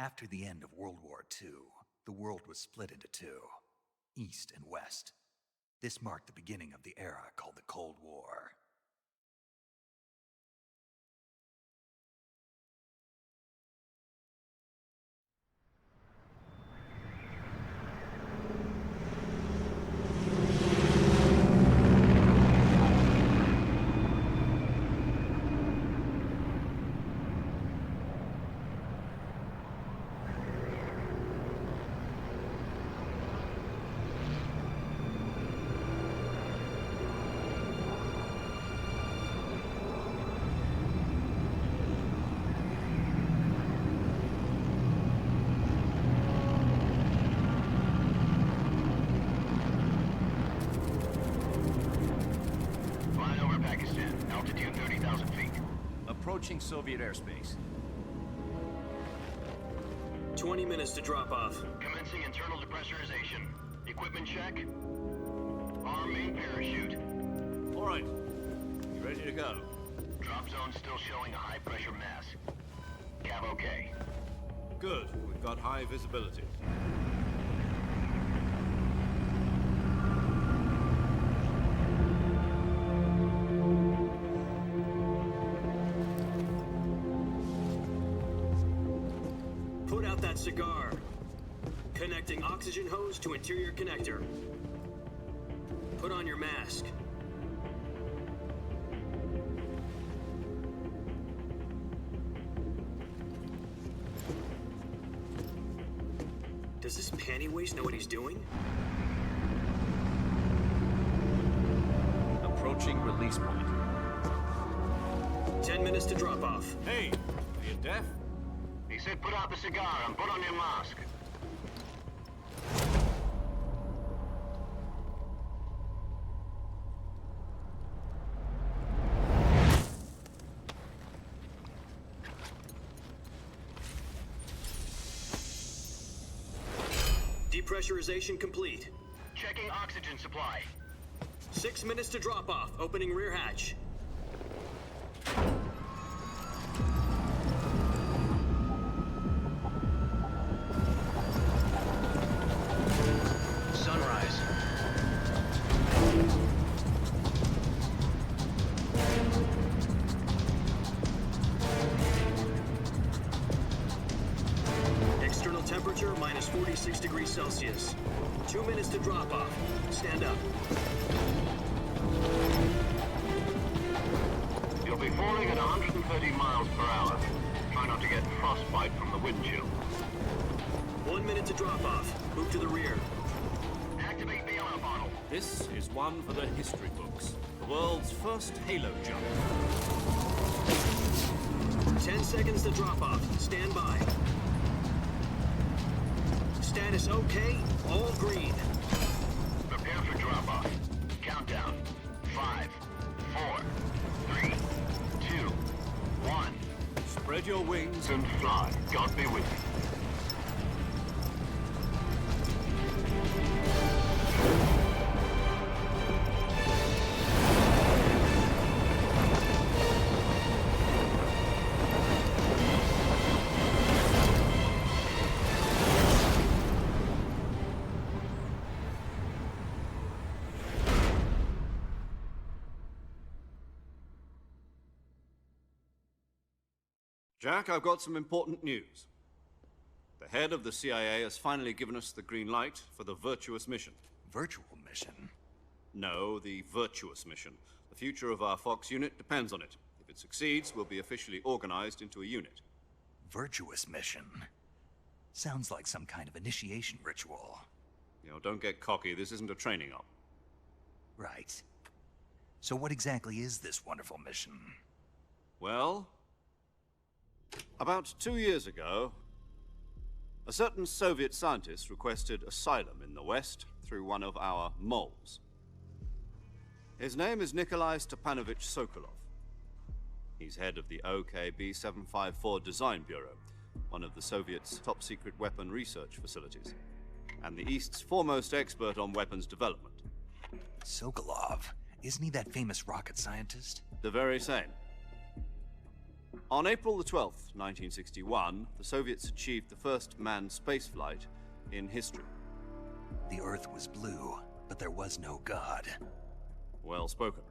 After the end of World War II, the world was split into two, East and West. This marked the beginning of the era called the Cold War. Approaching Soviet airspace. 20 minutes to drop off. Commencing internal depressurization. Equipment check. Arm main parachute. All right. You ready to go? Drop zone still showing a high pressure mass. Cav okay. Good. We've got high visibility. Put out that cigar. Connecting oxygen hose to interior connector. Put on your mask. Does this panty waste know what he's doing? Approaching release point. 10 minutes to drop off. Hey, are you deaf? He said put out the cigar and put on your mask. Depressurization complete. Checking oxygen supply. 6 minutes to drop off. Opening rear hatch. Sunrise. External temperature minus 46 degrees Celsius. 2 minutes to drop off. Stand up. You'll be falling at 130 miles per hour. Try not to get frostbite from the wind chill. 1 minute to drop off. Move to the rear. Activate bailout bottle. This is one for the history books. The world's first halo jump. 10 seconds to drop off. Stand by. Status okay. All green. Prepare for drop off. Countdown. 5, 4, 3, 2, 1. Spread your wings And fly. God be with you. Jack, I've got some important news. The head of the CIA has finally given us the green light for the virtuous mission. Virtual mission? No, the virtuous mission. The future of our Fox unit depends on it. If it succeeds, we'll be officially organized into a unit. Virtuous mission? Sounds like some kind of initiation ritual. You know, don't get cocky. This isn't a training op. Right. So what exactly is this wonderful mission? Well, about 2 years ago, a certain Soviet scientist requested asylum in the West through one of our moles. His name is Nikolai Stepanovich Sokolov. He's head of the OKB 754 Design Bureau, one of the Soviets' top-secret weapon research facilities, and the East's foremost expert on weapons development. Sokolov? Isn't he that famous rocket scientist? The very same. On April the 12th, 1961, the Soviets achieved the first manned spaceflight in history. The Earth was blue, but there was no God. Well spoken.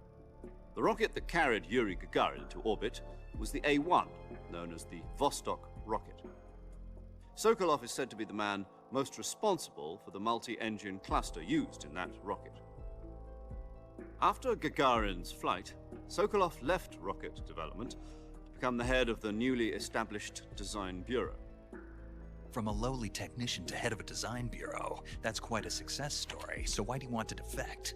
The rocket that carried Yuri Gagarin to orbit was the A-1, known as the Vostok rocket. Sokolov is said to be the man most responsible for the multi-engine cluster used in that rocket. After Gagarin's flight, Sokolov left rocket development to become the head of the newly established Design Bureau. From a lowly technician to head of a design bureau, that's quite a success story, so why'd he want to defect?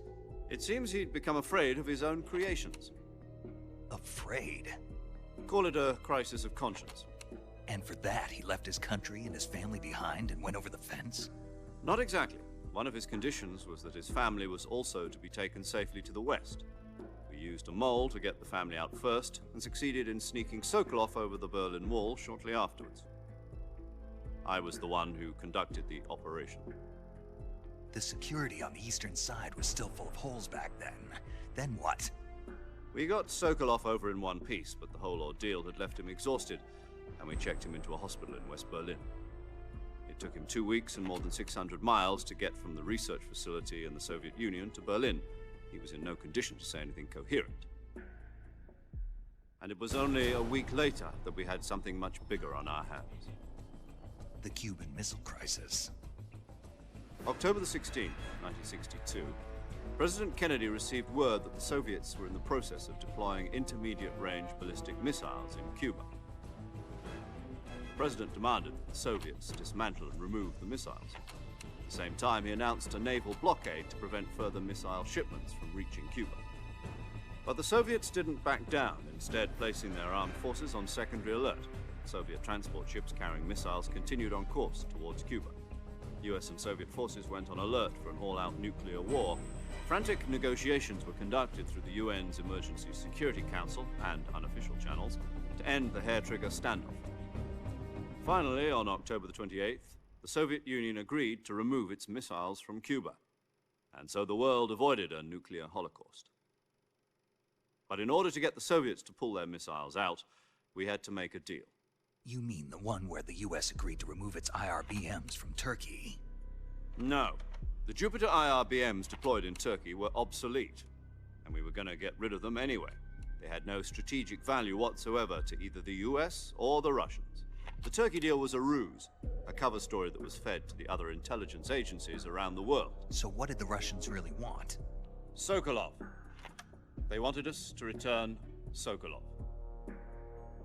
It seems he'd become afraid of his own creations. Afraid? Call it a crisis of conscience. And for that, he left his country and his family behind and went over the fence? Not exactly. One of his conditions was that his family was also to be taken safely to the west. We used a mole to get the family out first, and succeeded in sneaking Sokolov over the Berlin Wall shortly afterwards. I was the one who conducted the operation. The security on the eastern side was still full of holes back then. Then what? We got Sokolov over in one piece, but the whole ordeal had left him exhausted, and we checked him into a hospital in West Berlin. It took him 2 weeks and more than 600 miles to get from the research facility in the Soviet Union to Berlin. He was in no condition to say anything coherent. And it was only a week later that we had something much bigger on our hands. The Cuban Missile Crisis. October the 16th, 1962, President Kennedy received word that the Soviets were in the process of deploying intermediate-range ballistic missiles in Cuba. The President demanded that the Soviets dismantle and remove the missiles. At the same time, he announced a naval blockade to prevent further missile shipments from reaching Cuba. But the Soviets didn't back down, instead placing their armed forces on secondary alert. Soviet transport ships carrying missiles continued on course towards Cuba. US and Soviet forces went on alert for an all-out nuclear war. Frantic negotiations were conducted through the UN's Emergency Security Council and unofficial channels to end the hair-trigger standoff. Finally, on October the 28th, the Soviet Union agreed to remove its missiles from Cuba, and so the world avoided a nuclear holocaust. But in order to get the Soviets to pull their missiles out, we had to make a deal. You mean the one where the US agreed to remove its IRBMs from Turkey? No. The Jupiter IRBMs deployed in Turkey were obsolete, and we were going to get rid of them anyway. They had no strategic value whatsoever to either the US or the Russians. The Turkey deal was a ruse, a cover story that was fed to the other intelligence agencies around the world. So what did the Russians really want? Sokolov. They wanted us to return Sokolov.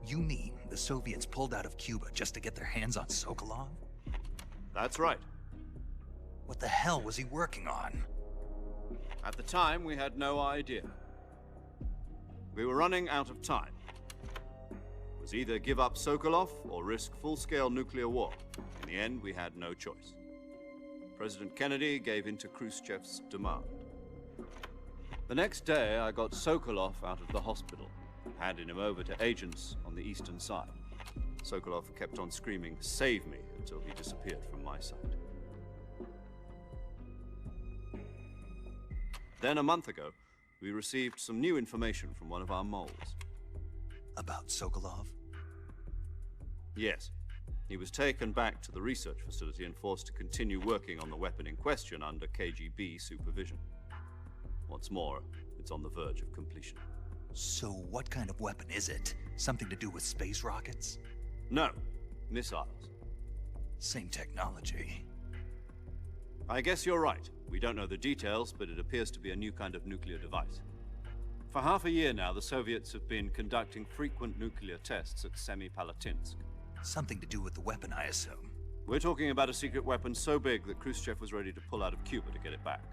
You mean the Soviets pulled out of Cuba just to get their hands on Sokolov? That's right. What the hell was he working on? At the time, we had no idea. We were running out of time. It was either give up Sokolov or risk full-scale nuclear war. In the end, we had no choice. President Kennedy gave in to Khrushchev's demand. The next day, I got Sokolov out of the hospital, handing him over to agents on the eastern side. Sokolov kept on screaming, "Save me," until he disappeared from my sight. Then a month ago, we received some new information from one of our moles. About Sokolov? Yes. He was taken back to the research facility and forced to continue working on the weapon in question under KGB supervision. What's more, it's on the verge of completion. So what kind of weapon is it? Something to do with space rockets? No, missiles. Same technology. I guess you're right. We don't know the details, but it appears to be a new kind of nuclear device. For half a year now, the Soviets have been conducting frequent nuclear tests at Semipalatinsk. Something to do with the weapon, I assume. We're talking about a secret weapon so big that Khrushchev was ready to pull out of Cuba to get it back.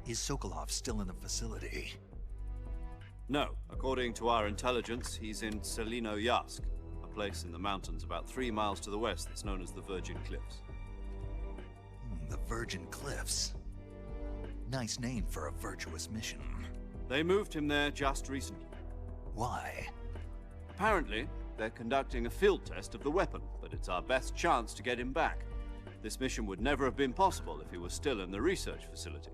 Is Sokolov still in the facility? No. According to our intelligence, he's in Selinoyarsk, a place in the mountains about 3 miles to the west that's known as the Virgin Cliffs. The Virgin Cliffs. Nice name for a virtuous mission. They moved him there just recently. Why? Apparently, they're conducting a field test of the weapon, but it's our best chance to get him back. This mission would never have been possible if he was still in the research facility.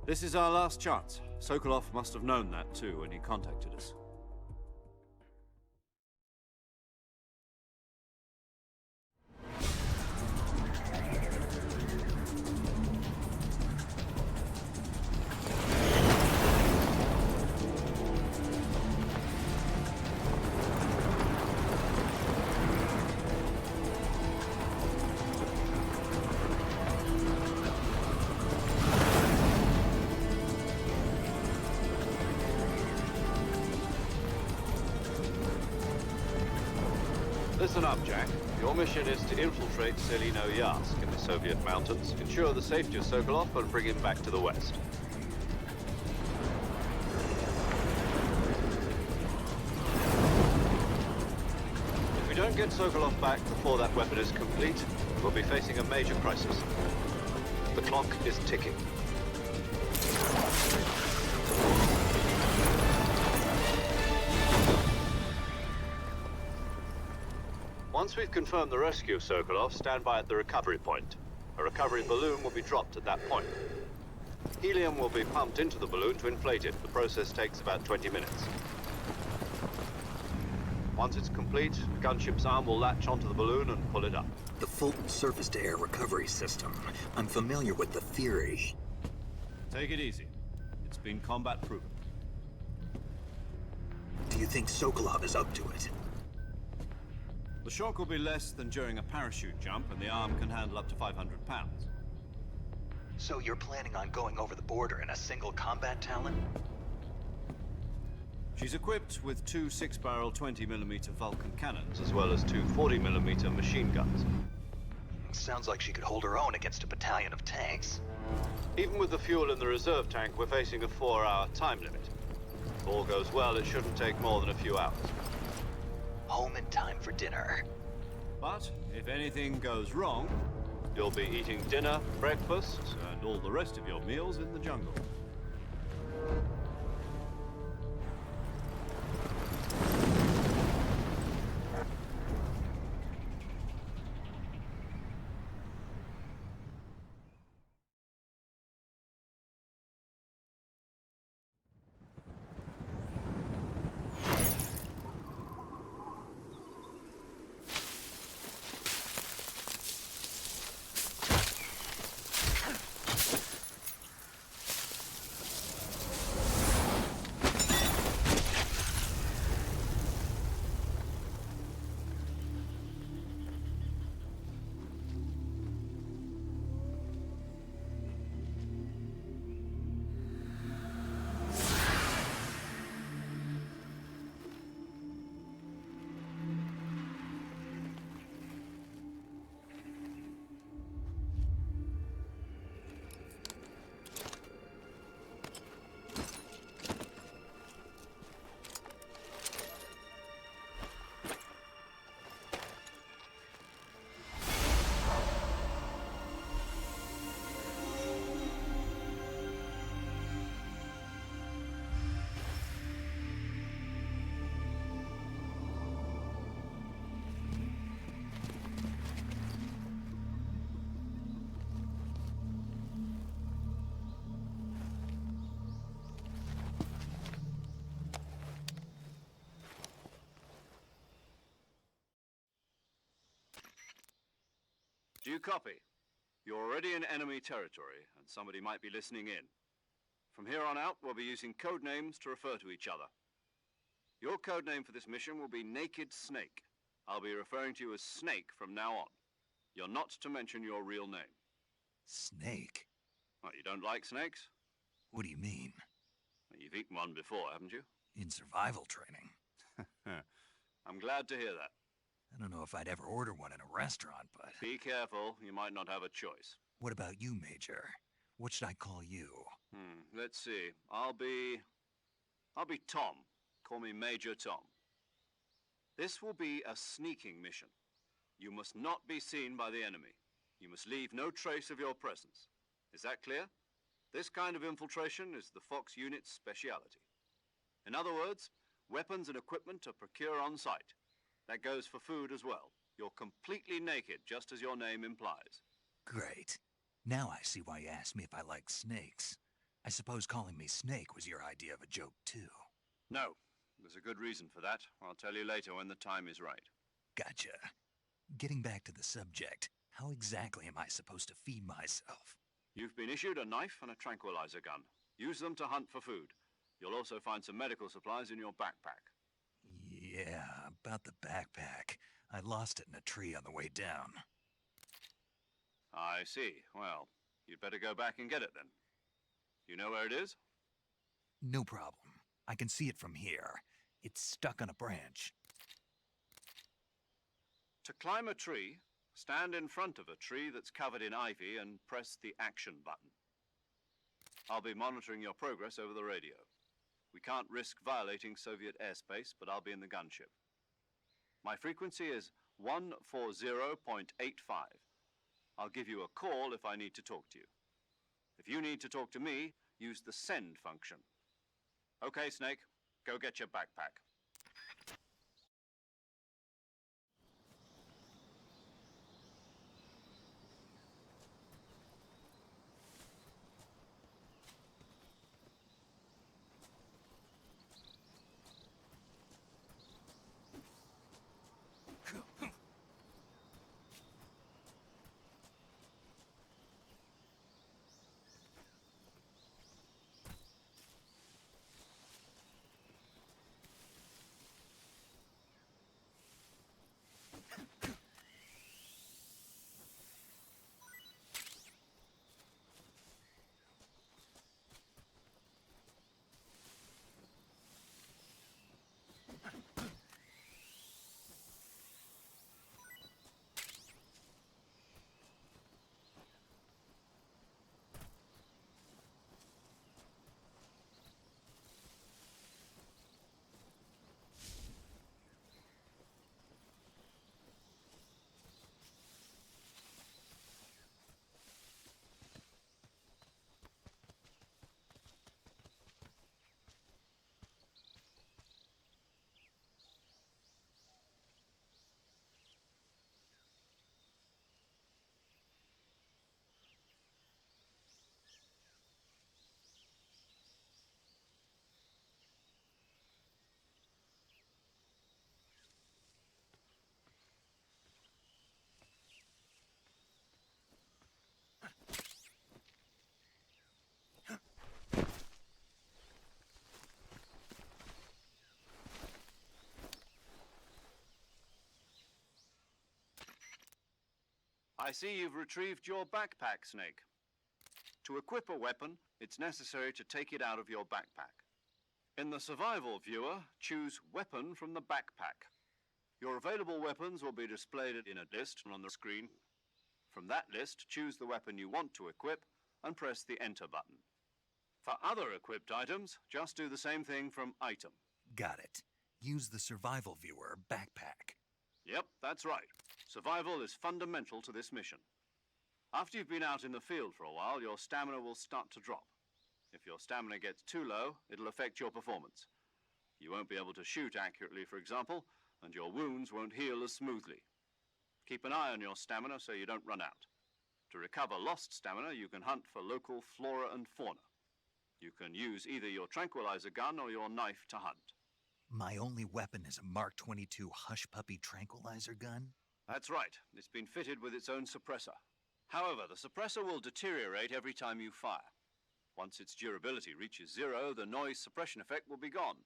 This is our last chance. Sokolov must have known that too when he contacted us. Listen up, Jack. Your mission is to infiltrate Selino Yask in the Soviet mountains, ensure the safety of Sokolov, and bring him back to the West. If we don't get Sokolov back before that weapon is complete, we'll be facing a major crisis. The clock is ticking. Once we've confirmed the rescue of Sokolov, stand by at the recovery point. A recovery balloon will be dropped at that point. Helium will be pumped into the balloon to inflate it. The process takes about 20 minutes. Once it's complete, the gunship's arm will latch onto the balloon and pull it up. The Fulton surface-to-air recovery system. I'm familiar with the theory. Take it easy. It's been combat-proven. Do you think Sokolov is up to it? The shock will be less than during a parachute jump, and the arm can handle up to 500 pounds. So you're planning on going over the border in a single combat Talon? She's equipped with two 6-barrel 20mm Vulcan cannons, as well as two 40mm machine guns. Sounds like she could hold her own against a battalion of tanks. Even with the fuel in the reserve tank, we're facing a 4-hour time limit. If all goes well, it shouldn't take more than a few hours. Home in time for dinner. But if anything goes wrong, you'll be eating dinner, breakfast, and all the rest of your meals in the jungle. Do you copy? You're already in enemy territory, and somebody might be listening in. From here on out, we'll be using code names to refer to each other. Your code name for this mission will be Naked Snake. I'll be referring to you as Snake from now on. You're not to mention your real name. Snake? What, you don't like snakes? What do you mean? Well, you've eaten one before, haven't you? In survival training. I'm glad to hear that. I don't know if I'd ever order one in a restaurant, but... Be careful, you might not have a choice. What about you, Major? What should I call you? Let's see. I'll be Tom. Call me Major Tom. This will be a sneaking mission. You must not be seen by the enemy. You must leave no trace of your presence. Is that clear? This kind of infiltration is the Fox unit's speciality. In other words, weapons and equipment are procured on site. That goes for food as well. You're completely naked, just as your name implies. Great. Now I see why you asked me if I like snakes. I suppose calling me Snake was your idea of a joke, too. No. There's a good reason for that. I'll tell you later when the time is right. Gotcha. Getting back to the subject, how exactly am I supposed to feed myself? You've been issued a knife and a tranquilizer gun. Use them to hunt for food. You'll also find some medical supplies in your backpack. Yeah, about the backpack. I lost it in a tree on the way down. I see. Well, you'd better go back and get it then. You know where it is? No problem. I can see it from here. It's stuck on a branch. To climb a tree, stand in front of a tree that's covered in ivy and press the action button. I'll be monitoring your progress over the radio. We can't risk violating Soviet airspace, but I'll be in the gunship. My frequency is 140.85. I'll give you a call if I need to talk to you. If you need to talk to me, use the send function. Okay, Snake, go get your backpack. I see you've retrieved your backpack, Snake. To equip a weapon, it's necessary to take it out of your backpack. In the survival viewer, choose Weapon from the backpack. Your available weapons will be displayed in a list on the screen. From that list, choose the weapon you want to equip and press the Enter button. For other equipped items, just do the same thing from Item. Got it. Use the survival viewer backpack. Yep, that's right. Survival is fundamental to this mission. After you've been out in the field for a while, your stamina will start to drop. If your stamina gets too low, it'll affect your performance. You won't be able to shoot accurately, for example, and your wounds won't heal as smoothly. Keep an eye on your stamina so you don't run out. To recover lost stamina, you can hunt for local flora and fauna. You can use either your tranquilizer gun or your knife to hunt. My only weapon is a Mark 22 Hush Puppy tranquilizer gun? That's right. It's been fitted with its own suppressor. However, the suppressor will deteriorate every time you fire. Once its durability reaches 0, the noise suppression effect will be gone.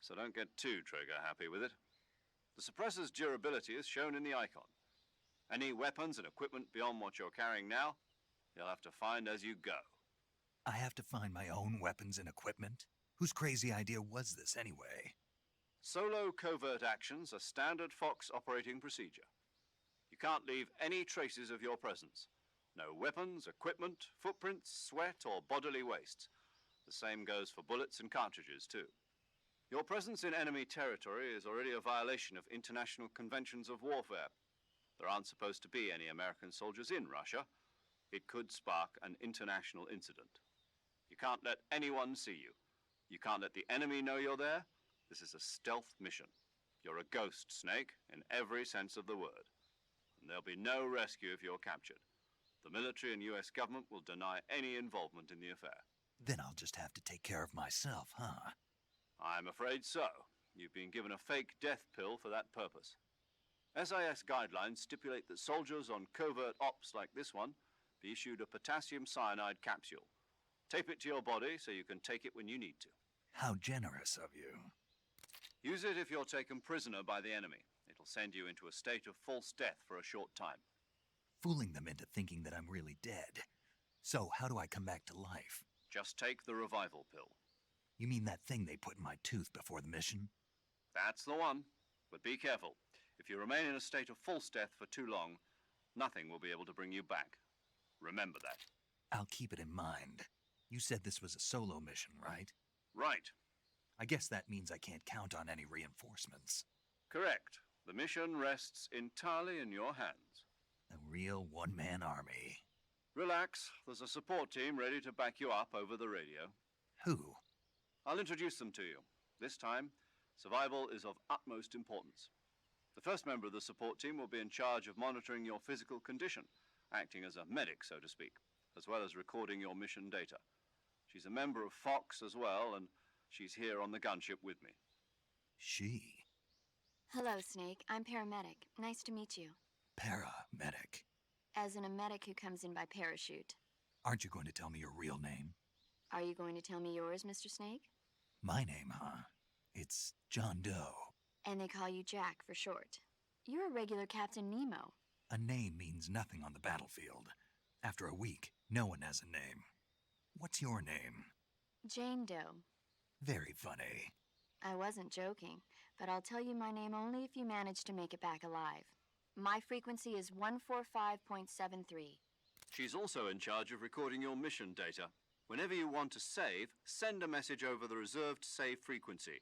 So don't get too trigger happy with it. The suppressor's durability is shown in the icon. Any weapons and equipment beyond what you're carrying now, you'll have to find as you go. I have to find my own weapons and equipment? Whose crazy idea was this anyway? Solo covert actions are standard Fox operating procedure. You can't leave any traces of your presence. No weapons, equipment, footprints, sweat, or bodily wastes. The same goes for bullets and cartridges, too. Your presence in enemy territory is already a violation of international conventions of warfare. There aren't supposed to be any American soldiers in Russia. It could spark an international incident. You can't let anyone see you. You can't let the enemy know you're there. This is a stealth mission. You're a ghost, Snake, in every sense of the word. And there'll be no rescue if you're captured. The military and US government will deny any involvement in the affair. Then I'll just have to take care of myself, huh? I'm afraid so. You've been given a fake death pill for that purpose. SIS guidelines stipulate that soldiers on covert ops like this one be issued a potassium cyanide capsule. Tape it to your body so you can take it when you need to. How generous of you. Use it if you're taken prisoner by the enemy. It'll send you into a state of false death for a short time. Fooling them into thinking that I'm really dead. So how do I come back to life? Just take the revival pill. You mean that thing they put in my tooth before the mission? That's the one. But be careful. If you remain in a state of false death for too long, nothing will be able to bring you back. Remember that. I'll keep it in mind. You said this was a solo mission, right? Right. I guess that means I can't count on any reinforcements. Correct. The mission rests entirely in your hands. A real one-man army. Relax. There's a support team ready to back you up over the radio. Who? I'll introduce them to you. This time, survival is of utmost importance. The first member of the support team will be in charge of monitoring your physical condition, acting as a medic, so to speak, as well as recording your mission data. She's a member of Fox as well, and she's here on the gunship with me. She? Hello, Snake. I'm paramedic. Nice to meet you. Paramedic. As in a medic who comes in by parachute. Aren't you going to tell me your real name? Are you going to tell me yours, Mr. Snake? My name, huh? It's John Doe. And they call you Jack for short. You're a regular Captain Nemo. A name means nothing on the battlefield. After a week, no one has a name. What's your name? Jane Doe. Very funny. I wasn't joking, but I'll tell you my name only if you manage to make it back alive. My frequency is 145.73. She's also in charge of recording your mission data. Whenever you want to save, send a message over the reserved save frequency,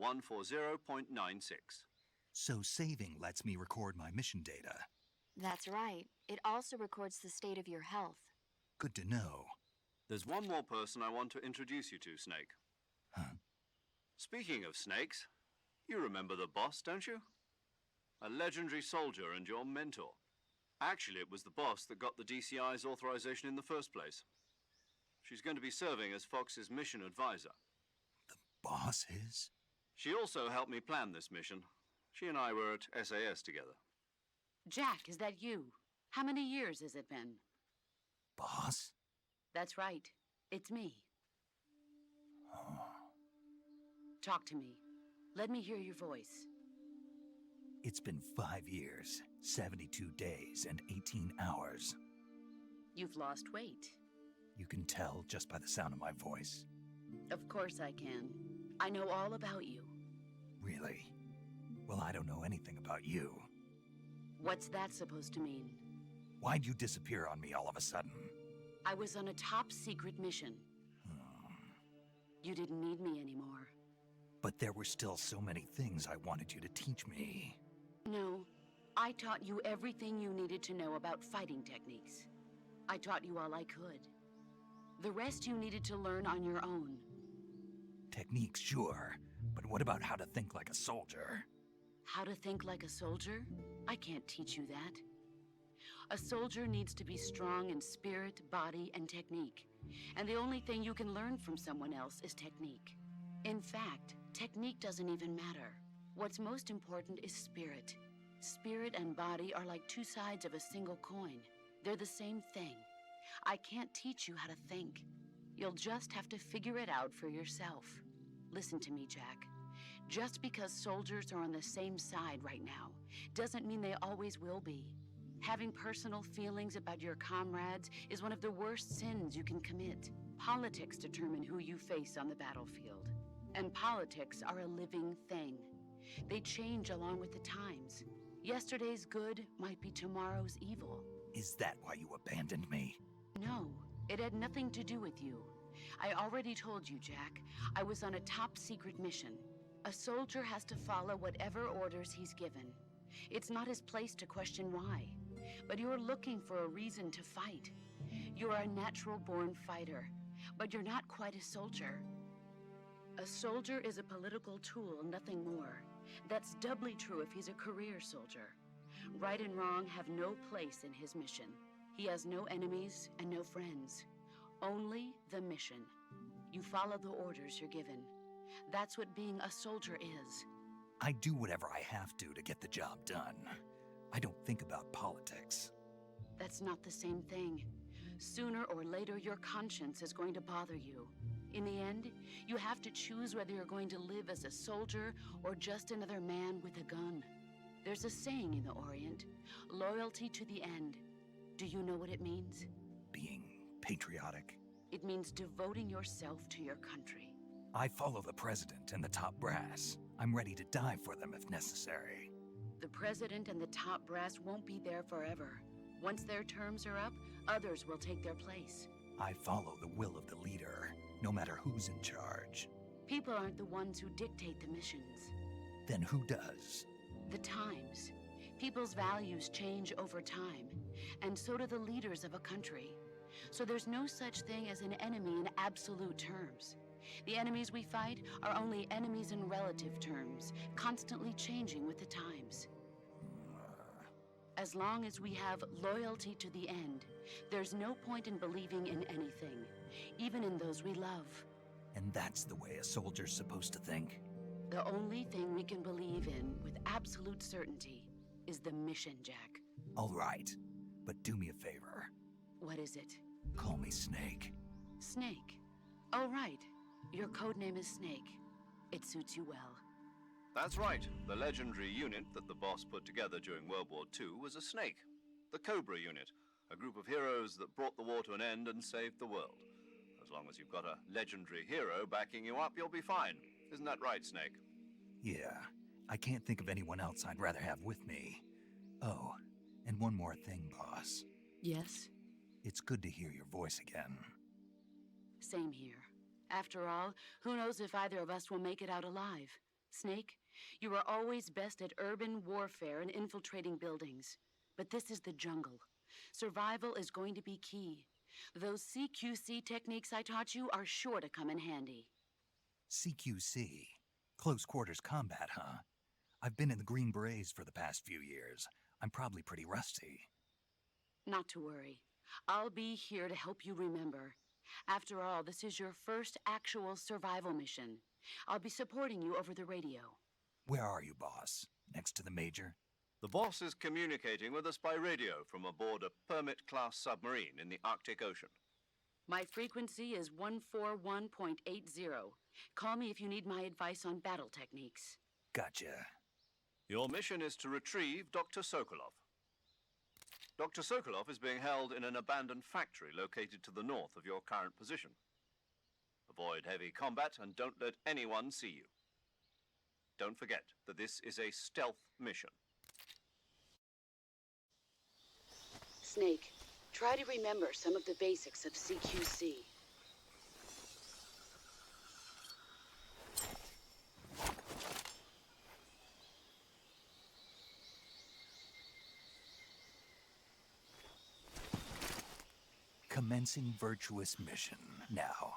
140.96. So saving lets me record my mission data. That's right. It also records the state of your health. Good to know. There's one more person I want to introduce you to, Snake. Huh? Speaking of snakes, you remember the boss, don't you? A legendary soldier and your mentor. Actually, it was the boss that got the DCI's authorization in the first place. She's going to be serving as Fox's mission advisor. The boss is? She also helped me plan this mission. She and I were at SAS together. Jack, is that you? How many years has it been? Boss? That's right. It's me. Oh. Talk to me. Let me hear your voice. It's been 5 years, 72 days, and 18 hours. You've lost weight. You can tell just by the sound of my voice. Of course I can. I know all about you. Really? Well, I don't know anything about you. What's that supposed to mean? Why'd you disappear on me all of a sudden? I was on a top-secret mission. You didn't need me anymore. But there were still so many things I wanted you to teach me. No, I taught you everything you needed to know about fighting techniques. I taught you all I could. The rest you needed to learn on your own. Techniques, sure. But what about how to think like a soldier? How to think like a soldier? I can't teach you that. A soldier needs to be strong in spirit, body, and technique. And the only thing you can learn from someone else is technique. In fact, technique doesn't even matter. What's most important is spirit. Spirit and body are like two sides of a single coin. They're the same thing. I can't teach you how to think. You'll just have to figure it out for yourself. Listen to me, Jack. Just because soldiers are on the same side right now doesn't mean they always will be. Having personal feelings about your comrades is one of the worst sins you can commit. Politics determine who you face on the battlefield. And politics are a living thing. They change along with the times. Yesterday's good might be tomorrow's evil. Is that why you abandoned me? No, it had nothing to do with you. I already told you, Jack. I was on a top-secret mission. A soldier has to follow whatever orders he's given. It's not his place to question why. But you're looking for a reason to fight. You're a natural-born fighter, but you're not quite a soldier. A soldier is a political tool, nothing more. That's doubly true if he's a career soldier. Right and wrong have no place in his mission. He has no enemies and no friends. Only the mission. You follow the orders you're given. That's what being a soldier is. I do whatever I have to get the job done. I don't think about politics. That's not the same thing. Sooner or later, your conscience is going to bother you. In the end, you have to choose whether you're going to live as a soldier or just another man with a gun. There's a saying in the Orient, loyalty to the end. Do you know what it means? Being patriotic. It means devoting yourself to your country. I follow the president and the top brass. I'm ready to die for them if necessary. The president and the top brass won't be there forever. Once their terms are up, others will take their place. I follow the will of the leader, no matter who's in charge. People aren't the ones who dictate the missions. Then who does? The times. People's values change over time, and so do the leaders of a country. So there's no such thing as an enemy in absolute terms. The enemies we fight are only enemies in relative terms, constantly changing with the times. As long as we have loyalty to the end, there's no point in believing in anything, even in those we love. And that's the way a soldier's supposed to think? The only thing we can believe in with absolute certainty is the mission, Jack. All right, but do me a favor. What is it? Call me Snake. Snake. Oh, right. Your codename is Snake. It suits you well. That's right. The legendary unit that the boss put together during World War II was a snake. The Cobra unit, a group of heroes that brought the war to an end and saved the world. As long as you've got a legendary hero backing you up, you'll be fine. Isn't that right, Snake? Yeah, I can't think of anyone else I'd rather have with me. Oh, and one more thing, boss. Yes? It's good to hear your voice again. Same here. After all, who knows if either of us will make it out alive? Snake, you are always best at urban warfare and infiltrating buildings. But this is the jungle. Survival is going to be key. Those CQC techniques I taught you are sure to come in handy. CQC? Close quarters combat, huh? I've been in the Green Berets for the past few years. I'm probably pretty rusty. Not to worry. I'll be here to help you remember. After all, this is your first actual survival mission. I'll be supporting you over the radio. Where are you, boss? Next to the Major? The boss is communicating with us by radio from aboard a Permit-class submarine in the Arctic Ocean. My frequency is 141.80. Call me if you need my advice on battle techniques. Gotcha. Your mission is to retrieve Dr. Sokolov. Dr. Sokolov is being held in an abandoned factory located to the north of your current position. Avoid heavy combat and don't let anyone see you. Don't forget that this is a stealth mission. Snake, try to remember some of the basics of CQC. Commencing virtuous mission now.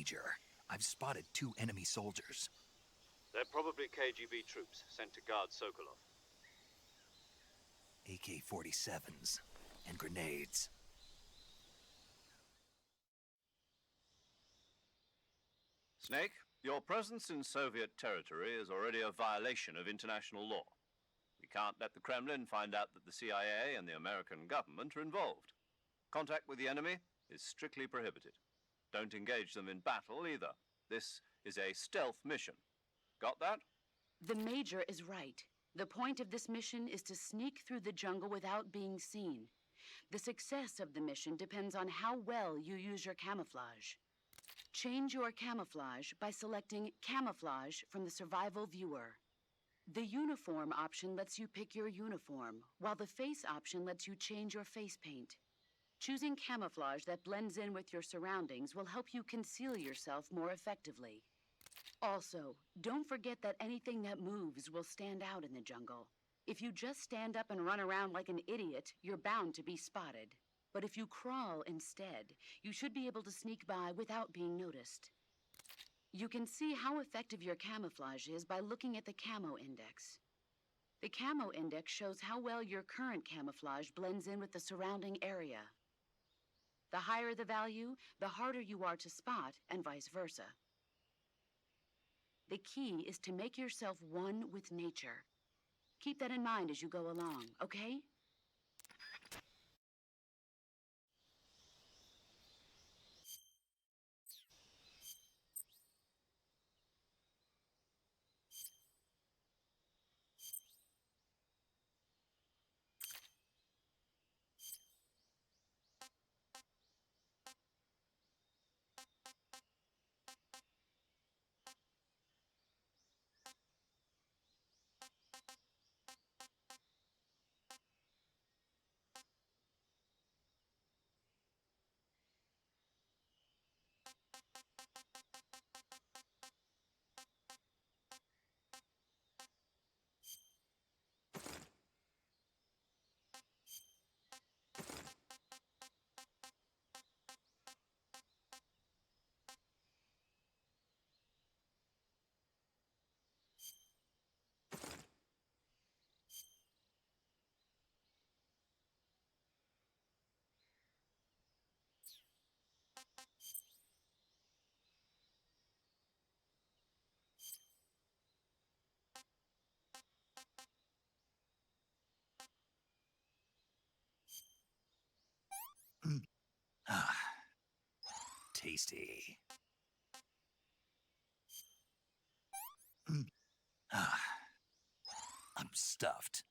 Major. I've spotted 2 enemy soldiers. They're probably KGB troops sent to guard Sokolov. AK-47s and grenades. Snake, your presence in Soviet territory is already a violation of international law. We can't let the Kremlin find out that the CIA and the American government are involved. Contact with the enemy is strictly prohibited. Don't engage them in battle either. This is a stealth mission. Got that? The Major is right. The point of this mission is to sneak through the jungle without being seen. The success of the mission depends on how well you use your camouflage. Change your camouflage by selecting Camouflage from the Survival Viewer. The Uniform option lets you pick your uniform, while the Face option lets you change your face paint. Choosing camouflage that blends in with your surroundings will help you conceal yourself more effectively. Also, don't forget that anything that moves will stand out in the jungle. If you just stand up and run around like an idiot, you're bound to be spotted. But if you crawl instead, you should be able to sneak by without being noticed. You can see how effective your camouflage is by looking at the Camo Index. The Camo Index shows how well your current camouflage blends in with the surrounding area. The higher the value, the harder you are to spot, and vice versa. The key is to make yourself one with nature. Keep that in mind as you go along, okay? Ah, tasty. Ah, I'm stuffed.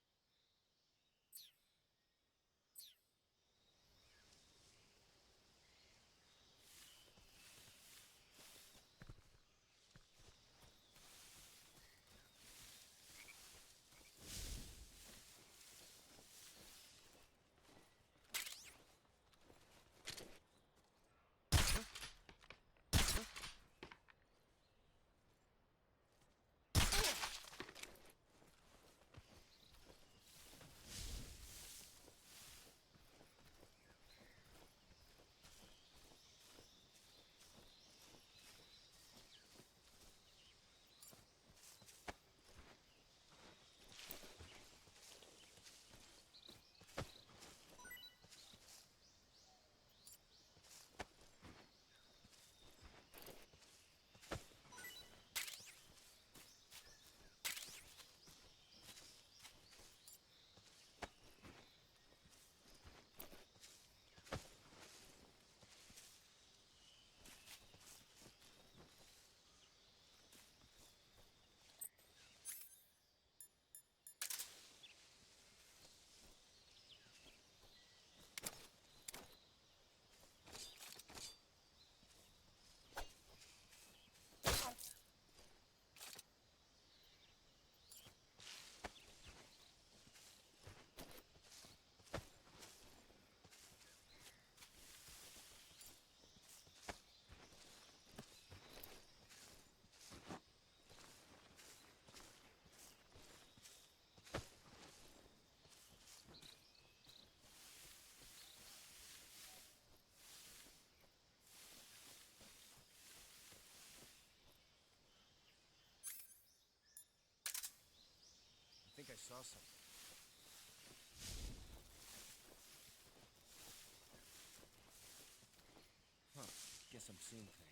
saw something. Huh. Guess I'm seeing things.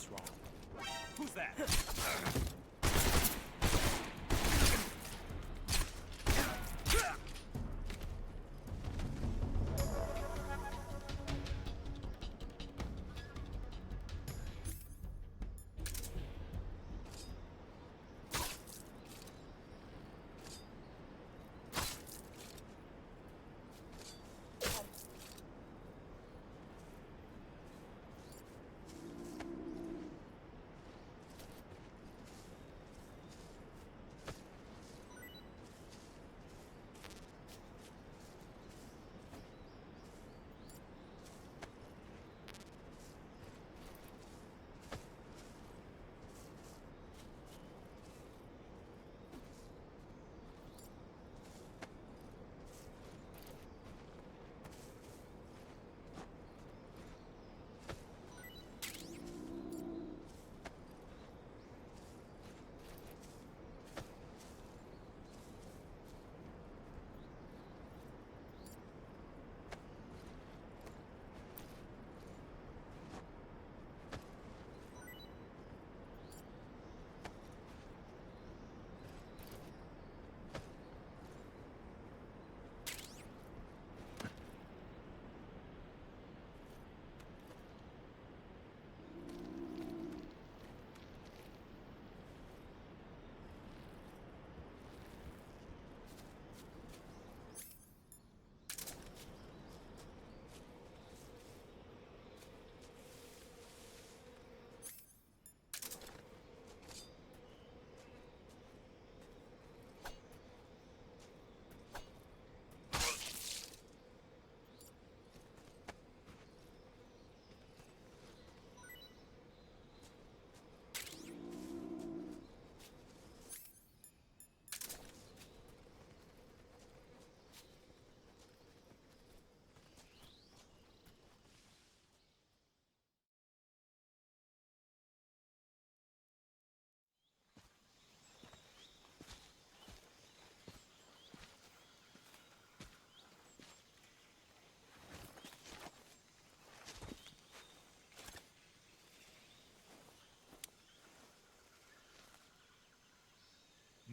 What's wrong? Who's that?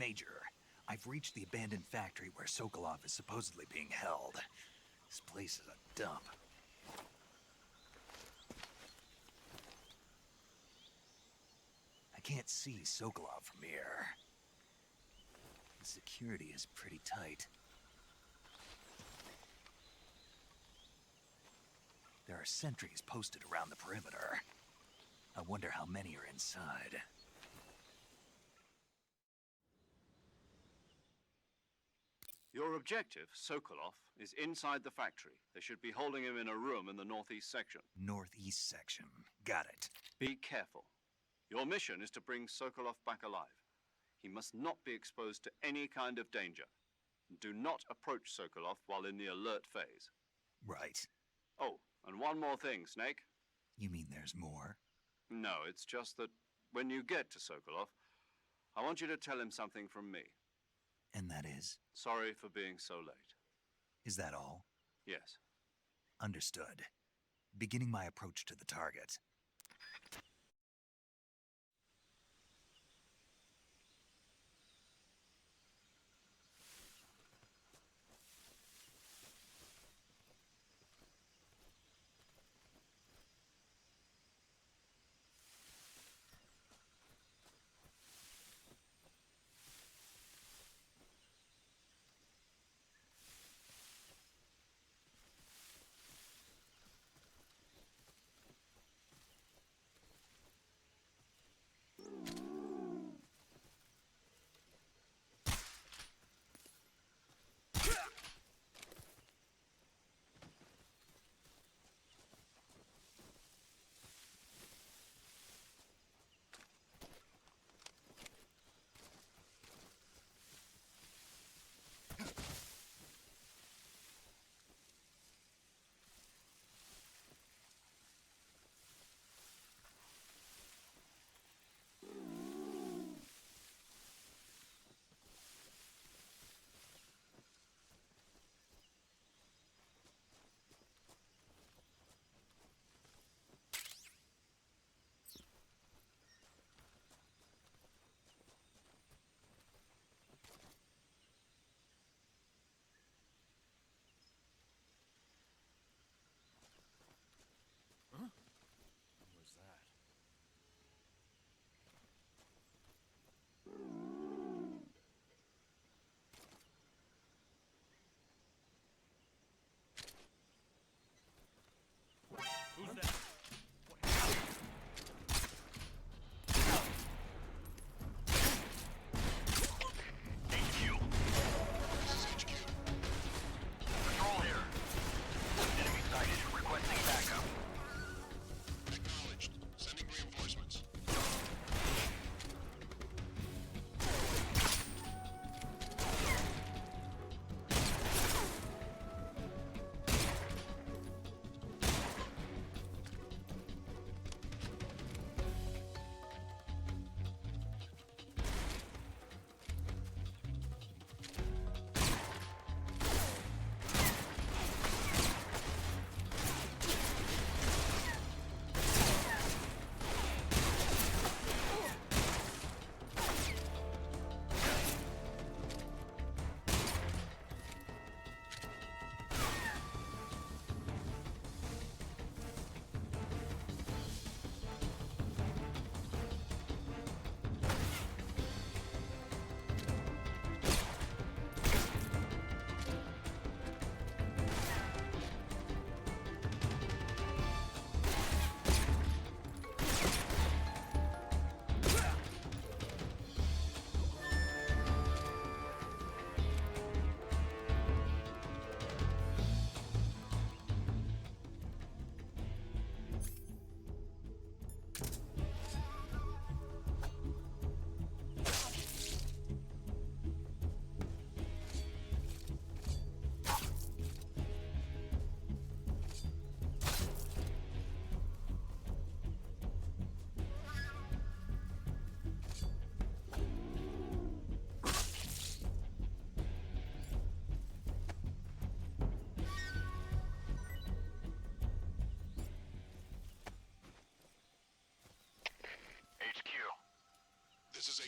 Major, I've reached the abandoned factory where Sokolov is supposedly being held. This place is a dump. I can't see Sokolov from here. The security is pretty tight. There are sentries posted around the perimeter. I wonder how many are inside. Your objective, Sokolov, is inside the factory. They should be holding him in a room in the northeast section. Northeast section. Got it. Be careful. Your mission is to bring Sokolov back alive. He must not be exposed to any kind of danger. Do not approach Sokolov while in the alert phase. Right. Oh, and one more thing, Snake. You mean there's more? No, it's just that when you get to Sokolov, I want you to tell him something from me. And that is? Sorry for being so late. Is that all? Yes. Understood. Beginning my approach to the target.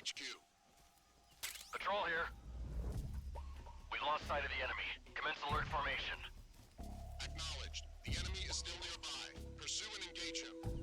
HQ. Patrol here. We've lost sight of the enemy. Commence alert formation. Acknowledged. The enemy is still nearby. Pursue and engage him.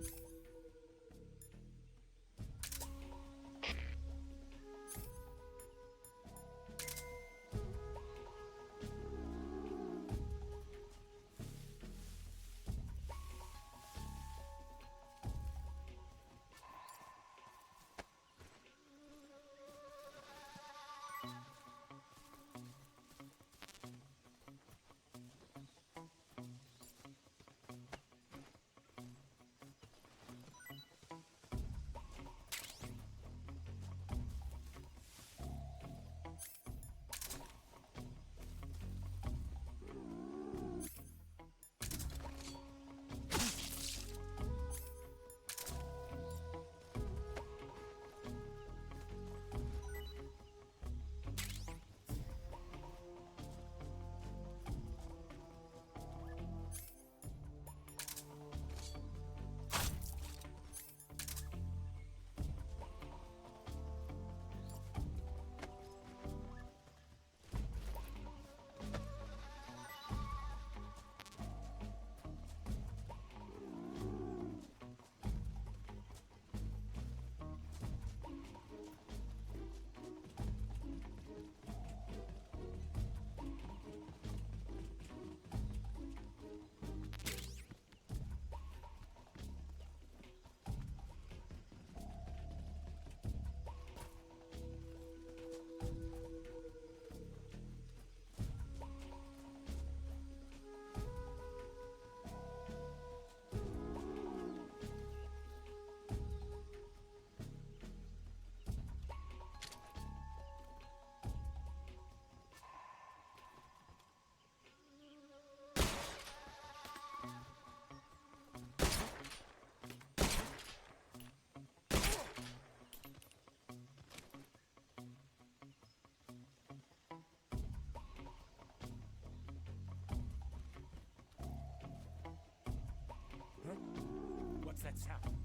What's that sound?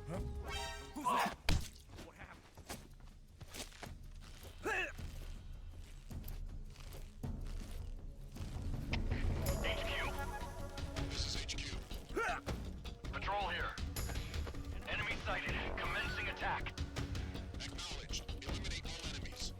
Huh? Who's that? What happened? HQ. This is HQ. Patrol here. Enemy sighted. Commencing attack. Acknowledged. Eliminate all enemies.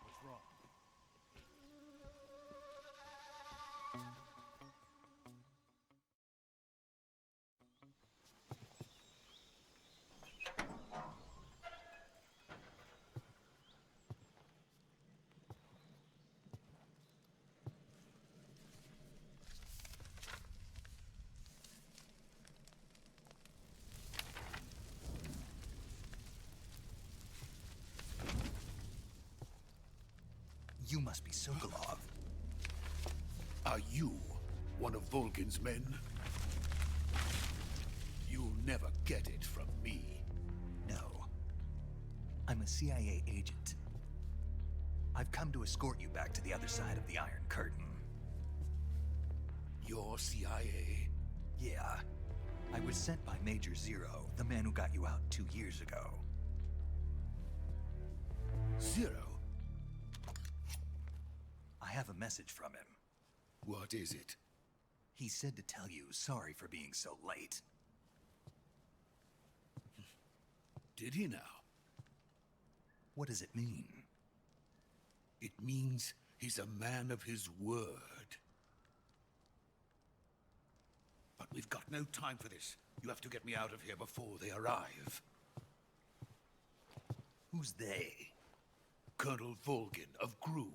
What's wrong? You must be Sokolov. Are you one of Volgin's men? You'll never get it from me. No. I'm a CIA agent. I've come to escort you back to the other side of the Iron Curtain. Your CIA? Yeah. I was sent by Major Zero, the man who got you out 2 years ago. Zero? I have a message from him. What is it? He said to tell you sorry for being so late. Did he now? What does it mean? It means he's a man of his word. But we've got no time for this. You have to get me out of here before they arrive. Who's they? Colonel Volgin of GRU.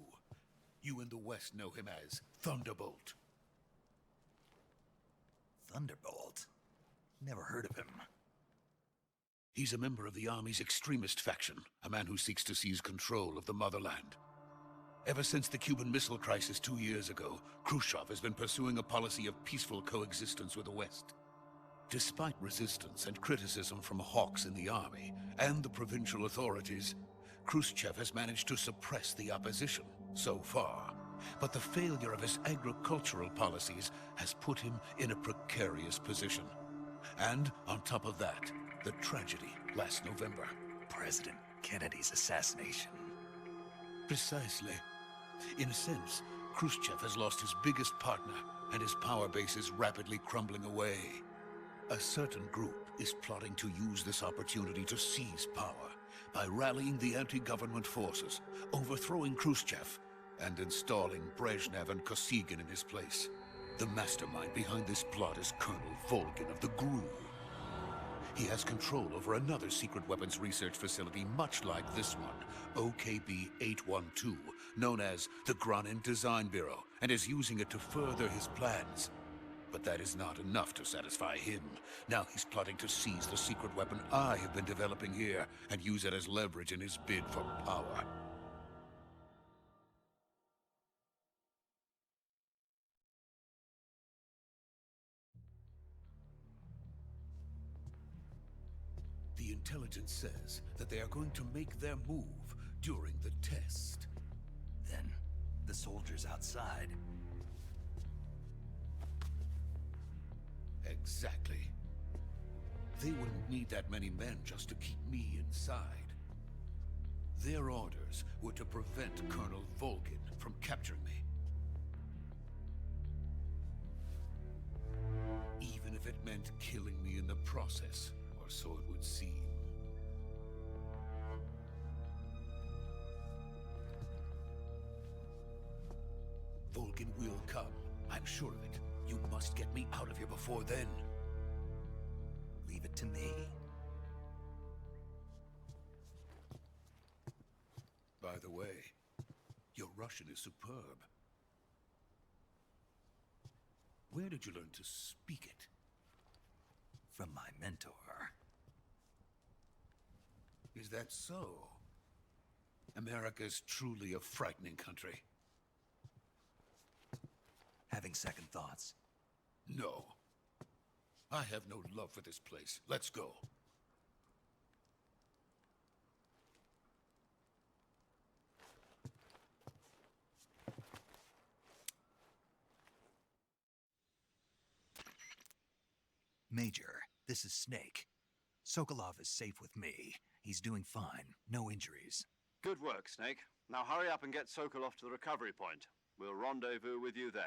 You in the West know him as Thunderbolt. Thunderbolt? Never heard of him. He's a member of the Army's extremist faction, a man who seeks to seize control of the motherland. Ever since the Cuban Missile Crisis 2 years ago, Khrushchev has been pursuing a policy of peaceful coexistence with the West. Despite resistance and criticism from hawks in the army and the provincial authorities, Khrushchev has managed to suppress the opposition so far. But the failure of his agricultural policies has put him in a precarious position. And on top of that, the tragedy last November. President Kennedy's assassination. Precisely. In a sense, Khrushchev has lost his biggest partner, and his power base is rapidly crumbling away. A certain group is plotting to use this opportunity to seize power by rallying the anti-government forces, overthrowing Khrushchev, and installing Brezhnev and Kosygin in his place. The mastermind behind this plot is Colonel Volgin of the GRU. He has control over another secret weapons research facility much like this one, OKB-812, known as the Granin Design Bureau, and is using it to further his plans. But that is not enough to satisfy him. Now he's plotting to seize the secret weapon I have been developing here and use it as leverage in his bid for power. The intelligence says that they are going to make their move during the test. Then, the soldiers outside. Exactly. They wouldn't need that many men just to keep me inside. Their orders were to prevent Colonel Volgin from capturing me. Even if it meant killing me in the process, or so it would seem. Volgin will come. I'm sure of it. You must get me out of here before then. Leave it to me. By the way, your Russian is superb. Where did you learn to speak it? From my mentor. Is that so? America's truly a frightening country. Having second thoughts? No. I have no love for this place. Let's go. Major, this is Snake. Sokolov is safe with me. He's doing fine. No injuries. Good work, Snake. Now hurry up and get Sokolov to the recovery point. We'll rendezvous with you there.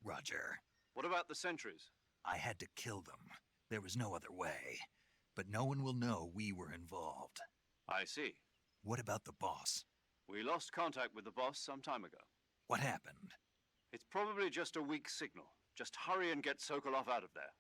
Roger. What about the sentries? I had to kill them. There was no other way. But no one will know we were involved. I see. What about the boss? We lost contact with the boss some time ago. What happened? It's probably just a weak signal. Just hurry and get Sokolov out of there.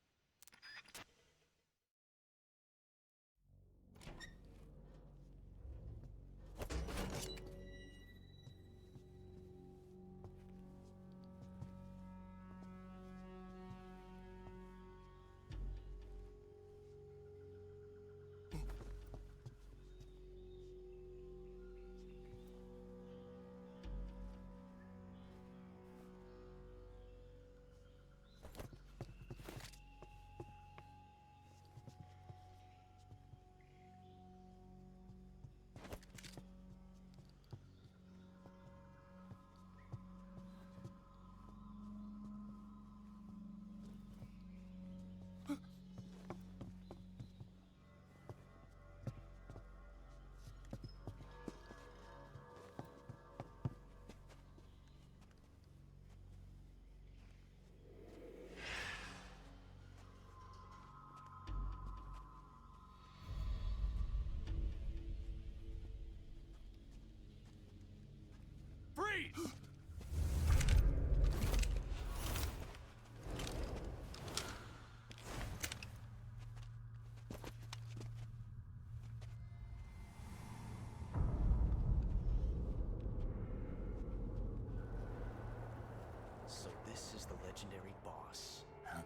legendary boss. Huh?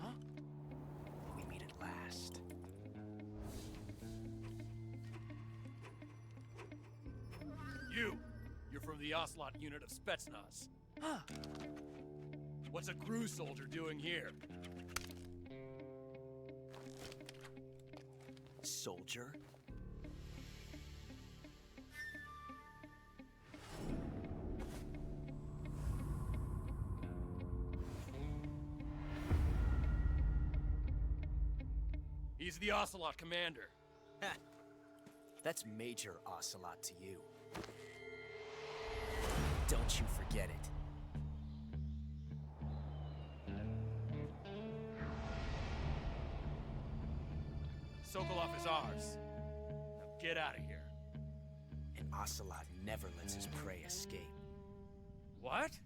Huh? We meet at last. You're from the Ocelot unit of Spetsnaz. Huh. What's a crew soldier doing here? Soldier? He's the Ocelot commander. Ha! That's Major Ocelot to you. Don't you forget it. Sokolov is ours. Now get out of here. And Ocelot never lets his prey escape. What?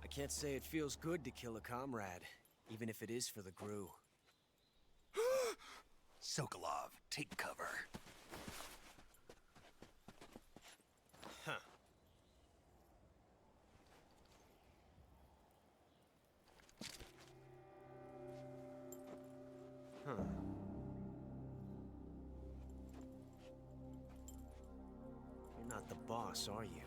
I can't say it feels good to kill a comrade, even if it is for the GRU. Sokolov, take cover. Huh. Huh. You're not the boss, are you?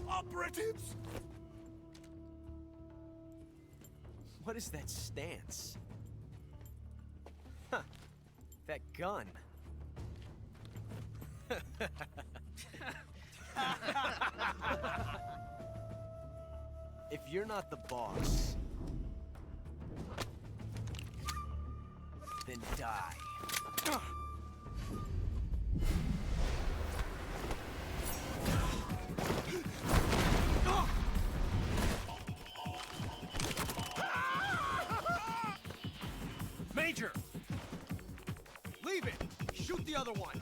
Operatives? What is that stance? Huh. That gun. If you're not the boss, then die. Major! Leave it! Shoot the other one!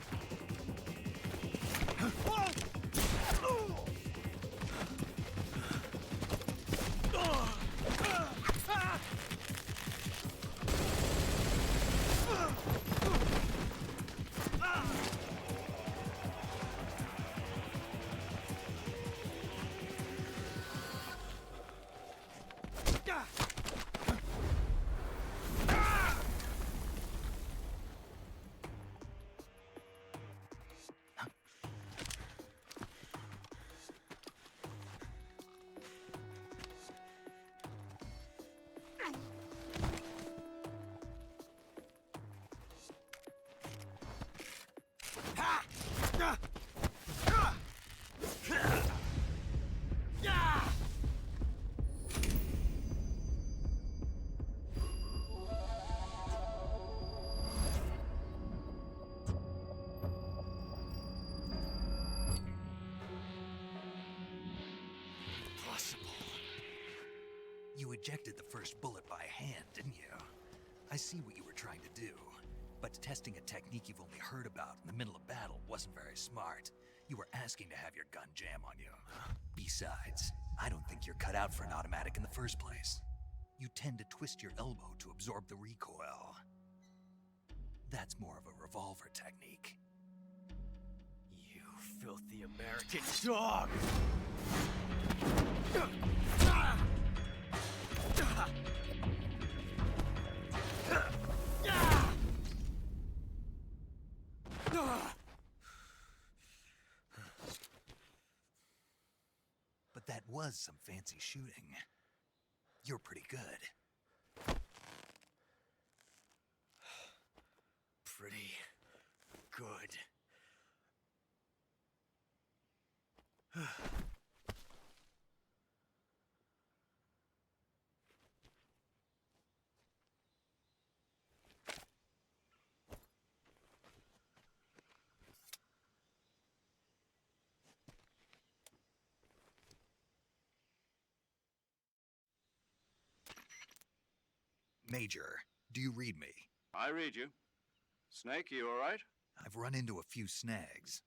You ejected the first bullet by hand, didn't you? I see what you were trying to do. But testing a technique you've only heard about in the middle of battle wasn't very smart. You were asking to have your gun jam on you. Besides, I don't think you're cut out for an automatic in the first place. you tend to twist your elbow to absorb the recoil. That's more of a revolver technique. You filthy American dog! But that was some fancy shooting. You're pretty good. Pretty good. Major, do you read me? I read you. Snake, you all right? I've run into a few snags.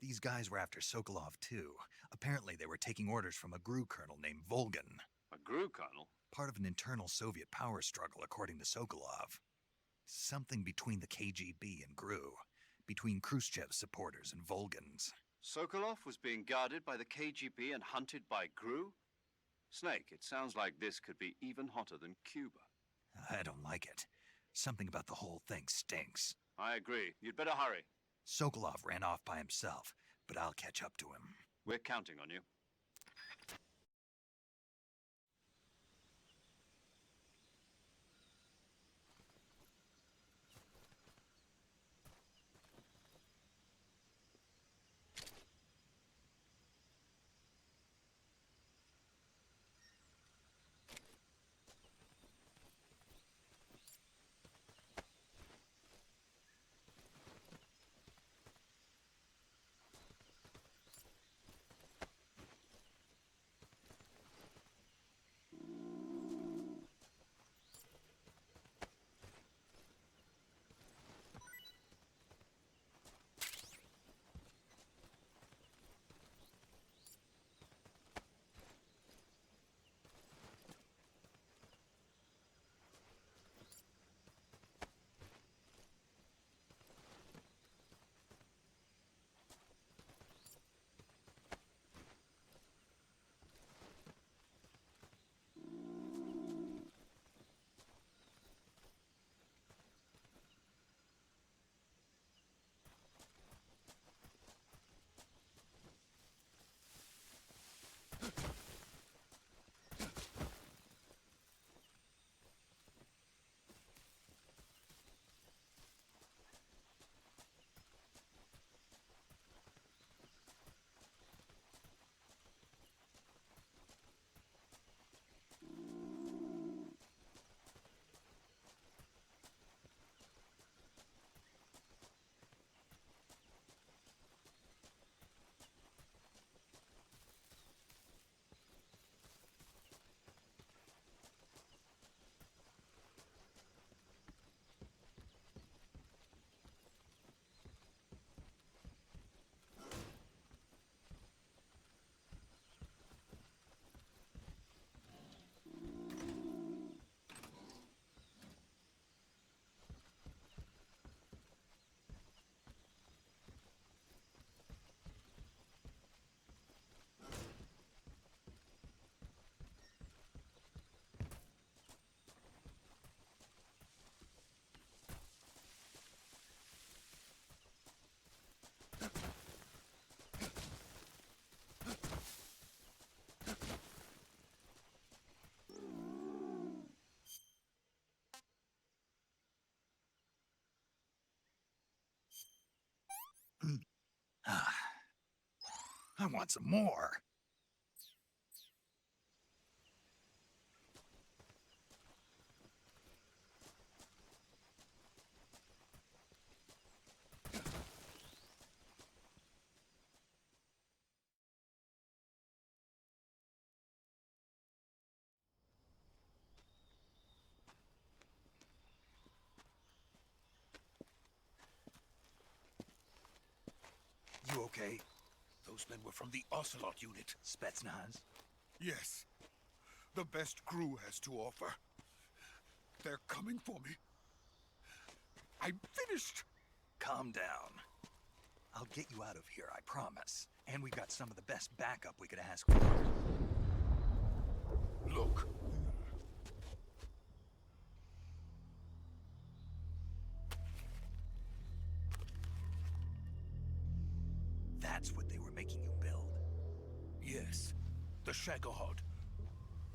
These guys were after Sokolov too. Apparently they were taking orders from a GRU colonel named Volgan. A GRU colonel? Part of an internal Soviet power struggle, according to Sokolov. Something between the KGB and GRU. Between Khrushchev's supporters and Volgan's. Sokolov was being guarded by the KGB and hunted by GRU? Snake, it sounds like this could be even hotter than Cuba. I don't like it. Something about the whole thing stinks. I agree. You'd better hurry. Sokolov ran off by himself, but I'll catch up to him. We're counting on you. I want some more. You okay? Those men were from the Ocelot unit. Spetsnaz? Yes. The best GRU has to offer. They're coming for me. I'm finished. Calm down. I'll get you out of here, I promise. And we've got some of the best backup we could ask for. Look. That's what they were making you build? Yes. The Shagohod.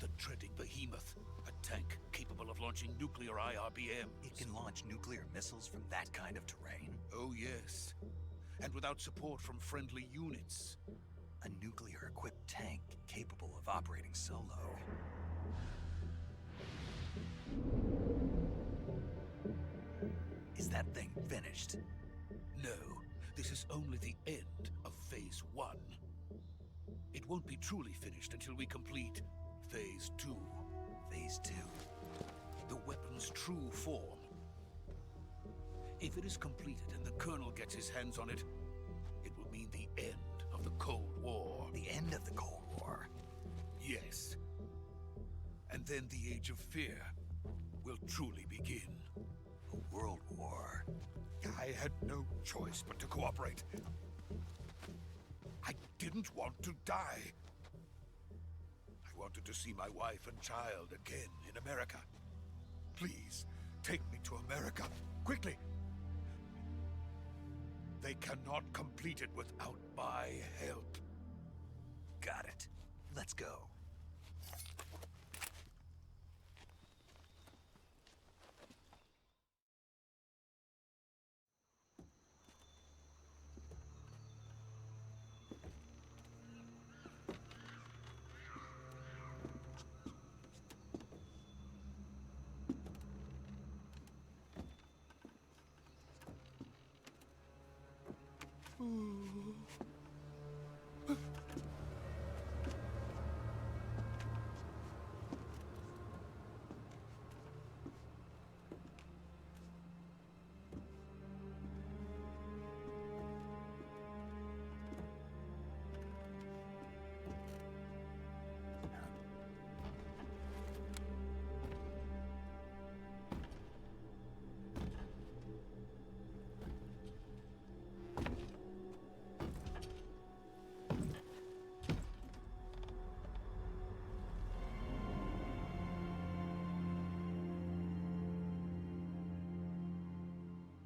The dreading behemoth. A tank capable of launching nuclear IRBMs. It can launch nuclear missiles from that kind of terrain? Oh, yes. And without support from friendly units. A nuclear-equipped tank capable of operating solo. Is that thing finished? No, this is only the end of Phase 1. It won't be truly finished until we complete Phase 2. Phase 2? The weapon's true form. If it is completed and the Colonel gets his hands on it, it will mean the end of the Cold War. The end of the Cold War? Yes. And then the Age of Fear will truly begin. A world war? I had no choice but to cooperate. I didn't want to die. I wanted to see my wife and child again in America. Please, take me to America, quickly. They cannot complete it without my help. Got it. Let's go.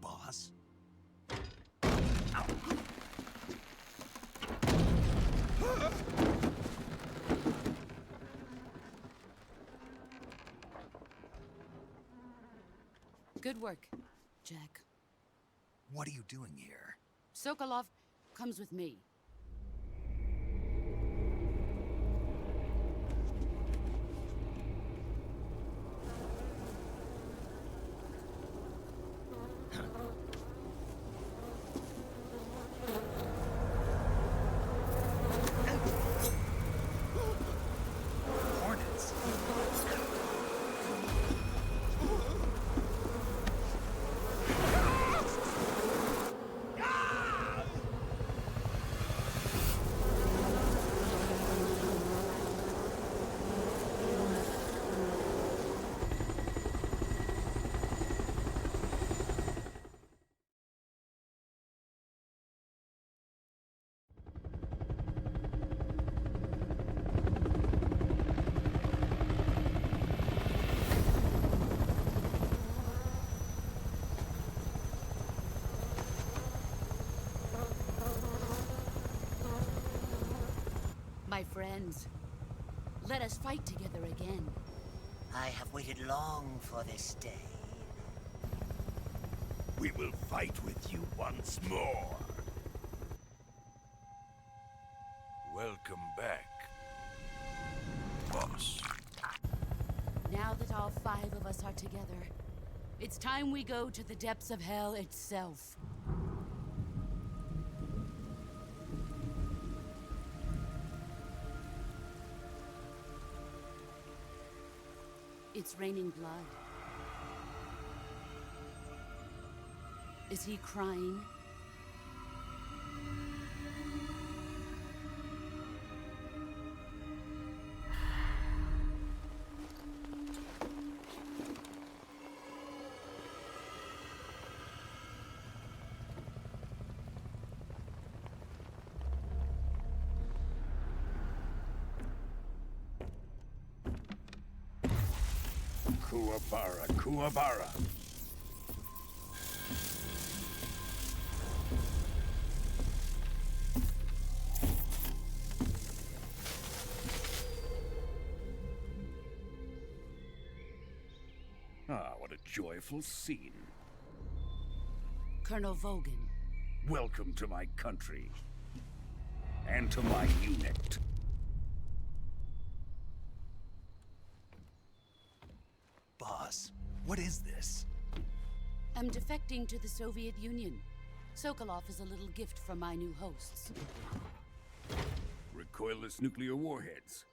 Boss? Good work, Jack. What are you doing here? Sokolov comes with me. Hornets? My friends, let us fight together again. I have waited long for this day. We will fight with you once more. Welcome back, boss. Now that all 5 of us are together, it's time we go to the depths of hell itself. It's raining blood. Is he crying? Kuwabara, Kuwabara. Ah, what a joyful scene. Colonel Vogan. Welcome to my country. And to my unit. Boss, what is this? I'm defecting to the Soviet Union. Sokolov is a little gift from my new hosts. Recoilless nuclear warheads.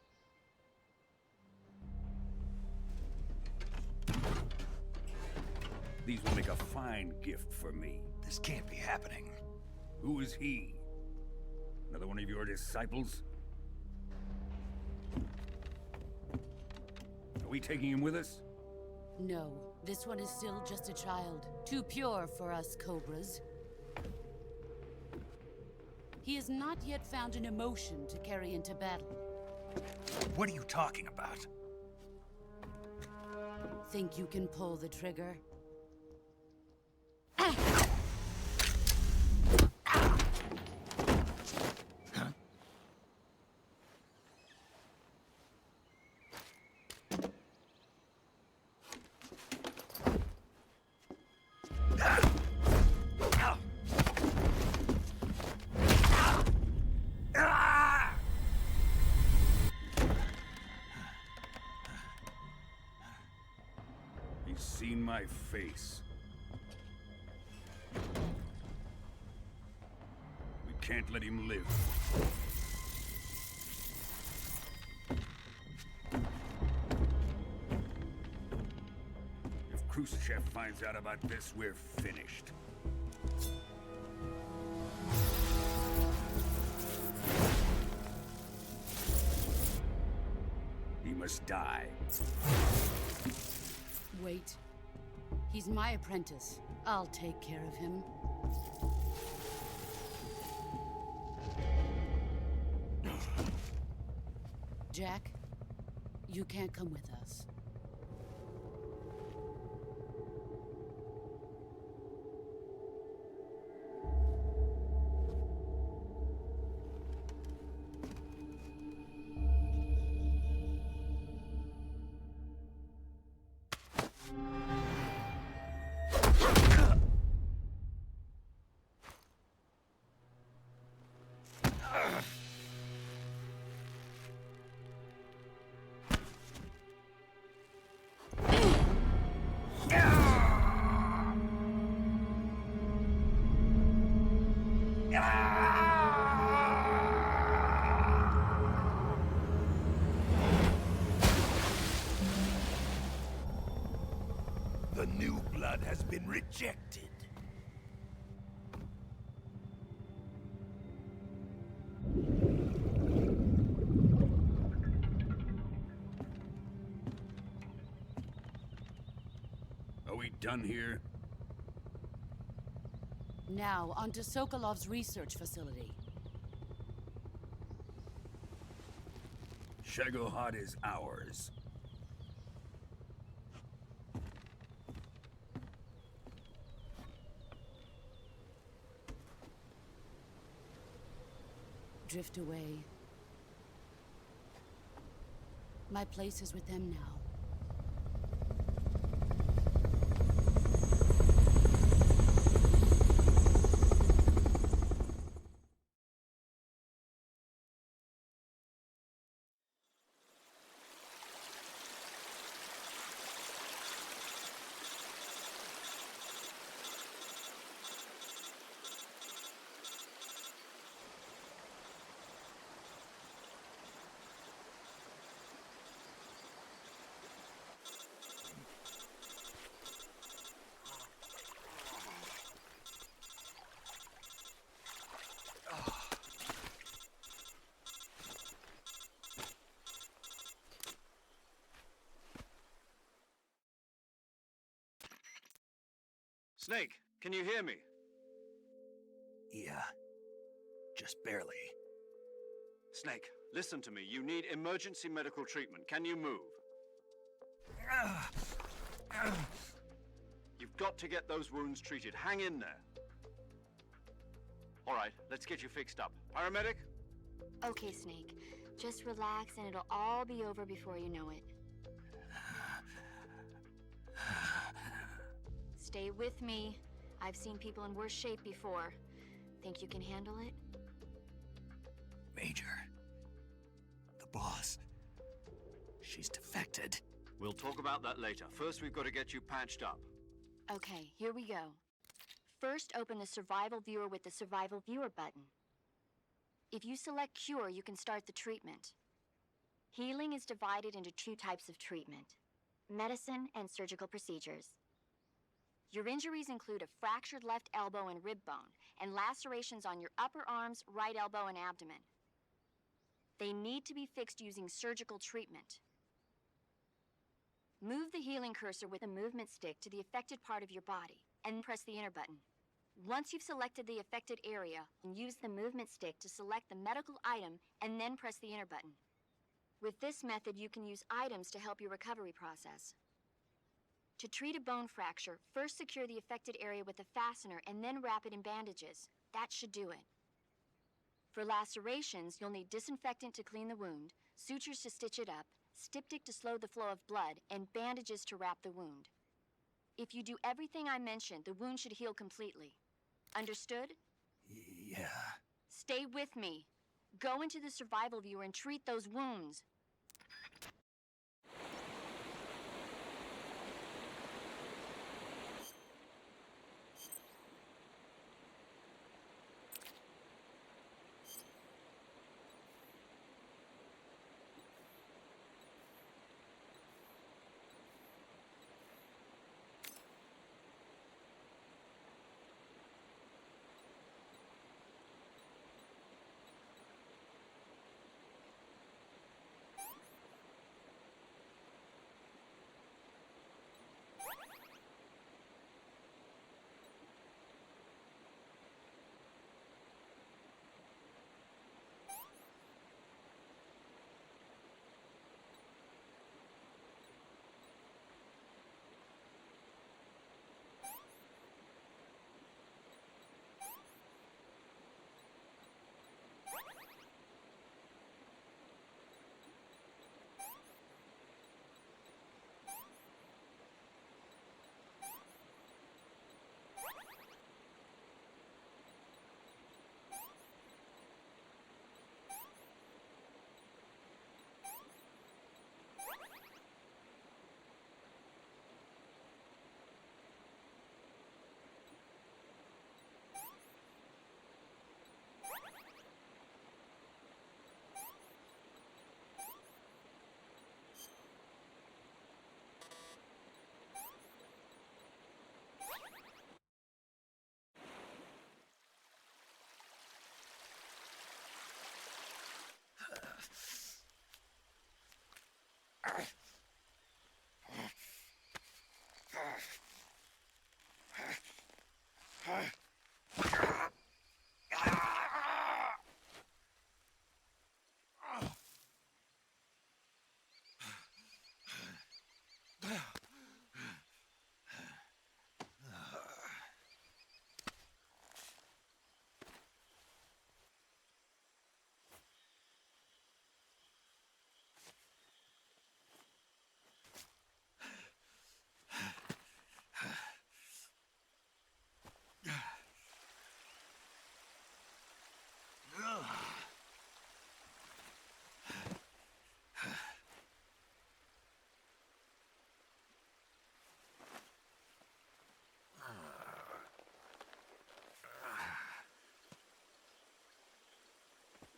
These will make a fine gift for me. This can't be happening. Who is he? Another one of your disciples? Are we taking him with us? No, this one is still just a child. Too pure for us Cobras. He has not yet found an emotion to carry into battle. What are you talking about? Think you can pull the trigger? He's seen my face. We can't let him live. If Khrushchev finds out about this, we're finished. He must die. Wait. He's my apprentice. I'll take care of him. Jack, you can't come with us. The new blood has been rejected. Are we done here? Now, onto Sokolov's research facility. Shagohod is ours. Drift away. My place is with them now. Snake, can you hear me? Yeah. Just barely. Snake, listen to me. You need emergency medical treatment. Can you move? You've got to get those wounds treated. Hang in there. All right, let's get you fixed up. Paramedic? Okay, Snake. Just relax and it'll all be over before you know it. Stay with me. I've seen people in worse shape before. Think you can handle it? Major. The boss. She's defected. We'll talk about that later. First, we've got to get you patched up. Okay, here we go. First, open the Survival Viewer with the Survival Viewer button. If you select Cure, you can start the treatment. Healing is divided into two types of treatment: medicine and surgical procedures. Your injuries include a fractured left elbow and rib bone, and lacerations on your upper arms, right elbow, and abdomen. They need to be fixed using surgical treatment. Move the healing cursor with a movement stick to the affected part of your body, and press the enter button. Once you've selected the affected area, use the movement stick to select the medical item, and then press the enter button. With this method, you can use items to help your recovery process. To treat a bone fracture, first secure the affected area with a fastener and then wrap it in bandages. That should do it. For lacerations, you'll need disinfectant to clean the wound, sutures to stitch it up, styptic to slow the flow of blood, and bandages to wrap the wound. If you do everything I mentioned, the wound should heal completely. Understood? Yeah. Stay with me. Go into the Survival Viewer and treat those wounds.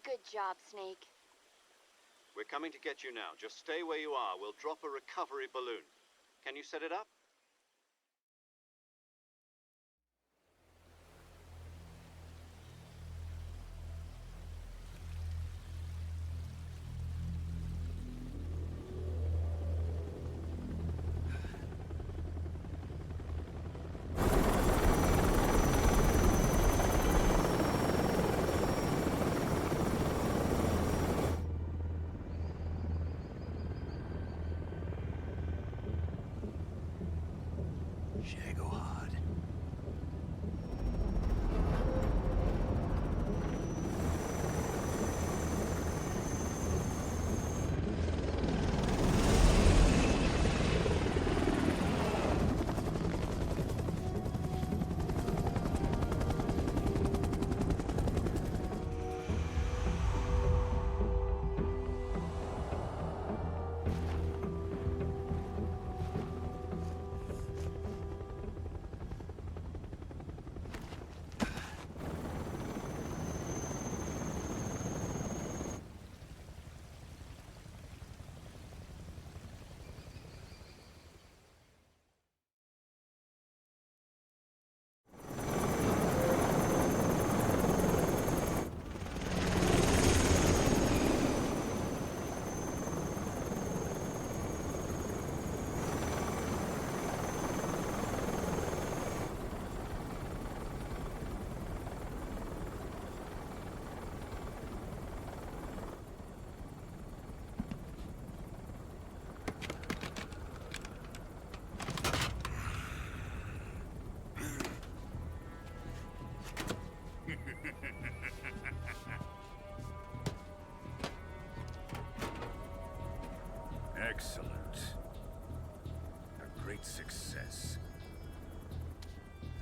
Good job, Snake. We're coming to get you now. Just stay where you are. We'll drop a recovery balloon. Can you set it up?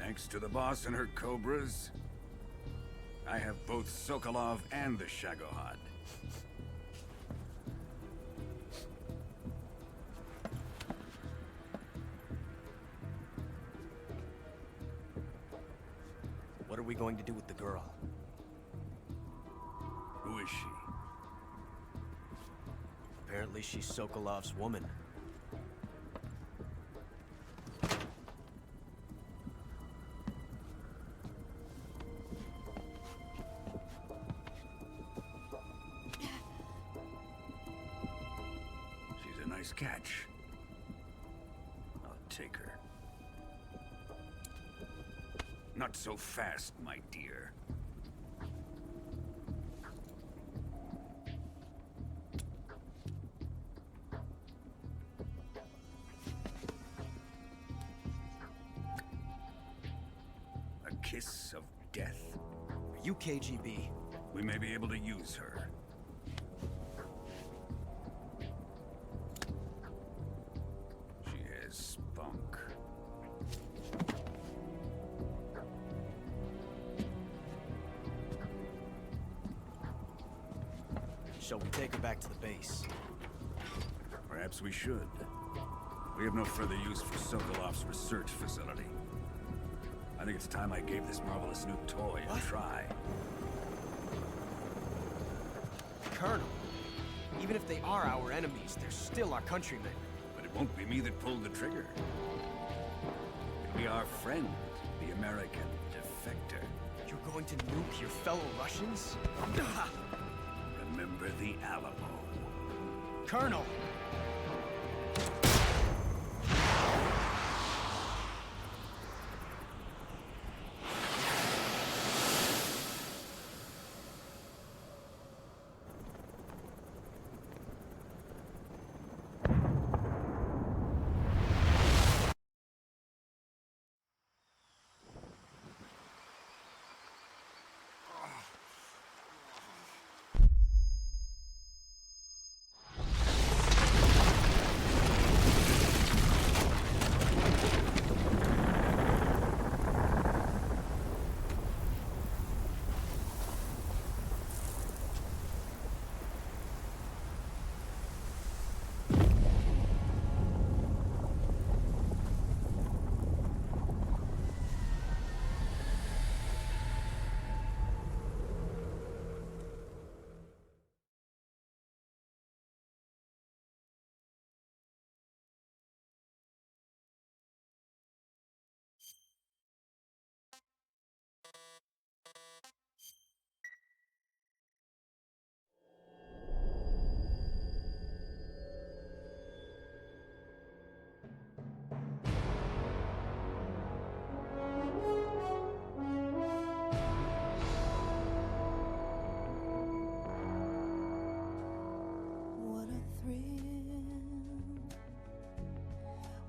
Thanks to the boss and her cobras, I have both Sokolov and the Shagohod. What are we going to do with the girl? Who is she? Apparently she's Sokolov's woman. She's a nice catch. I'll take her. Not so fast, my dear. A kiss of death? Are you KGB? We may be able to use her. She has spunk. Shall we take her back to the base? Perhaps we should. We have no further use for Sokolov's research facility. I think it's time I gave this marvelous new toy a try. Colonel, even if they are our enemies, they're still our countrymen. But it won't be me that pulled the trigger. It'll be our friend, the American defector. You're going to nuke your fellow Russians? Remember the Alamo. Colonel!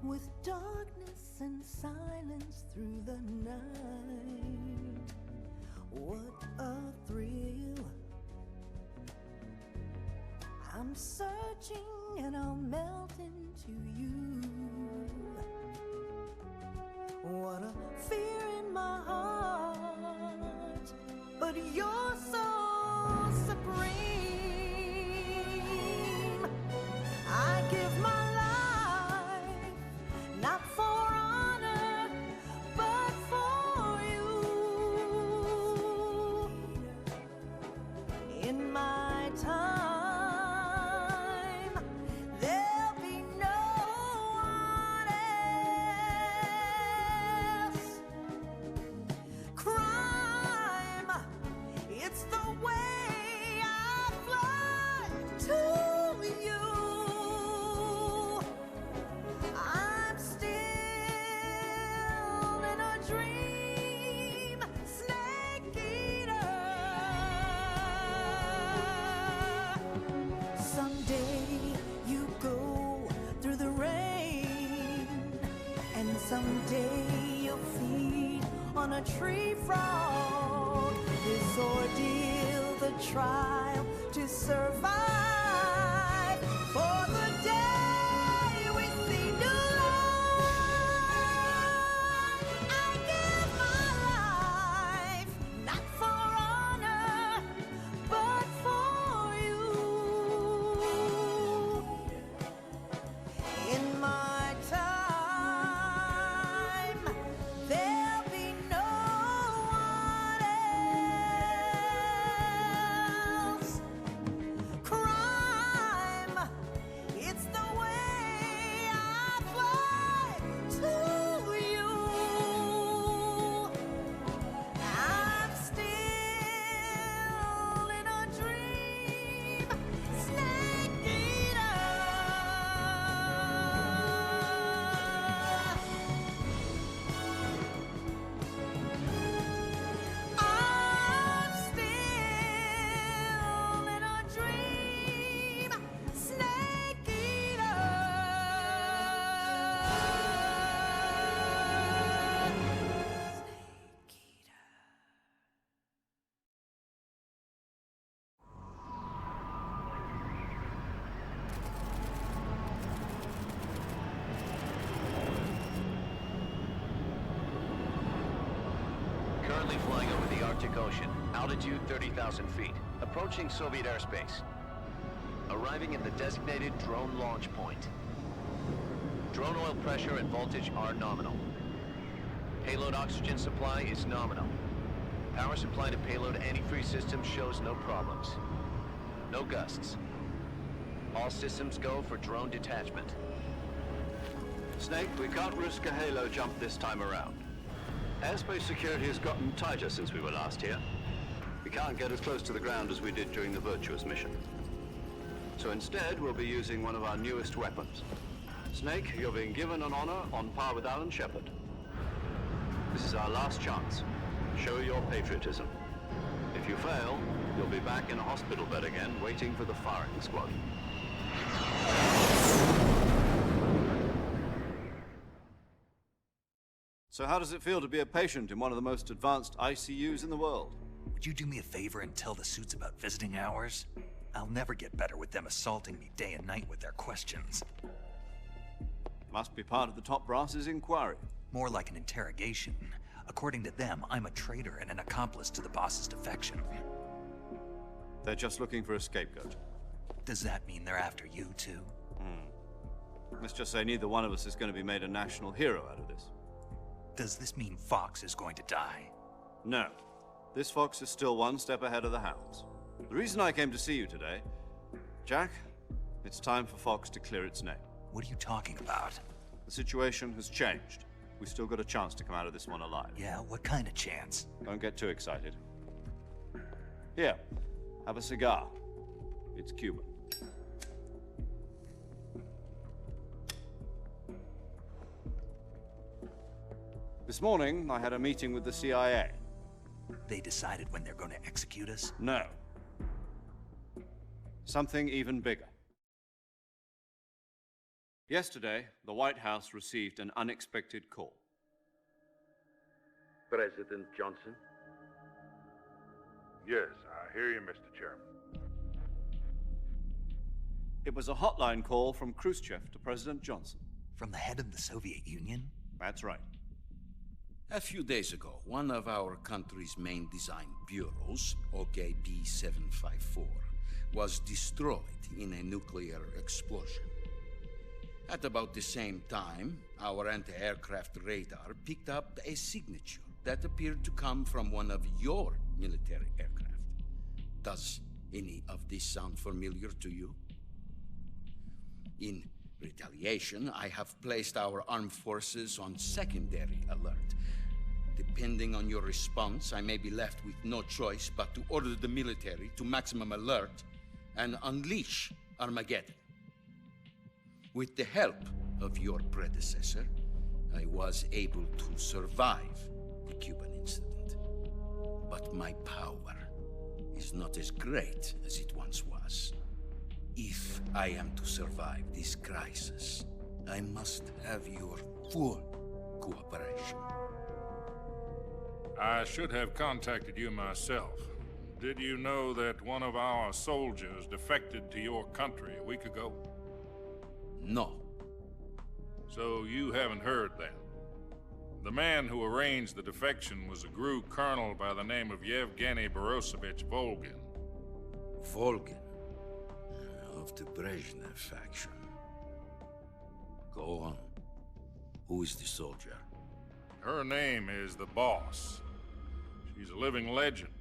With darkness and silence through the night, what a thrill. I'm searching and I'll melt into you. What a fear in my heart, but you're so supreme. I give my not for honor, but for you. In my time, there'll be no one else. Crime, it's the way I fly to you. Dream, snake eater. Someday you go through the rain, and someday you'll feed on a tree frog. This ordeal, the trial to survive for the day we see new life. I give Currently flying over the Arctic Ocean. Altitude 30,000 feet. Approaching Soviet airspace. Arriving at the designated drone launch point. Drone oil pressure and voltage are nominal. Payload oxygen supply is nominal. Power supply to payload antifreeze system shows no problems. No gusts. All systems go for drone detachment. Snake, we can't risk a halo jump this time around. Airspace security has gotten tighter since we were last here. We can't get as close to the ground as we did during the Virtuous mission. So instead, we'll be using one of our newest weapons. Snake, you're being given an honor on par with Alan Shepard. This is our last chance. Show your patriotism. If you fail, you'll be back in a hospital bed again, waiting for the firing squad. So how does it feel to be a patient in one of the most advanced ICUs in the world? Would you do me a favor and tell the suits about visiting hours? I'll never get better with them assaulting me day and night with their questions. Must be part of the top brass's inquiry. More like an interrogation. According to them, I'm a traitor and an accomplice to the boss's defection. They're just looking for a scapegoat. Does that mean they're after you, too? Let's just say neither one of us is going to be made a national hero out of this. Does this mean Fox is going to die? No. This fox is still one step ahead of the hounds. The reason I came to see you today, Jack, it's time for Fox to clear its name. What are you talking about? The situation has changed. We've still got a chance to come out of this one alive. Yeah, what kind of chance? Don't get too excited. Here, have a cigar. It's Cuban. This morning, I had a meeting with the CIA. They decided when they're going to execute us? No. Something even bigger. Yesterday, the White House received an unexpected call. President Johnson? Yes, I hear you, Mr. Chairman. It was a hotline call from Khrushchev to President Johnson. From the head of the Soviet Union? That's right. A few days ago, one of our country's main design bureaus, OKB-754, was destroyed in a nuclear explosion. At about the same time, our anti-aircraft radar picked up a signature that appeared to come from one of your military aircraft. Does any of this sound familiar to you? In retaliation, I have placed our armed forces on secondary alert. Depending on your response, I may be left with no choice but to order the military to maximum alert and unleash Armageddon. With the help of your predecessor, I was able to survive the Cuban incident. But my power is not as great as it once was. If I am to survive this crisis, I must have your full cooperation. I should have contacted you myself. Did you know that one of our soldiers defected to your country a week ago? No. So you haven't heard then. The man who arranged the defection was a GRU colonel by the name of Yevgeny Borisovich Volgin. Volgin? Of the Brezhnev faction. Go on. Who is the soldier? Her name is the Boss. She's a living legend.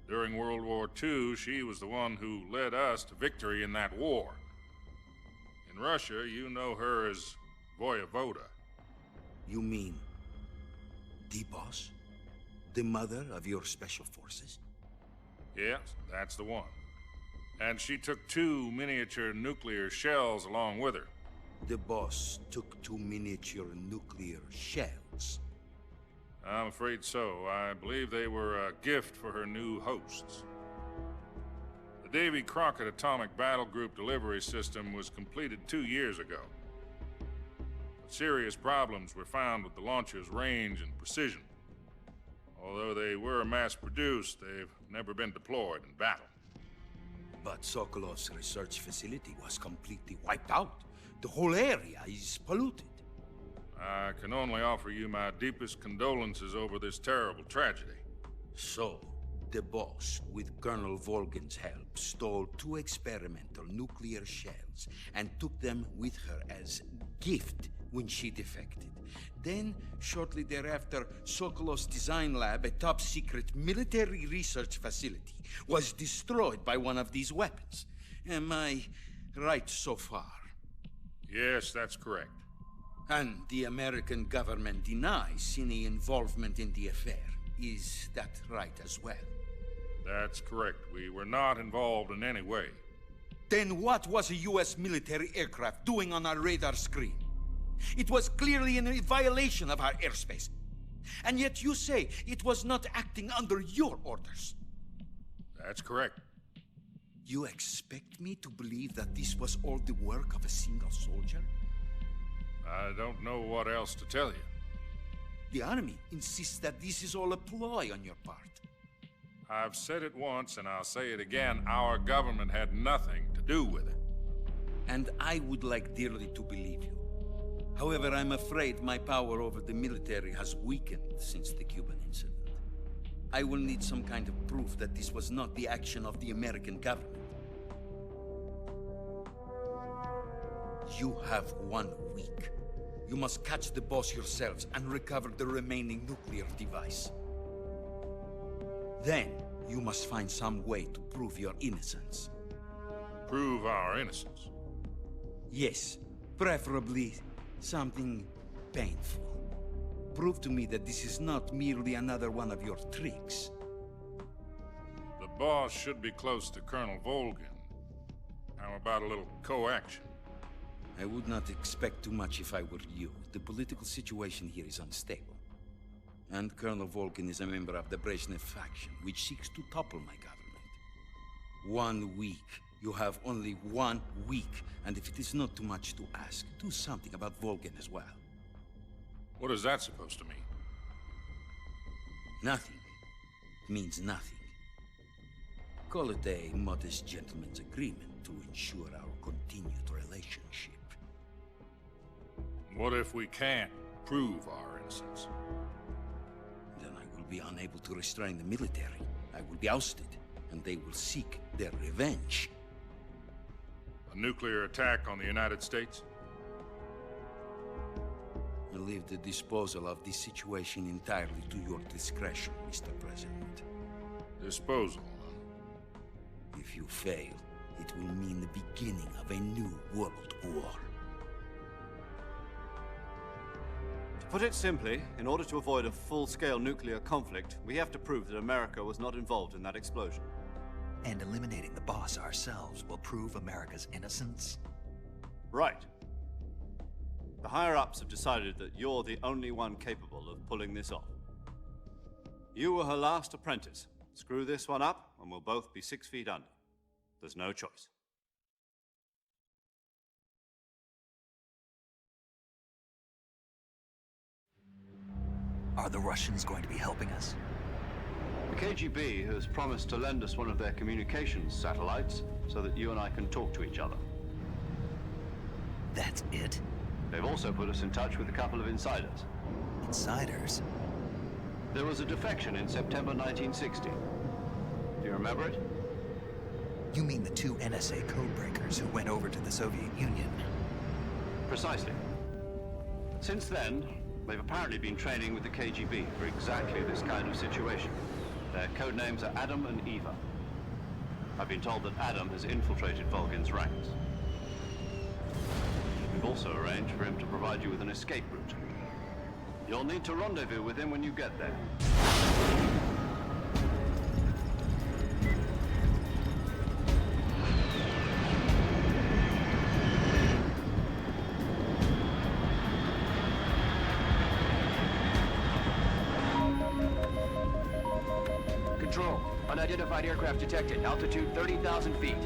During World War II, she was the one who led us to victory in that war. In Russia, you know her as Voyevoda. You mean the Boss? The mother of your special forces? Yes, that's the one. And she took 2 miniature nuclear shells along with her. The Boss took 2 miniature nuclear shells? I'm afraid so. I believe they were a gift for her new hosts. The Davy Crockett Atomic Battle Group delivery system was completed 2 years ago. But serious problems were found with the launcher's range and precision. Although they were mass-produced, they've never been deployed in battle. But Sokolov's research facility was completely wiped out. The whole area is polluted. I can only offer you my deepest condolences over this terrible tragedy. So, the boss, with Colonel Volgin's help, stole 2 experimental nuclear shells and took them with her as gift when she defected. Then, shortly thereafter, Sokolov's design lab, a top-secret military research facility, was destroyed by one of these weapons. Am I right so far? Yes, that's correct. And the American government denies any involvement in the affair. Is that right as well? That's correct. We were not involved in any way. Then what was a U.S. military aircraft doing on our radar screen? It was clearly in a violation of our airspace. And yet you say it was not acting under your orders. That's correct. You expect me to believe that this was all the work of a single soldier? I don't know what else to tell you. The Army insists that this is all a ploy on your part. I've said it once, and I'll say it again. Our government had nothing to do with it. And I would like dearly to believe you. However, I'm afraid my power over the military has weakened since the Cuban incident. I will need some kind of proof that this was not the action of the American government. You have 1 week. You must catch the boss yourselves and recover the remaining nuclear device. Then, you must find some way to prove your innocence. Prove our innocence? Yes, preferably something painful. Prove to me that this is not merely another one of your tricks. The boss should be close to Colonel Volgin. How about a little co-action? I would not expect too much if I were you. The political situation here is unstable. And Colonel Volgin is a member of the Brezhnev faction, which seeks to topple my government. 1 week. You have only 1 week. And if it is not too much to ask, do something about Volgin as well. What is that supposed to mean? Nothing. It means nothing. Call it a modest gentleman's agreement to ensure our continued relationship. What if we can't prove our innocence? Then I will be unable to restrain the military. I will be ousted, and they will seek their revenge. A nuclear attack on the United States? I leave the disposal of this situation entirely to your discretion, Mr. President. Disposal? If you fail, it will mean the beginning of a new world war. To put it simply, in order to avoid a full-scale nuclear conflict, we have to prove that America was not involved in that explosion. And eliminating the boss ourselves will prove America's innocence? Right. The higher-ups have decided that you're the only one capable of pulling this off. You were her last apprentice. Screw this one up, and we'll both be 6 feet under. There's no choice. Are the Russians going to be helping us? The KGB has promised to lend us one of their communications satellites so that you and I can talk to each other. That's it? They've also put us in touch with a couple of insiders. Insiders? There was a defection in September 1960. Do you remember it? You mean the 2 NSA codebreakers who went over to the Soviet Union? Precisely. Since then, they've apparently been training with the KGB for exactly this kind of situation. Their codenames are Adam and Eva. I've been told that Adam has infiltrated Volgin's ranks. We've also arranged for him to provide you with an escape route. You'll need to rendezvous with him when you get there. Control. Unidentified aircraft detected. Altitude 30,000 feet.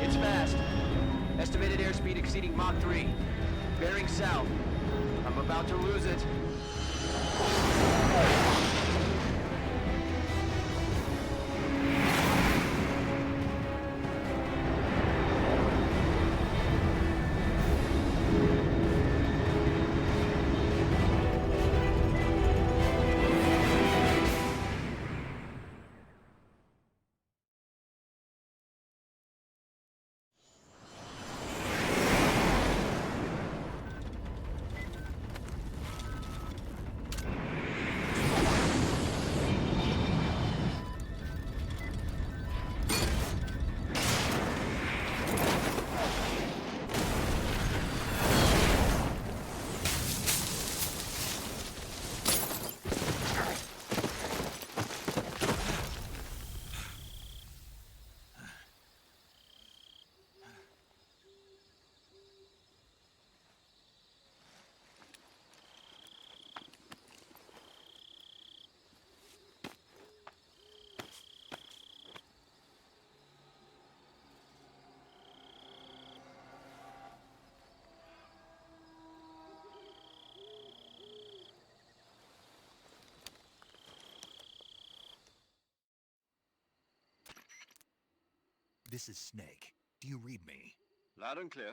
It's fast. Estimated airspeed exceeding Mach 3. Bearing south. I'm about to lose it. This is Snake. Do you read me? Loud and clear.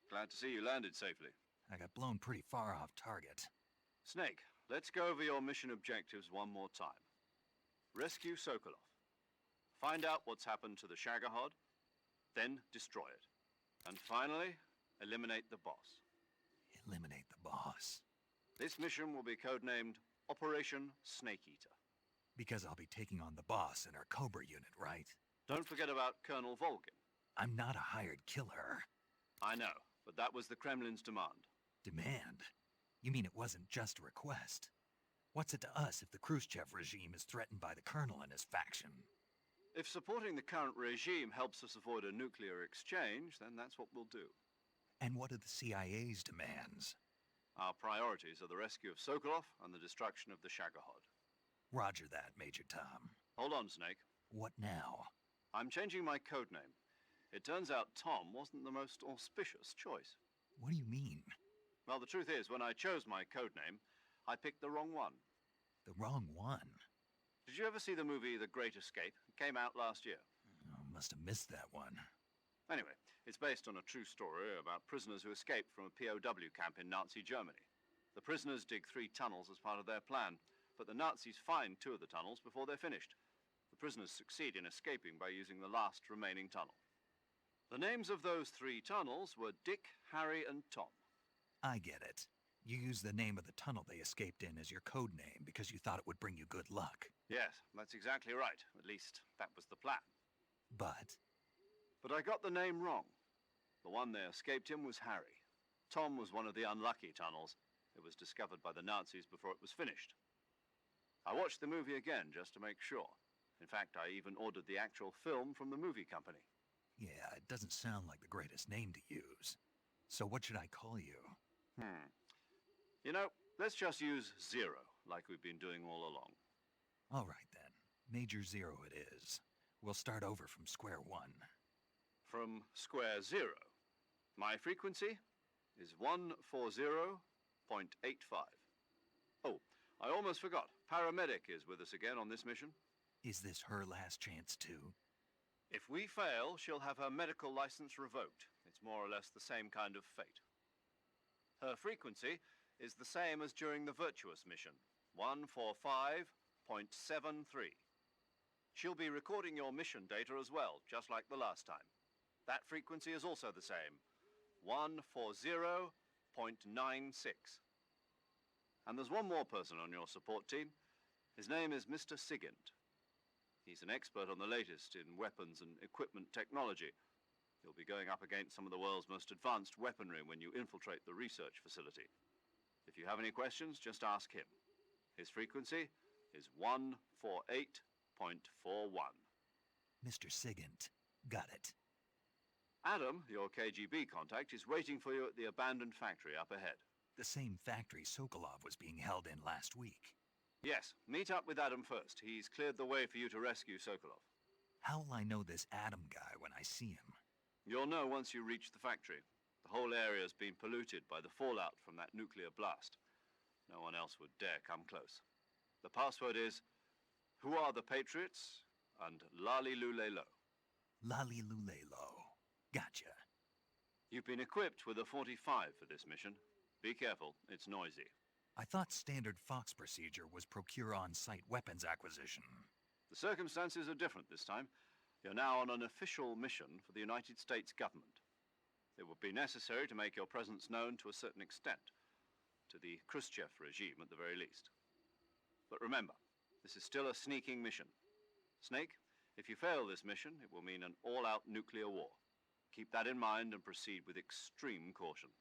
Glad to see you landed safely. I got blown pretty far off target. Snake, let's go over your mission objectives one more time. Rescue Sokolov. Find out what's happened to the Shagohod, then destroy it. And finally, eliminate the boss. Eliminate the boss. This mission will be codenamed Operation Snake Eater. Because I'll be taking on the boss in our Cobra unit, right? Don't forget about Colonel Volgin. I'm not a hired killer. I know, but that was the Kremlin's demand. Demand? You mean it wasn't just a request? What's it to us if the Khrushchev regime is threatened by the Colonel and his faction? If supporting the current regime helps us avoid a nuclear exchange, then that's what we'll do. And what are the CIA's demands? Our priorities are the rescue of Sokolov and the destruction of the Shagohod. Roger that, Major Tom. Hold on, Snake. What now? I'm changing my codename. It turns out Tom wasn't the most auspicious choice. What do you mean? Well, the truth is, when I chose my codename, I picked the wrong one. The wrong one? Did you ever see the movie The Great Escape? It came out last year. Oh, must have missed that one. Anyway, it's based on a true story about prisoners who escaped from a POW camp in Nazi Germany. The prisoners dig 3 tunnels as part of their plan, but the Nazis find 2 of the tunnels before they're finished. The prisoners succeed in escaping by using the last remaining tunnel. The names of those 3 tunnels were Dick, Harry, and Tom. I get it. You used the name of the tunnel they escaped in as your code name because you thought it would bring you good luck. Yes, that's exactly right. At least, that was the plan. But I got the name wrong. The one they escaped in was Harry. Tom was one of the unlucky tunnels. It was discovered by the Nazis before it was finished. I watched the movie again just to make sure. In fact, I even ordered the actual film from the movie company. yeah, it doesn't sound like the greatest name to use. So what should I call you? You know, let's just use Zero, like we've been doing all along. All right then. Major Zero it is. We'll start over from square one. From square 0. My frequency is 140.85. Oh, I almost forgot. Paramedic is with us again on this mission. Is this her last chance too? If we fail, she'll have her medical license revoked. It's more or less the same kind of fate. Her frequency is the same as during the Virtuous mission, 145.73. She'll be recording your mission data as well, just like the last time. That frequency is also the same, 140.96. And there's one more person on your support team. His name is Mr. Sigint. He's an expert on the latest in weapons and equipment technology. You'll be going up against some of the world's most advanced weaponry when you infiltrate the research facility. If you have any questions, just ask him. His frequency is 148.41. Mr. Sigint. Got it. Adam, your KGB contact, is waiting for you at the abandoned factory up ahead. The same factory Sokolov was being held in last week. Yes, meet up with Adam first. He's cleared the way for you to rescue Sokolov. How will I know this Adam guy when I see him? You'll know once you reach the factory. The whole area's been polluted by the fallout from that nuclear blast. No one else would dare come close. The password is, "Who are the Patriots?" and Lali Lulelo. Lali Lulelo. Gotcha. You've been equipped with a 45 for this mission. Be careful, it's noisy. I thought standard Fox procedure was procure on-site weapons acquisition. The circumstances are different this time. You're now on an official mission for the United States government. It would be necessary to make your presence known to a certain extent, to the Khrushchev regime at the very least. But remember, this is still a sneaking mission. Snake, if you fail this mission, it will mean an all-out nuclear war. Keep that in mind and proceed with extreme caution.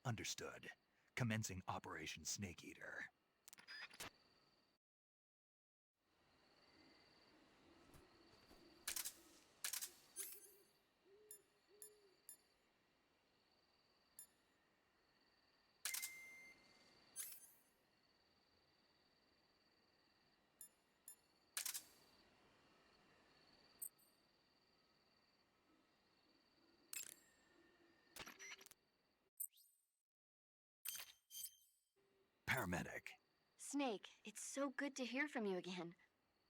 Understood. Commencing Operation Snake Eater. Paramedic. Snake, it's so good to hear from you again.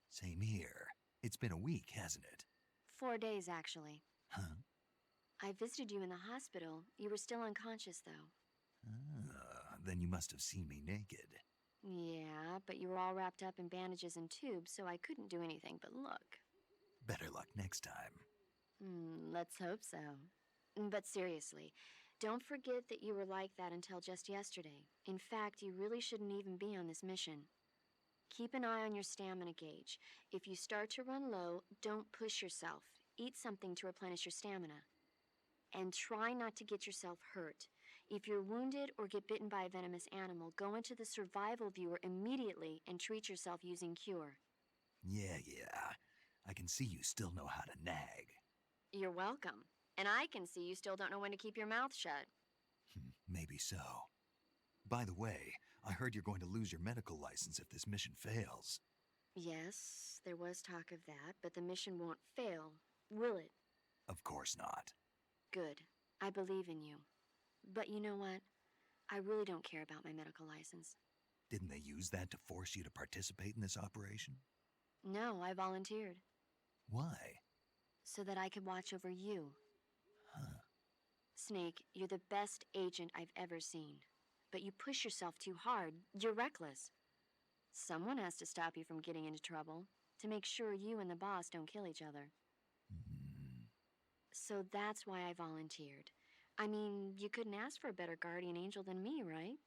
Same here. It's been a week, hasn't it? 4 days, actually. Huh? I visited you in the hospital. You were still unconscious, though. Then you must have seen me naked. Yeah, but you were all wrapped up in bandages and tubes, so I couldn't do anything but look. Better luck next time. Let's hope so. But seriously, don't forget that you were like that until just yesterday. In fact, you really shouldn't even be on this mission. Keep an eye on your stamina gauge. If you start to run low, don't push yourself. Eat something to replenish your stamina. And try not to get yourself hurt. If you're wounded or get bitten by a venomous animal, go into the survival viewer immediately and treat yourself using cure. Yeah. I can see you still know how to nag. You're welcome. And I can see you still don't know when to keep your mouth shut. Maybe so. By the way, I heard you're going to lose your medical license if this mission fails. Yes, there was talk of that, but the mission won't fail, will it? Of course not. Good. I believe in you. But you know what? I really don't care about my medical license. Didn't they use that to force you to participate in this operation? No, I volunteered. Why? So that I could watch over you. Huh. Snake, you're the best agent I've ever seen. But you push yourself too hard. You're reckless. Someone has to stop you from getting into trouble, to make sure you and the boss don't kill each other. So that's why I volunteered. I mean, you couldn't ask for a better guardian angel than me, right?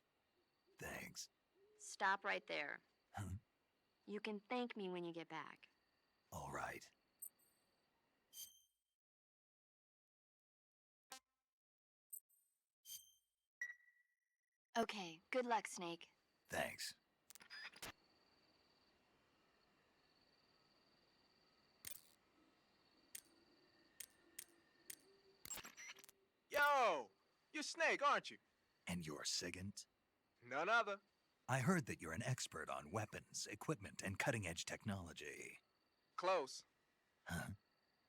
Thanks. Stop right there. Huh? You can thank me when you get back. All right. Okay, good luck, Snake. Thanks. Yo! You're Snake, aren't you? And you're Sigint? None other. I heard that you're an expert on weapons, equipment, and cutting-edge technology. Close. Huh?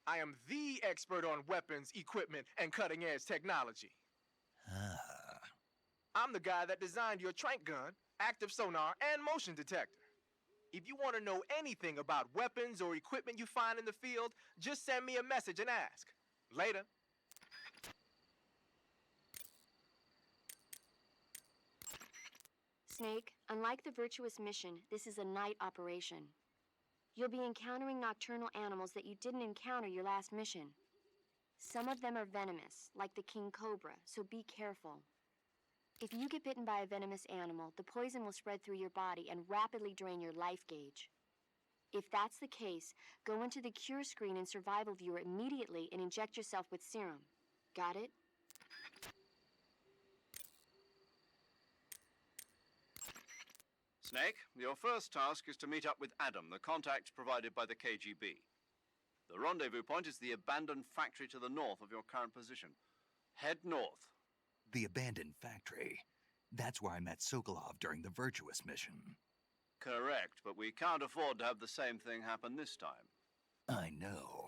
I am the expert on weapons, equipment, and cutting-edge technology. I'm the guy that designed your trank gun, active sonar, and motion detector. If you want to know anything about weapons or equipment you find in the field, just send me a message and ask. Later. Snake, unlike the Virtuous mission, this is a night operation. You'll be encountering nocturnal animals that you didn't encounter your last mission. Some of them are venomous, like the king cobra, so be careful. If you get bitten by a venomous animal, the poison will spread through your body and rapidly drain your life gauge. If that's the case, go into the cure screen in survival viewer immediately and inject yourself with serum. Got it? Snake, your first task is to meet up with Adam, the contact provided by the KGB. The rendezvous point is the abandoned factory to the north of your current position. Head north. The abandoned factory. That's where I met Sokolov during the Virtuous mission. Correct, but we can't afford to have the same thing happen this time. I know.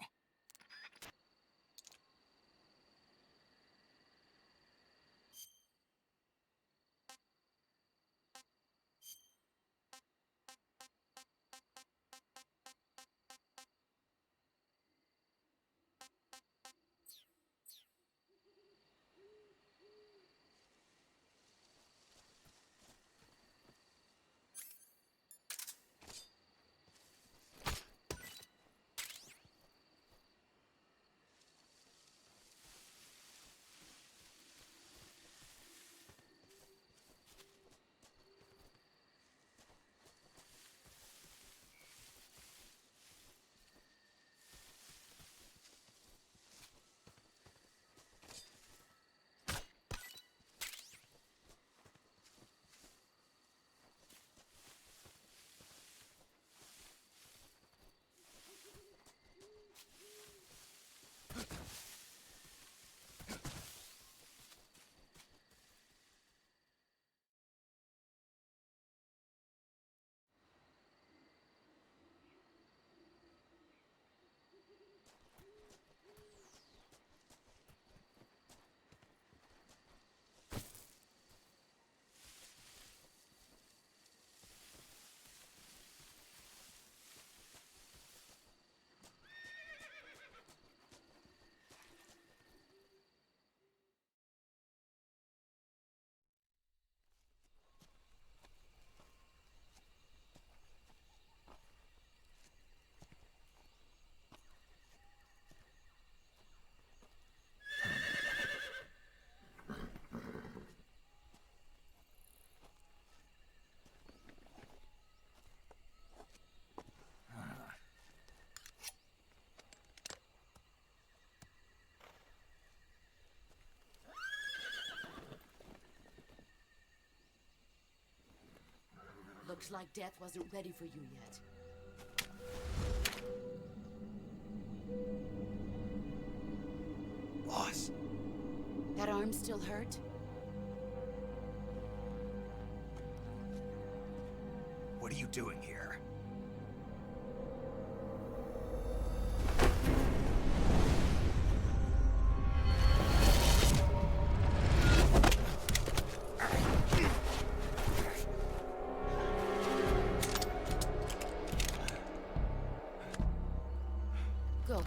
Looks like death wasn't ready for you yet. Boss. That arm still hurt? What are you doing here? Go home.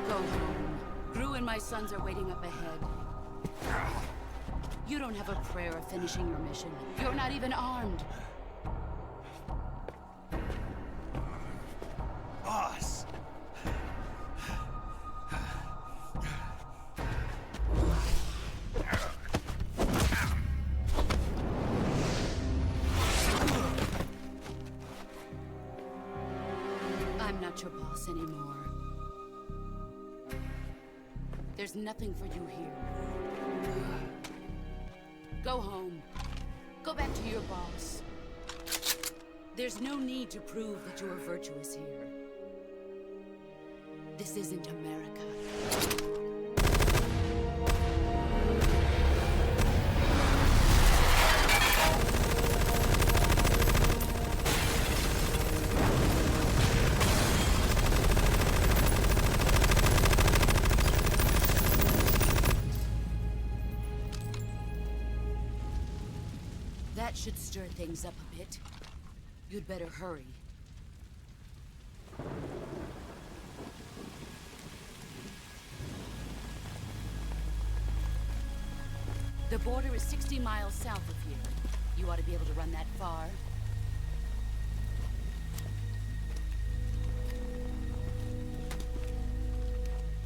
Go home. Gru and my sons are waiting up ahead. You don't have a prayer of finishing your mission. You're not even armed. Boss! I'm not your boss anymore. There's nothing for you here. Go home. Go back to your boss. There's no need to prove that you are virtuous here. This isn't America. That should stir things up a bit. You'd better hurry. The border is 60 miles south of here. You ought to be able to run that far.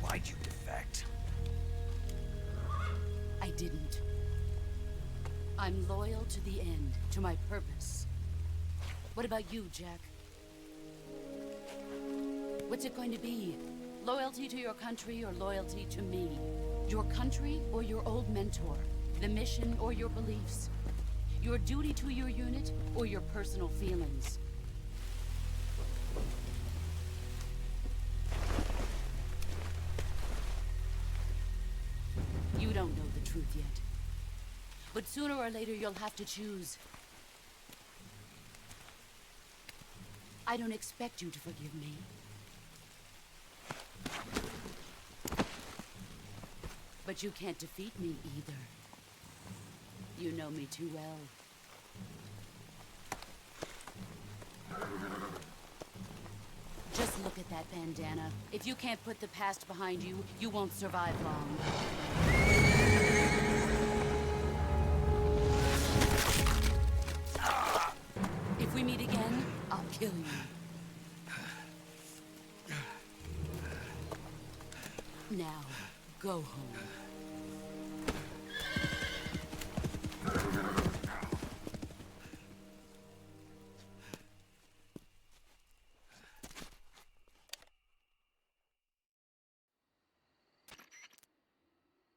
Why'd you defect? I didn't. I'm loyal to the end, to my purpose. What about you, Jack? What's it going to be? Loyalty to your country or loyalty to me? Your country or your old mentor? The mission or your beliefs? Your duty to your unit or your personal feelings? You don't know the truth yet. But sooner or later, you'll have to choose. I don't expect you to forgive me. But you can't defeat me either. You know me too well. Just look at that bandana. If you can't put the past behind you, you won't survive long. If we meet again, I'll kill you. Now, go home.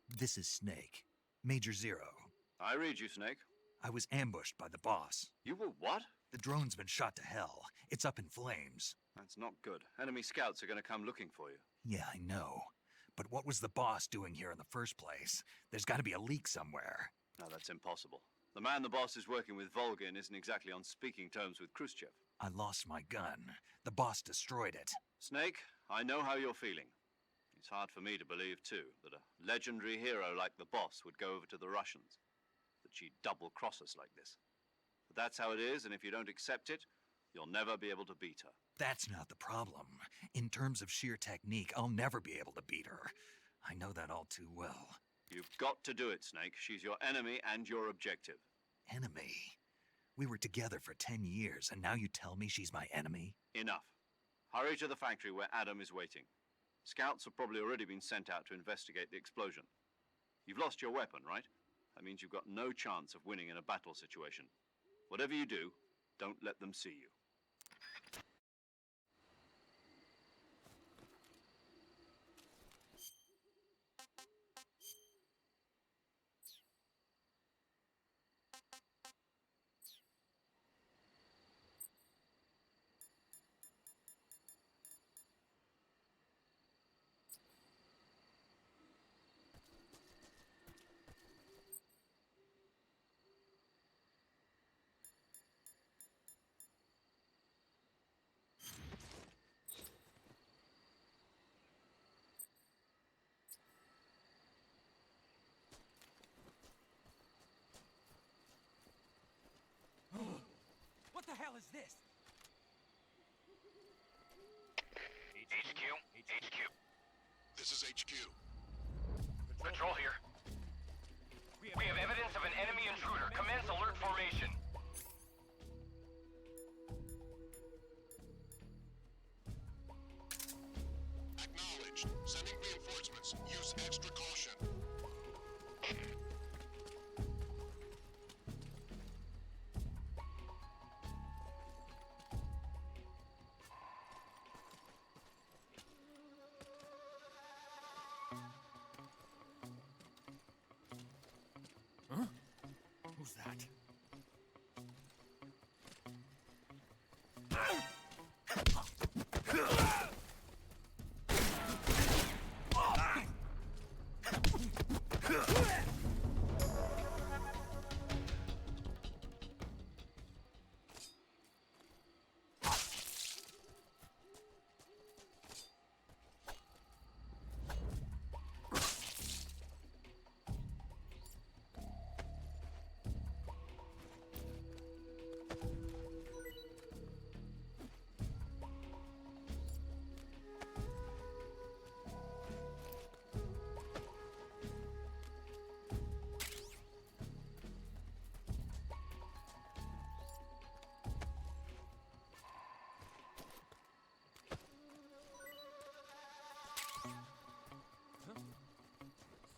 This is Snake. Major Zero. I read you, Snake. I was ambushed by the boss. You were what? The drone's been shot to hell. It's up in flames. That's not good. Enemy scouts are going to come looking for you. Yeah, I know. But what was the boss doing here in the first place? There's got to be a leak somewhere. No, that's impossible. The man the boss is working with, Volgin, isn't exactly on speaking terms with Khrushchev. I lost my gun. The boss destroyed it. Snake, I know how you're feeling. It's hard for me to believe, too, that a legendary hero like the boss would go over to the Russians. That she'd double-cross us like this. But that's how it is, and if you don't accept it, you'll never be able to beat her. That's not the problem. In terms of sheer technique, I'll never be able to beat her. I know that all too well. You've got to do it, Snake. She's your enemy and your objective. Enemy? We were together for 10 years, and now you tell me she's my enemy? Enough. Hurry to the factory where Adam is waiting. Scouts have probably already been sent out to investigate the explosion. You've lost your weapon, right? That means you've got no chance of winning in a battle situation. Whatever you do, don't let them see you. hell is this? HQ. HQ. This is HQ. Patrol here. We have evidence of an enemy intruder. Commence alert formation. Acknowledged. Sending reinforcements. Use extra caution. Huh? Who's that?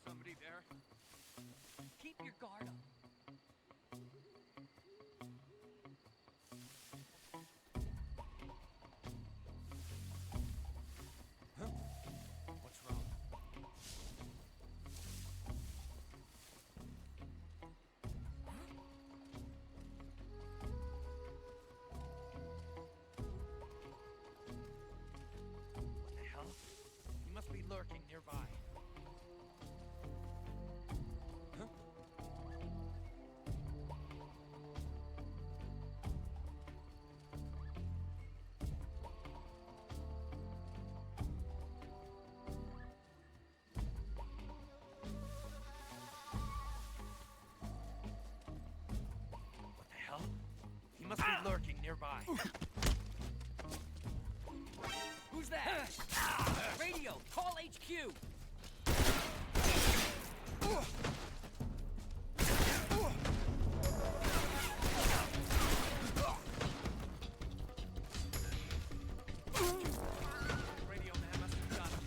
Somebody there? Keep your guard up. Huh? What's wrong? What the hell? He must be lurking nearby. Huh? What the hell? He must be lurking nearby. Who's that? Radio, call HQ. Radio man must have got him.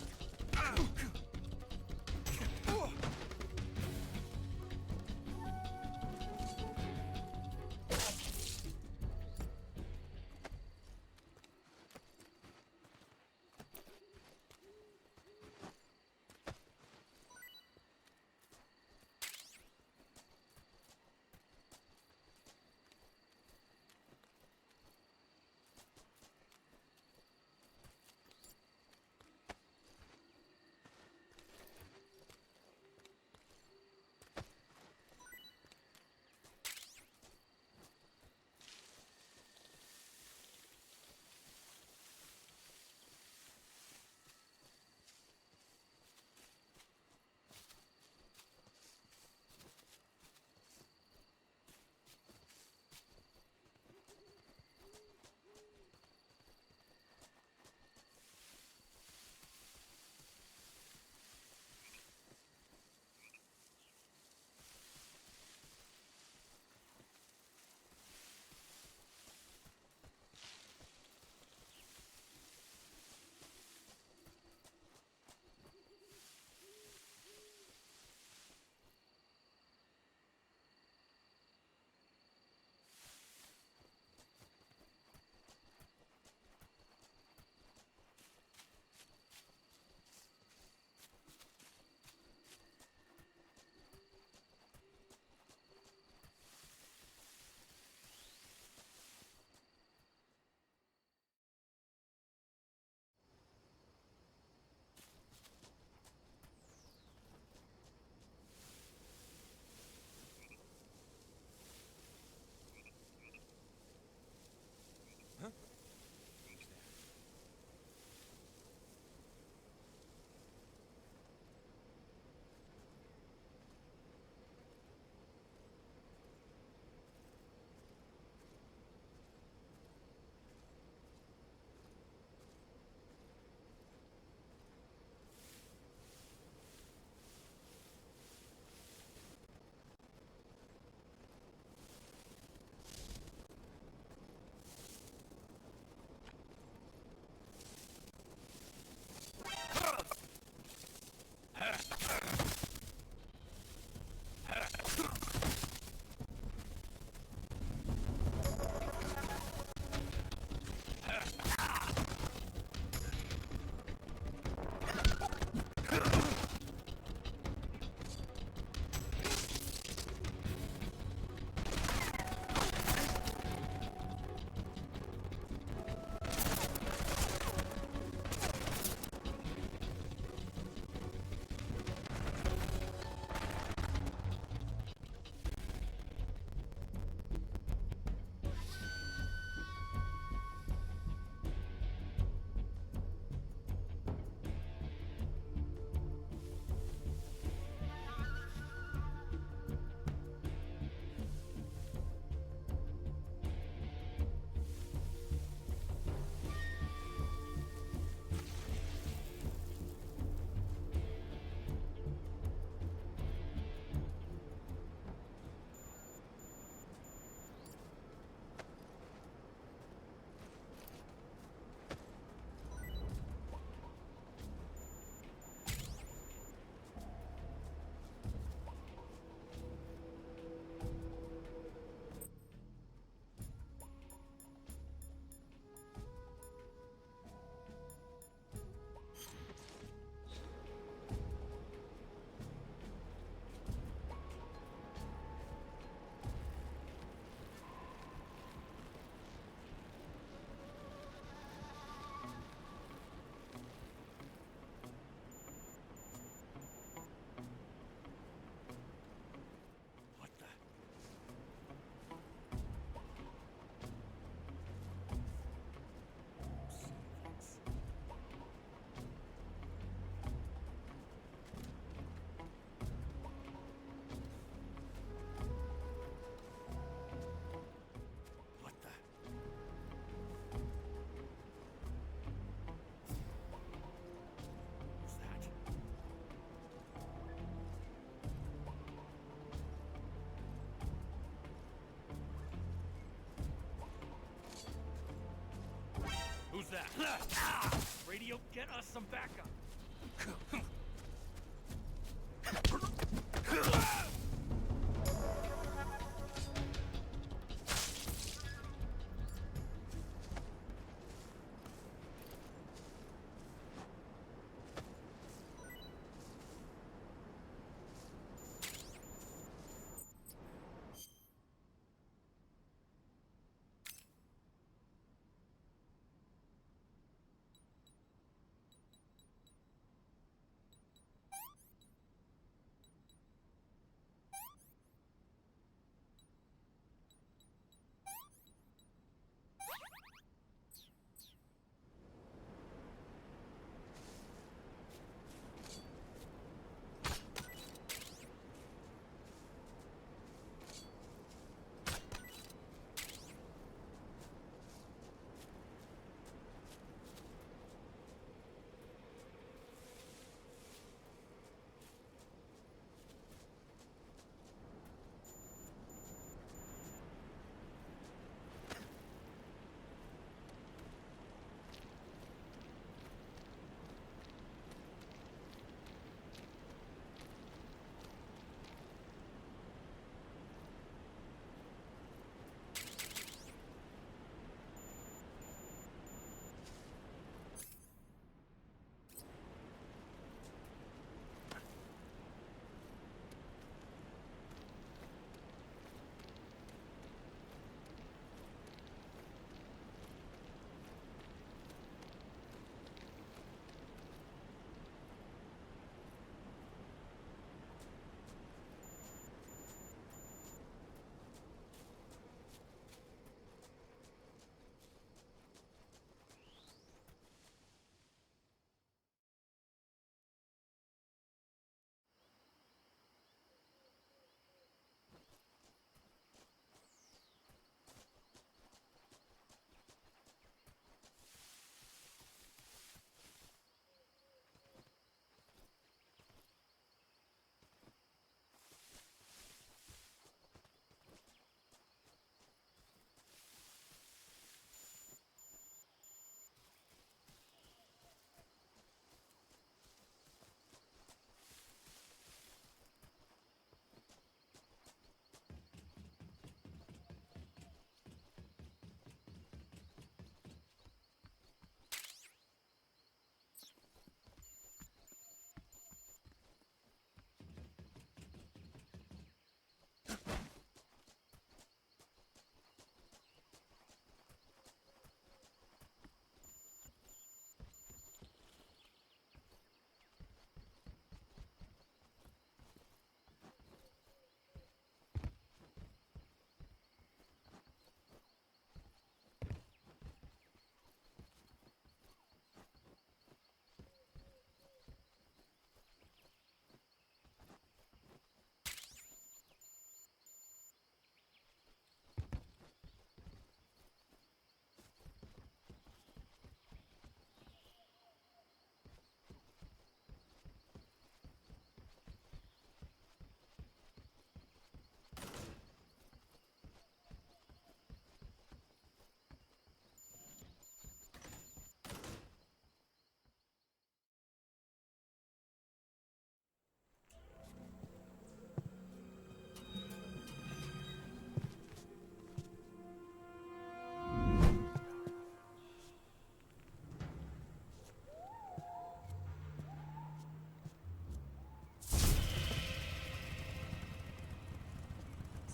that? Radio, get us some backup.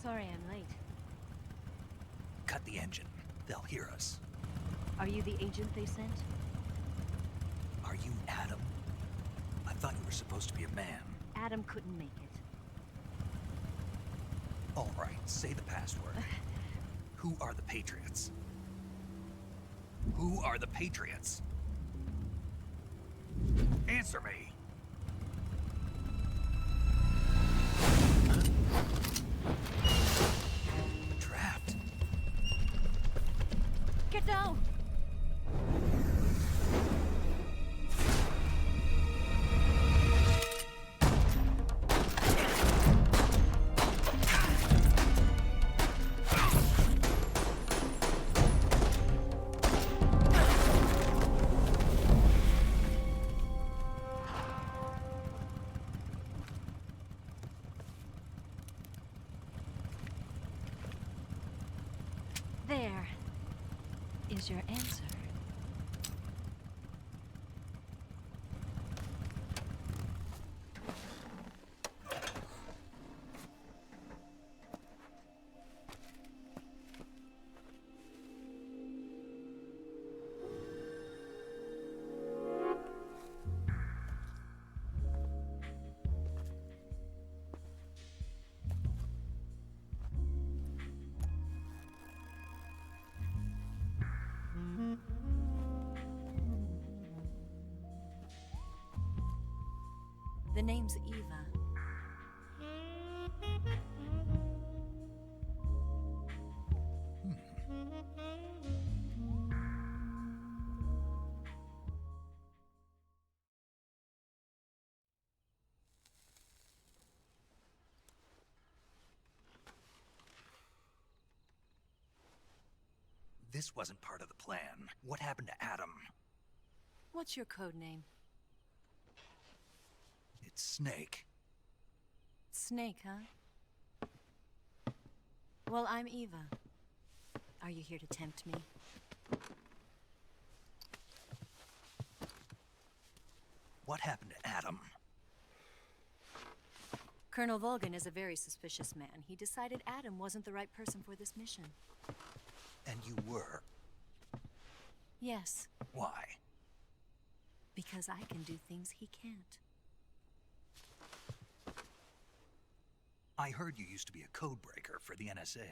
Sorry I'm late. Cut the engine. They'll hear us. Are you the agent they sent? Are you Adam? I thought you were supposed to be a man. Adam couldn't make it. All right, say the password. Who are the Patriots? Who are the Patriots? Answer me! Trapped. Get down! is your answer? The name's Eva. This wasn't part of the plan. What happened to Adam? What's your code name? It's Snake. Snake, huh? Well, I'm Eva. Are you here to tempt me? What happened to Adam? Colonel Volgan is a very suspicious man. He decided Adam wasn't the right person for this mission. And you were? Yes. Why? Because I can do things he can't. I heard you used to be a codebreaker for the NSA.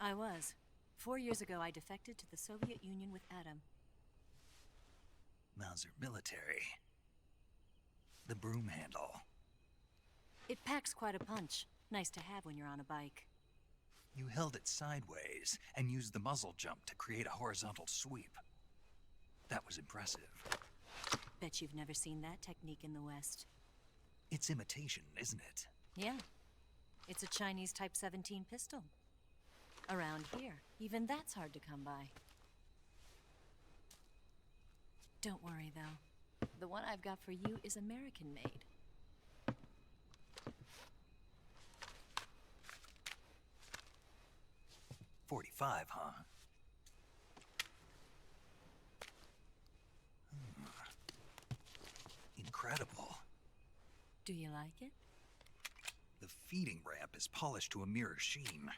I was. 4 years ago, I defected to the Soviet Union with Adam. Mauser military. The broom handle. It packs quite a punch. Nice to have when you're on a bike. You held it sideways and used the muzzle jump to create a horizontal sweep. That was impressive. Bet you've never seen that technique in the West. It's imitation, isn't it? Yeah. It's a Chinese Type 17 pistol. Around here, even that's hard to come by. Don't worry, though. The one I've got for you is American-made. .45, huh? Incredible. Do you like it? The feeding ramp is polished to a mirror sheen.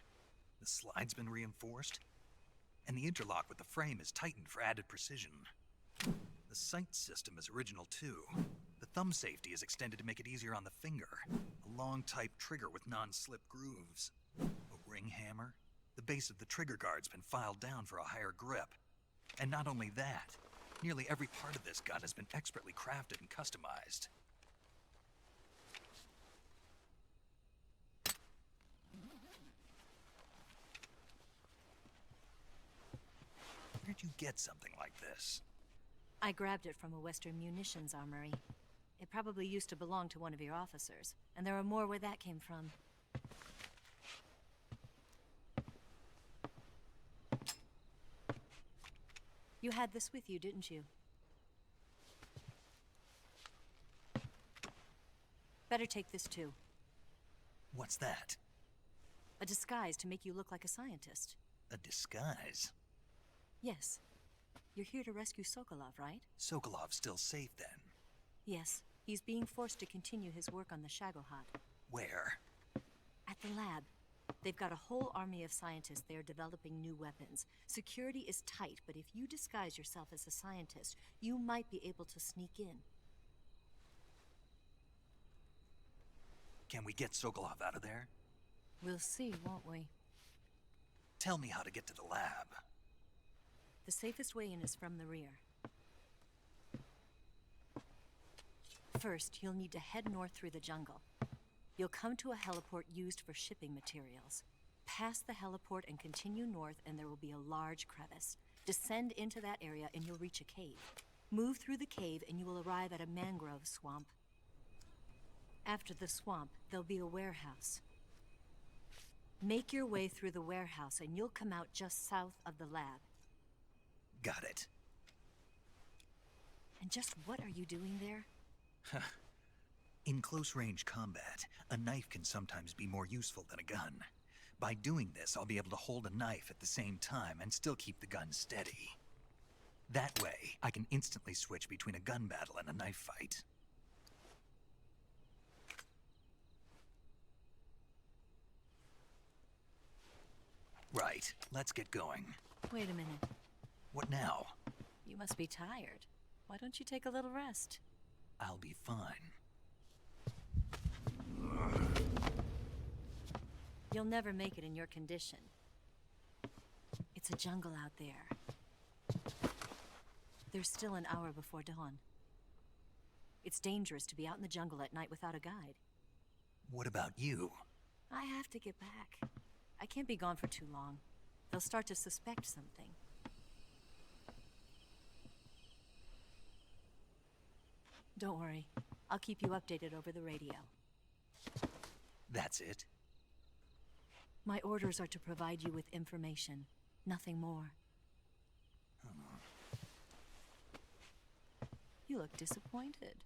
The slide's been reinforced, and the interlock with the frame is tightened for added precision. The sight system is original too. The thumb safety is extended to make it easier on the finger. A long type trigger with non-slip grooves. A ring hammer. The base of the trigger guard's been filed down for a higher grip. And not only that, nearly every part of this gun has been expertly crafted and customized. Where'd you get something like this? I grabbed it from a Western munitions armory. It probably used to belong to one of your officers, and there are more where that came from. You had this with you, didn't you? Better take this too. What's that? A disguise to make you look like a scientist. A disguise? Yes. You're here to rescue Sokolov, right? Sokolov's still safe then? Yes. He's being forced to continue his work on the Shagohod. Where? At the lab. They've got a whole army of scientists there developing new weapons. Security is tight, but if you disguise yourself as a scientist, you might be able to sneak in. Can we get Sokolov out of there? We'll see, won't we? Tell me how to get to the lab. The safest way in is from the rear. First, you'll need to head north through the jungle. You'll come to a heliport used for shipping materials. Pass the heliport and continue north, and there will be a large crevice. Descend into that area and you'll reach a cave. Move through the cave and you will arrive at a mangrove swamp. After the swamp, there'll be a warehouse. Make your way through the warehouse and you'll come out just south of the lab. Got it. And just what are you doing there? In close-range combat, a knife can sometimes be more useful than a gun. By doing this, I'll be able to hold a knife at the same time and still keep the gun steady. That way, I can instantly switch between a gun battle and a knife fight. Right, let's get going. Wait a minute. What now? You must be tired. Why don't you take a little rest? I'll be fine. You'll never make it in your condition. It's a jungle out there. There's still an hour before dawn. It's dangerous to be out in the jungle at night without a guide. What about you? I have to get back. I can't be gone for too long. They'll start to suspect something. Don't worry. I'll keep you updated over the radio. That's it? My orders are to provide you with information, nothing more. You look disappointed.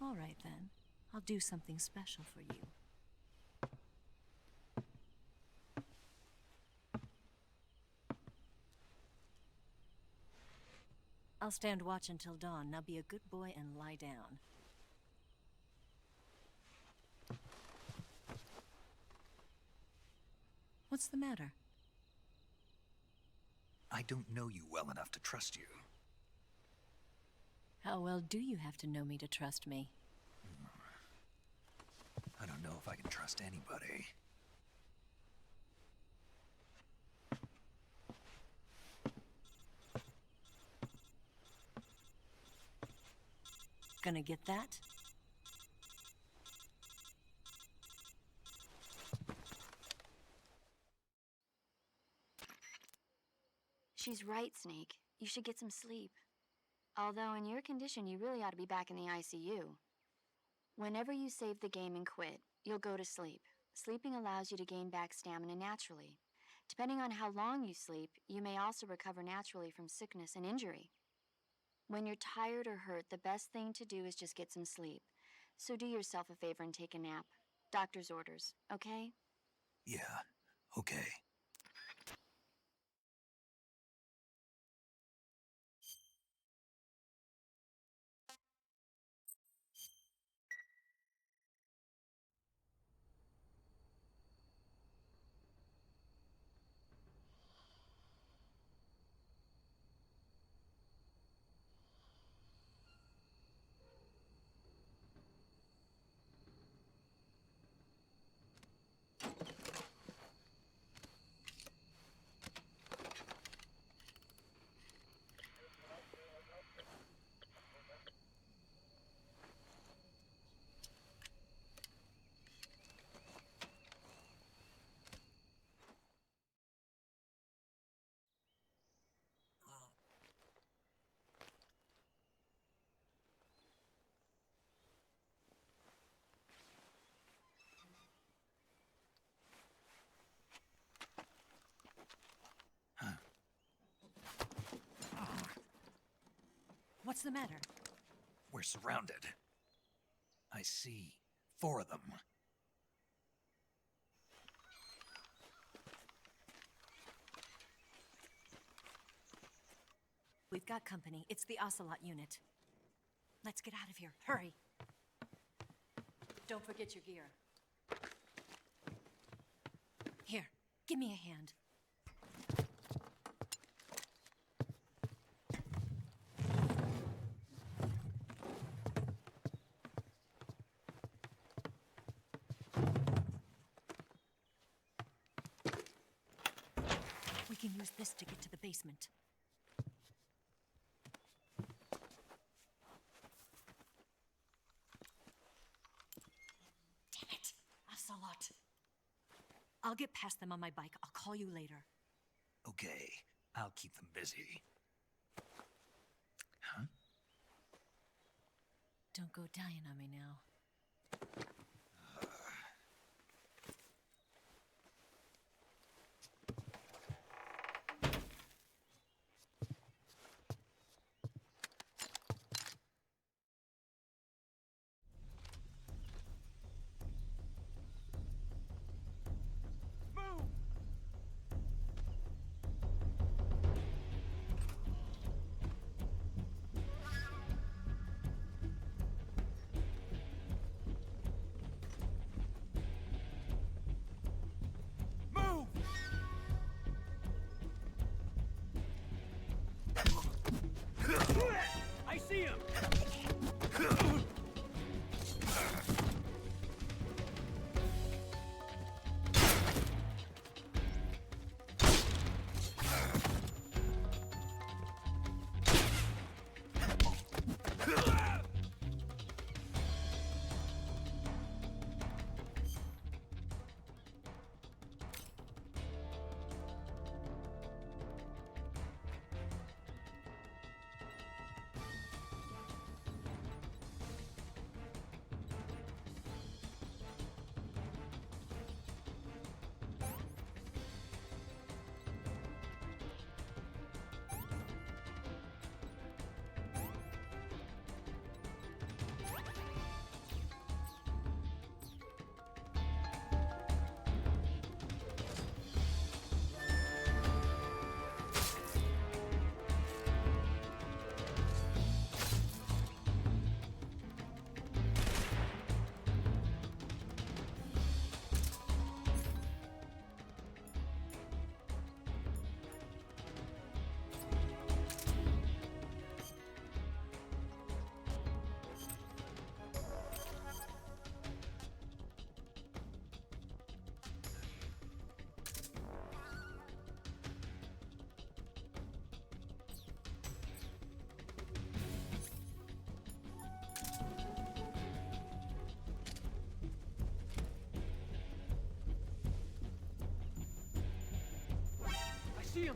All right, then. I'll do something special for you. I'll stand watch until dawn. Now be a good boy and lie down. What's the matter? I don't know you well enough to trust you. How well do you have to know me to trust me? I don't know if I can trust anybody. Gonna get that? She's right, Snake. You should get some sleep. Although in your condition, you really ought to be back in the ICU. Whenever you save the game and quit, you'll go to sleep. Sleeping allows you to gain back stamina naturally. Depending on how long you sleep, you may also recover naturally from sickness and injury. When you're tired or hurt, the best thing to do is just get some sleep. So do yourself a favor and take a nap. Doctor's orders, okay? Yeah, okay. What's the matter? We're surrounded. I see 4 of them. We've got company. It's the Ocelot unit. Let's get out of here. Hurry. Don't forget your gear. Here, give me a hand. We can use this to get to the basement. Damn it! Ocelot. I'll get past them on my bike. I'll call you later. Okay, I'll keep them busy. Huh? Don't go dying on me now. see him! See him!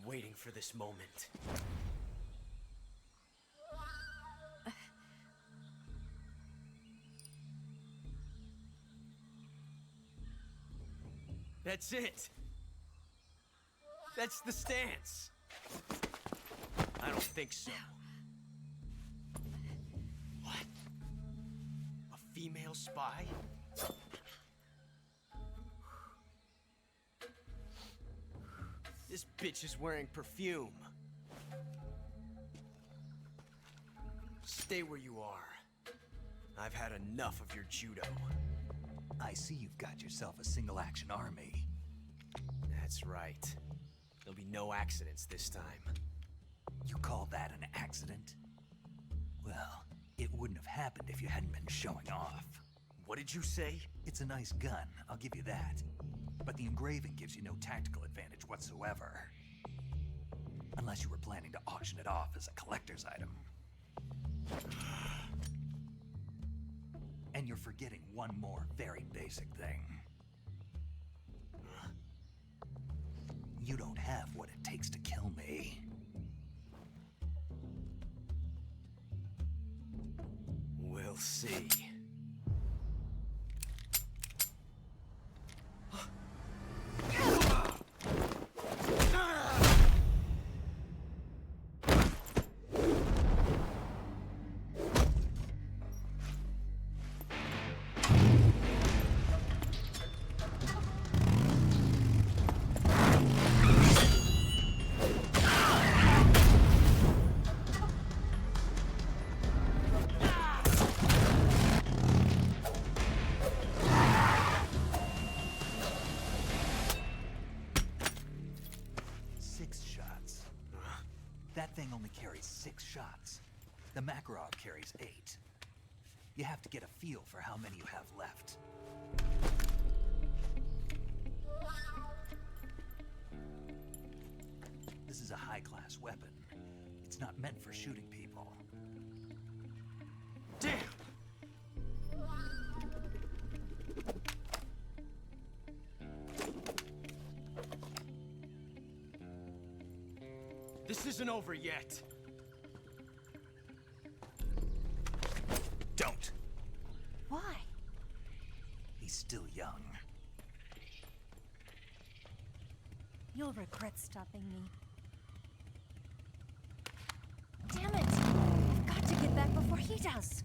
waiting for this moment. That's it. That's the stance. I don't think so. What? A female spy? This bitch is wearing perfume. Stay where you are. I've had enough of your judo. I see you've got yourself a single-action army. That's right. There'll be no accidents this time. You call that an accident? Well, it wouldn't have happened if you hadn't been showing off. What did you say? It's a nice gun, I'll give you that. But the engraving gives you no tactical advantage whatsoever. Unless you were planning to auction it off as a collector's item. And you're forgetting one more very basic thing. You don't have what it takes to kill me. We'll see. That thing only carries 6 shots. The Makarov carries 8. You have to get a feel for how many you have left. This is a high-class weapon. It's not meant for shooting people. Damn! This isn't over yet. Don't. Why? He's still young. You'll regret stopping me. Damn it! I've got to get back before he does.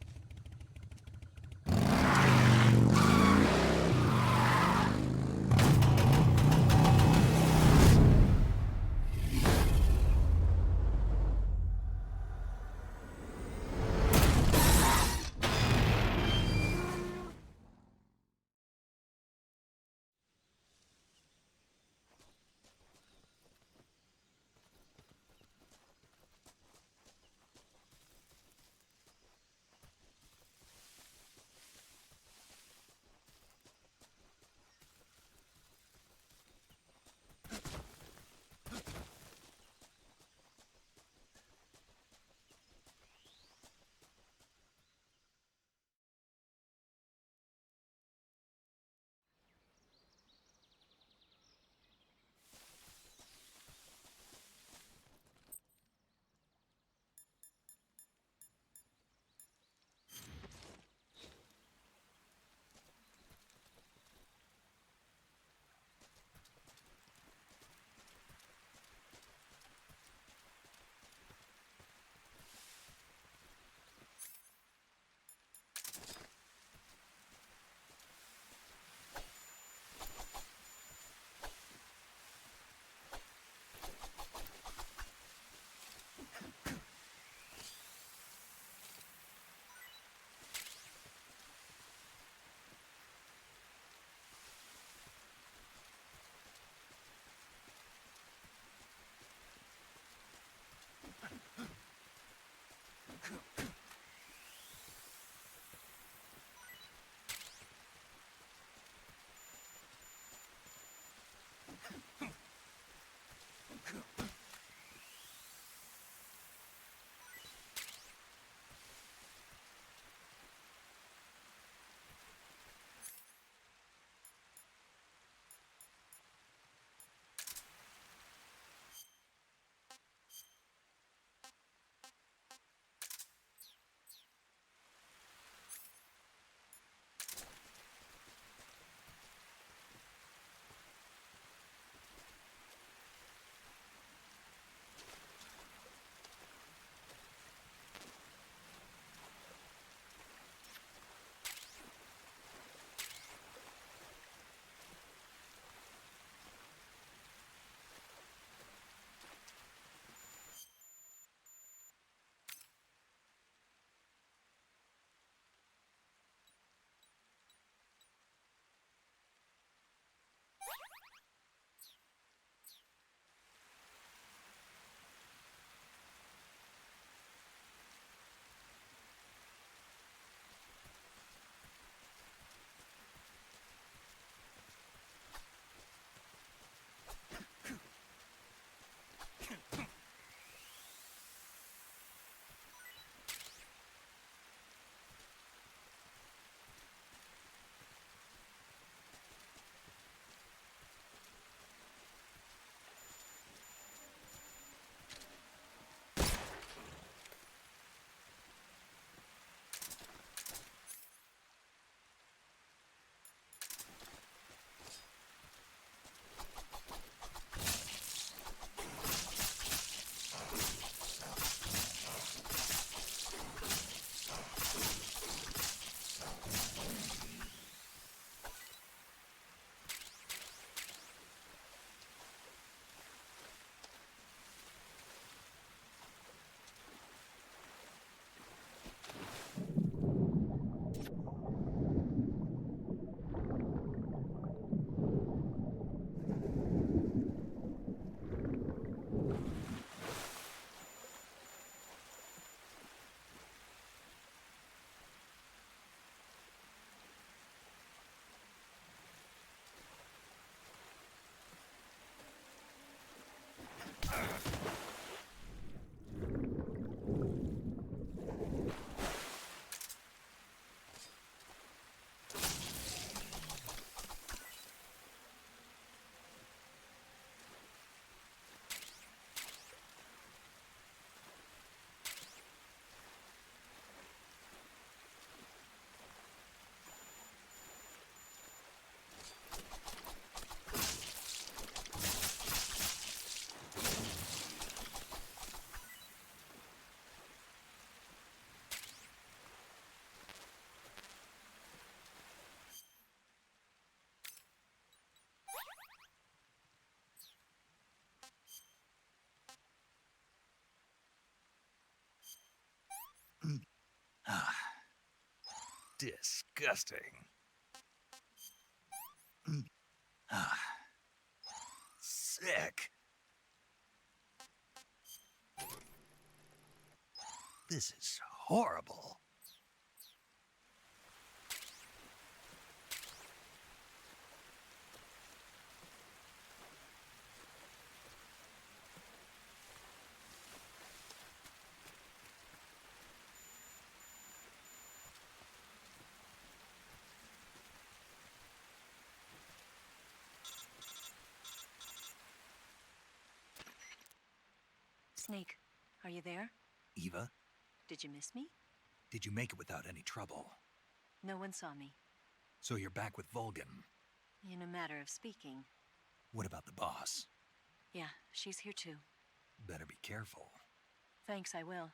disgusting. Sick. This is horrible. Snake, are you there? Eva, Did you miss me? did you make it without any trouble? No one saw me. So you're back with Vulcan. In a matter of speaking. What about the boss? Yeah, she's here too. Better be careful. Thanks, I will.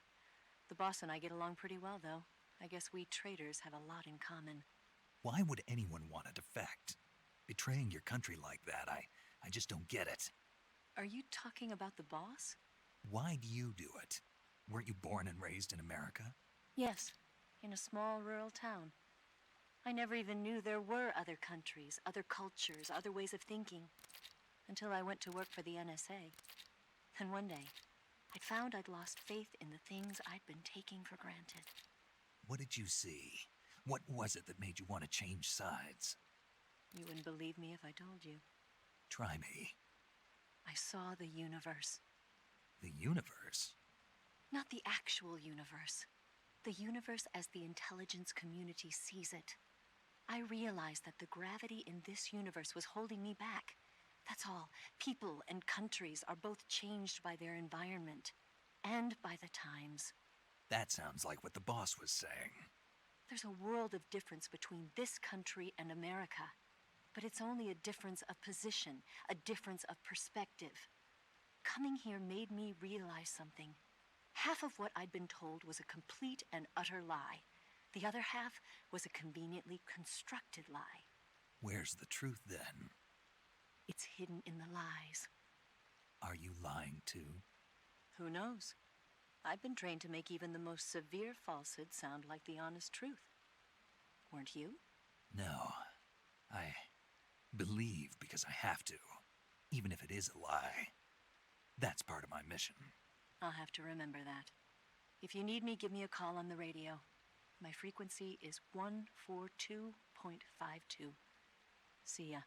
The boss and I get along pretty well, though. I guess we traitors have a lot in common. Why would anyone want to defect? Betraying your country like that, I just don't get it. Are you talking about the boss? Why do you do it? Weren't you born and raised in America? Yes, in a small rural town. I never even knew there were other countries, other cultures, other ways of thinking, until I went to work for the NSA. Then one day, I found I'd lost faith in the things I'd been taking for granted. What did you see? What was it that made you want to change sides? You wouldn't believe me if I told you. Try me. I saw the universe. The universe? Not the actual universe. The universe as the intelligence community sees it. I realized that the gravity in this universe was holding me back. That's all. People and countries are both changed by their environment and by the times. That sounds like what the boss was saying. There's a world of difference between this country and America. But it's only a difference of position, a difference of perspective. Coming here made me realize something. Half of what I'd been told was a complete and utter lie. The other half was a conveniently constructed lie. Where's the truth then? It's hidden in the lies. Are you lying too? Who knows? I've been trained to make even the most severe falsehood sound like the honest truth. Weren't you? No. I believe because I have to, even if it is a lie. That's part of my mission. I'll have to remember that. If you need me, give me a call on the radio. My frequency is 142.52. See ya.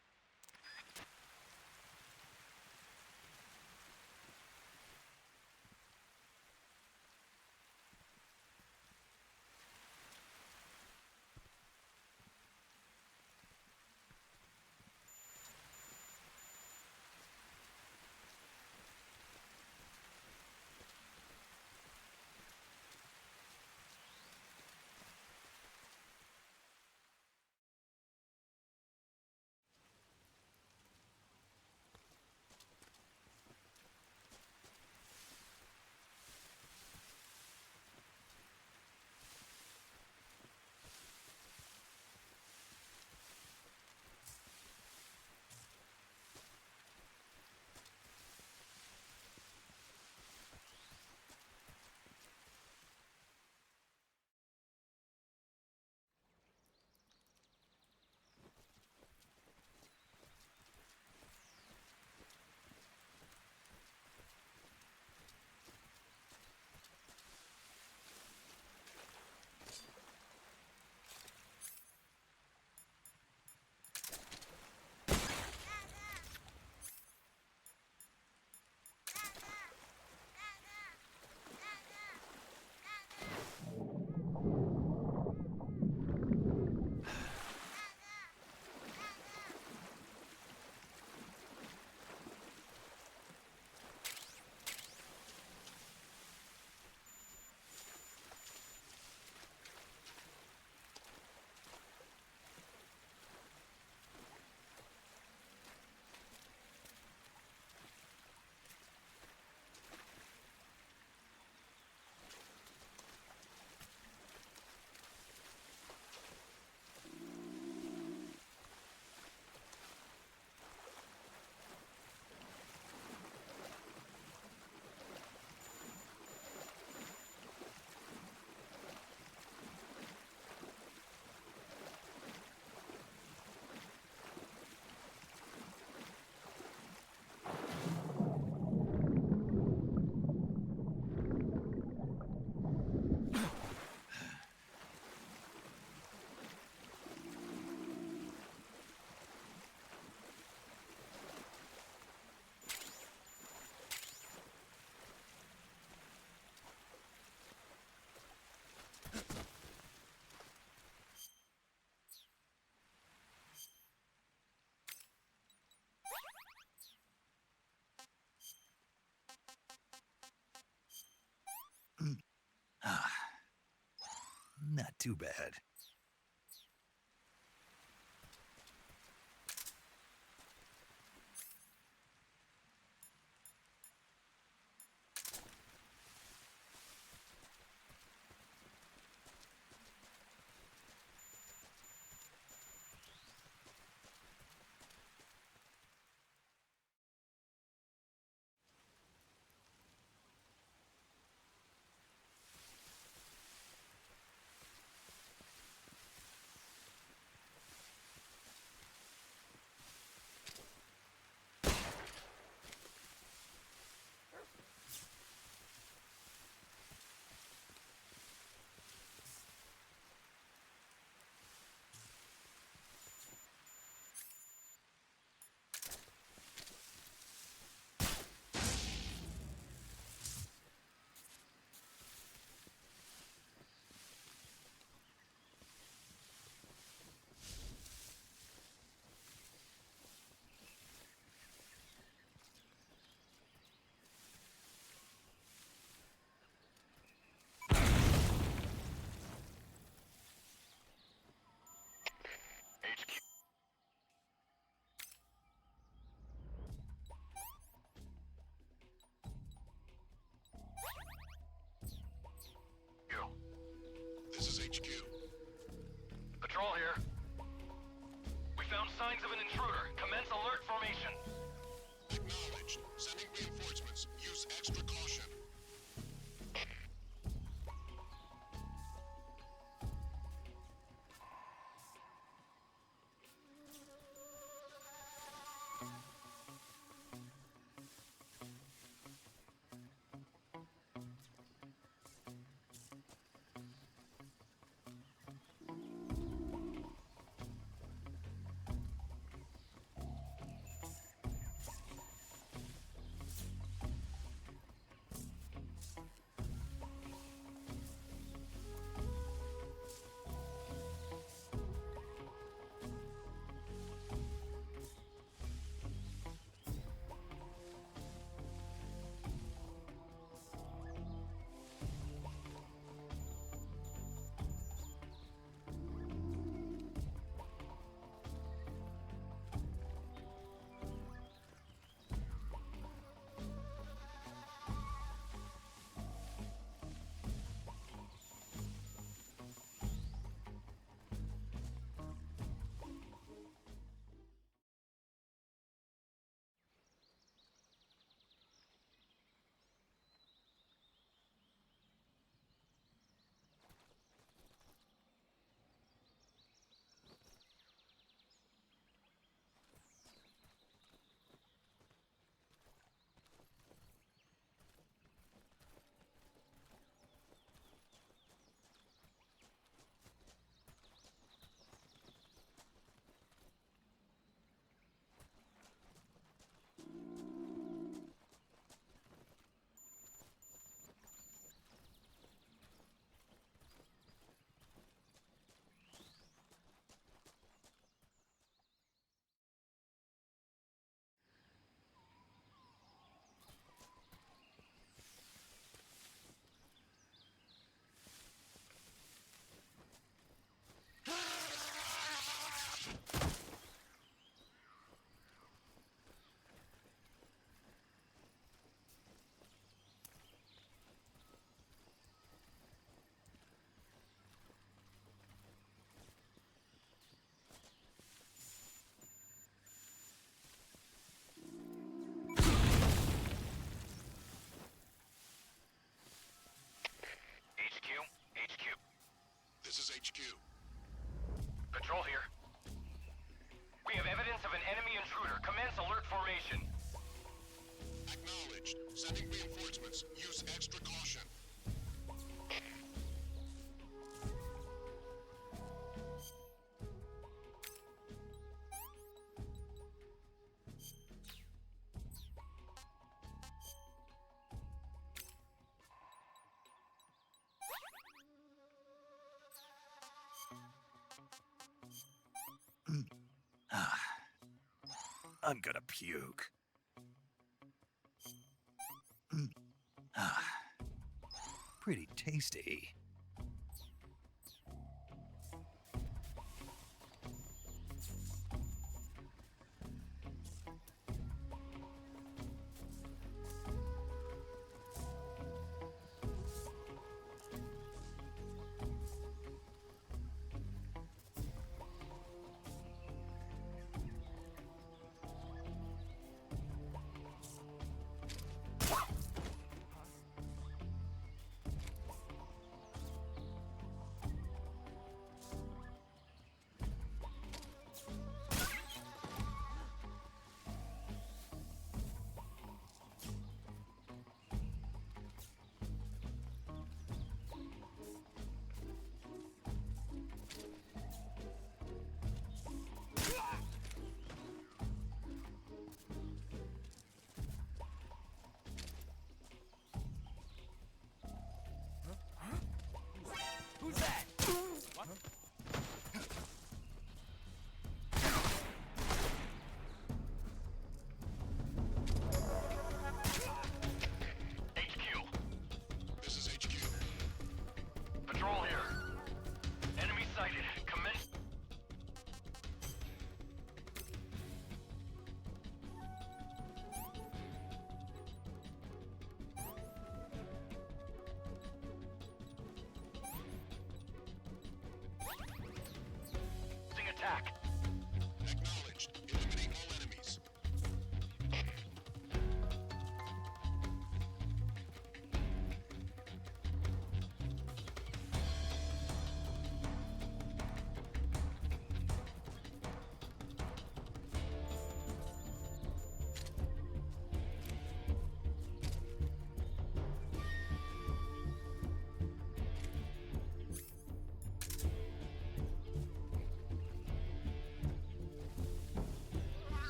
too bad. This is HQ. Patrol here. We found signs of an intruder. Commence alert formation. Acknowledged. Sending reinforcements. Use extra caution. HQ. Patrol here. We have evidence of an enemy intruder. Commence alert formation. Acknowledged. Sending reinforcements. Use extra caution. I'm gonna puke. Pretty tasty.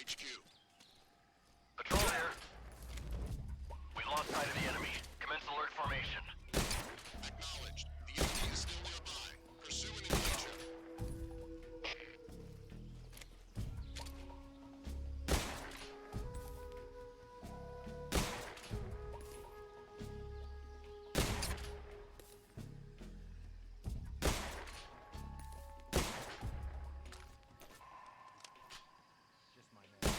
HQ. Patrol here. We've lost sight of the enemy. Commence alert formation. Acknowledged. The enemy is still nearby. Pursue and engage him. Just my man.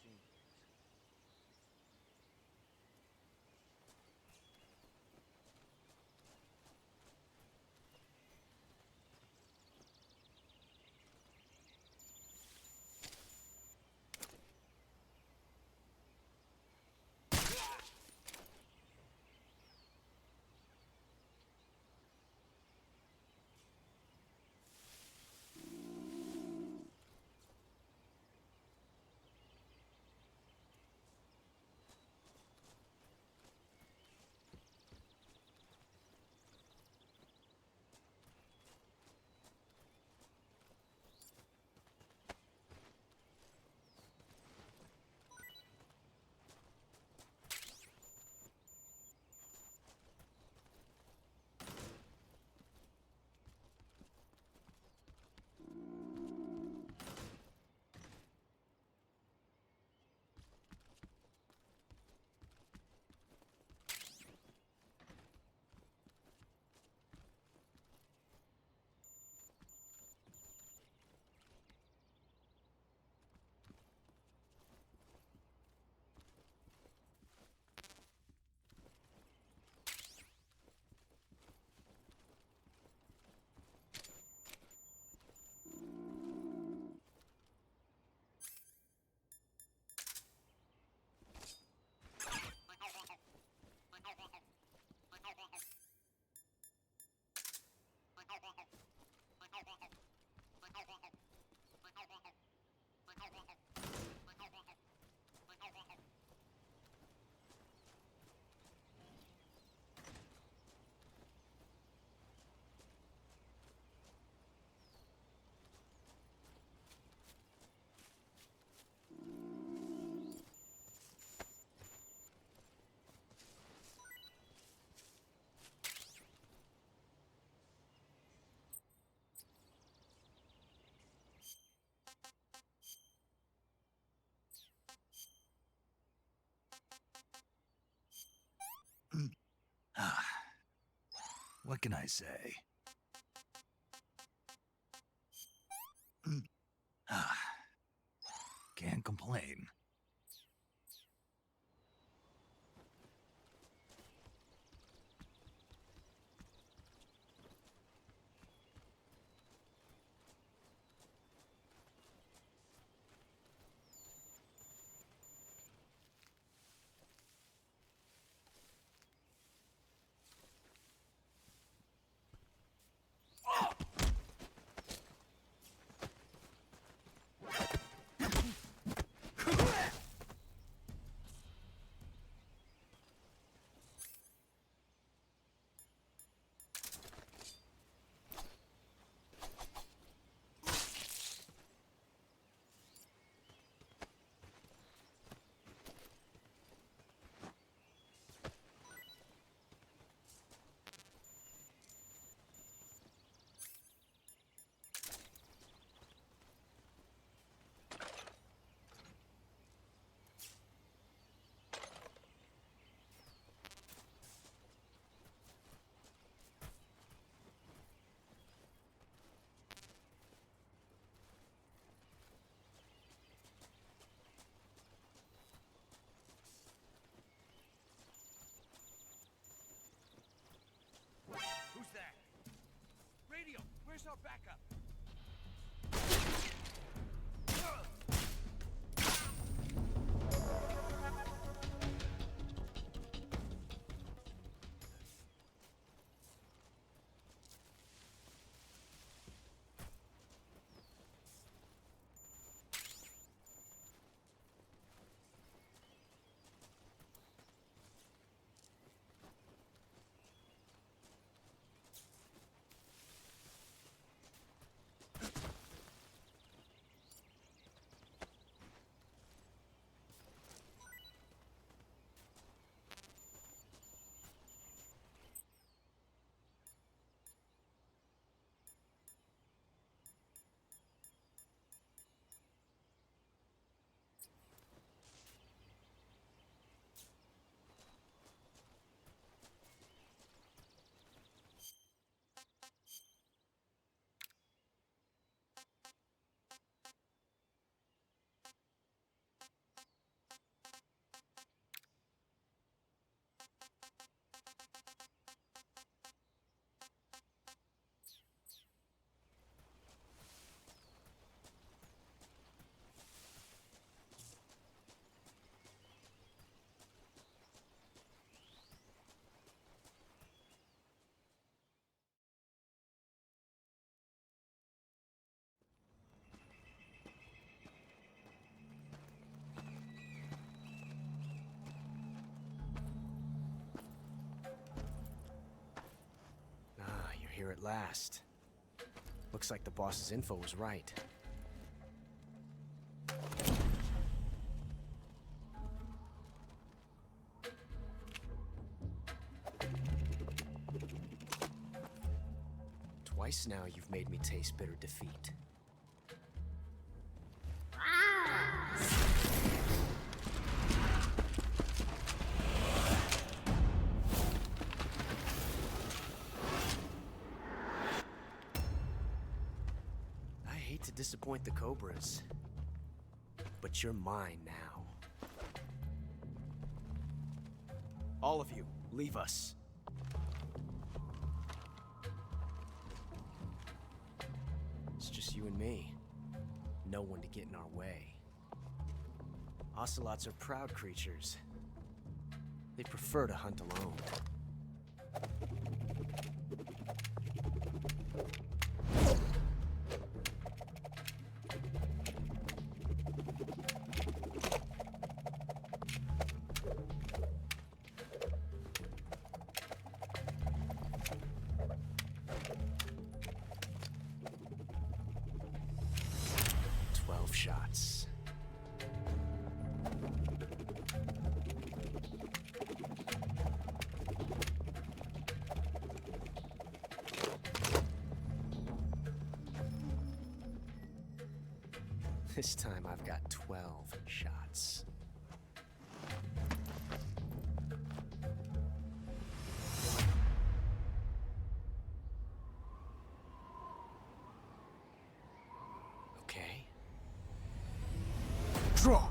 machines. What can I say? Can't complain. Who's that? Radio, where's our backup? last. Looks like the boss's info was right. Twice now you've made me taste bitter defeat. I hate to disappoint the Cobras, but you're mine now. All of you, leave us. It's just you and me. No one to get in our way. Ocelots are proud creatures. They prefer to hunt alone. Shots. This time I've got 12 shots. Okay. Draw!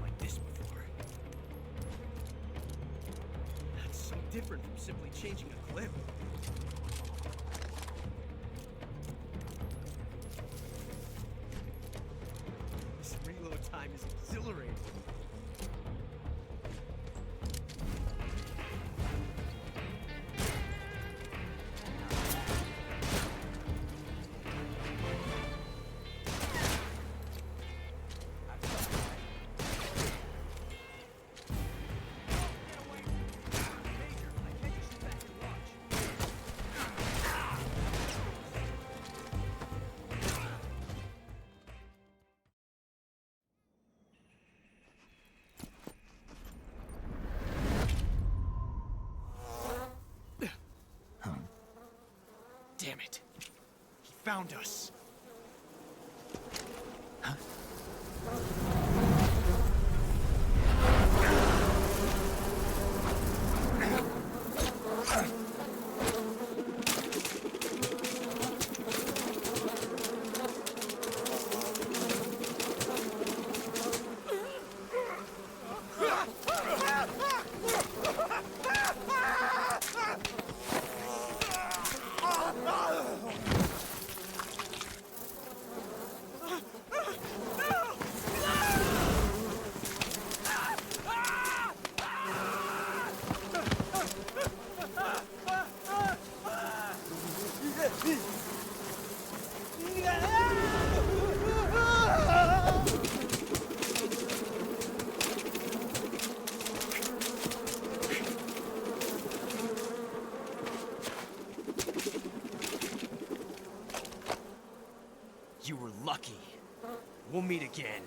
Like this before. That's so different from simply changing a clip. This reload time is exhilarating. Damn it. He found us. Huh? You were lucky. We'll meet again.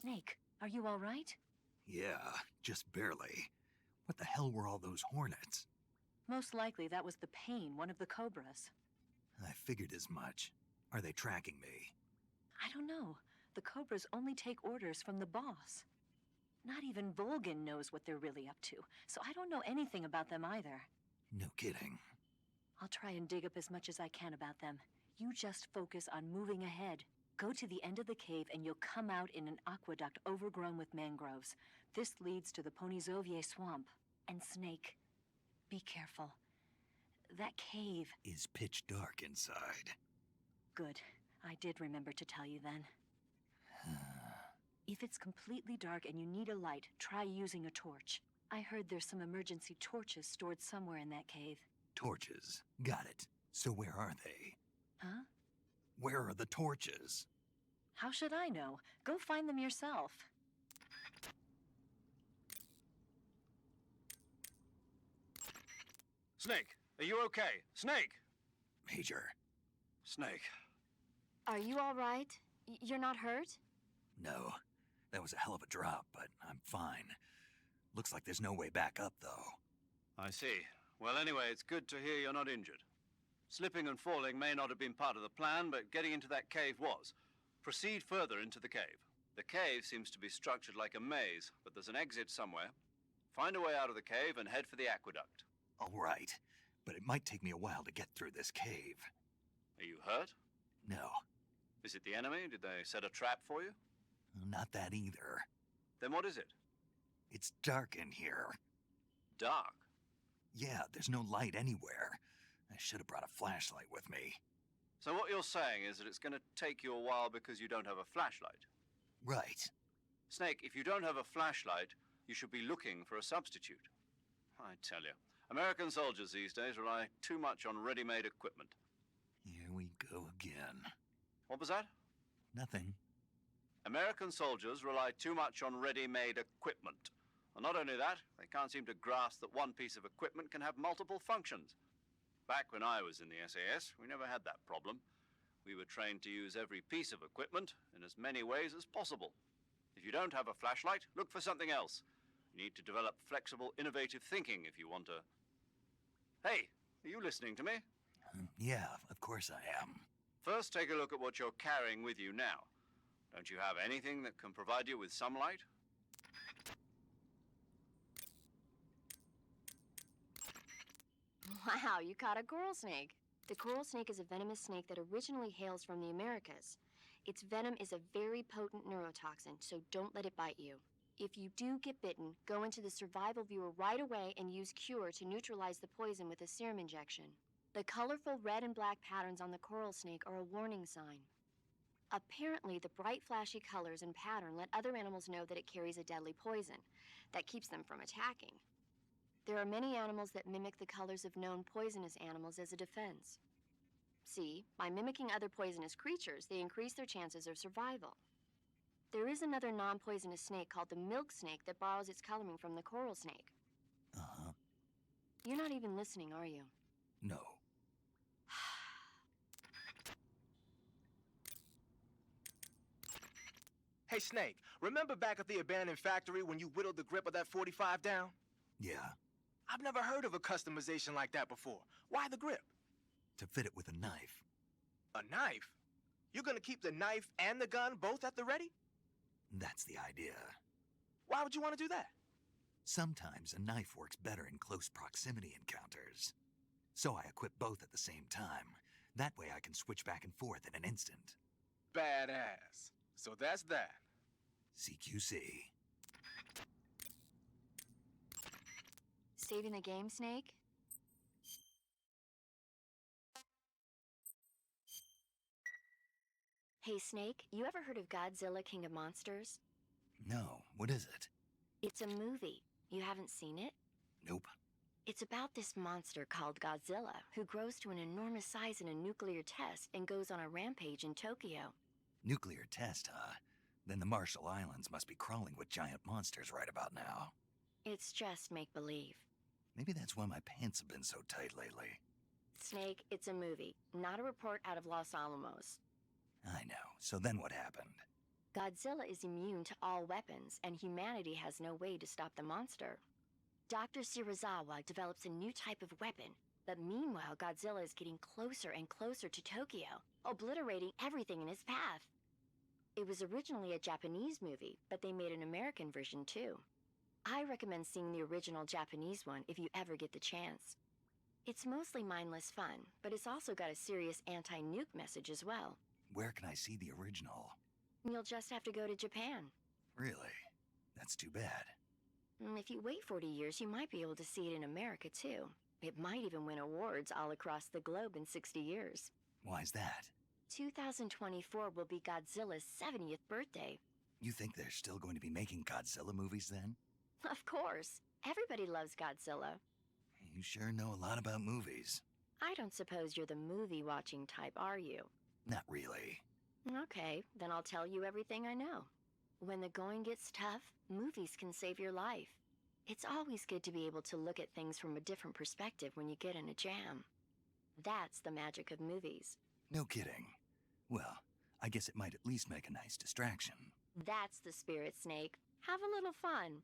Snake, are you all right? Yeah, just barely. What the hell were all those hornets? Most likely that was the pain, one of the cobras. I figured as much. Are they tracking me? I don't know. The cobras only take orders from the boss. Not even Volgin knows what they're really up to, so I don't know anything about them either. No kidding. I'll try and dig up as much as I can about them. You just focus on moving ahead. Go to the end of the cave and you'll come out in an aqueduct overgrown with mangroves. This leads to the Ponyzovier swamp. And Snake, be careful. That cave is pitch dark inside. Good. I did remember to tell you then. If it's completely dark and you need a light, try using a torch. I heard there's some emergency torches stored somewhere in that cave. Torches. Got it. So where are they? Huh? Where are the torches? How should I know? Go find them yourself. Snake, are you okay? Snake! Major. Snake. Are you all right? You're not hurt? No. That was a hell of a drop, but I'm fine. Looks like there's no way back up, though. I see. Well, anyway, it's good to hear you're not injured. Slipping and falling may not have been part of the plan, but getting into that cave was. Proceed further into the cave. The cave seems to be structured like a maze, but there's an exit somewhere. Find a way out of the cave and head for the aqueduct. All right, but it might take me a while to get through this cave. Are you hurt? No. Is it the enemy? Did they set a trap for you? Not that either. Then what is it? It's dark in here. Dark? Yeah, there's no light anywhere. I should have brought a flashlight with me. So what you're saying is that it's going to take you a while because you don't have a flashlight? Right. Snake, if you don't have a flashlight, you should be looking for a substitute. I tell you, American soldiers these days rely too much on ready-made equipment. Here we go again. What was that? Nothing. American soldiers rely too much on ready-made equipment. And not only that, they can't seem to grasp that one piece of equipment can have multiple functions. Back when I was in the SAS, we never had that problem. We were trained to use every piece of equipment in as many ways as possible. If you don't have a flashlight, look for something else. You need to develop flexible, innovative thinking if you want to... Hey, are you listening to me? Yeah, of course I am. First, take a look at what you're carrying with you now. Don't you have anything that can provide you with some light? Wow, you caught a coral snake. The coral snake is a venomous snake that originally hails from the Americas. Its venom is a very potent neurotoxin, so don't let it bite you. If you do get bitten, go into the survival viewer right away and use Cure to neutralize the poison with a serum injection. The colorful red and black patterns on the coral snake are a warning sign. Apparently, the bright flashy colors and pattern let other animals know that it carries a deadly poison that keeps them from attacking. There are many animals that mimic the colors of known poisonous animals as a defense. See, by mimicking other poisonous creatures, they increase their chances of survival. There is another non-poisonous snake called the milk snake that borrows its coloring from the coral snake. Uh-huh. You're not even listening, are you? No. Hey, Snake, remember back at the abandoned factory when you whittled the grip of that 45 down? Yeah. I've never heard of a customization like that before. Why the grip? To fit it with a knife. A knife? You're gonna keep the knife and the gun both at the ready? That's the idea. Why would you want to do that? Sometimes a knife works better in close proximity encounters. So I equip both at the same time. That way I can switch back and forth in an instant. Badass. So that's that. CQC. Saving the game, Snake? Hey, Snake, you ever heard of Godzilla, King of Monsters? No, what is it? It's a movie. You haven't seen it? Nope. It's about this monster called Godzilla, who grows to an enormous size in a nuclear test and goes on a rampage in Tokyo. Nuclear test, huh? Then the Marshall Islands must be crawling with giant monsters right about now. It's just make-believe. Maybe that's why my pants have been so tight lately. Snake, it's a movie, not a report out of Los Alamos. I know. So then what happened? Godzilla is immune to all weapons, and humanity has no way to stop the monster. Dr. Shirazawa develops a new type of weapon, but meanwhile Godzilla is getting closer and closer to Tokyo, obliterating everything in his path. It was originally a Japanese movie, but they made an American version too. I recommend seeing the original Japanese one if you ever get the chance. It's mostly mindless fun, but it's also got a serious anti-nuke message as well. Where can I see the original? You'll just have to go to Japan. Really? That's too bad. If you wait 40 years, you might be able to see it in America too. It might even win awards all across the globe in 60 years. Why's that? 2024 will be Godzilla's 70th birthday. You think they're still going to be making Godzilla movies then? Of course. Everybody loves Godzilla. You sure know a lot about movies. I don't suppose you're the movie-watching type, are you? Not really. Okay, then I'll tell you everything I know. When the going gets tough, movies can save your life. It's always good to be able to look at things from a different perspective when you get in a jam. That's the magic of movies. No kidding. Well, I guess it might at least make a nice distraction. That's the spirit, Snake. Have a little fun.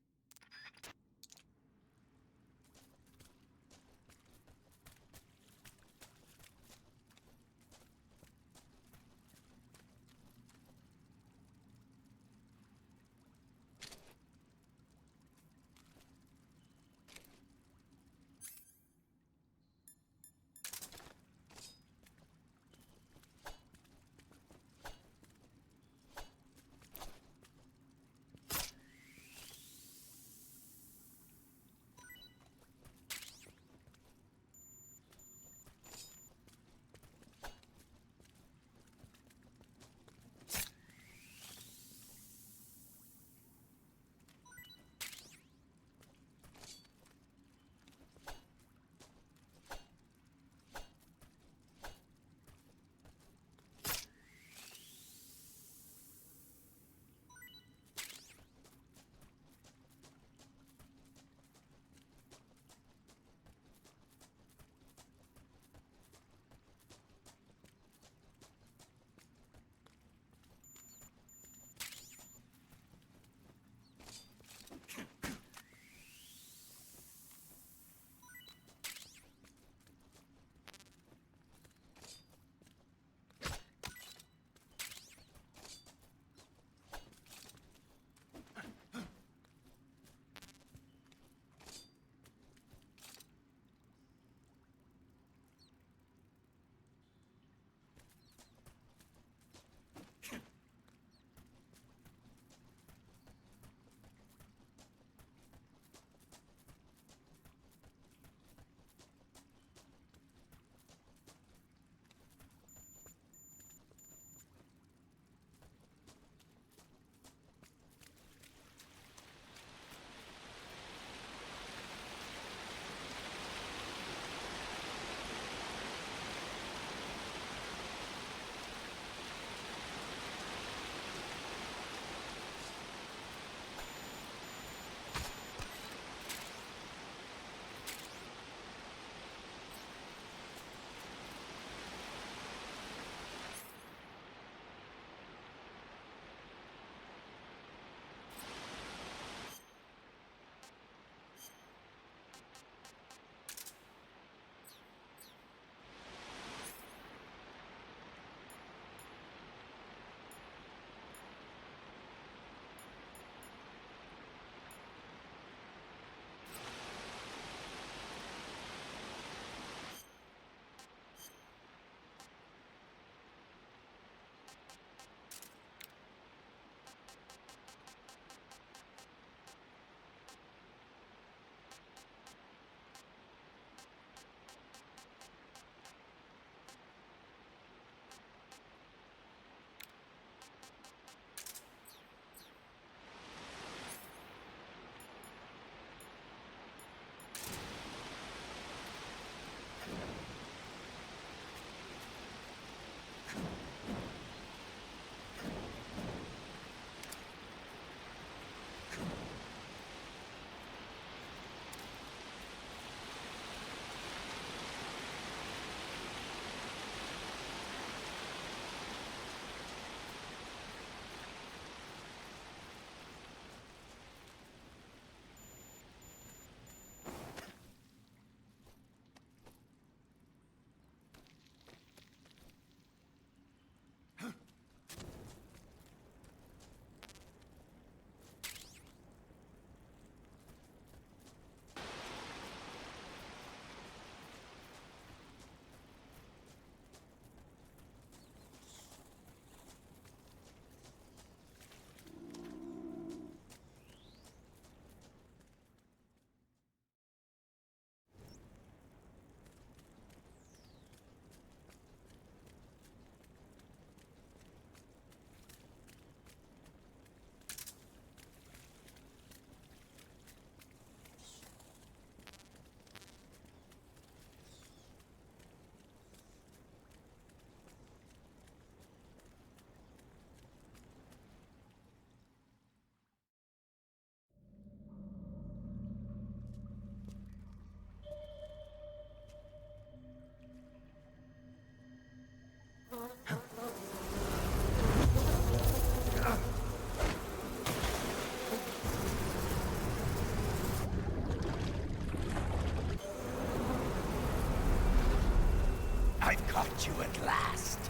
Caught you at last.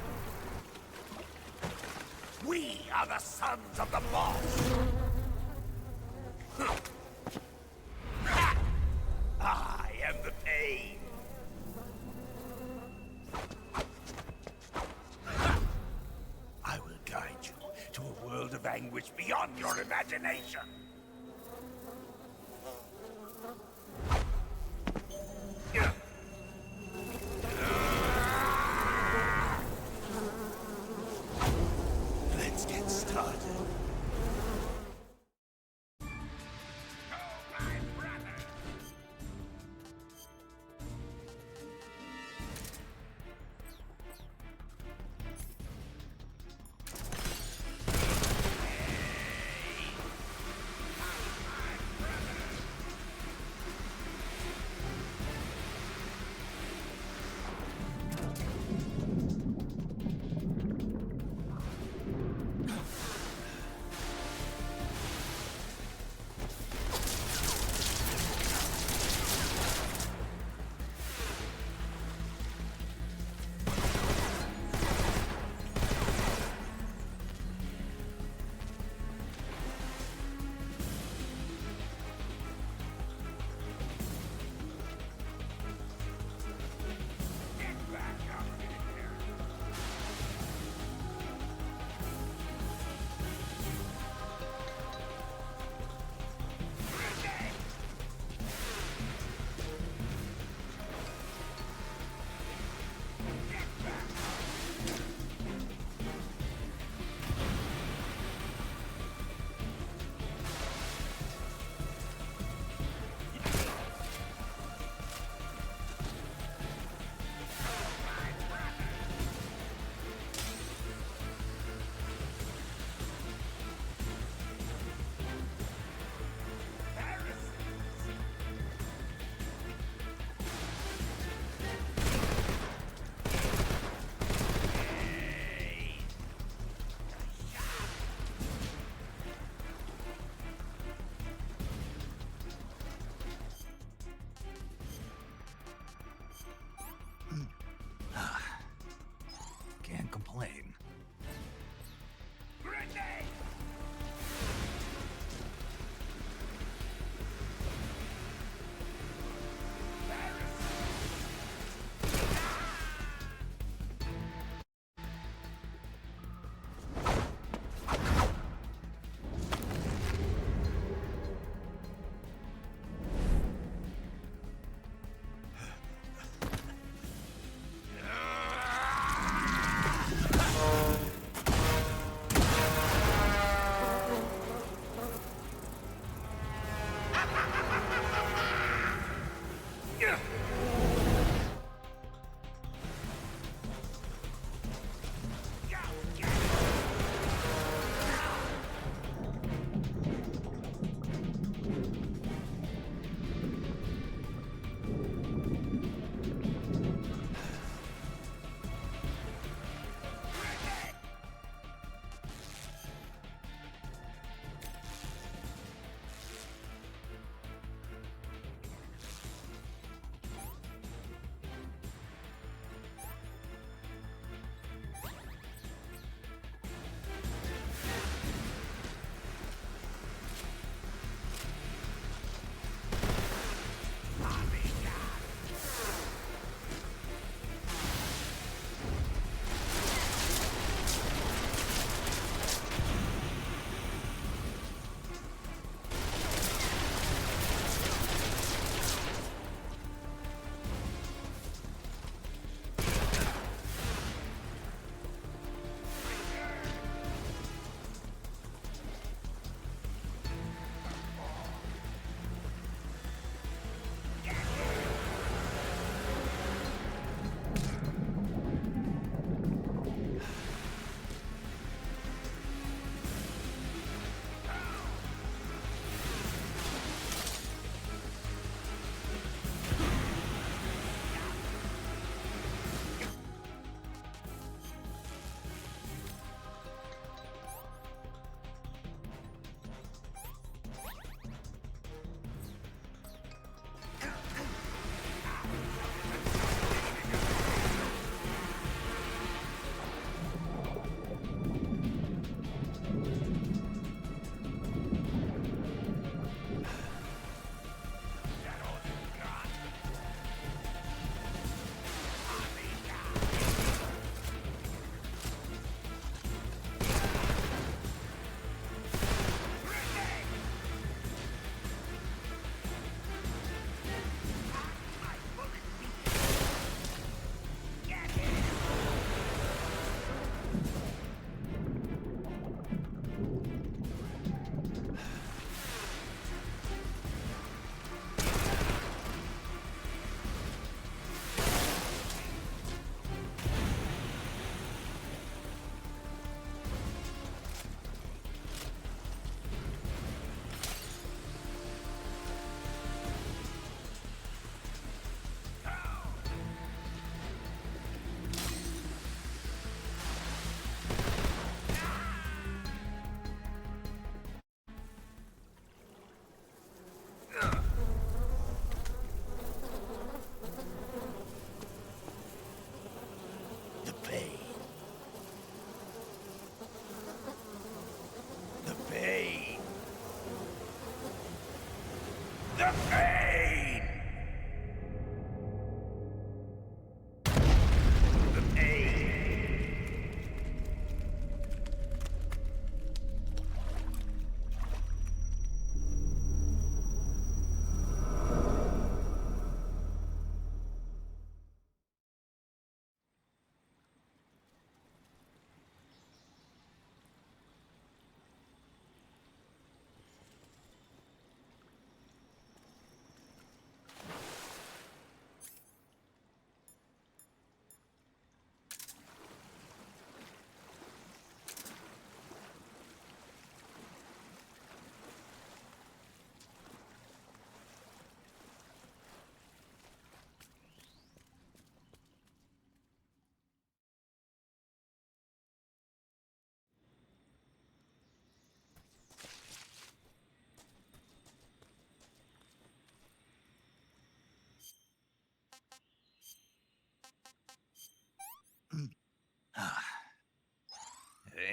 We are the sons of the boss. I am the pain. I will guide you to a world of anguish beyond your imagination. Let's get started.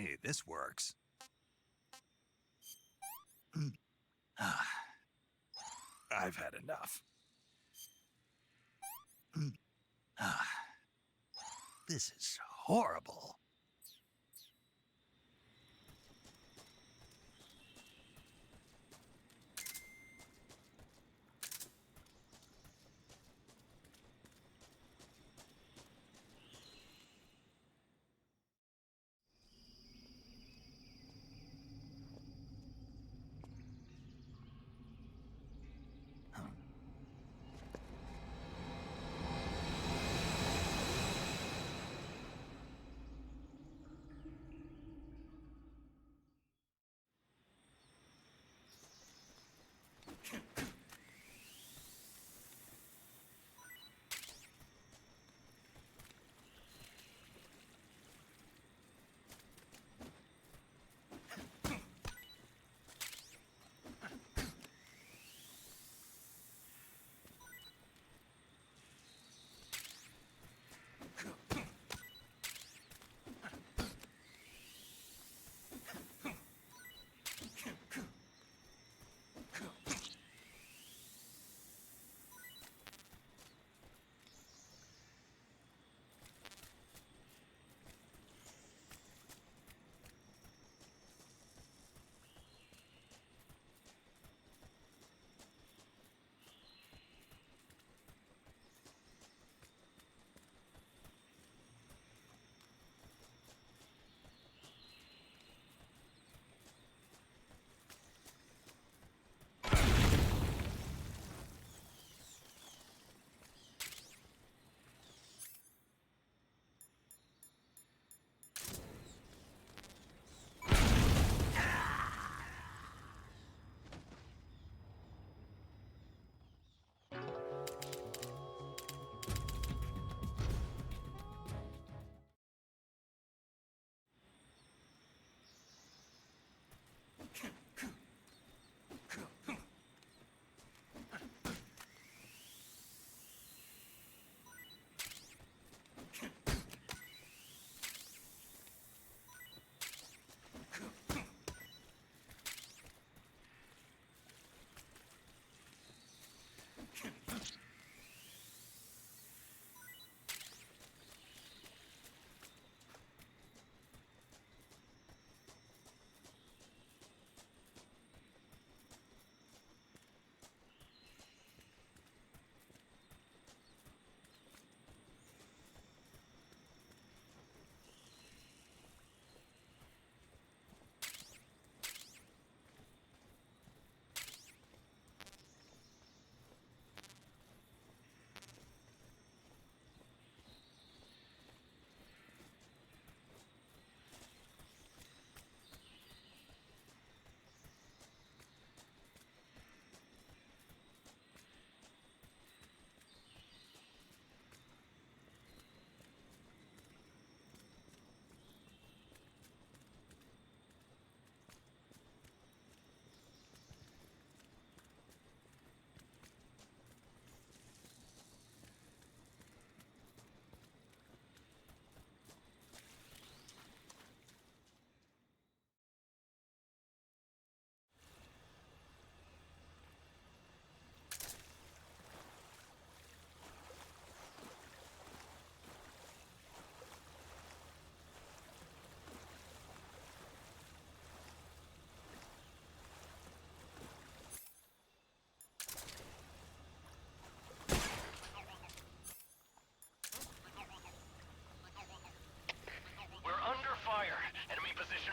Hey, this works. I've had enough. This is horrible.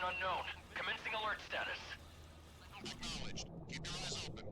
unknown. Commencing alert status. Acknowledged. Keep your eyes open.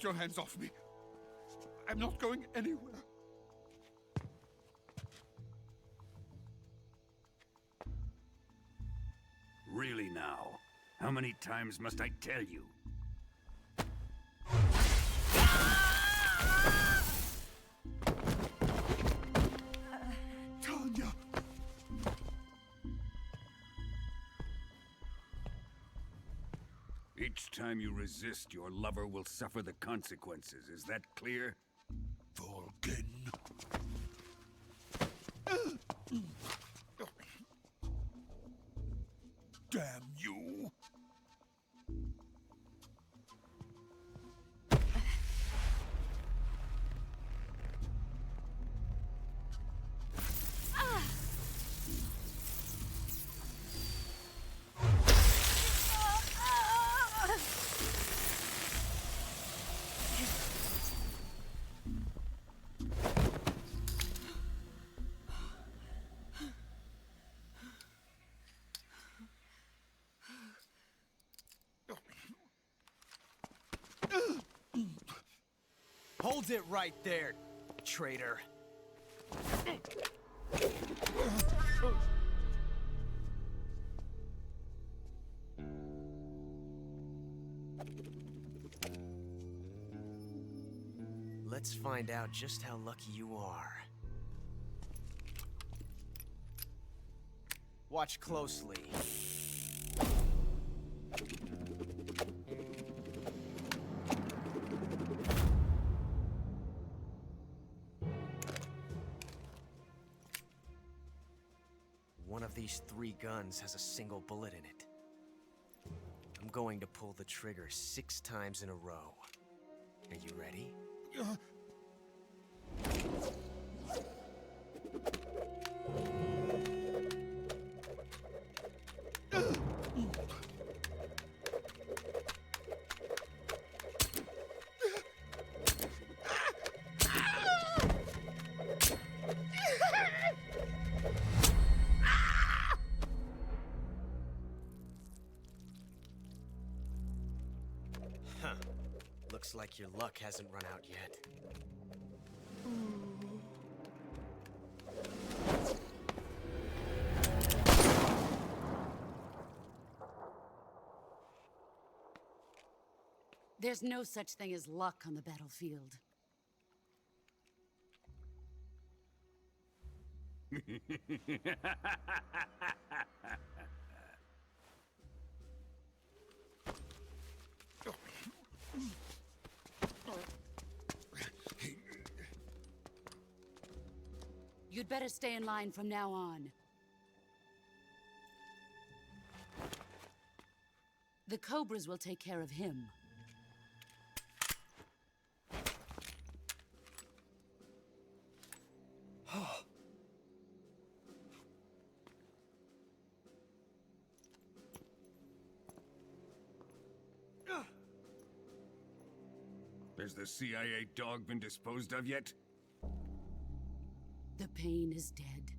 your hands off me. I'm not going anywhere. Really now? How many times must I tell you? Tanya! Each time you resist, your lover will suffer the consequences. Is that clear? Volgin. Damn you! Hold it right there, traitor. Let's find out just how lucky you are. Watch closely. One of these 3 guns has a single bullet in it. I'm going to pull the trigger 6 times in a row. Are you ready? Huh. Looks like your luck hasn't run out yet. There's no such thing as luck on the battlefield. You'd better stay in line from now on. The Cobras will take care of him. Has the CIA dog been disposed of yet? The pain is dead.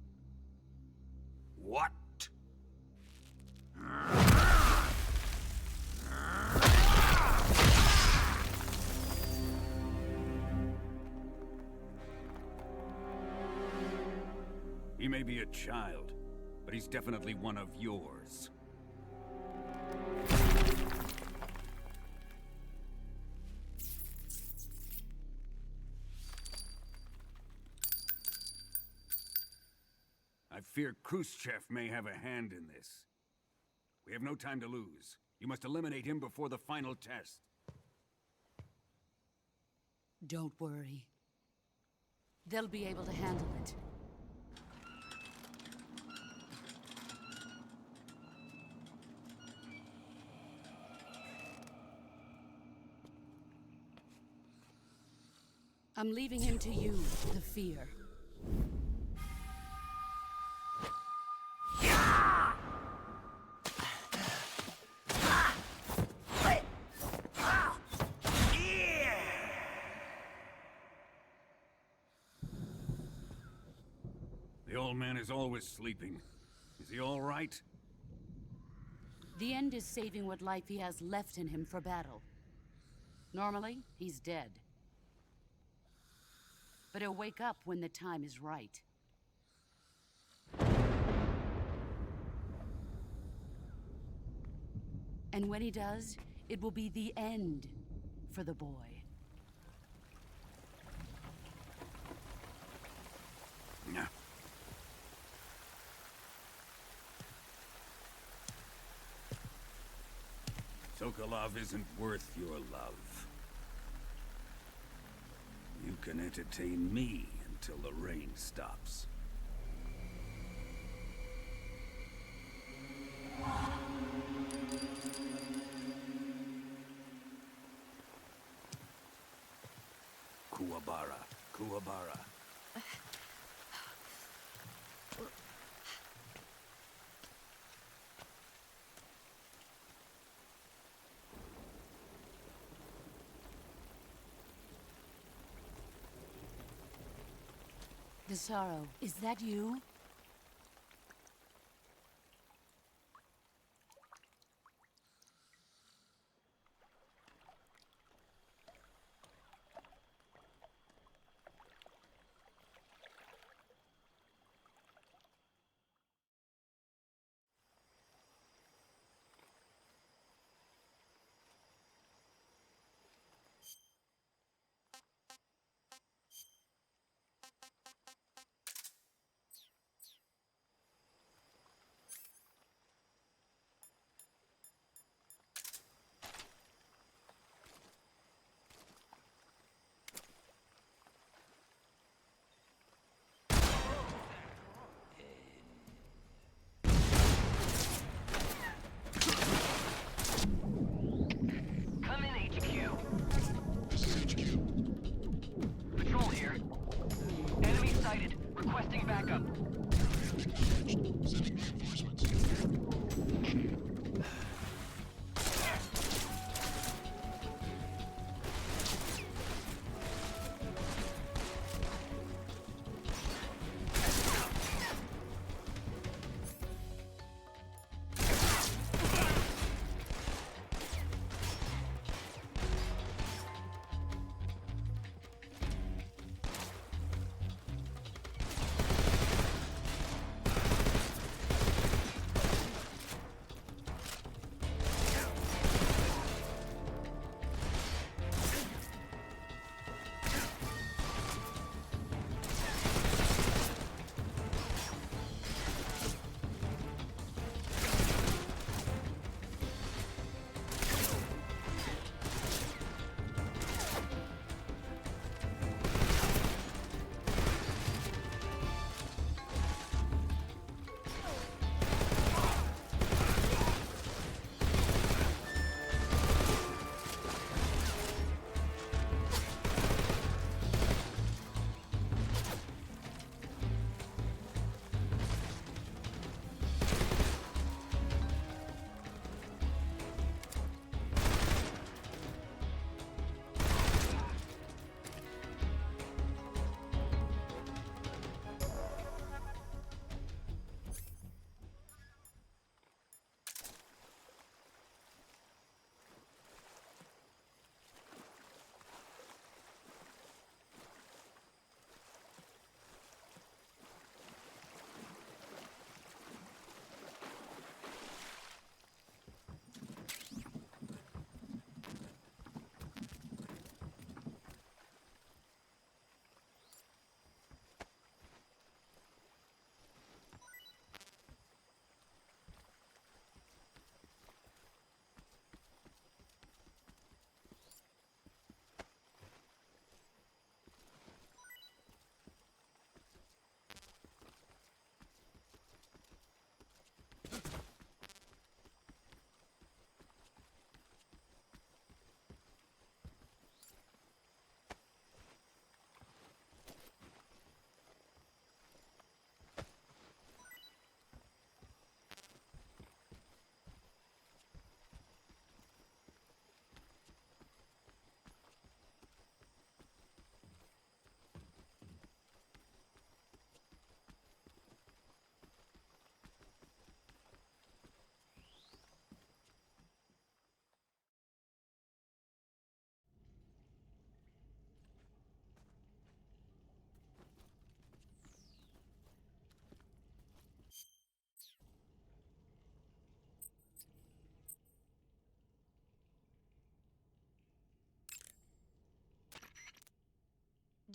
What? He may be a child, but he's definitely one of yours. I fear Khrushchev may have a hand in this. We have no time to lose. You must eliminate him before the final test. Don't worry. They'll be able to handle it. I'm leaving him to you, the fear. The old man is always sleeping. Is he all right? The end is saving what life he has left in him for battle. Normally, he's dead. But he'll wake up when the time is right. And when he does, it will be the end for the boy. Yeah. Sokolov isn't worth your love. You can entertain me until the rain stops. Kuwabara, Kuwabara. Desaro, is that you?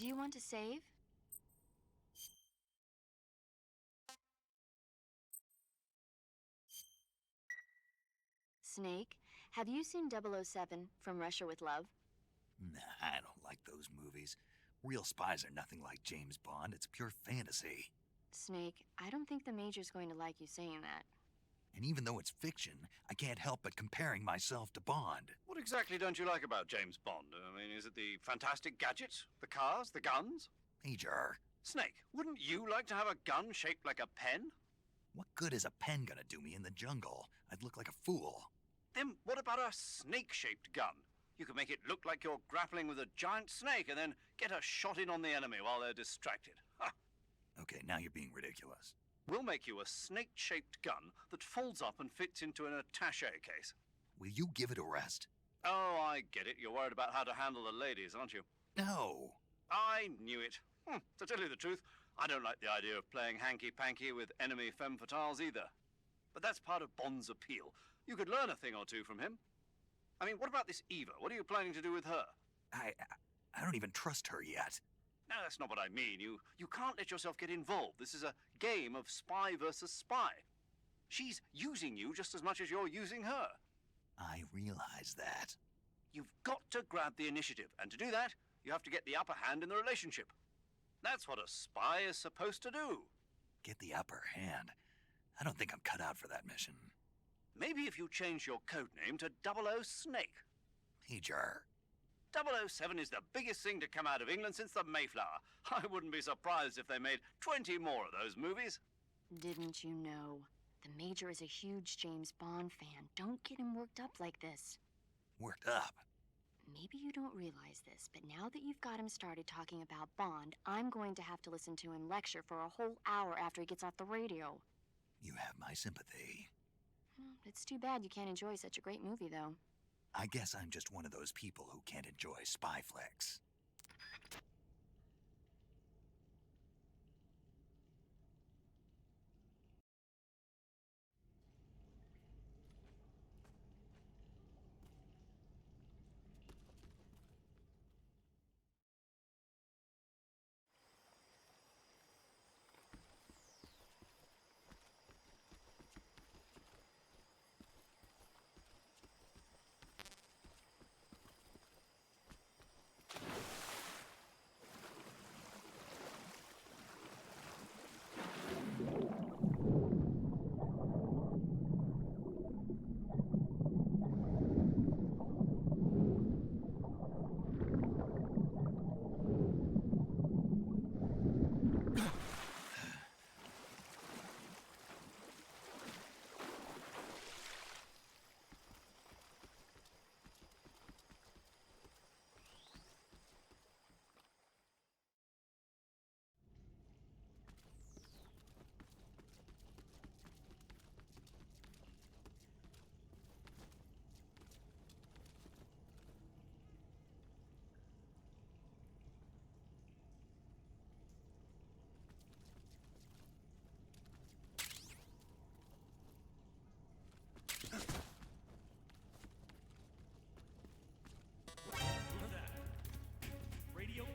Do you want to save? Snake, have you seen 007 From Russia with Love? Nah, I don't like those movies. Real spies are nothing like James Bond. It's pure fantasy. Snake, I don't think the Major's going to like you saying that. And even though it's fiction, I can't help but comparing myself to Bond. What exactly don't you like about James Bond? I mean, is it the fantastic gadgets? The cars? The guns? Major. Snake, wouldn't you like to have a gun shaped like a pen? What good is a pen gonna do me in the jungle? I'd look like a fool. Then what about a snake-shaped gun? You could make it look like you're grappling with a giant snake and then get a shot in on the enemy while they're distracted. Ha! Okay, now you're being ridiculous. We'll make you a snake-shaped gun that folds up and fits into an attaché case. Will you give it a rest? Oh, I get it. You're worried about how to handle the ladies, aren't you? No. I knew it. To tell you the truth, I don't like the idea of playing hanky-panky with enemy femme fatales either. But that's part of Bond's appeal. You could learn a thing or two from him. I mean, what about this Eva? What are you planning to do with her? I don't even trust her yet. No, that's not what I mean. You can't let yourself get involved. This is a game of spy versus spy. She's using you just as much as you're using her. I realize that. You've got to grab the initiative, and to do that, you have to get the upper hand in the relationship. That's what a spy is supposed to do. Get the upper hand? I don't think I'm cut out for that mission. Maybe if you change your codename to 00 Snake. Major. 007 is the biggest thing to come out of England since the Mayflower. I wouldn't be surprised if they made 20 more of those movies. Didn't you know? The Major is a huge James Bond fan. Don't get him worked up like this. Worked up? Maybe you don't realize this, but now that you've got him started talking about Bond, I'm going to have to listen to him lecture for a whole hour after he gets off the radio. You have my sympathy. It's too bad you can't enjoy such a great movie, though. I guess I'm just one of those people who can't enjoy spy flicks.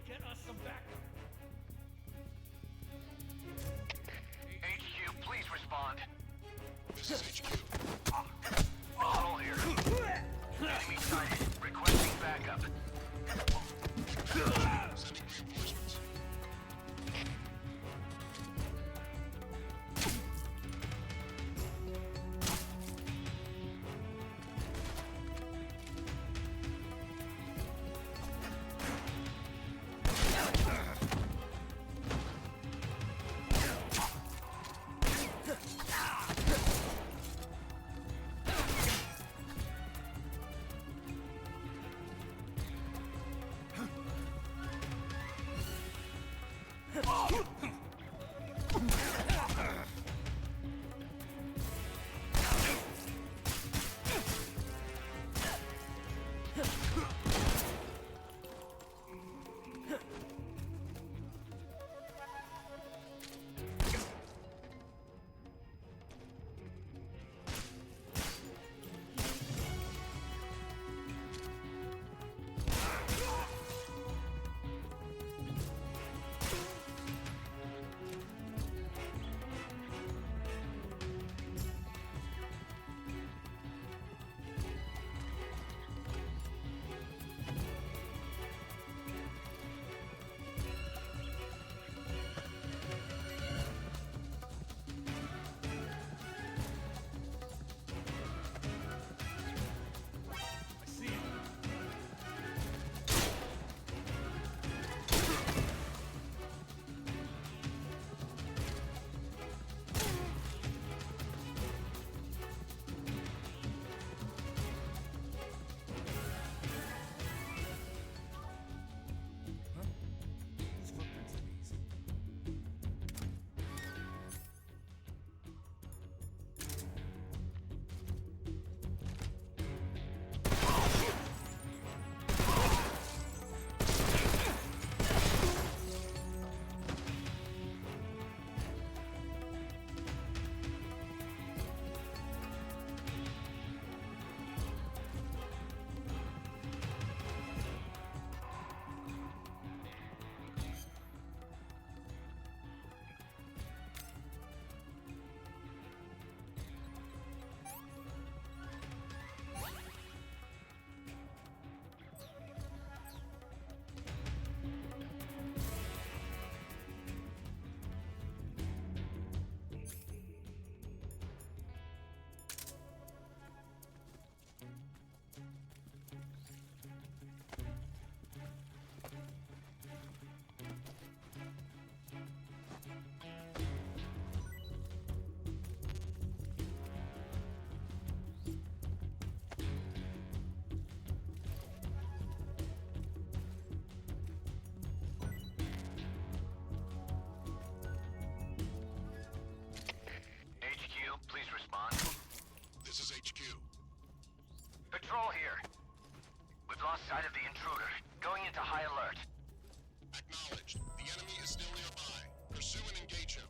Get us some backup. HQ, please respond. This is HQ. All here. Enemy sighted. Requesting backup. Sending reinforcements. HQ. Patrol here. We've lost sight of the intruder. Going into high alert. Acknowledged. The enemy is still nearby. Pursue and engage him.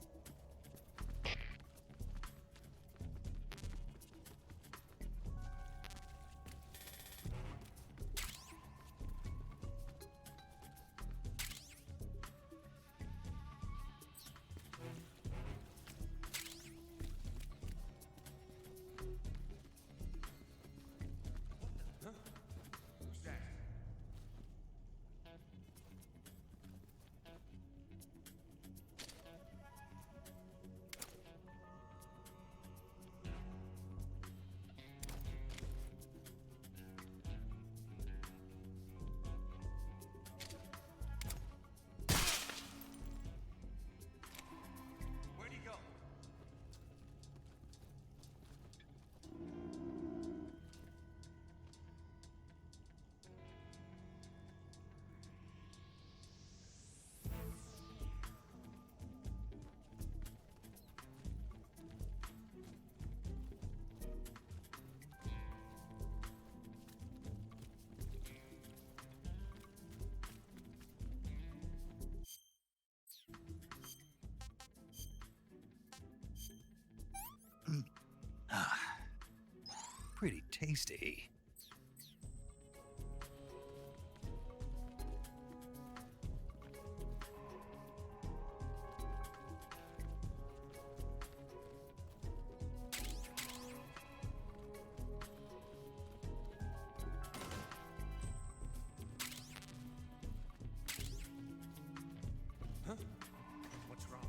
Pretty tasty. What's wrong?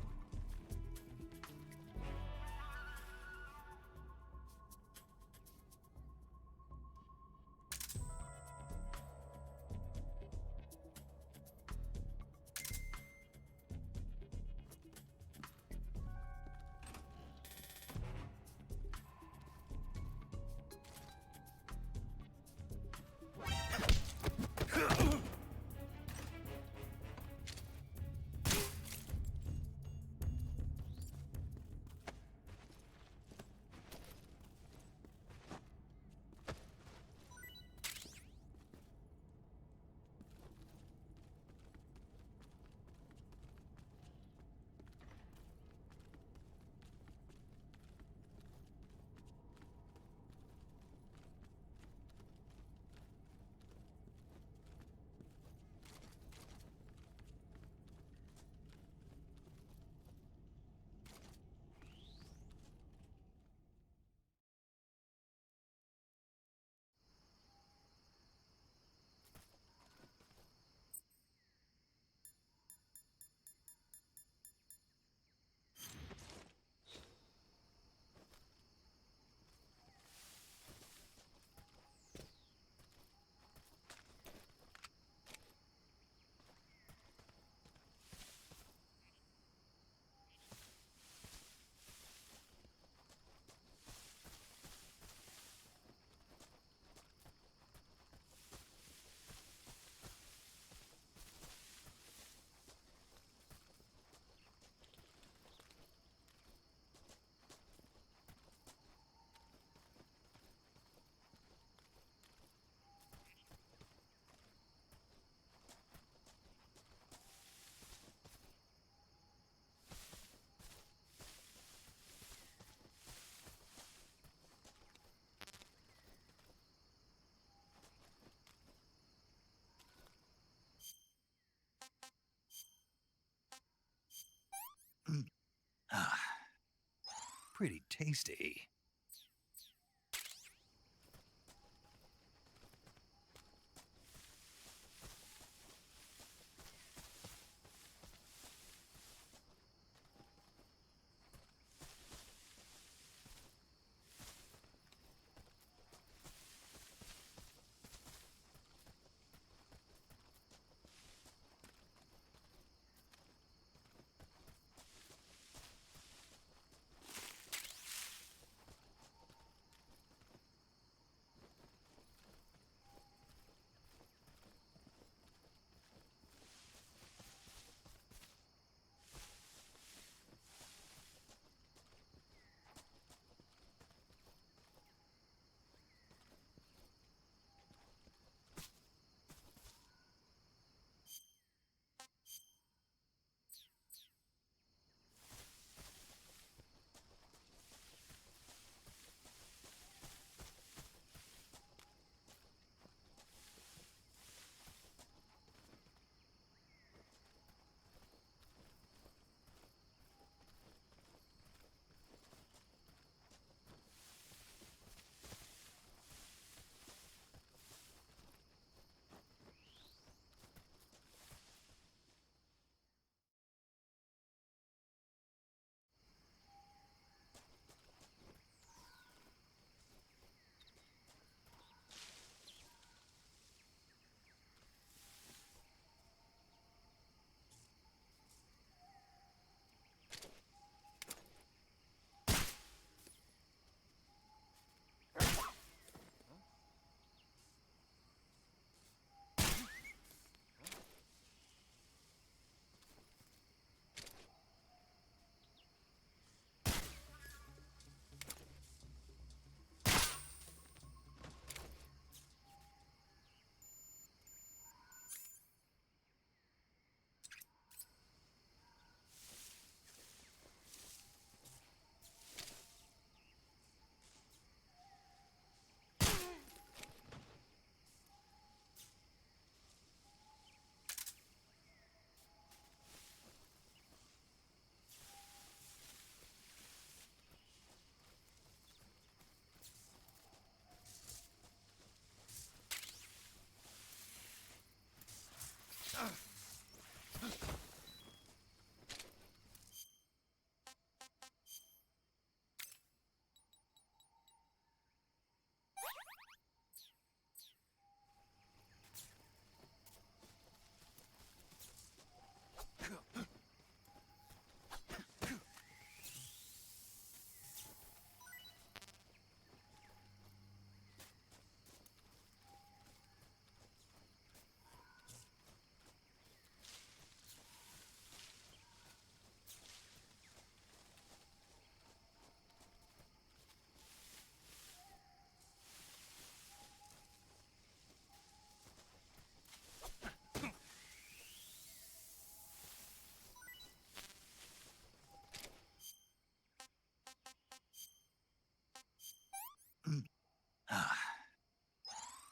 Pretty tasty.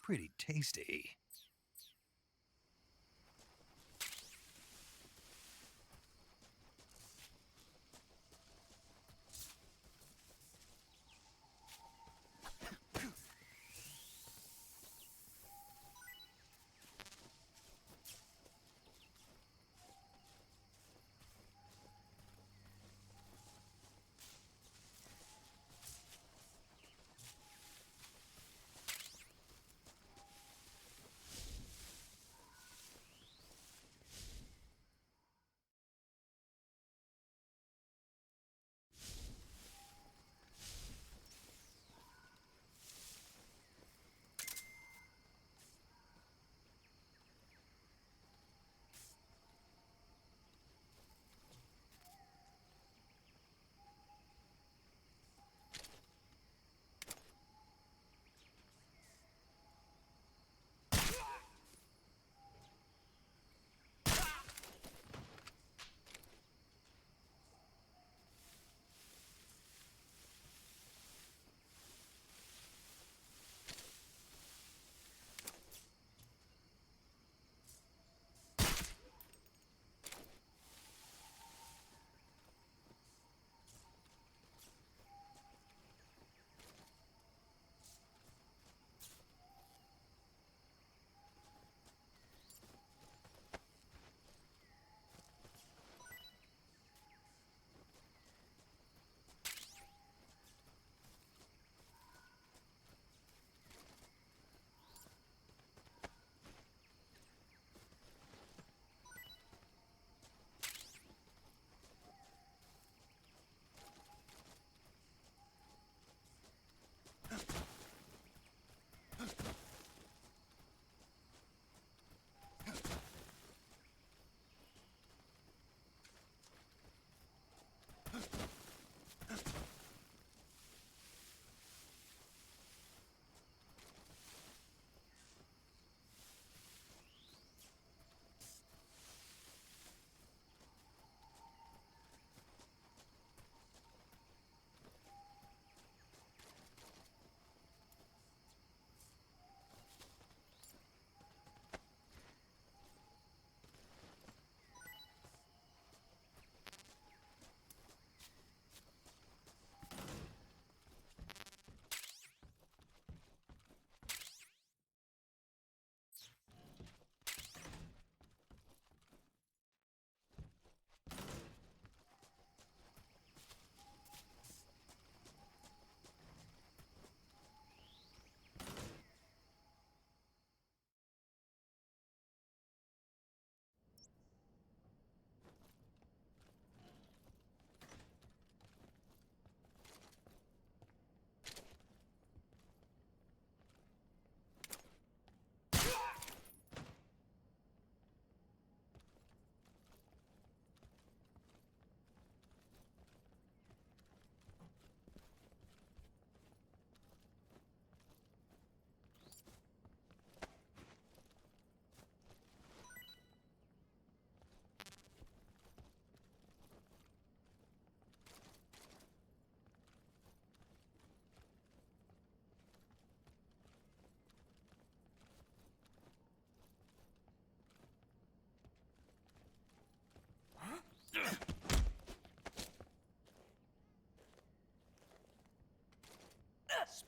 pretty tasty.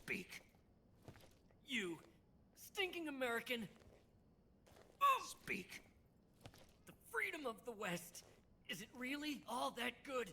Speak. You stinking American. Speak. The freedom of the West, is it really all that good?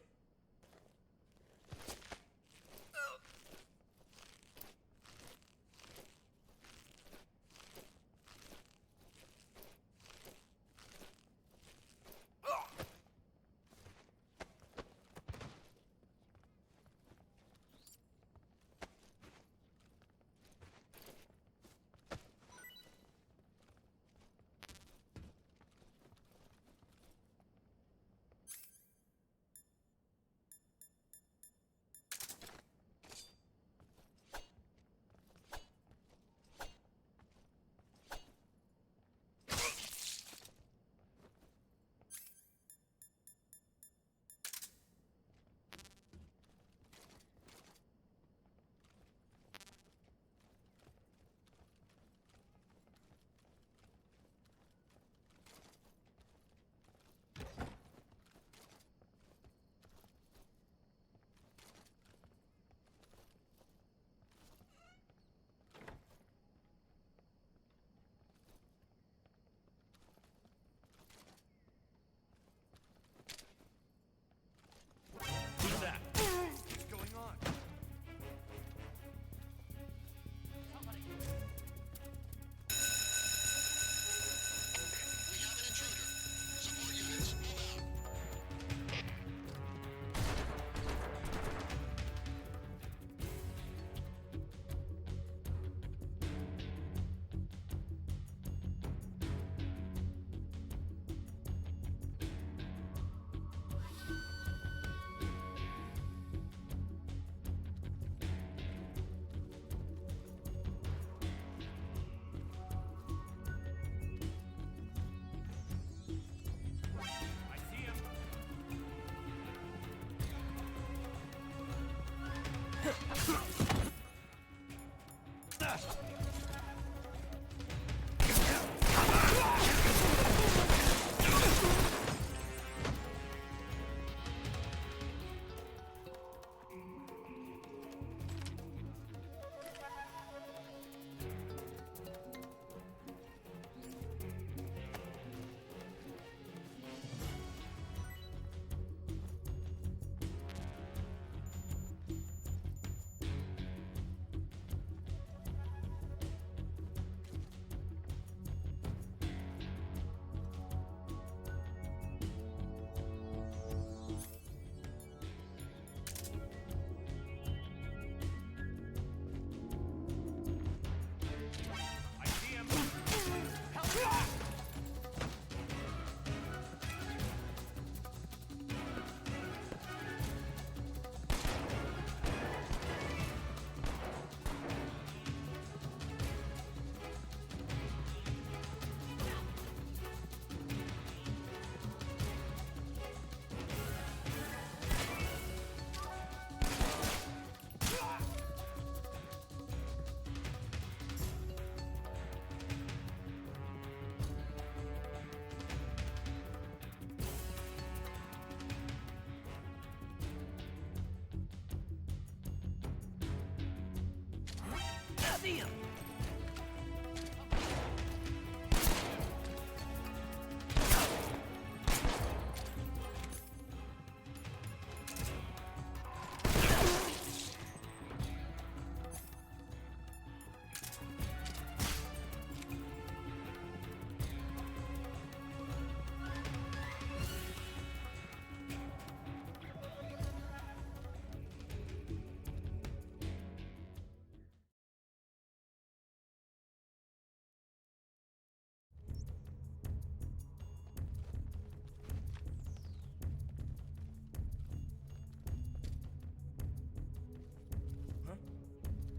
See him!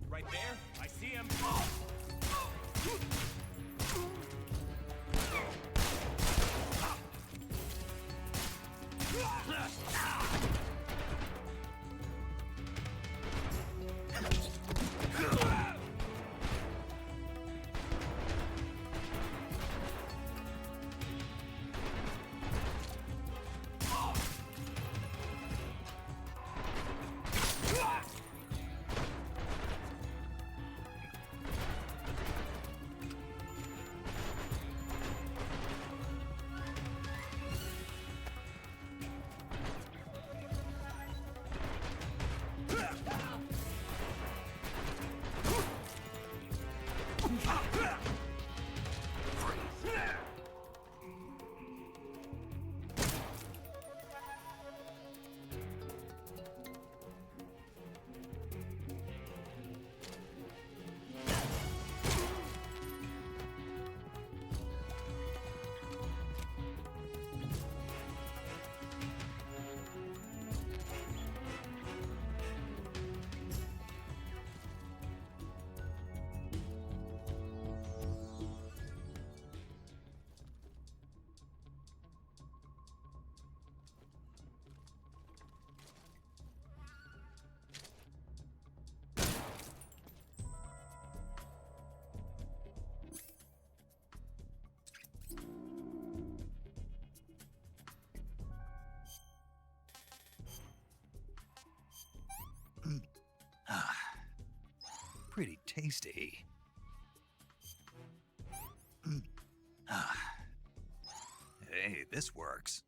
Right there, I see him. Pretty tasty. Hey, this works.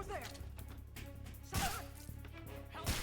there! Sir! Help me!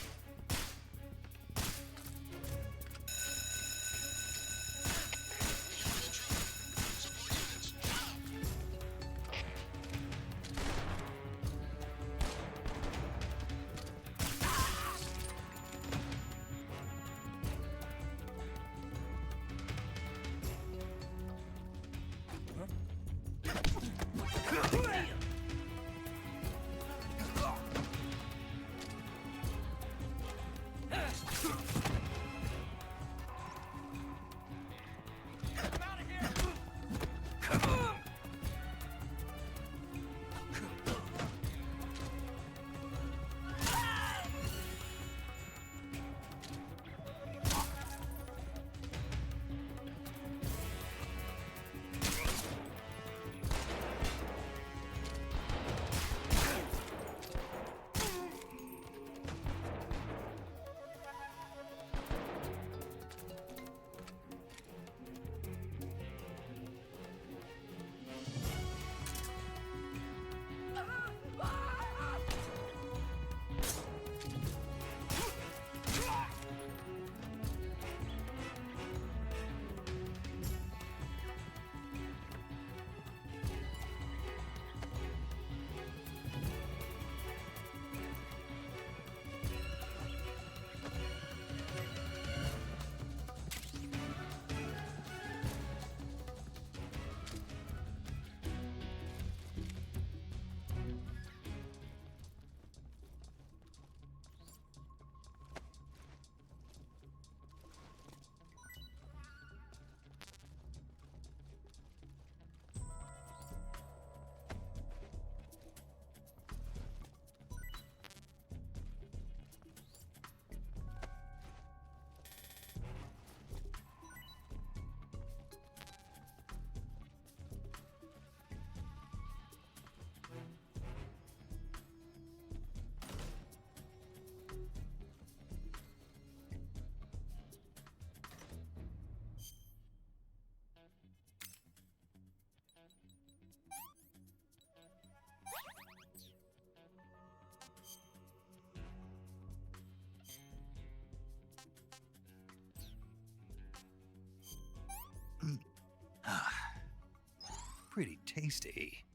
Pretty tasty.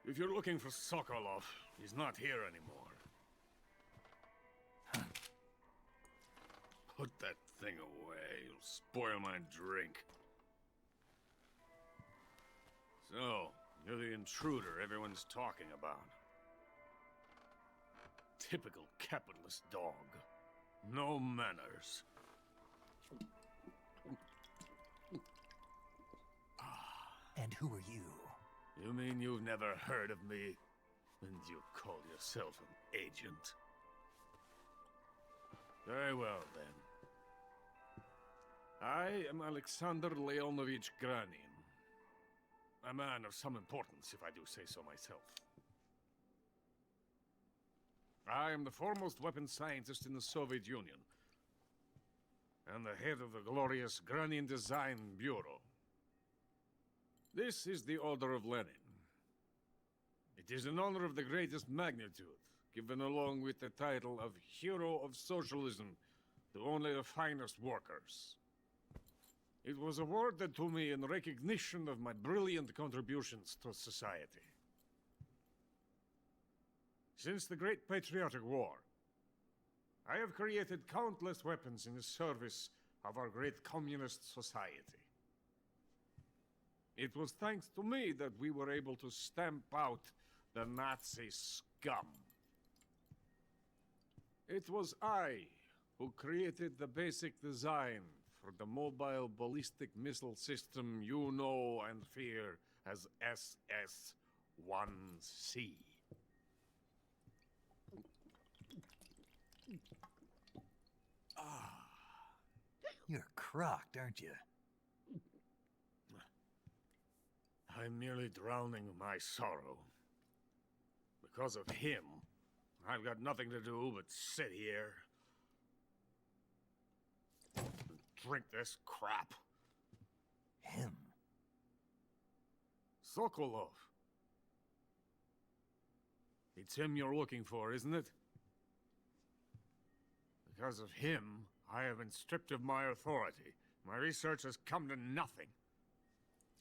If you're looking for Sokolov, he's not here anymore. Put that thing away. You'll spoil my drink. So, you're the intruder everyone's talking about. Typical capitalist dog. No manners. And who are you? You mean you've never heard of me? And you call yourself an agent? Very well, then. I am Alexander Leonovich Granin. A man of some importance, if I do say so myself. I am the foremost weapons scientist in the Soviet Union, and the head of the glorious Granin Design Bureau. This is the Order of Lenin. It is an honor of the greatest magnitude, given along with the title of Hero of Socialism to only the finest workers. It was awarded to me in recognition of my brilliant contributions to society. Since the Great Patriotic War, I have created countless weapons in the service of our great communist society. It was thanks to me that we were able to stamp out the Nazi scum. It was I who created the basic design for the mobile ballistic missile system you know and fear as SS-1C. You're crocked, aren't you? I'm merely drowning my sorrow. Because of him, I've got nothing to do but sit here and drink this crap. Him? Sokolov. It's him you're looking for, isn't it? Because of him, I have been stripped of my authority. My research has come to nothing.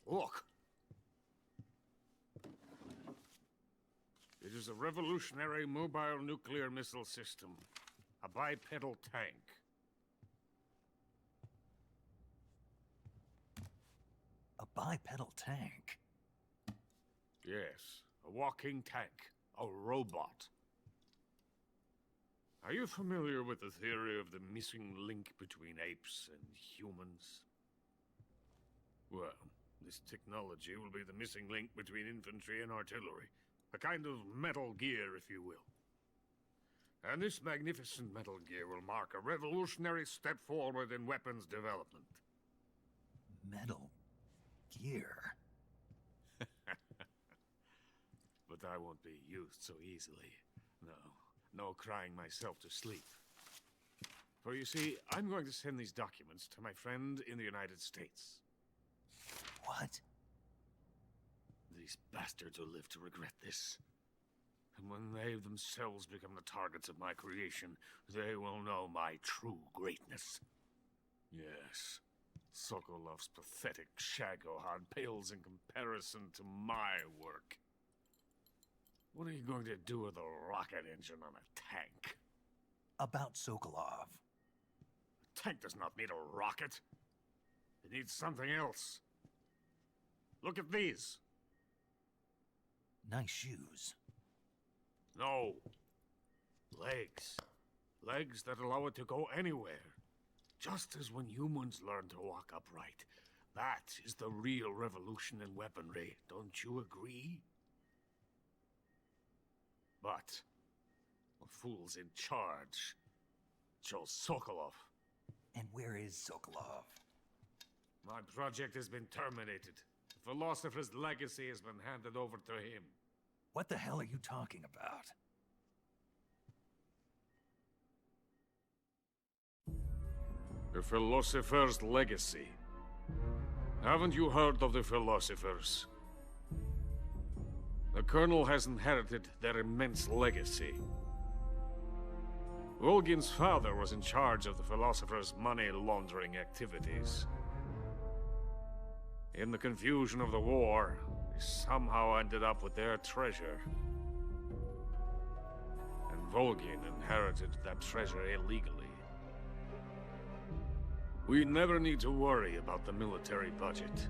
Look. It is a revolutionary mobile nuclear missile system. A bipedal tank. A bipedal tank? Yes, a walking tank. A robot. Are you familiar with the theory of the missing link between apes and humans? Well, this technology will be the missing link between infantry and artillery. A kind of Metal Gear, if you will. And this magnificent Metal Gear will mark a revolutionary step forward in weapons development. Metal Gear? But I won't be used so easily. No crying myself to sleep. For you see, I'm going to send these documents to my friend in the United States. What? These bastards will live to regret this. And when they themselves become the targets of my creation, they will know my true greatness. Yes, Sokolov's pathetic shagohod pales in comparison to my work. What are you going to do with a rocket engine on a tank? About Sokolov. A tank does not need a rocket. It needs something else. Look at these. Nice shoes. No. Legs. Legs that allow it to go anywhere. Just as when humans learn to walk upright. That is the real revolution in weaponry. Don't you agree? But the fool's in charge. Sokolov. And where is Sokolov? My project has been terminated. The philosopher's legacy has been handed over to him. What the hell are you talking about? The philosopher's legacy. Haven't you heard of the philosophers? The Colonel has inherited their immense legacy. Volgin's father was in charge of the philosophers' money laundering activities. In the confusion of the war, we somehow ended up with their treasure. And Volgin inherited that treasure illegally. We never need to worry about the military budget.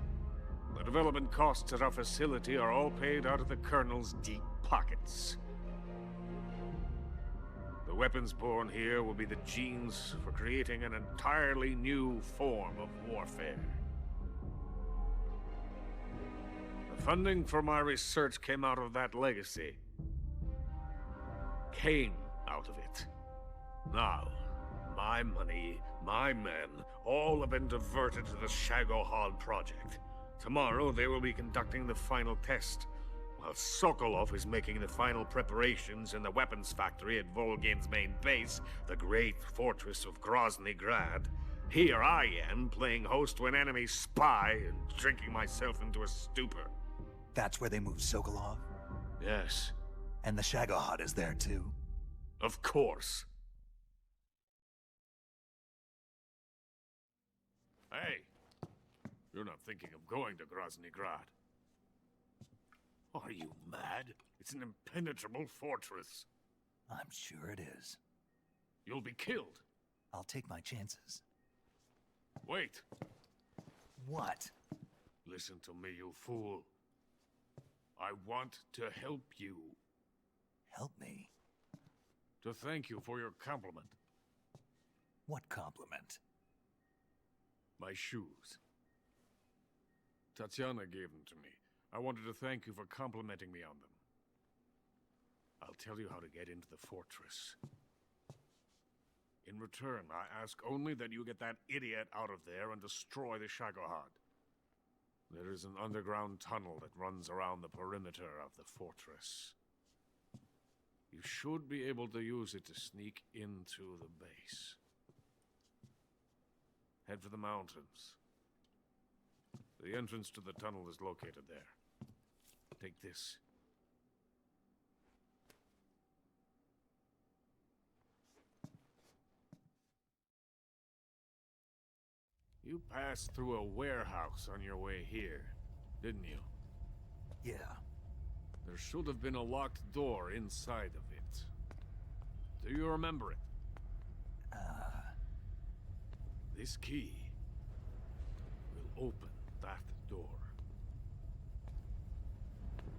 The development costs at our facility are all paid out of the Colonel's deep pockets. The weapons born here will be the genes for creating an entirely new form of warfare. The funding for my research came out of that legacy. Came out of it. Now, my money, my men, all have been diverted to the Shagohod project. Tomorrow they will be conducting the final test, while Sokolov is making the final preparations in the weapons factory at Volgin's main base, the great fortress of Grozny Grad. Here I am, playing host to an enemy spy and drinking myself into a stupor. That's where they moved Sokolov? Yes. And the Shagohod is there too? Of course. Hey, you're not thinking of going to Grozny Grad. Are you mad? It's an impenetrable fortress. I'm sure it is. You'll be killed. I'll take my chances. Wait. What? Listen to me, you fool. I want to help you. Help me? To thank you for your compliment. What compliment? My shoes. Tatiana gave them to me. I wanted to thank you for complimenting me on them. I'll tell you how to get into the fortress. In return, I ask only that you get that idiot out of there and destroy the Shagohod. There is an underground tunnel that runs around the perimeter of the fortress. You should be able to use it to sneak into the base. Head for the mountains. The entrance to the tunnel is located there. Take this. You passed through a warehouse on your way here, didn't you? Yeah. There should have been a locked door inside of it. Do you remember it? This key will open that door.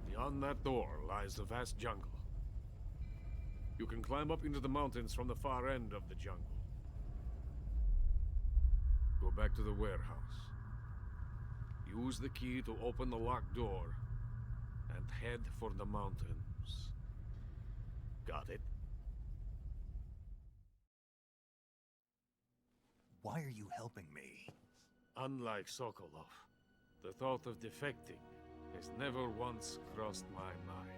Beyond that door lies the vast jungle. You can climb up into the mountains from the far end of the jungle. Go back to the warehouse. Use the key to open the locked door and head for the mountains. Got it? Why are you helping me? Unlike Sokolov, the thought of defecting has never once crossed my mind.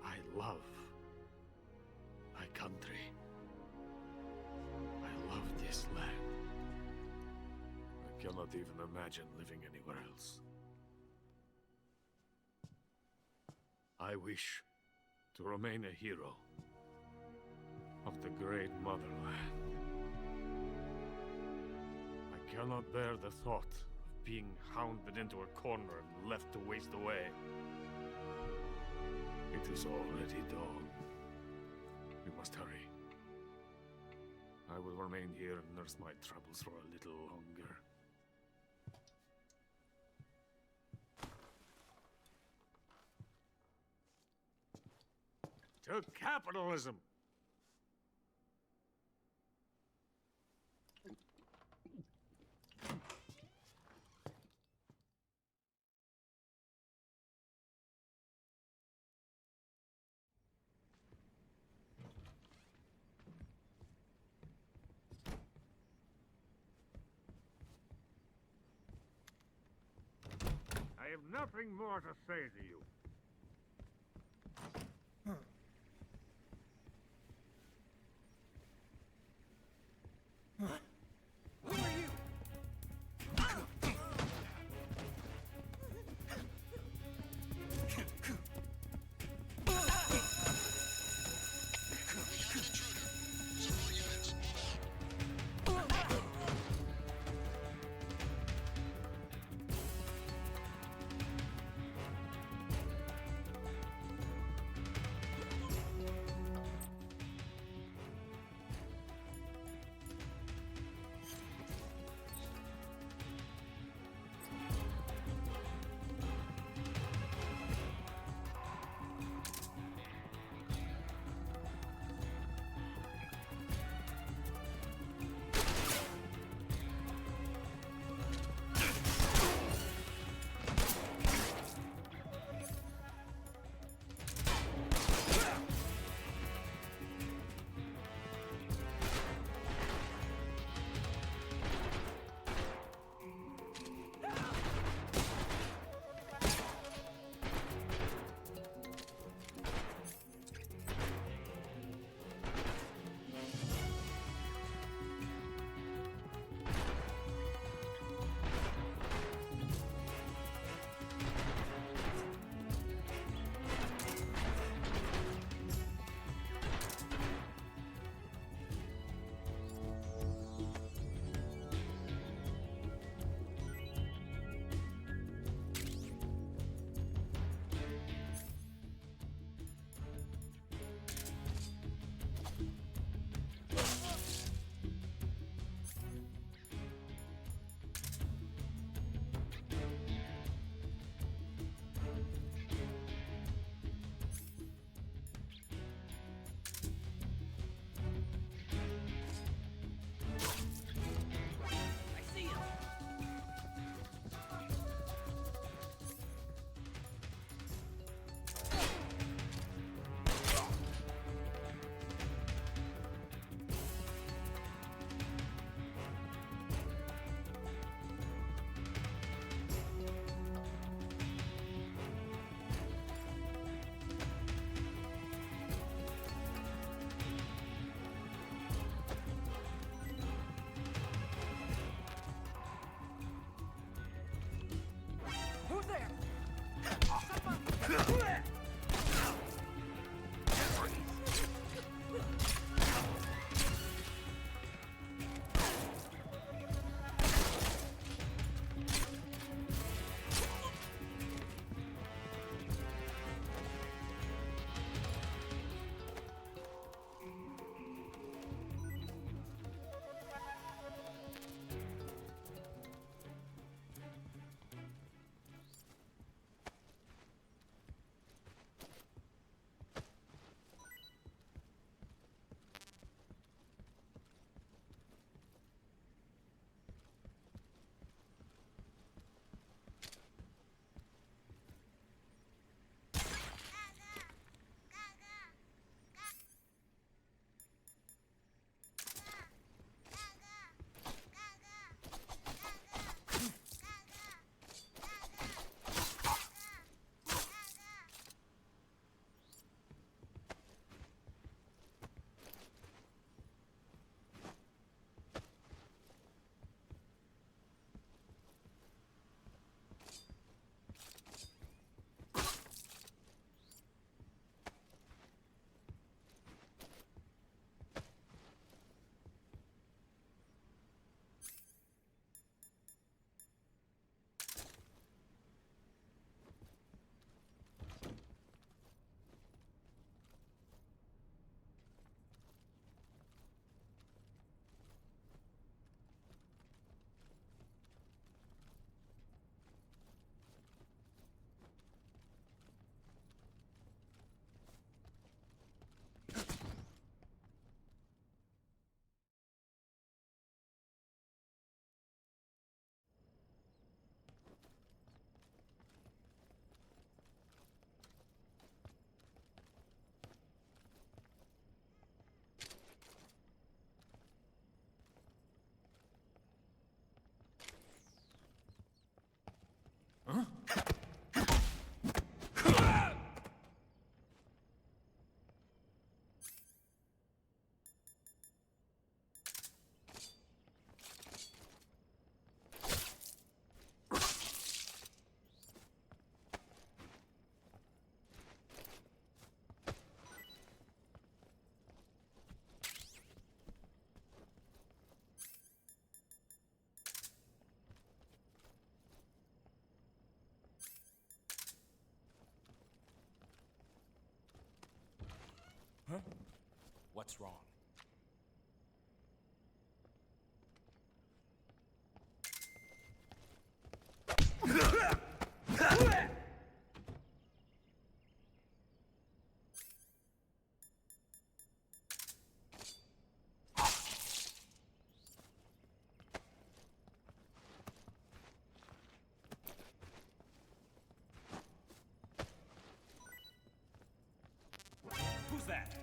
I love my country. I love this land. I cannot even imagine living anywhere else. I wish to remain a hero of the great motherland. I cannot bear the thought of being hounded into a corner and left to waste away. It is already dawn. We must hurry. I will remain here and nurse my troubles for a little longer. To capitalism! I have nothing more to say to you. Who are you? What's wrong? Who's that?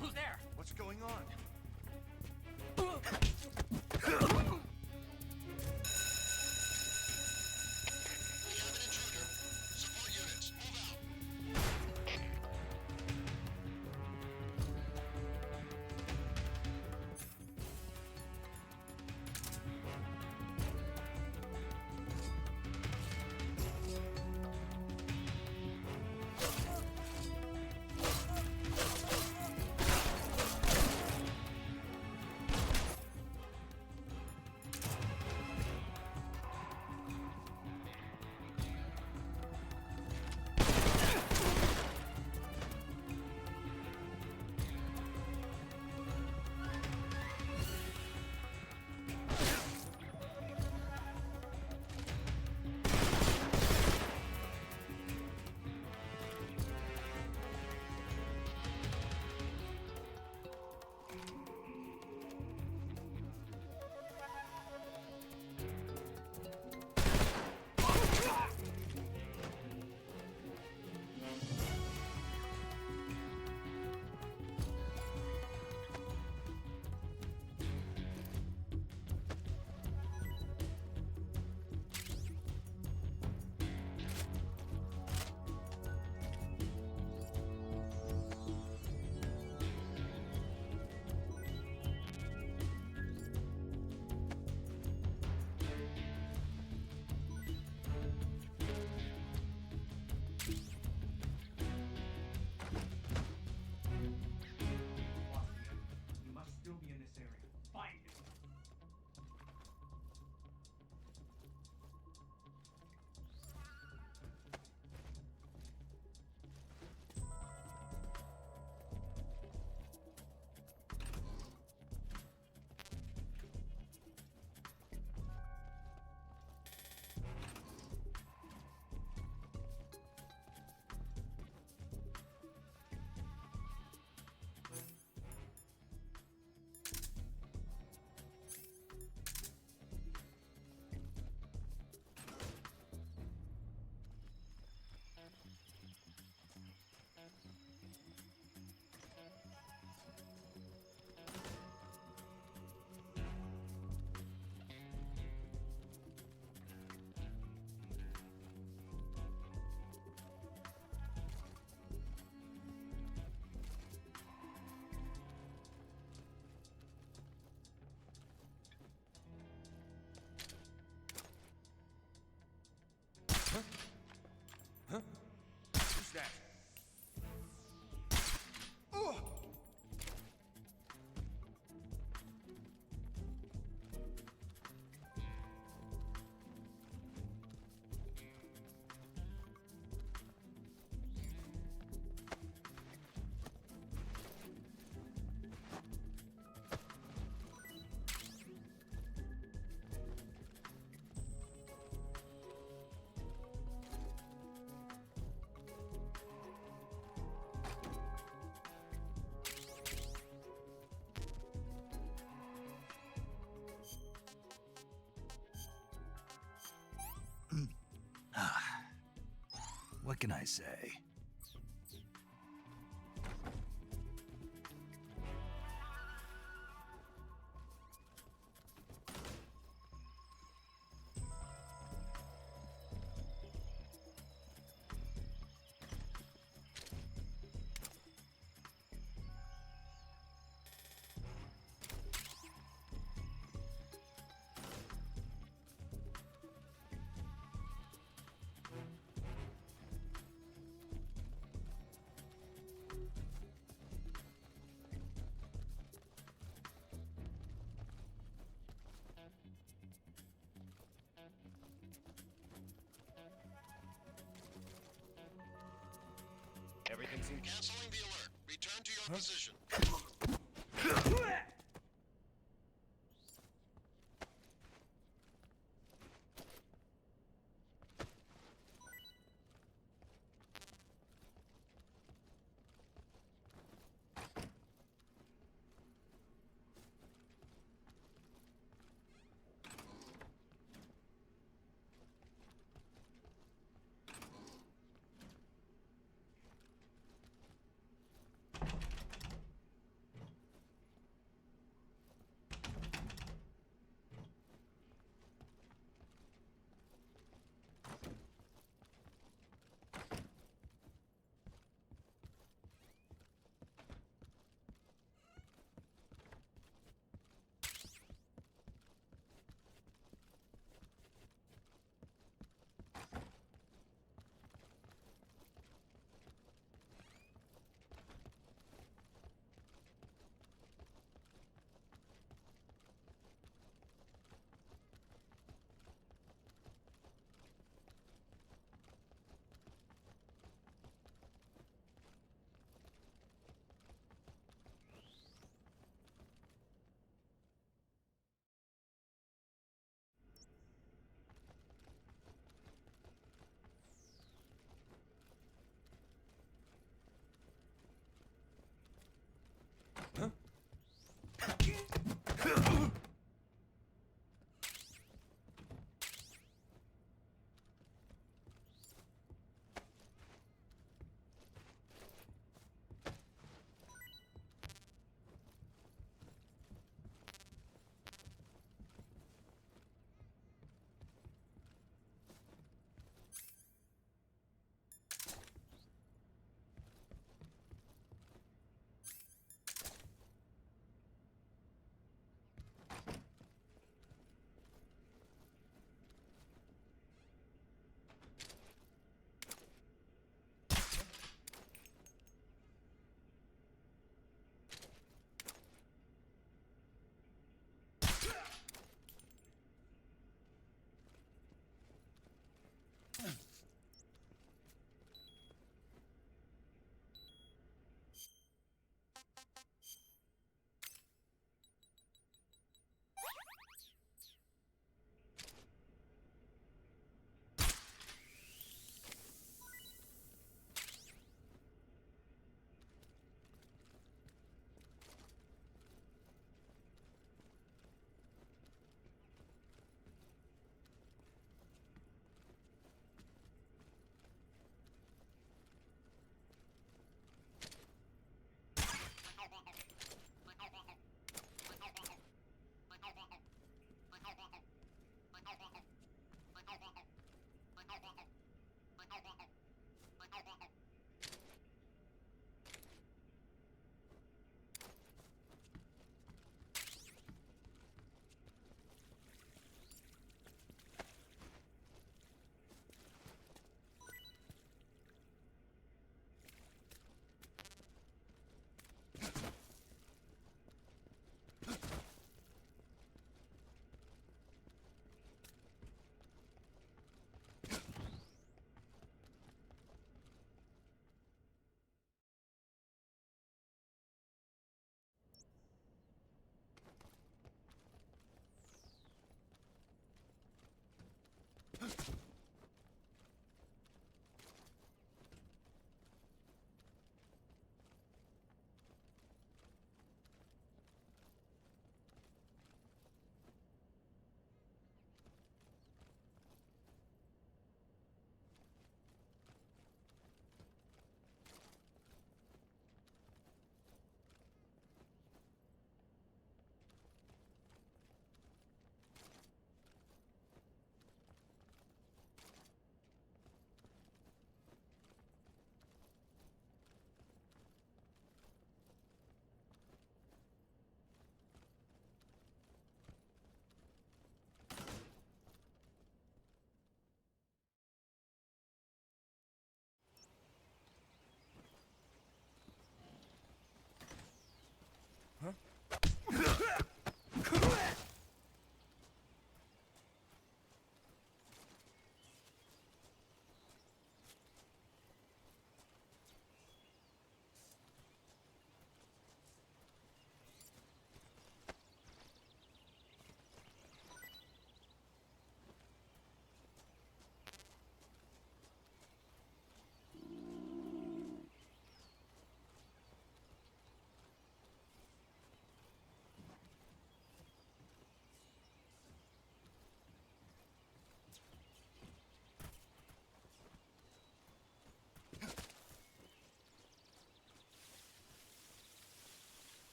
Who's there? What's going on? that? What can I say? Everything seems... Canceling the alert. Return to your position.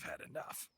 I've had enough.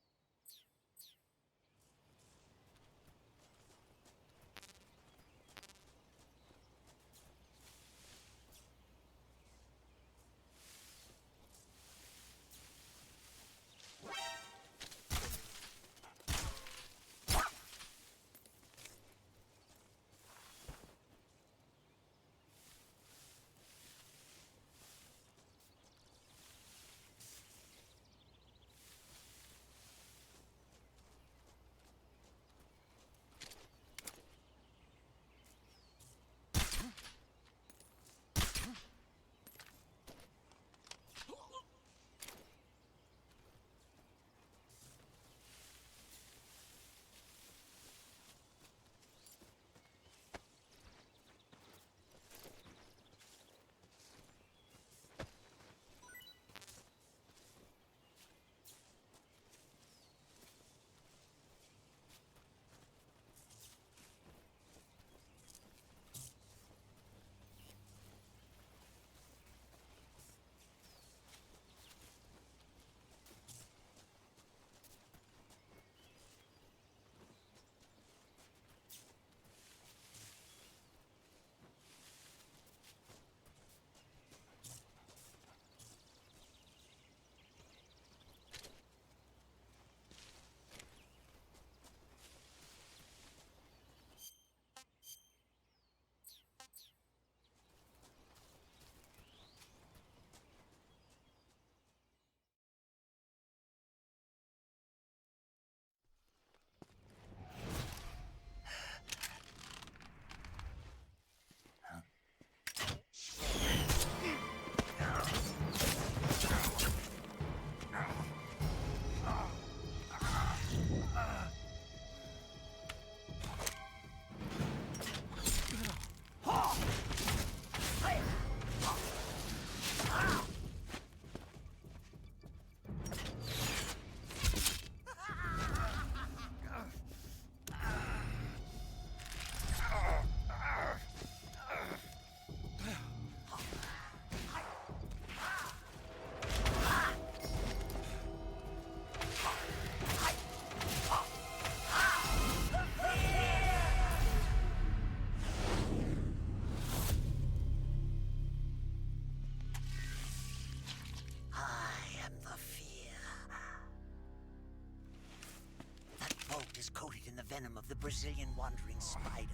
Coated in the venom of the Brazilian wandering spider.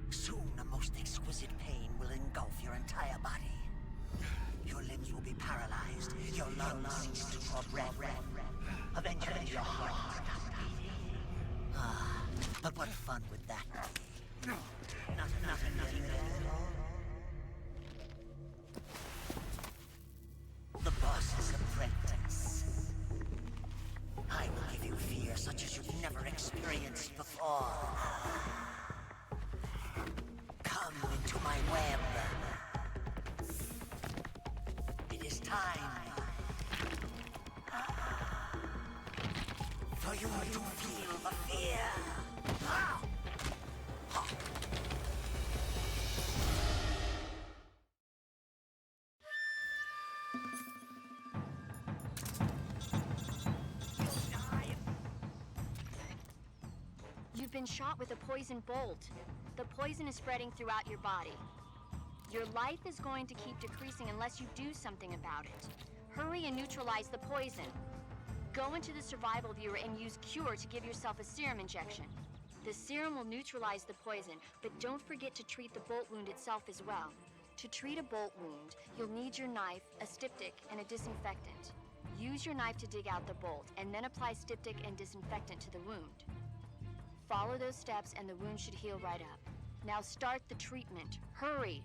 Soon, a most exquisite pain will engulf your entire body. Your limbs will be paralyzed, your lungs cease to draw breath. Eventually, your heart will stop beating. Ah, but what fun would that be? Nothing The boss's apprentice. I will give you fear such as you've never experienced before. Come into my web. It is time for you to feel the fear. You've been shot with a poison bolt. The poison is spreading throughout your body. Your life is going to keep decreasing unless you do something about it. Hurry and neutralize the poison. Go into the survival viewer and use Cure to give yourself a serum injection. The serum will neutralize the poison, but don't forget to treat the bolt wound itself as well. To treat a bolt wound, you'll need your knife, a styptic, and a disinfectant. Use your knife to dig out the bolt, and then apply styptic and disinfectant to the wound. Follow those steps and the wound should heal right up. Now start the treatment. Hurry!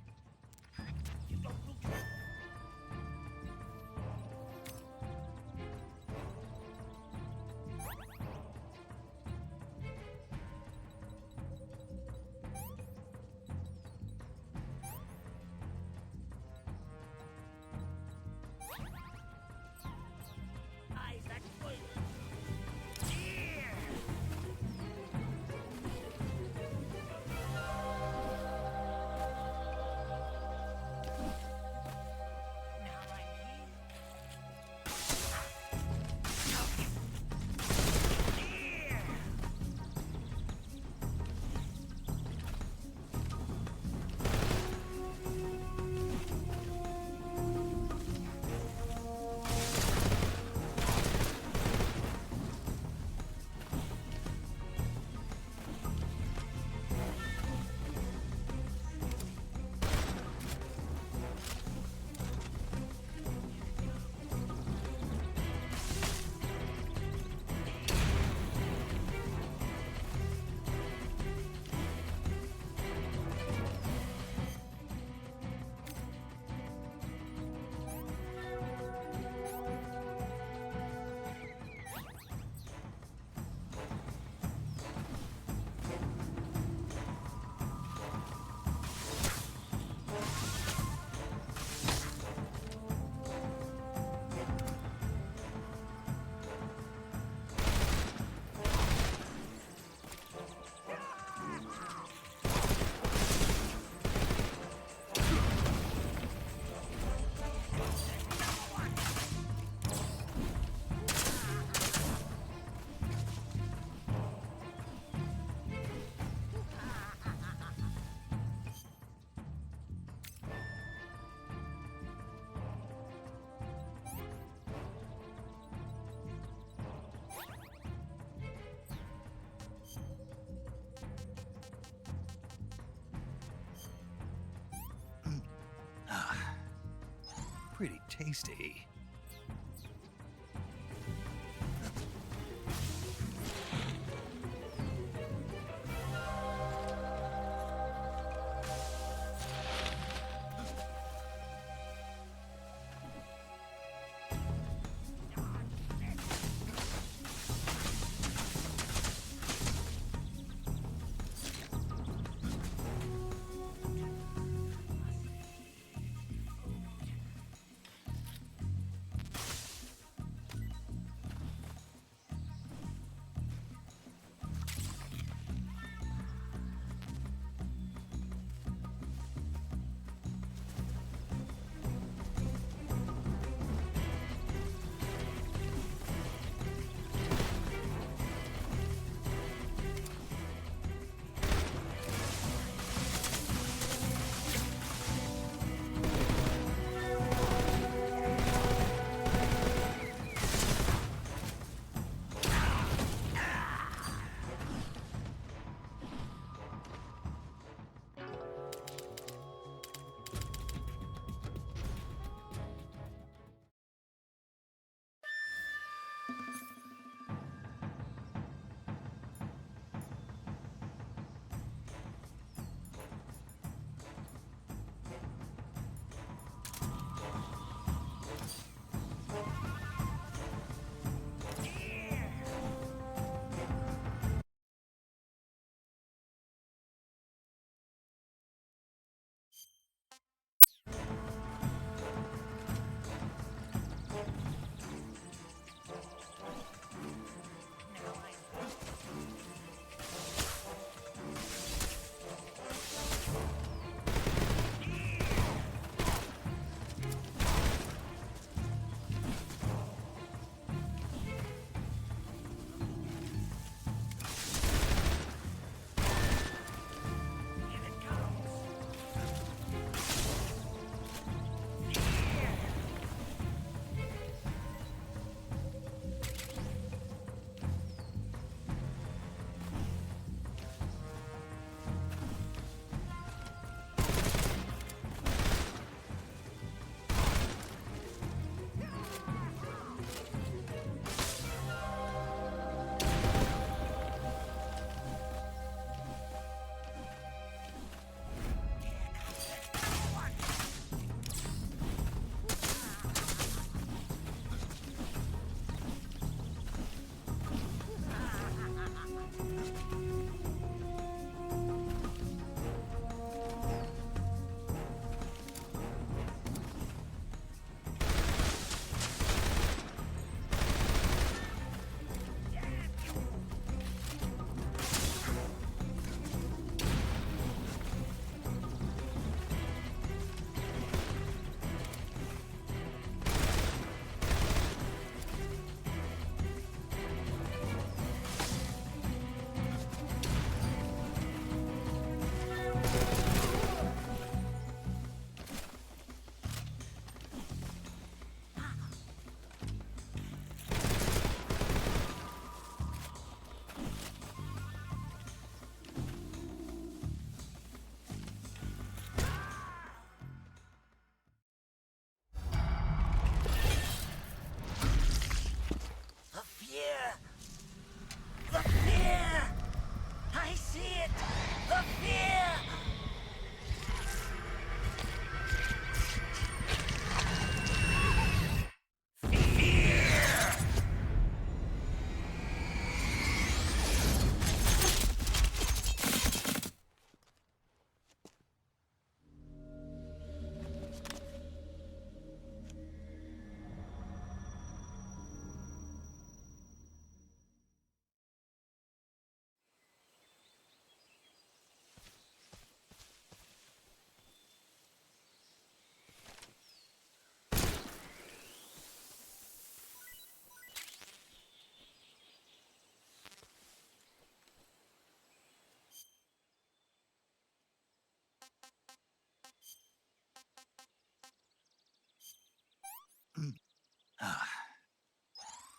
pretty tasty.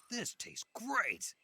This tastes great.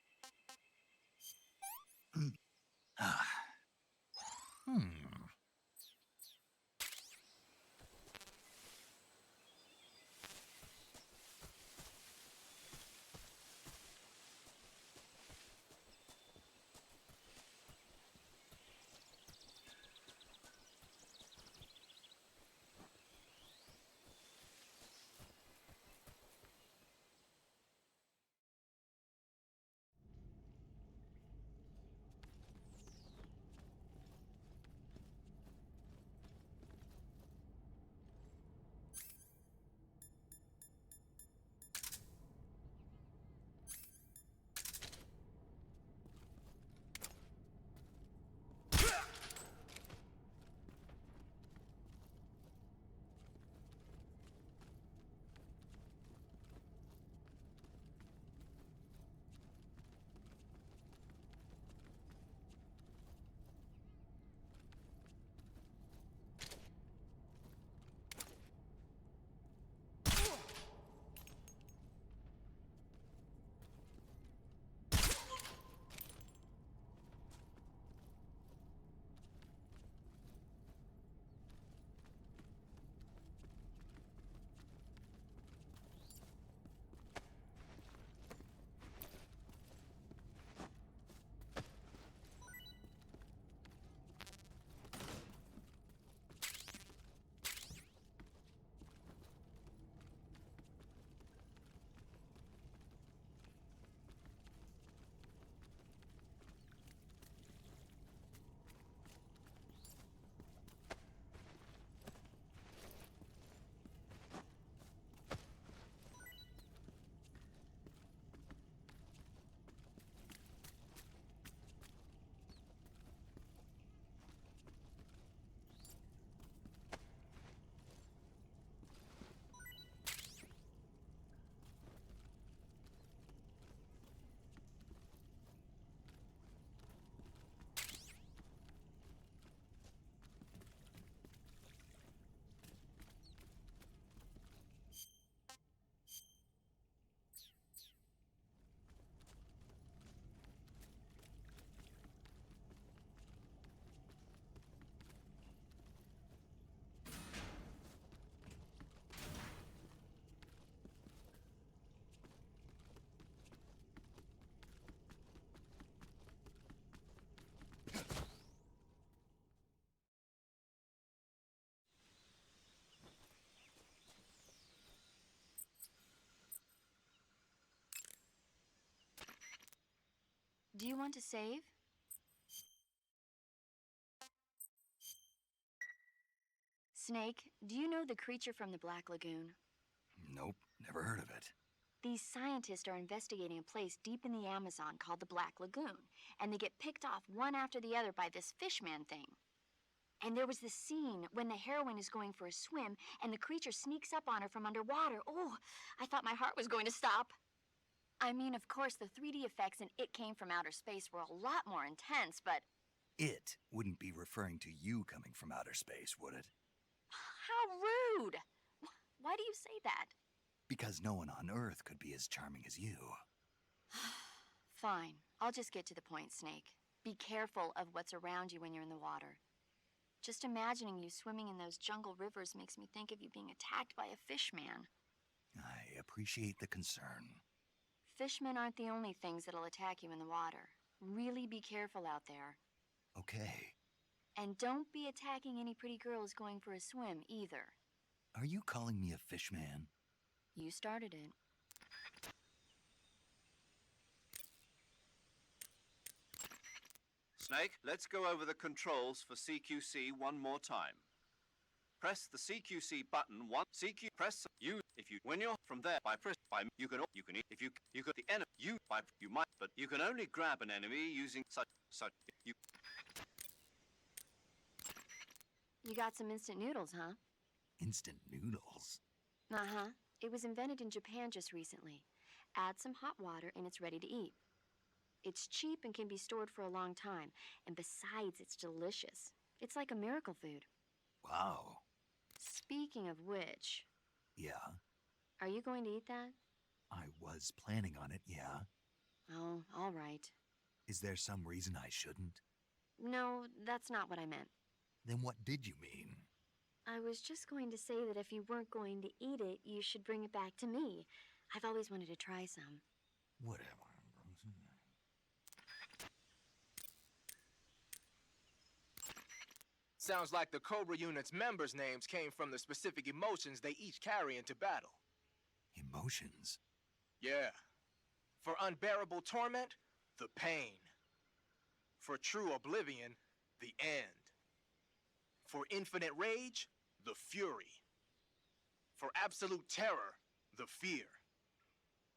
Do you want to save? Snake, do you know the creature from the Black Lagoon? Nope, never heard of it. These scientists are investigating a place deep in the Amazon called the Black Lagoon, and they get picked off one after the other by this fishman thing. And there was this scene when the heroine is going for a swim, and the creature sneaks up on her from underwater. Oh, I thought my heart was going to stop. I mean, of course, the 3D effects in It Came from Outer Space were a lot more intense, but... It wouldn't be referring to you coming from outer space, would it? How rude! Why do you say that? Because no one on Earth could be as charming as you. Fine. I'll just get to the point, Snake. Be careful of what's around you when you're in the water. Just imagining you swimming in those jungle rivers makes me think of you being attacked by a fishman. I appreciate the concern. Fishmen aren't the only things that'll attack you in the water. Really be careful out there. Okay. And don't be attacking any pretty girls going for a swim, either. Are you calling me a fishman? You started it. Snake, let's go over the controls for CQC one more time. Press the CQC button once. CQ press you if you when you're from there by press by you can if you could the enemy you by you might but you can only grab an enemy using such you. You got some instant noodles, huh? Instant noodles? Uh-huh. It was invented in Japan just recently. Add some hot water and it's ready to eat. It's cheap and can be stored for a long time. And besides, it's delicious. It's like a miracle food. Wow. Speaking of which... Yeah? Are you going to eat that? I was planning on it, yeah. Oh, all right. Is there some reason I shouldn't? No, that's not what I meant. Then what did you mean? I was just going to say that if you weren't going to eat it, you should bring it back to me. I've always wanted to try some. Whatever. Sounds like the Cobra Unit's members' names came from the specific emotions they each carry into battle. Emotions? Yeah. For unbearable torment, the pain. For true oblivion, the end. For infinite rage, the fury. For absolute terror, the fear.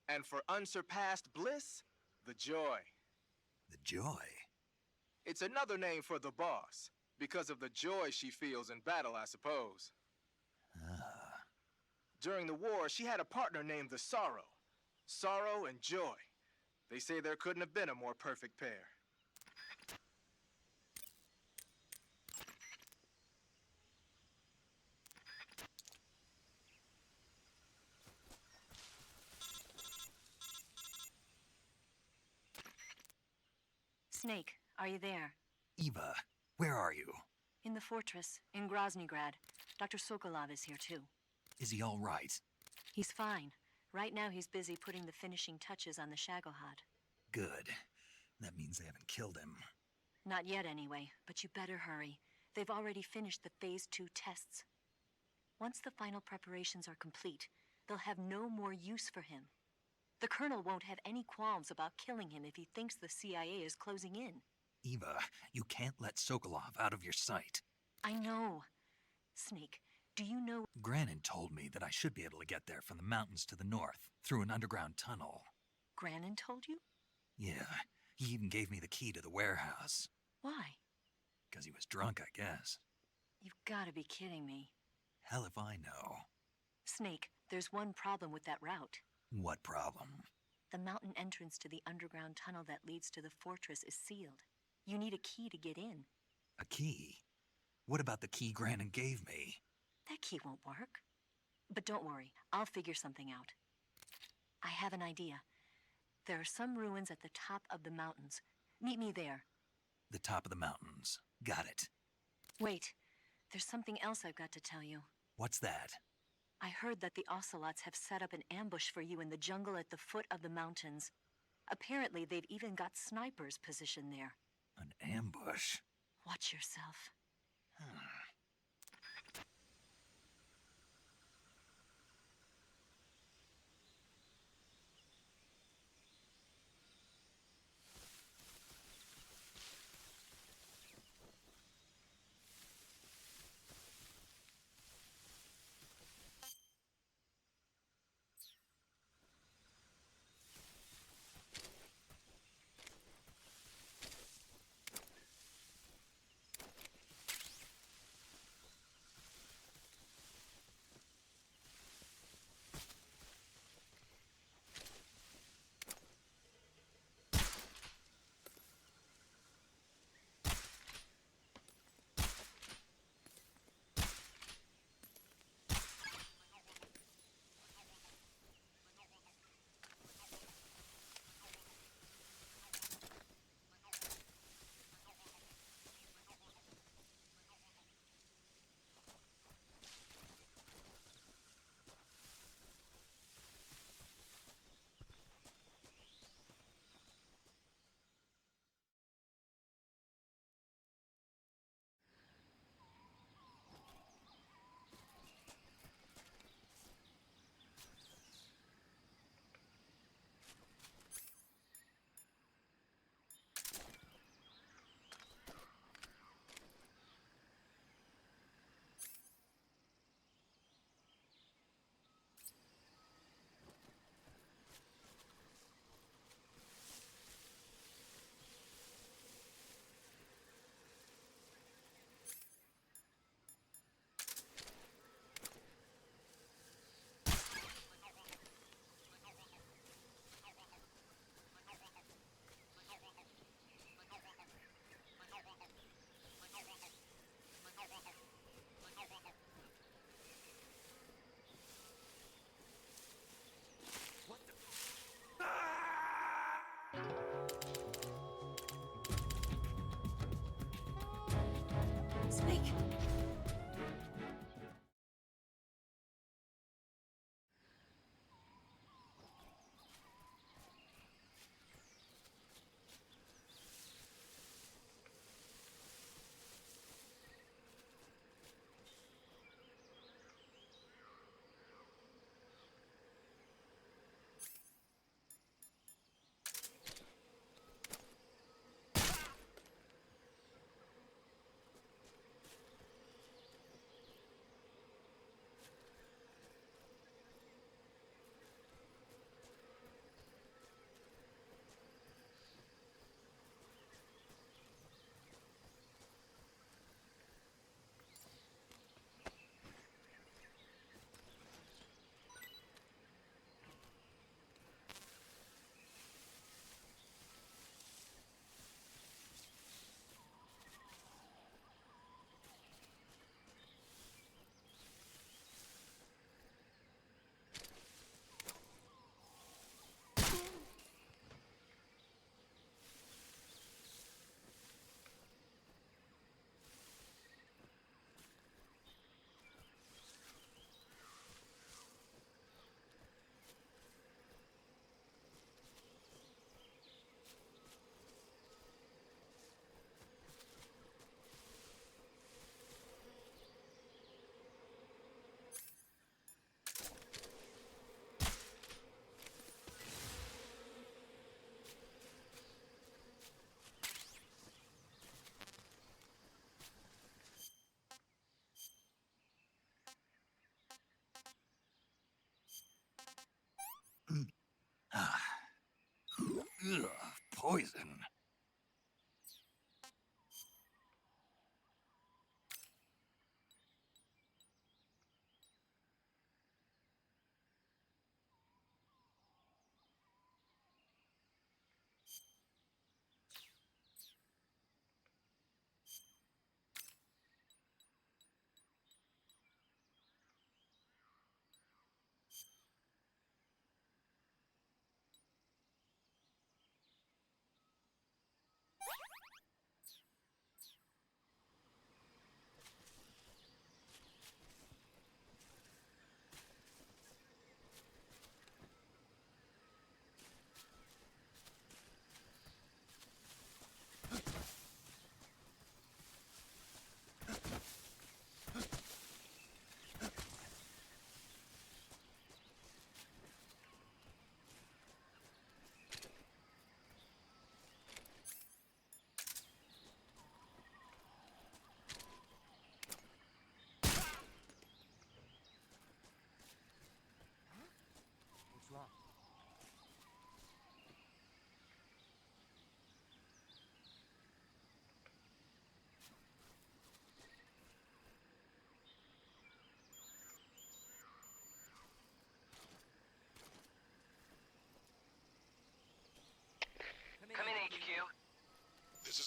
And for unsurpassed bliss, the joy. The joy? It's another name for the boss, because of the joy she feels in battle, I suppose. Ah. During the war, she had a partner named the Sorrow. Sorrow and joy. They say there couldn't have been a more perfect pair. Snake, are you there? Eva, where are you? In the fortress, in Groznygrad. Dr. Sokolov is here too. Is he all right? He's fine. Right now he's busy putting the finishing touches on the Shagohod. Good. That means they haven't killed him. Not yet anyway, but you better hurry. They've already finished the Phase 2 tests. Once the final preparations are complete, they'll have no more use for him. The Colonel won't have any qualms about killing him if he thinks the CIA is closing in. Eva, you can't let Sokolov out of your sight. I know. Snake, do you know... Granin told me that I should be able to get there from the mountains to the north, through an underground tunnel. Granin told you? Yeah, he even gave me the key to the warehouse. Why? Because he was drunk, I guess. You've got to be kidding me. Hell if I know. Snake, there's one problem with that route. What problem? The mountain entrance to the underground tunnel that leads to the fortress is sealed. You need a key to get in. A key? What about the key Granin gave me? That key won't work. But don't worry, I'll figure something out. I have an idea. There are some ruins at the top of the mountains. Meet me there. The top of the mountains. Got it. Wait, there's something else I've got to tell you. What's that? I heard that the Ocelots have set up an ambush for you in the jungle at the foot of the mountains. Apparently, they've even got snipers positioned there. An ambush? Watch yourself.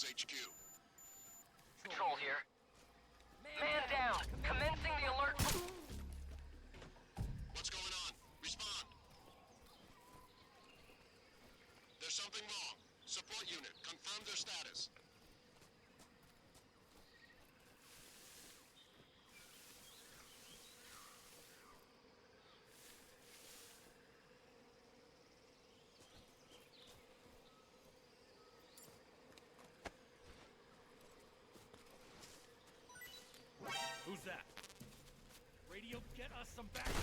HQ. Control here. Man down! Commencing the alert! What's going on? Respond. There's something wrong. Support unit, confirm their status. Who's that? Radio, get us some backup.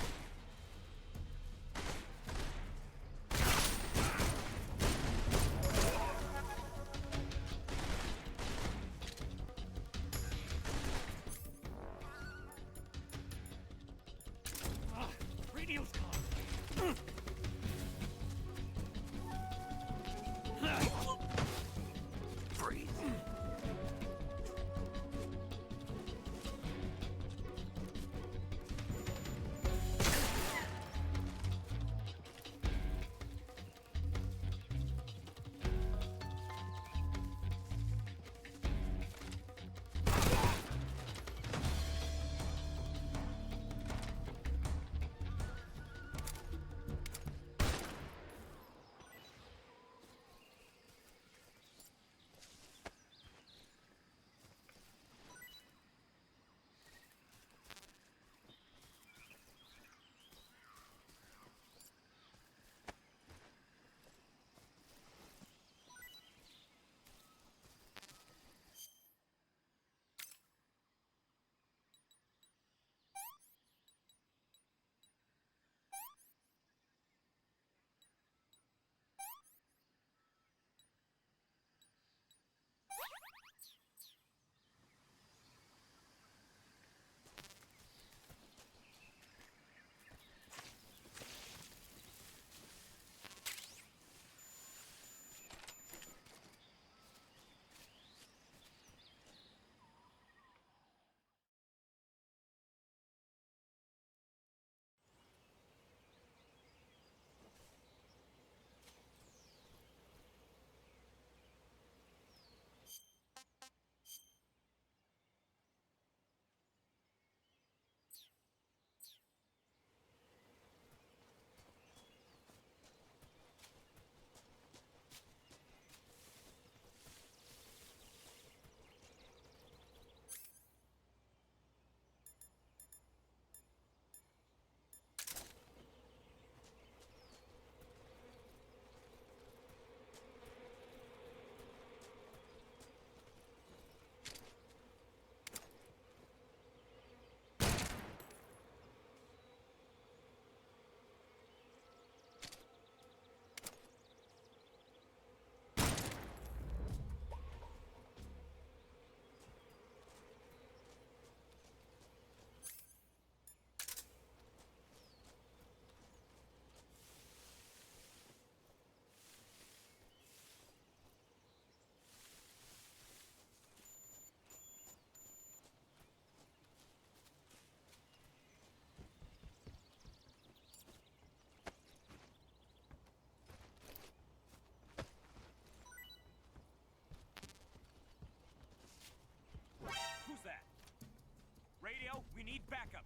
Radio's gone. Breathe. Who's that? Radio, we need backup.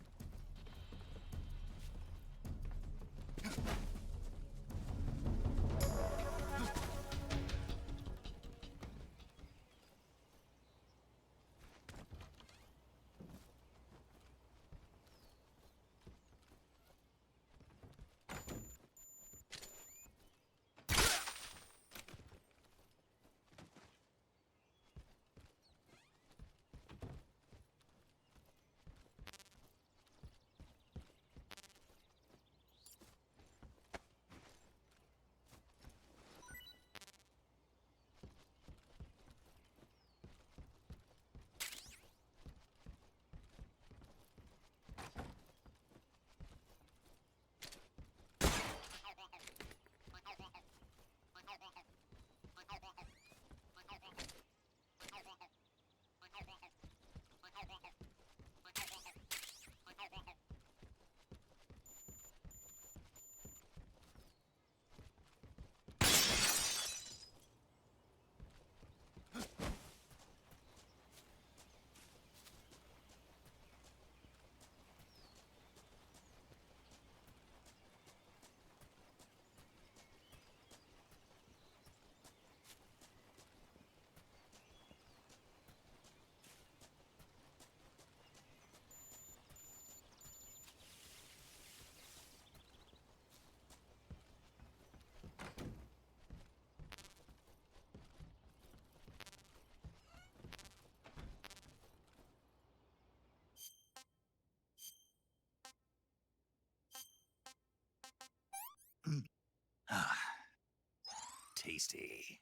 tasty.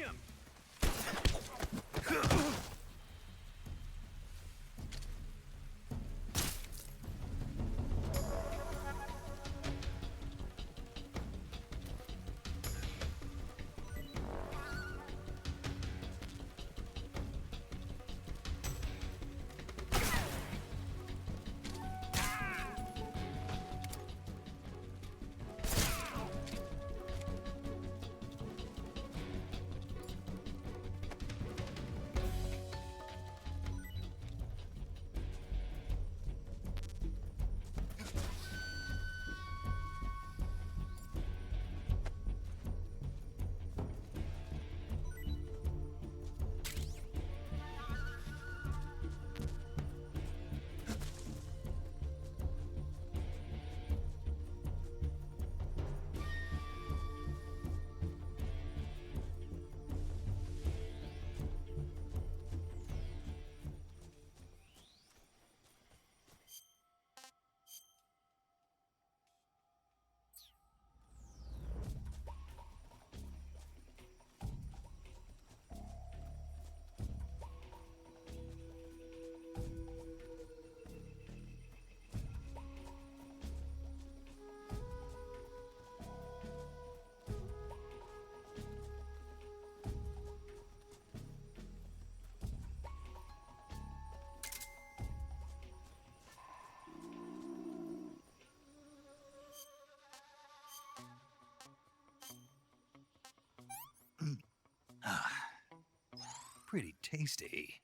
him! Pretty tasty.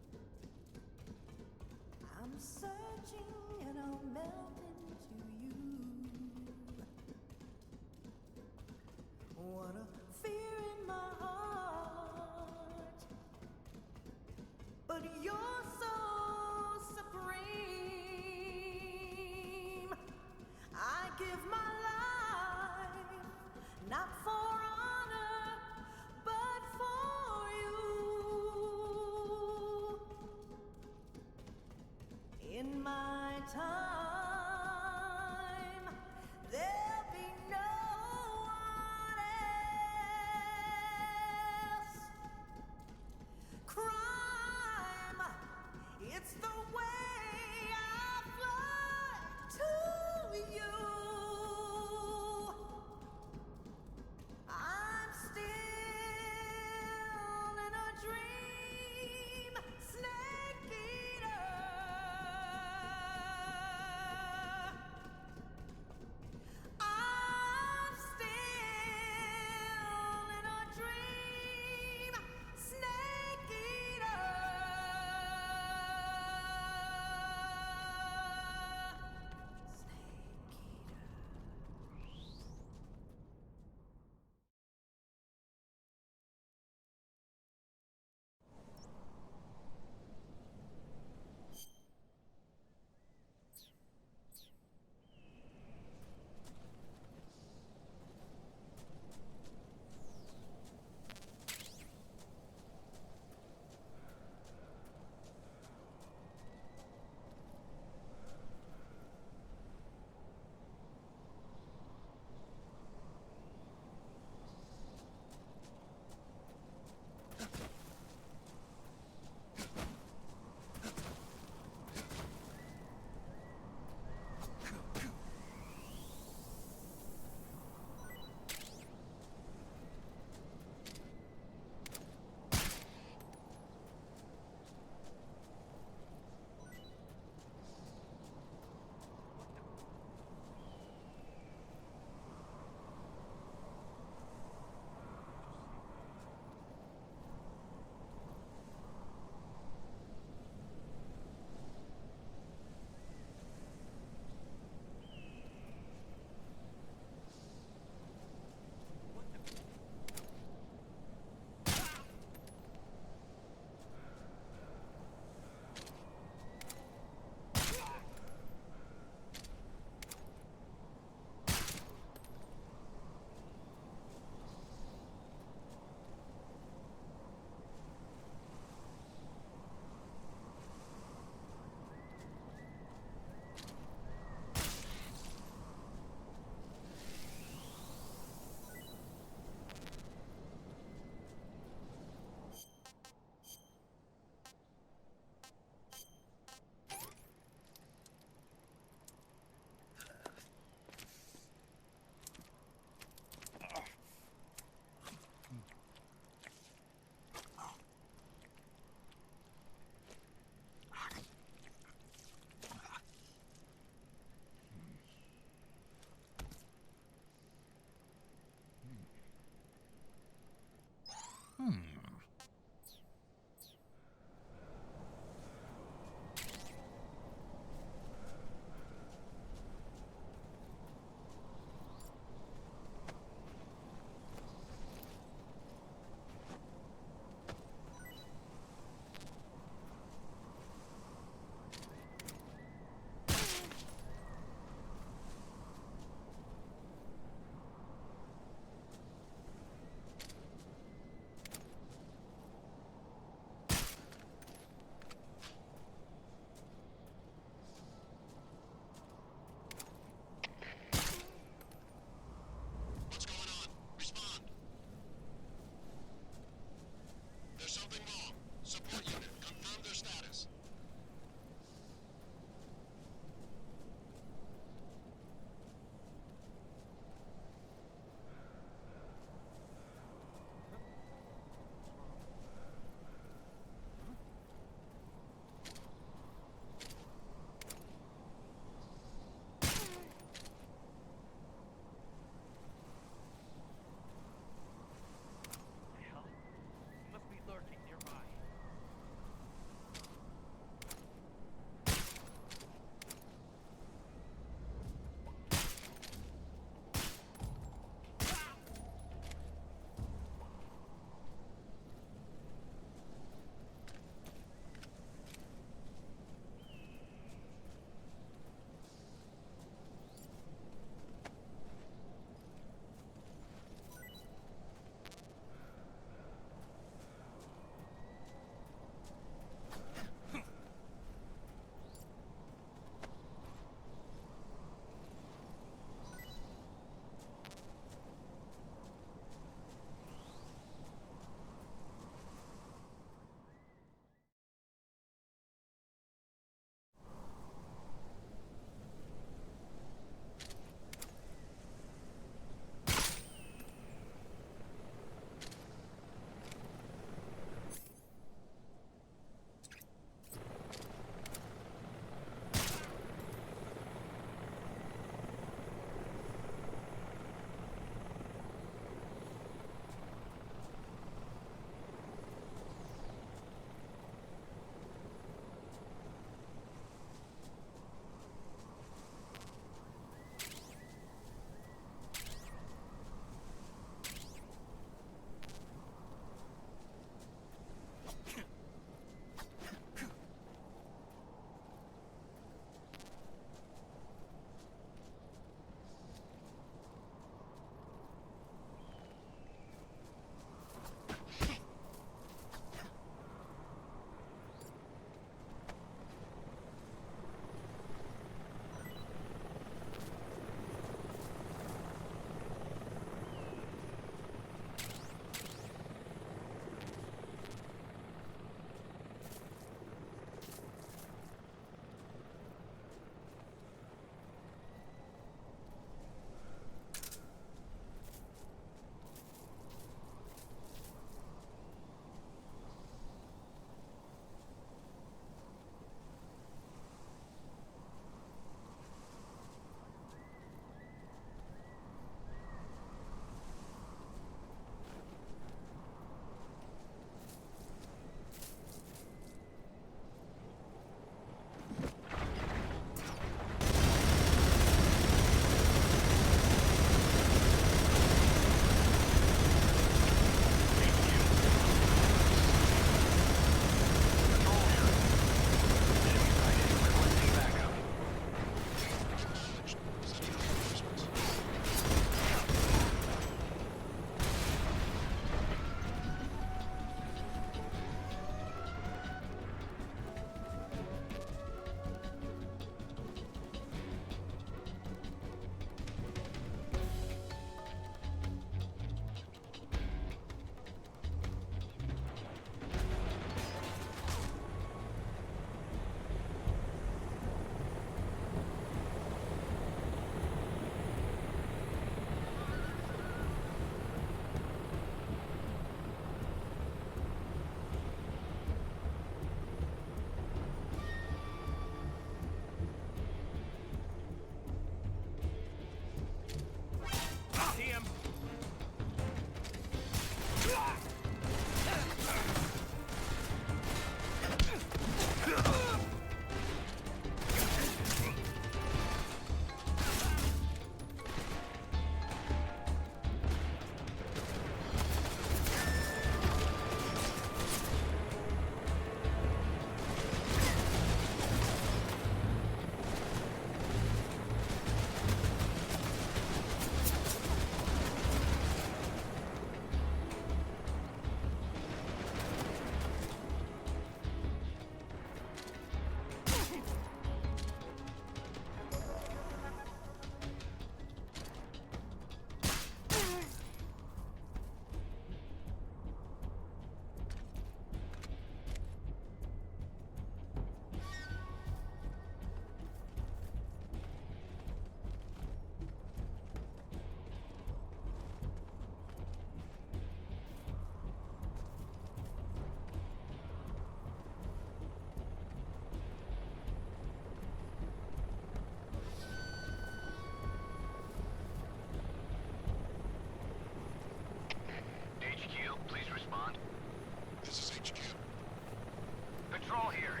Patrol here.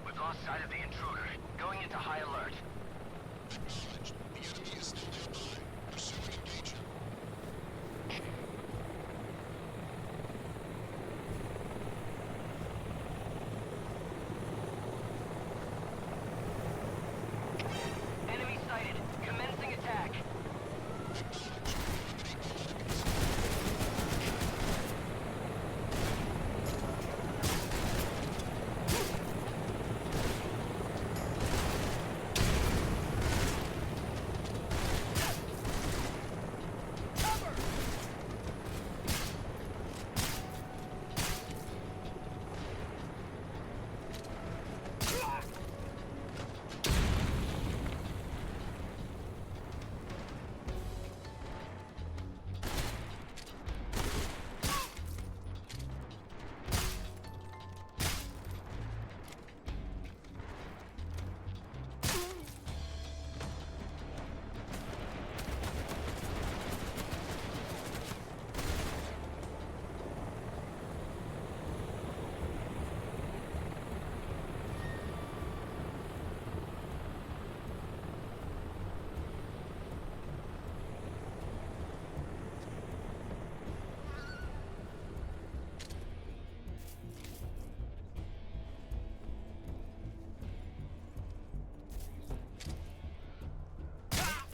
We've lost sight of the intruder. Going into high alert. Acknowledged. The enemy is still nearby. Pursue and engage him. Enemy sighted. Commencing attack.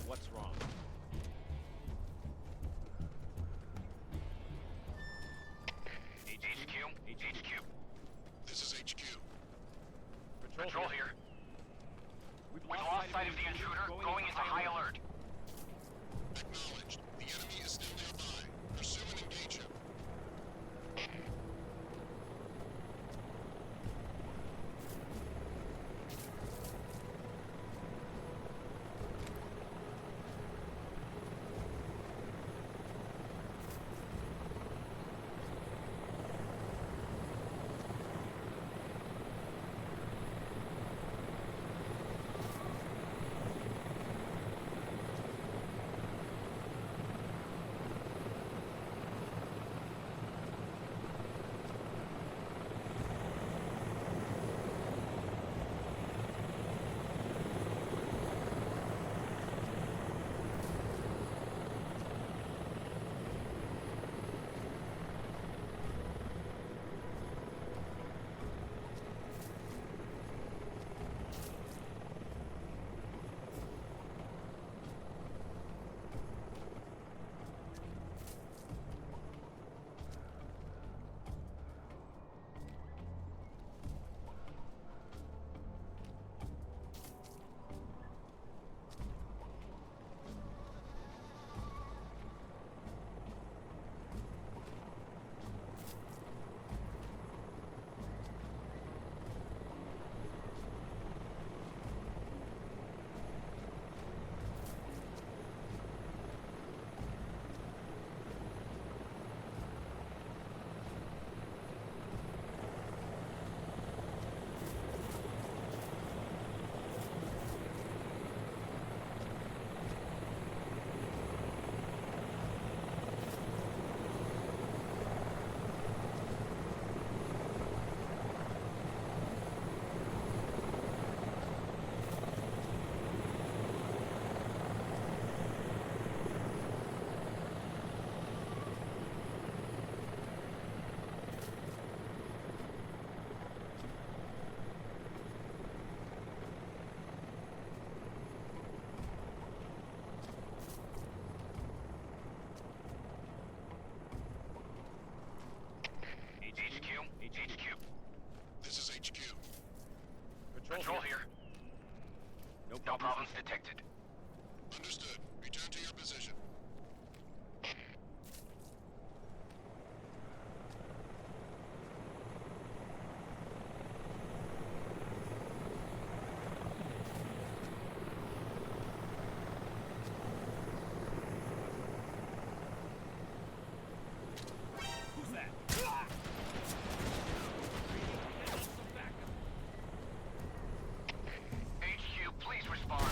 What's wrong? HQ. This is HQ. Patrol here. We've lost sight of the intruder. Going into high alert. Acknowledged. The enemy is still nearby. Pursue and engage him. HQ. This is HQ. Patrol here. No problems detected. Understood. Return to your position. Who's that? HQ, please respond.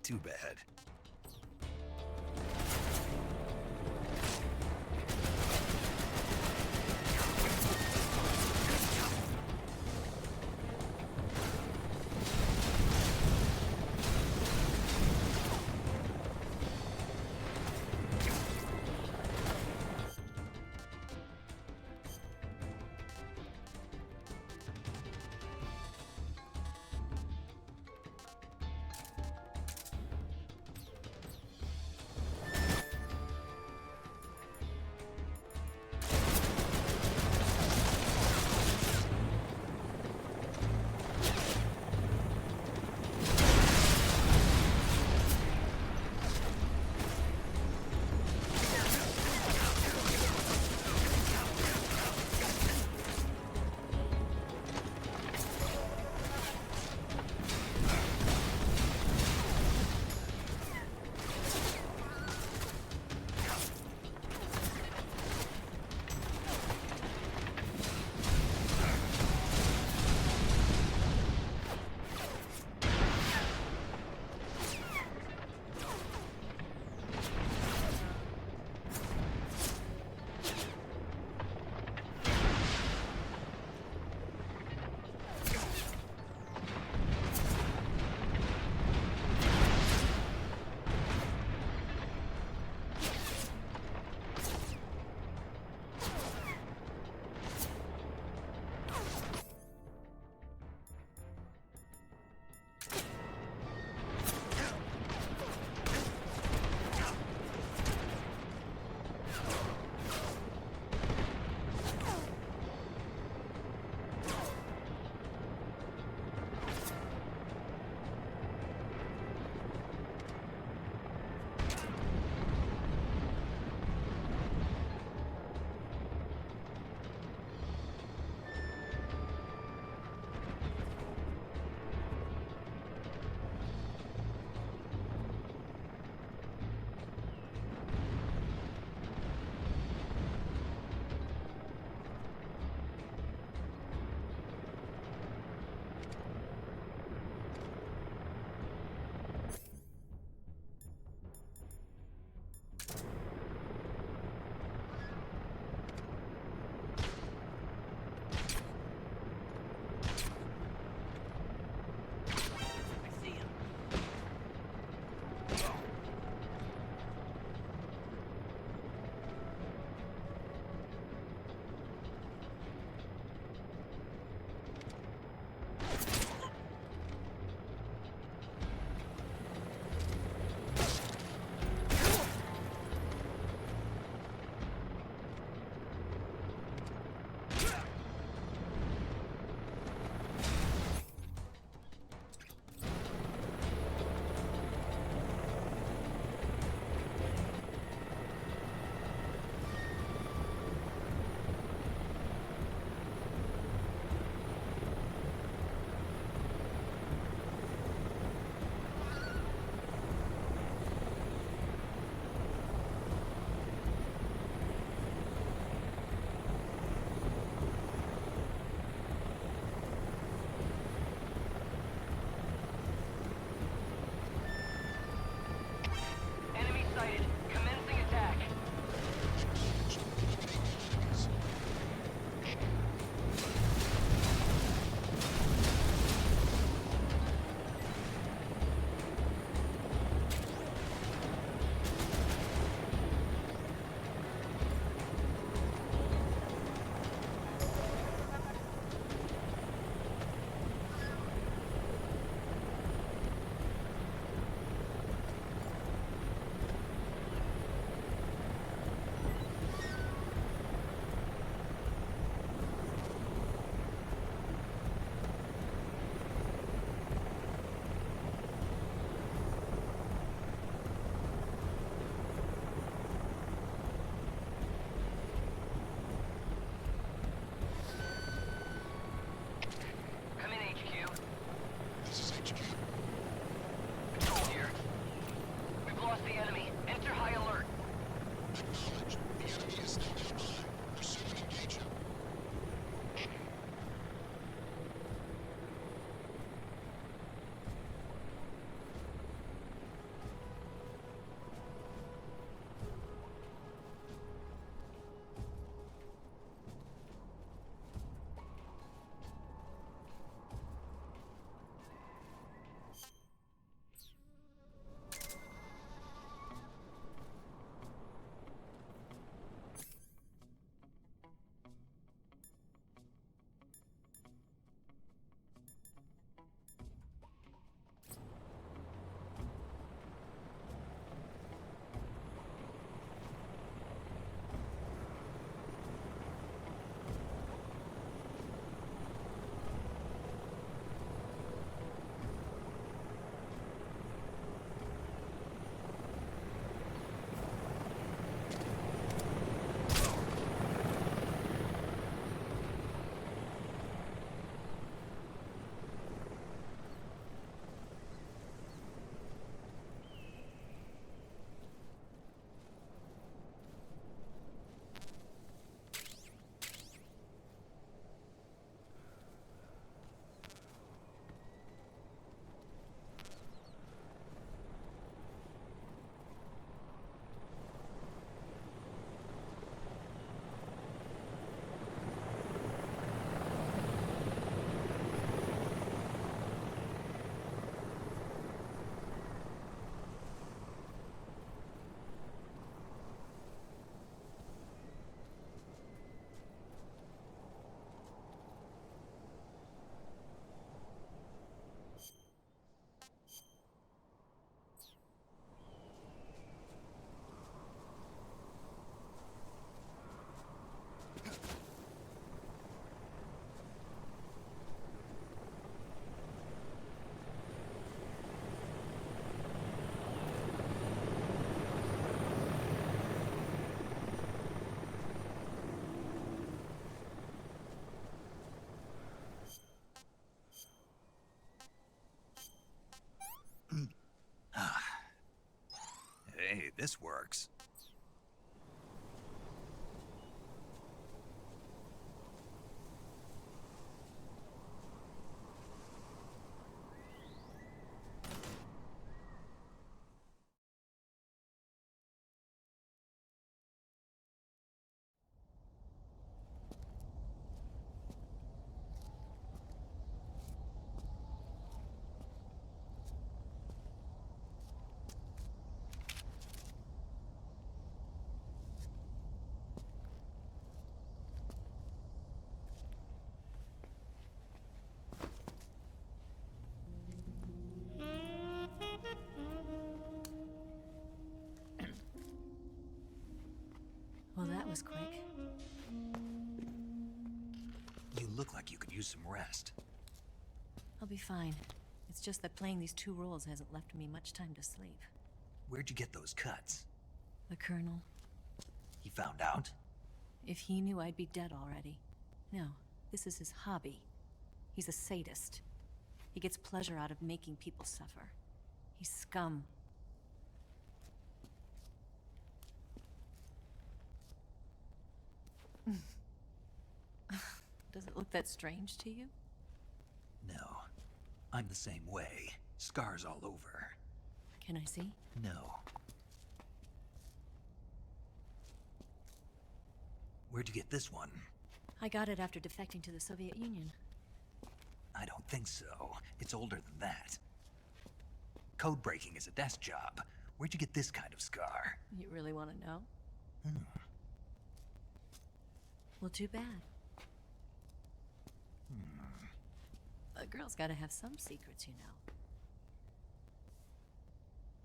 too bad. this works. Well, that was quick. You look like you could use some rest. I'll be fine. It's just that playing these two roles hasn't left me much time to sleep. Where'd you get those cuts? The Colonel. He found out? If he knew, I'd be dead already. No, this is his hobby. He's a sadist. He gets pleasure out of making people suffer. He's scum. Does it look that strange to you? No. I'm the same way. Scars all over. Can I see? No. Where'd you get this one? I got it after defecting to the Soviet Union. I don't think so. It's older than that. Code breaking is a desk job. Where'd you get this kind of scar? You really want to know? Well, too bad. A girl's gotta have some secrets, you know.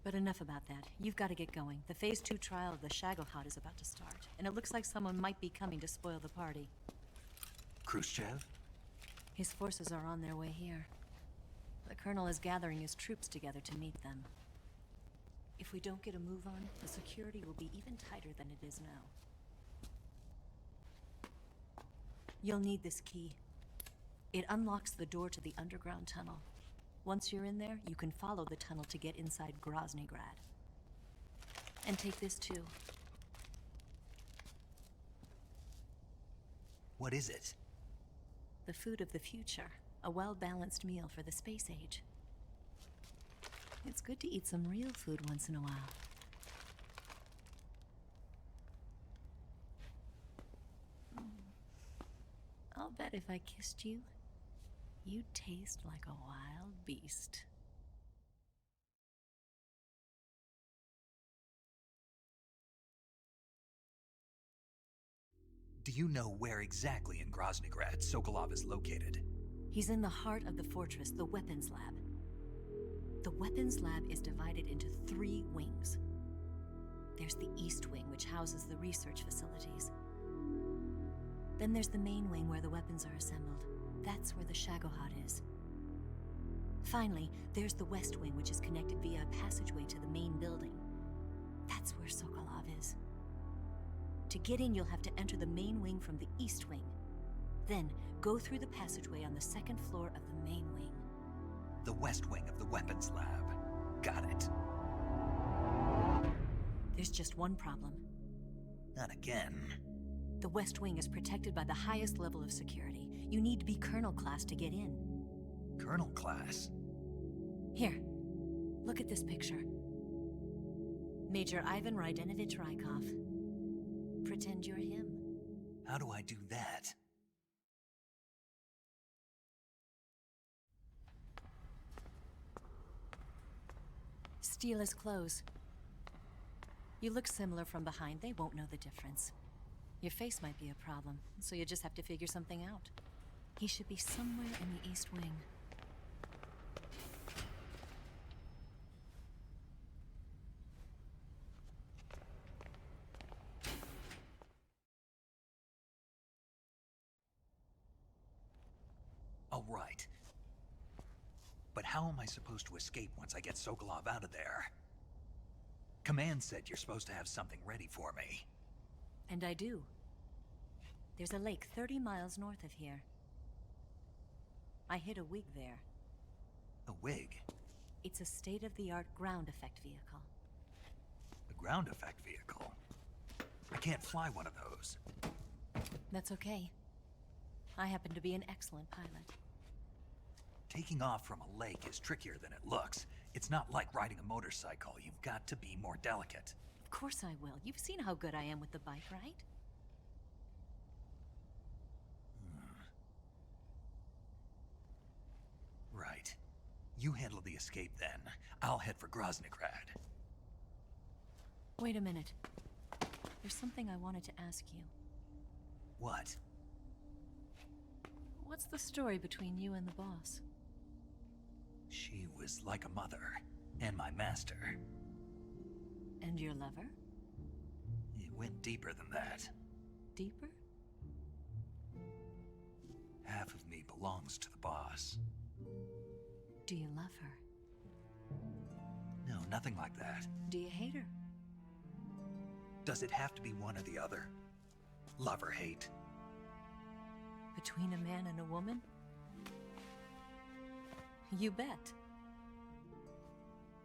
But enough about that. You've got to get going. The Phase 2 trial of the Shagohod is about to start, and it looks like someone might be coming to spoil the party. Khrushchev? His forces are on their way here. The Colonel is gathering his troops together to meet them. If we don't get a move on, the security will be even tighter than it is now. You'll need this key. It unlocks the door to the underground tunnel. Once you're in there, you can follow the tunnel to get inside Groznygrad. And take this too. What is it? The food of the future. A well-balanced meal for the space age. It's good to eat some real food once in a while. I'll bet if I kissed you, you'd taste like a wild beast. Do you know where exactly in Groznygrad Sokolov is located? He's in the heart of the fortress, the weapons lab. The weapons lab is divided into 3 wings. There's the East Wing, which houses the research facilities. Then there's the main wing where the weapons are assembled. That's where the Shagohod is. Finally, there's the West Wing, which is connected via a passageway to the main building. That's where Sokolov is. To get in, you'll have to enter the main wing from the East Wing. Then, go through the passageway on the 2nd floor of the main wing. The West Wing of the weapons lab. Got it. There's just one problem. Not again. The West Wing is protected by the highest level of security. You need to be Colonel class to get in. Colonel class? Here, look at this picture. Major Ivan Rydenovich Rykov. Pretend you're him. How do I do that? Steal his clothes. You look similar from behind. They won't know the difference. Your face might be a problem, so you just have to figure something out. He should be somewhere in the East Wing. All right. But how am I supposed to escape once I get Sokolov out of there? Command said you're supposed to have something ready for me. And I do. There's a lake 30 miles north of here. I hid a wig there. A wig? It's a state-of-the-art ground effect vehicle. A ground effect vehicle. I can't fly one of those. That's okay. I happen to be an excellent pilot. Taking off from a lake is trickier than it looks. It's not like riding a motorcycle. You've got to be more delicate. Of course I will. You've seen how good I am with the bike, right? Right. You handle the escape then. I'll head for Groznygrad. Wait a minute. There's something I wanted to ask you. What? What's the story between you and the boss? She was like a mother, and my master. And your lover? It went deeper than that. Deeper? Half of me belongs to the boss. Do you love her? No, nothing like that. Do you hate her? Does it have to be one or the other? Love or hate? Between a man and a woman? You bet.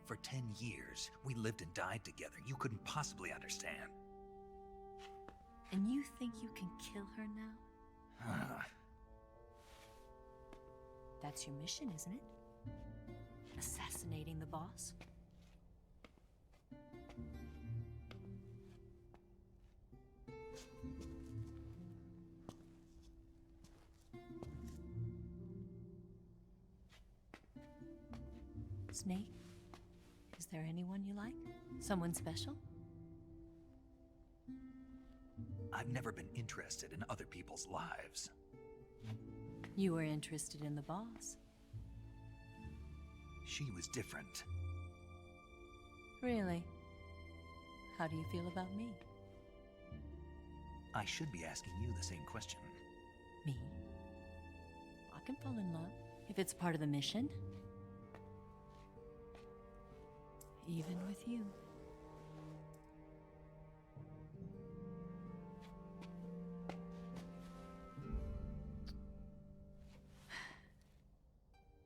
For 10 years, we lived and died together. You couldn't possibly understand. And you think you can kill her now? That's your mission, isn't it? Assassinating the boss? Snake? Is there anyone you like? Someone special? I've never been interested in other people's lives. You were interested in the boss. She was different. Really? How do you feel about me? I should be asking you the same question. Me? I can fall in love if it's part of the mission. Even with you.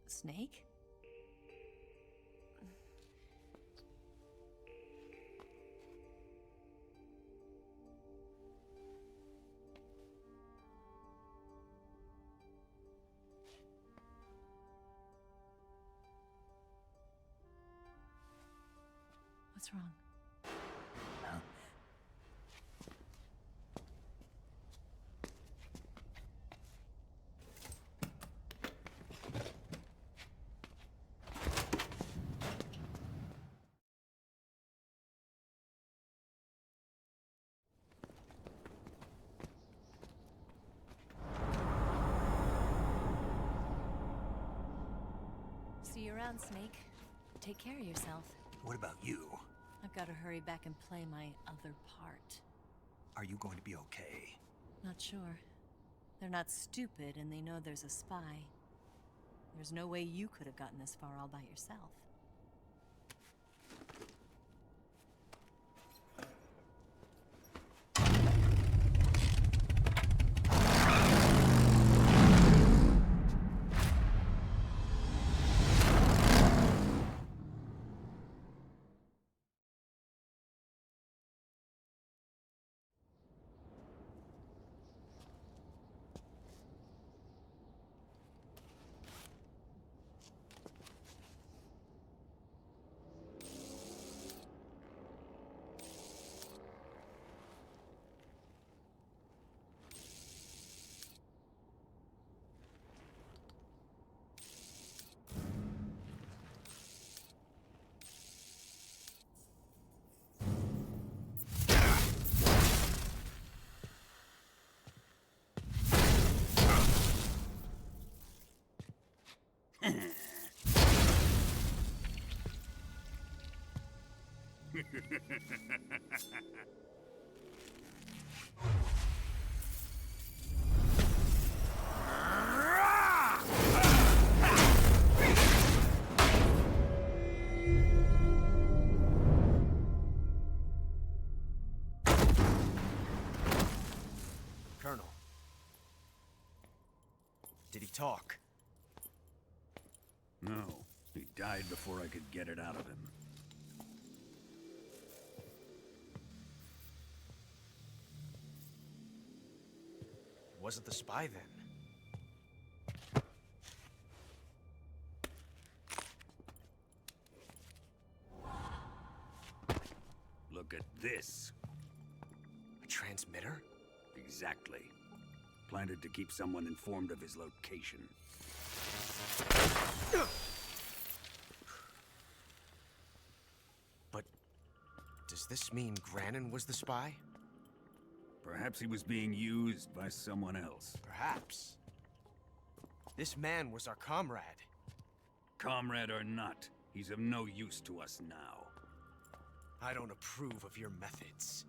Snake? What's wrong? See you around, Snake. Take care of yourself. What about you? I've got to hurry back and play my other part. Are you going to be okay? Not sure. They're not stupid, and they know there's a spy. There's no way you could have gotten this far all by yourself. Colonel. Did he talk? No. He died before I could get it out of him. wasn't the spy then. Look at this. A transmitter? Exactly. Planted to keep someone informed of his location. But does this mean Granin was the spy? Perhaps he was being used by someone else. Perhaps. This man was our comrade. Comrade or not, he's of no use to us now. I don't approve of your methods.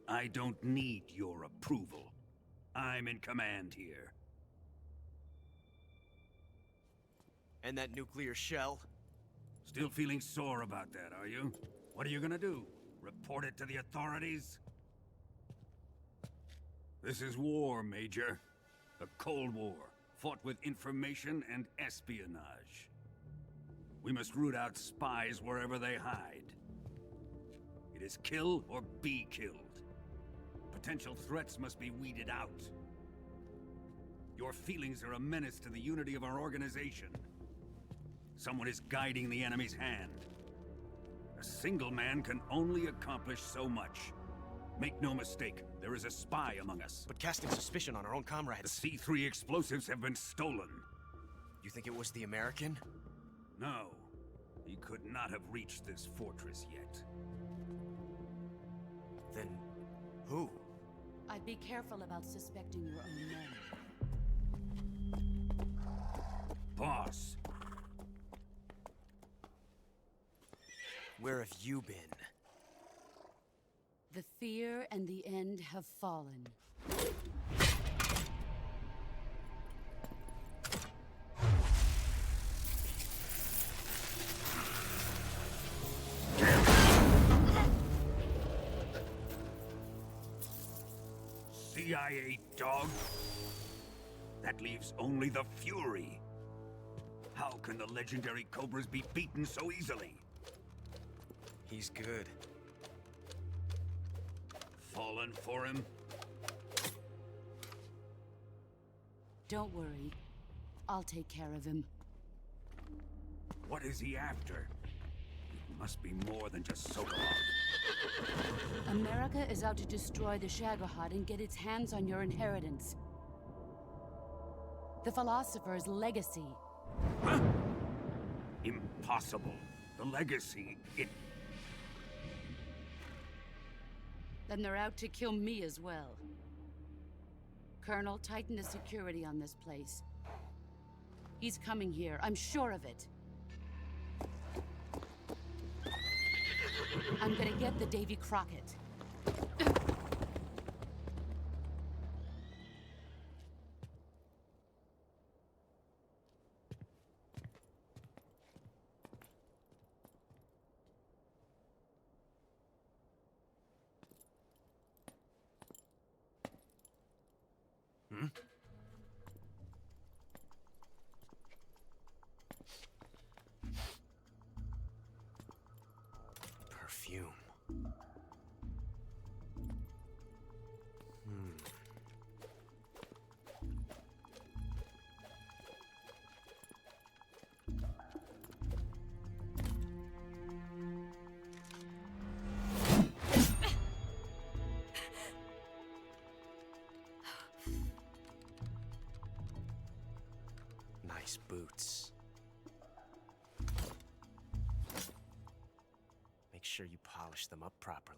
I don't need your approval. I'm in command here. And that nuclear shell? Still feeling sore about that, are you? What are you gonna do? Report it to the authorities? This is war, Major. A Cold War, fought with information and espionage. We must root out spies wherever they hide. It is kill or be killed. Potential threats must be weeded out. Your feelings are a menace to the unity of our organization. Someone is guiding the enemy's hand. A single man can only accomplish so much. Make no mistake, there is a spy among us. But casting suspicion on our own comrades. The C3 explosives have been stolen. You think it was the American? No. He could not have reached this fortress yet. Then who? I'd be careful about suspecting your own men. Boss. Where have you been? The fear and the end have fallen. CIA dog? That leaves only the Fury. How can the legendary Cobras be beaten so easily? He's good. Fallen for him? Don't worry. I'll take care of him. What is he after? It must be more than just Sokolov. America is out to destroy the Shagohod and get its hands on your inheritance. The philosopher's legacy. Huh? Impossible. The legacy, it... Then they're out to kill me as well. Colonel, tighten the security on this place. He's coming here, I'm sure of it. I'm gonna get the Davy Crockett. Perfume. Nice boots. Make sure you polish them up properly.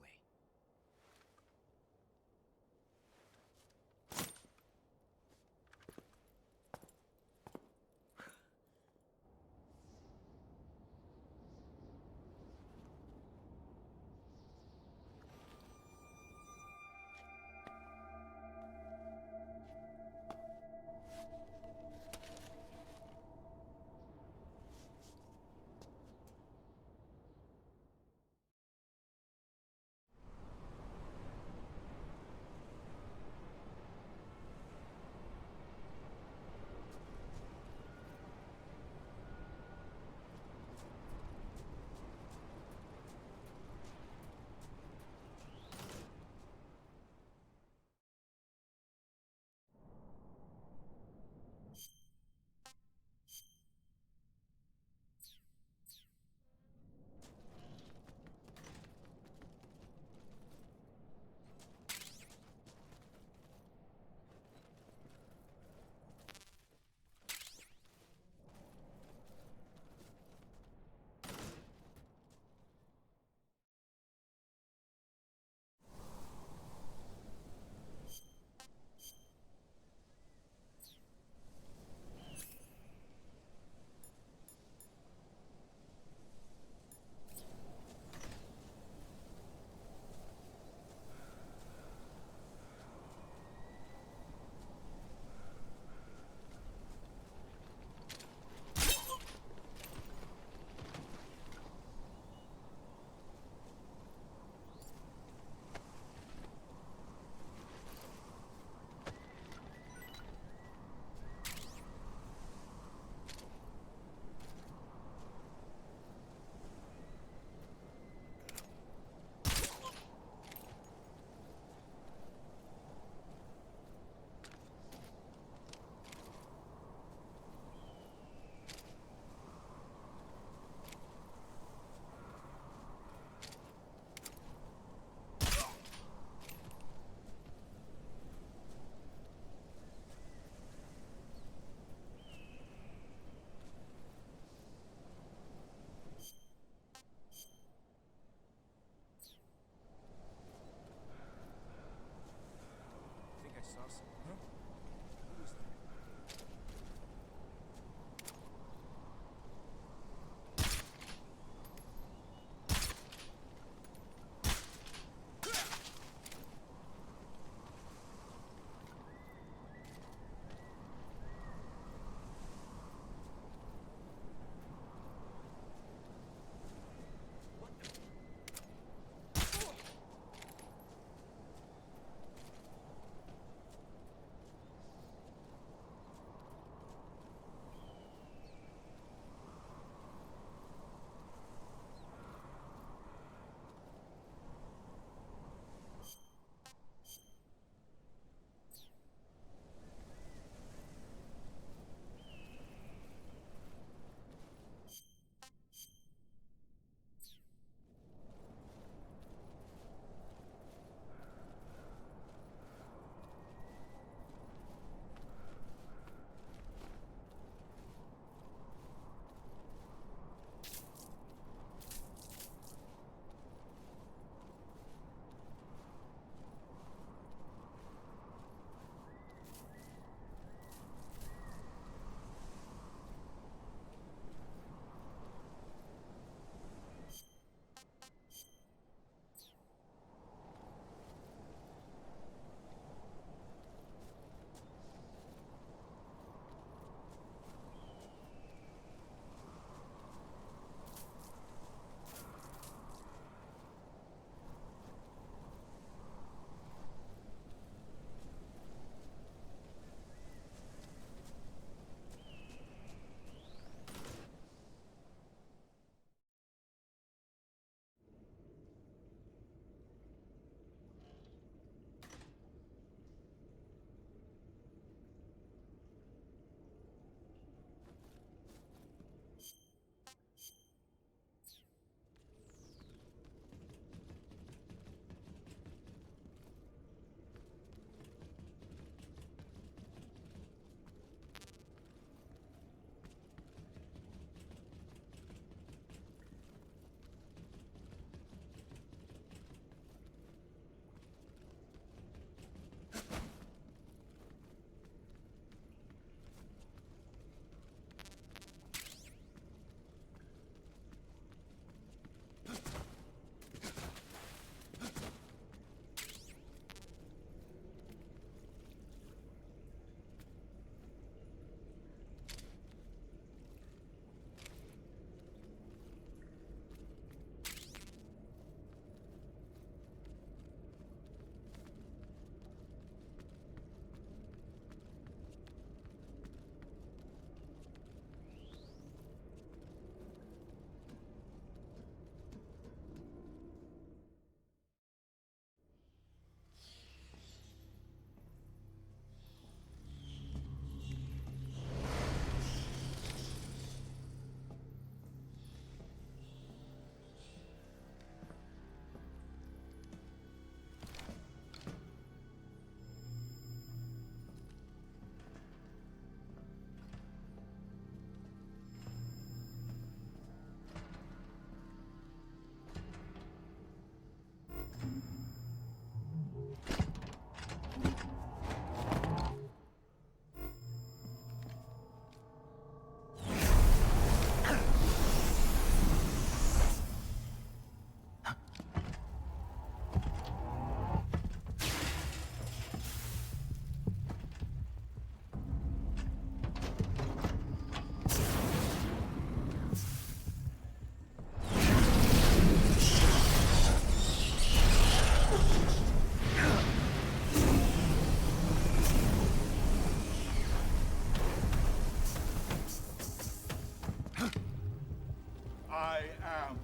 am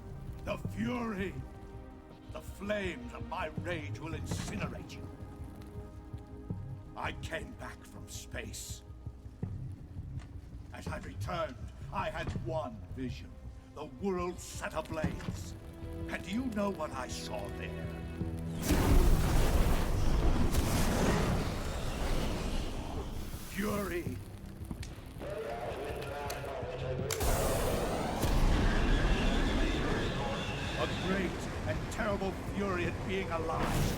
the Fury. The flames of my rage will incinerate you. I came back from space. As I returned, I had one vision. The world set ablaze. And do you know what I saw there? Fury. A great and terrible fury at being alive.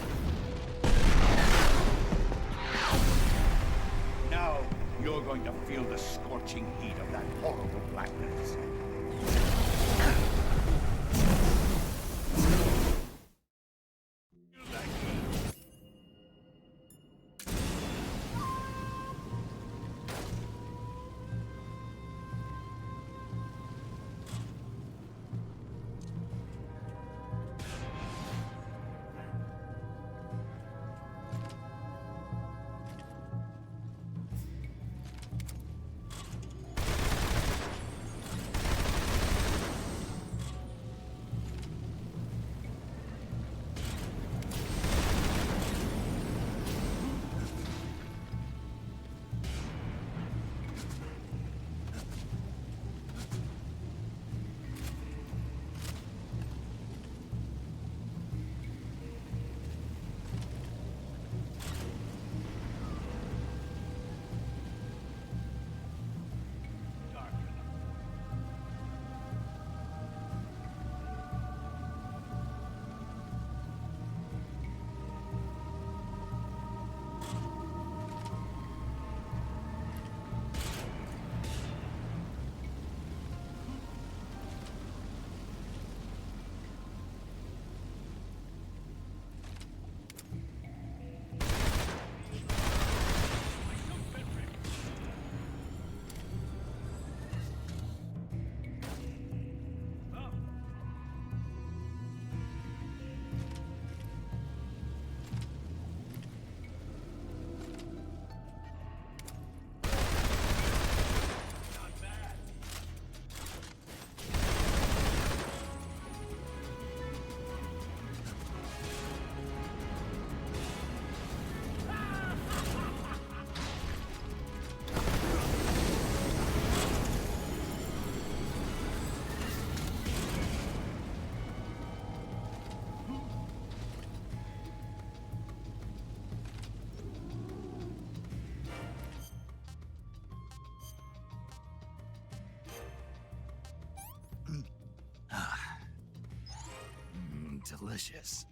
Now, you're going to feel the scorching heat of that horrible blackness. Delicious.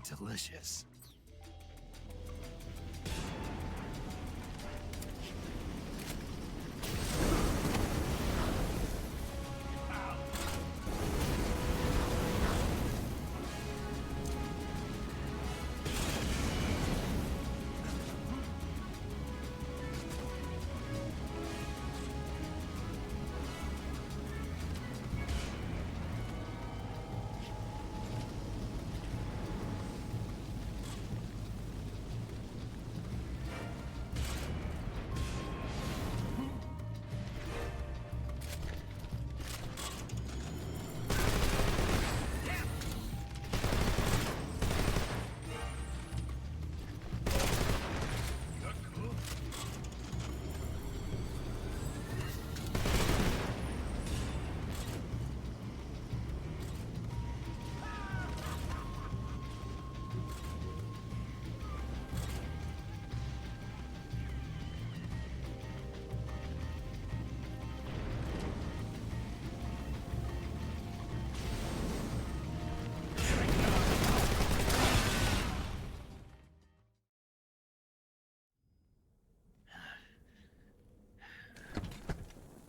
delicious.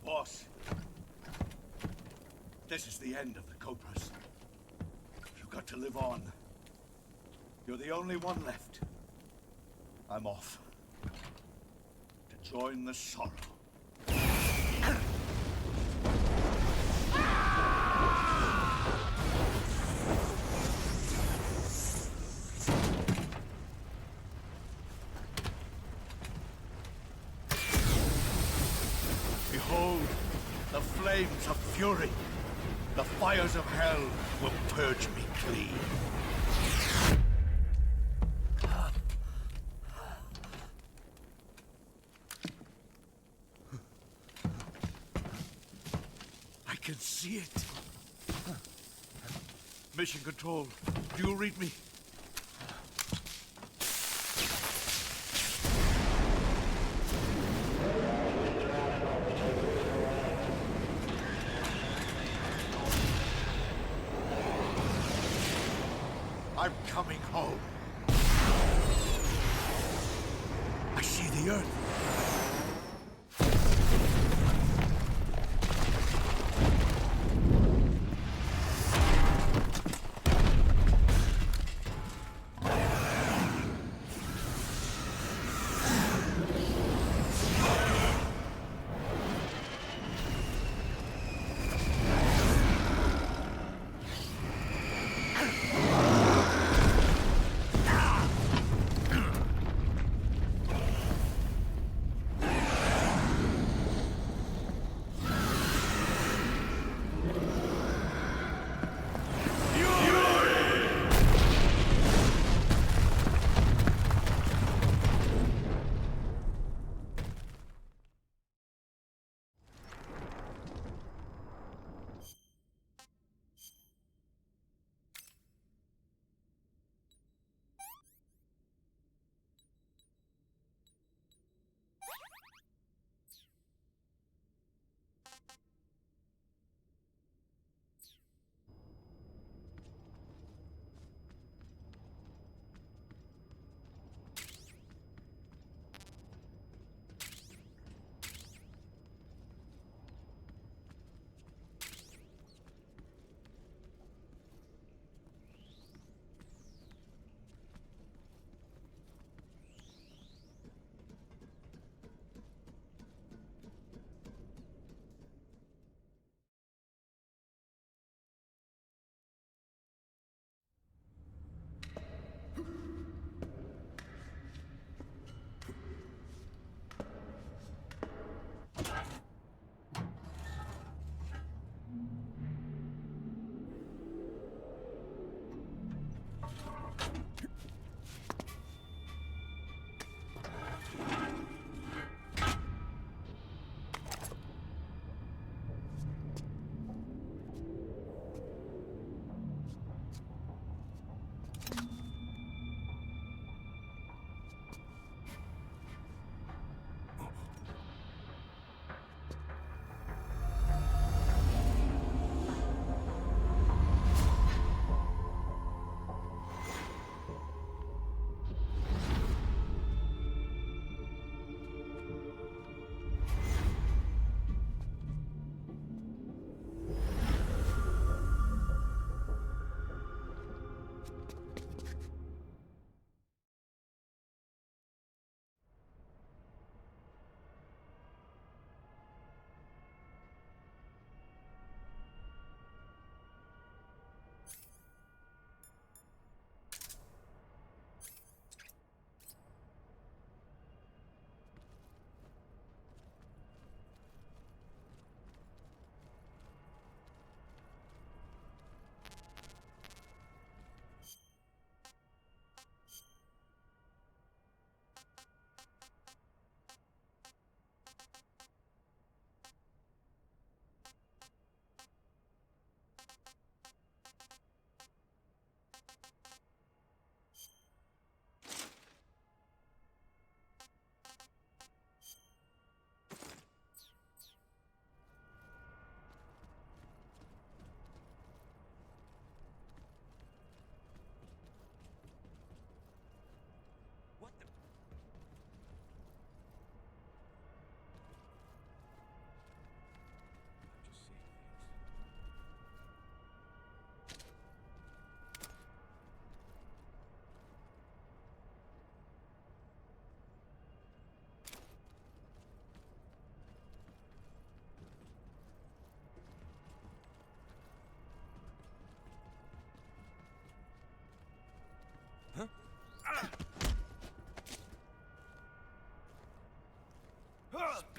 Boss, this is the end of the Cobras. You've got to live on. You're the only one left. I'm off. To join the sorrow. Behold, the flames of fury. The fires of hell will purge me clean. I can see it. Mission Control, do you read me? I'm coming home. I see the Earth.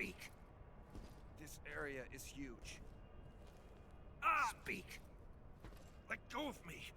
Speak. This area is huge. Speak. Let go of me!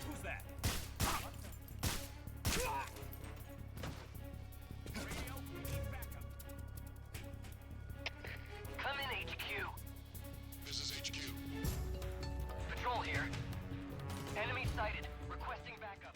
Who's that? Come in, HQ. This is HQ. Patrol here. Enemy sighted. Requesting backup.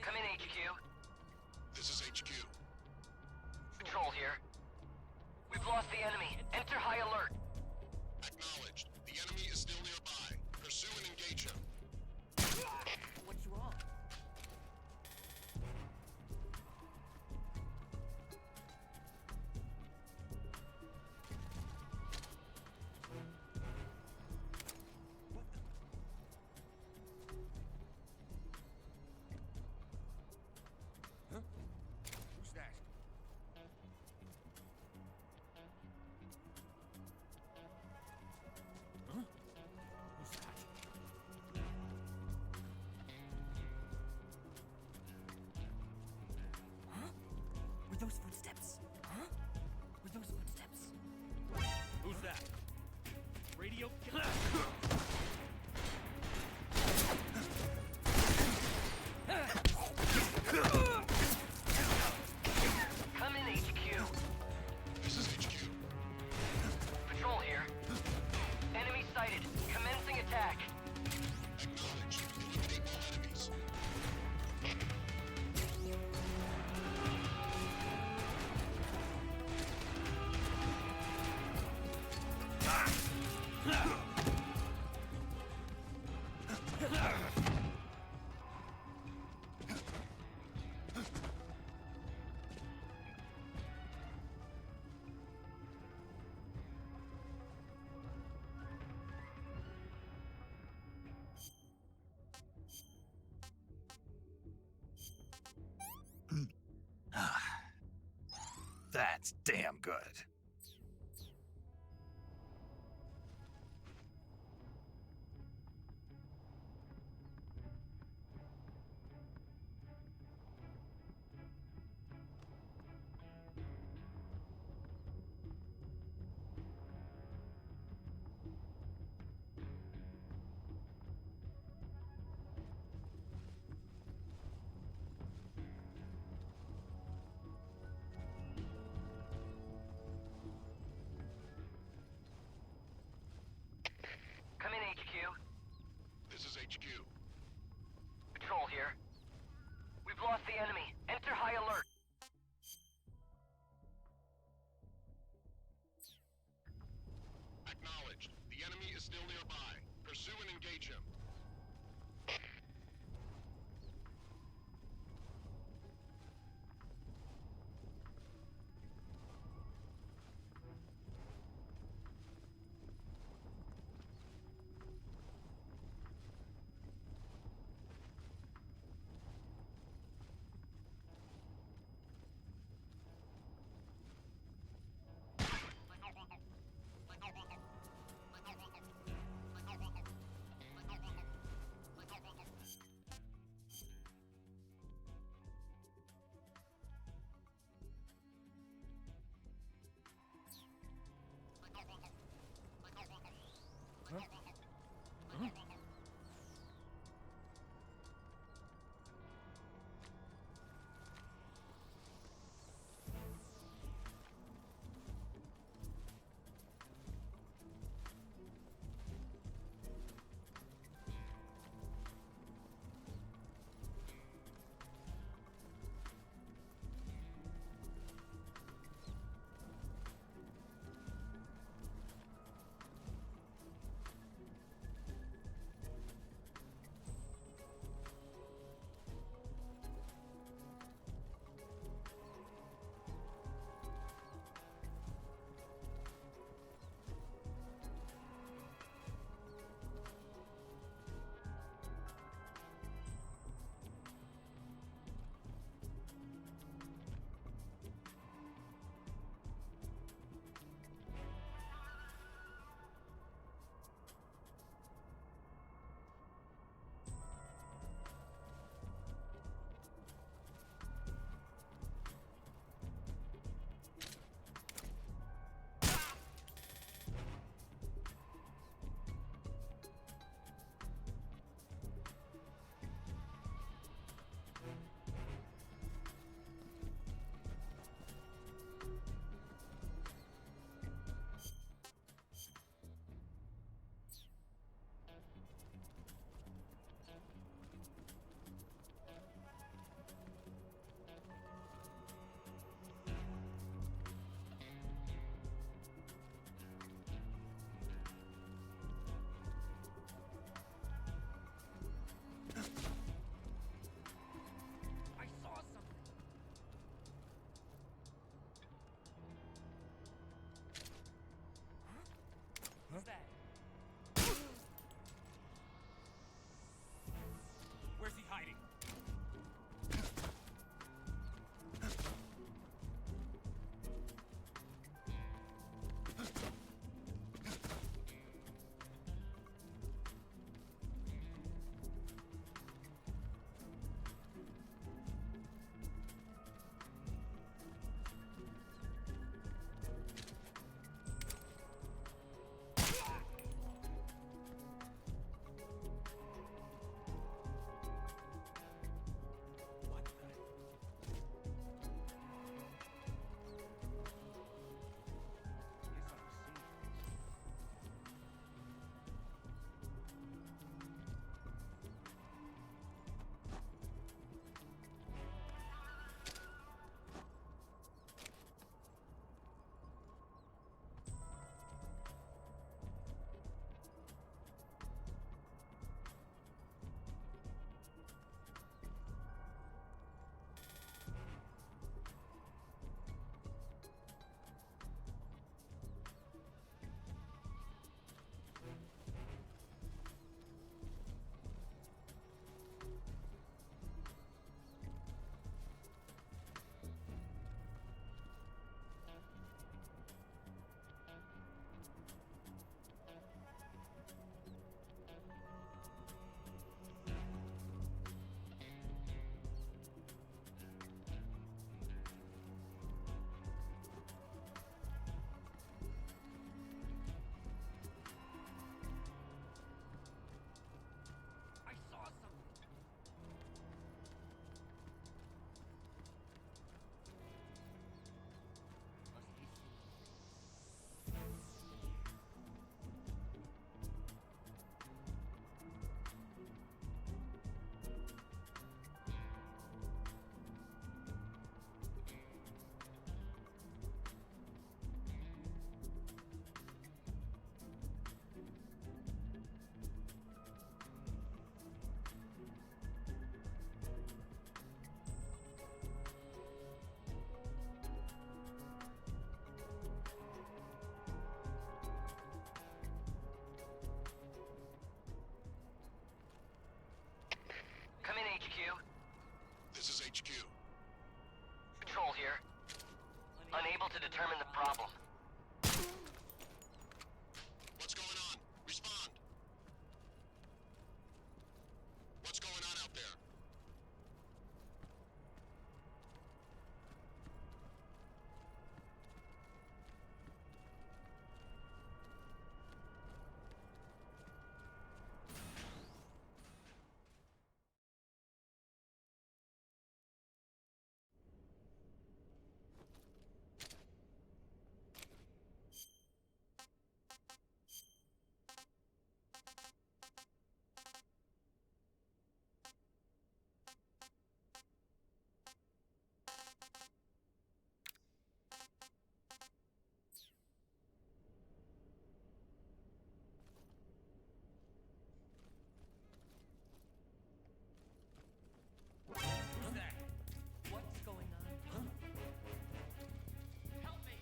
Come in, HQ. This is HQ. Patrol here. We've lost the enemy. Enter high alert. Acknowledged. The enemy is still nearby. Pursue and engage him. What's wrong? Who's that? Huh? Who's that? Huh? Were those footsteps? Huh? Were those footsteps? Who's that? Radio. Come in, HQ. This is HQ. Patrol here. Enemy sighted. Commencing attack. Acknowledged. Eliminate all enemies. That's damn good. Come in, HQ. This is HQ. Patrol here. We've lost the enemy. Enter high alert. Acknowledged. The enemy is still nearby. Pursue and engage him. HQ. Control here. Unable to determine the problem. What's going on? Respond. What's going on out there? What's going on? Huh? Help me!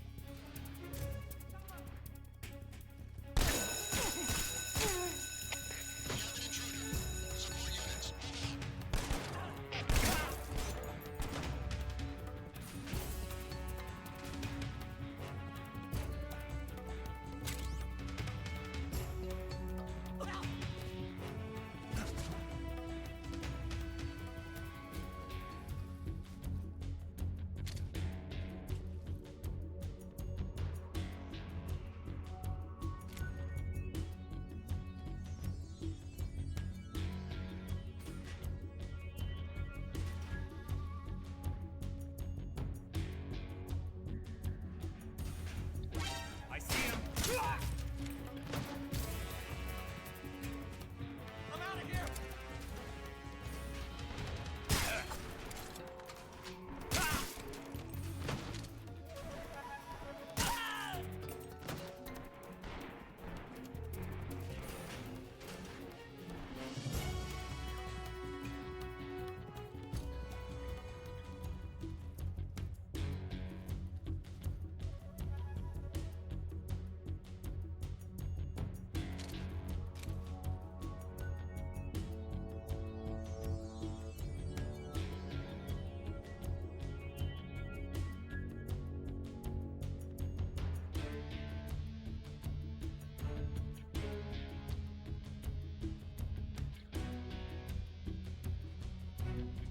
I see him! I'm out of here!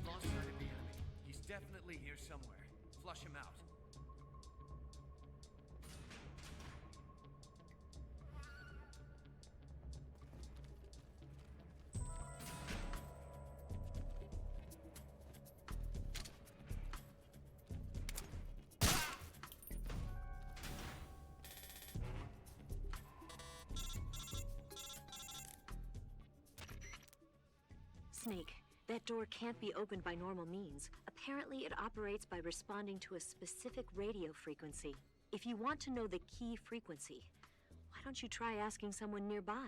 Lost sight of the enemy. He's definitely here somewhere. Flush him out. Snake, that door can't be opened by normal means. Apparently, it operates by responding to a specific radio frequency. If you want to know the key frequency, why don't you try asking someone nearby?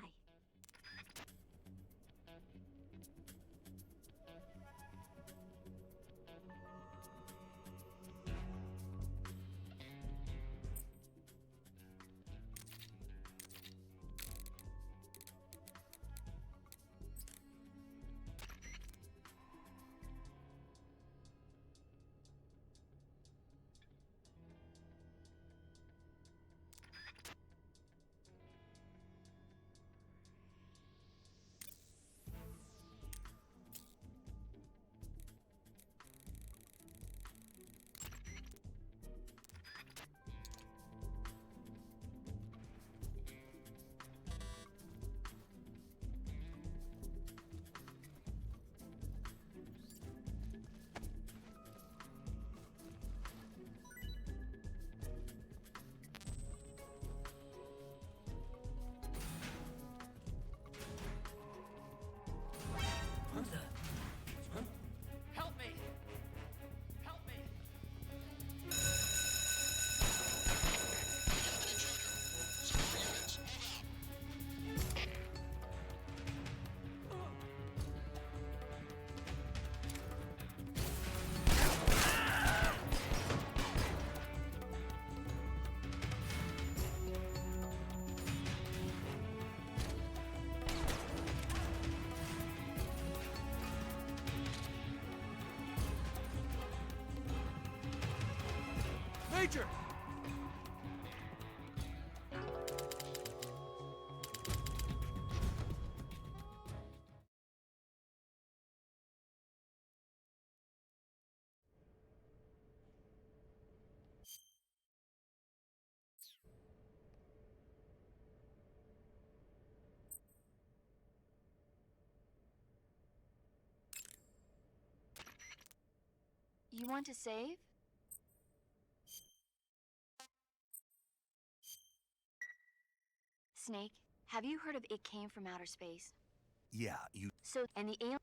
Major! You want to save? Snake, have you heard of It Came from Outer Space? Yeah, you... So, and the alien...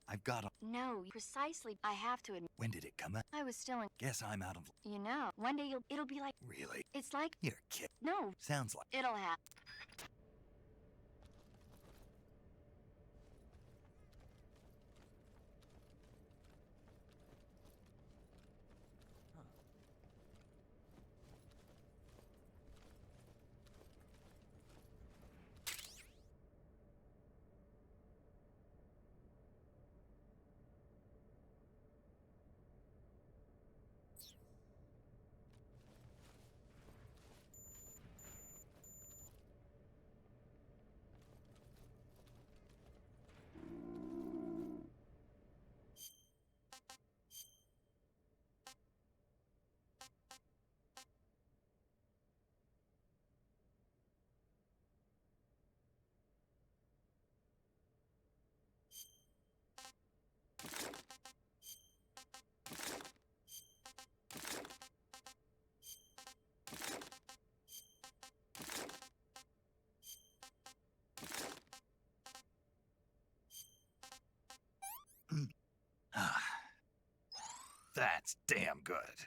I've got a... No, precisely. I have to admit... When did it come out? I was still in... Guess I'm out of... You know, one day it'll be like... Really? It's like... You're kidding. No. Sounds like... It'll happen. That's damn good.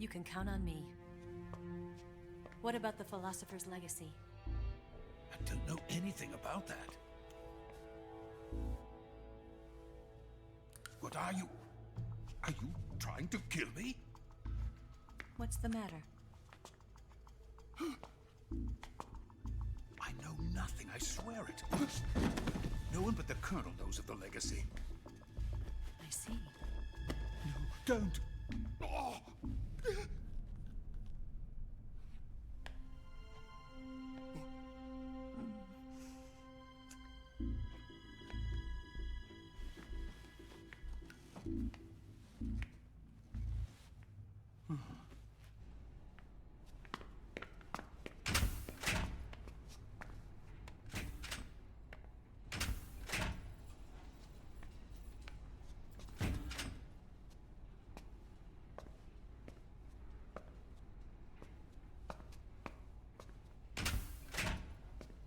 You can count on me. What about the Philosopher's Legacy? I don't know anything about that. What are you? Are you trying to kill me? What's the matter? I know nothing, I swear it. No one but the Colonel knows of the legacy. I see. No, don't. Oh.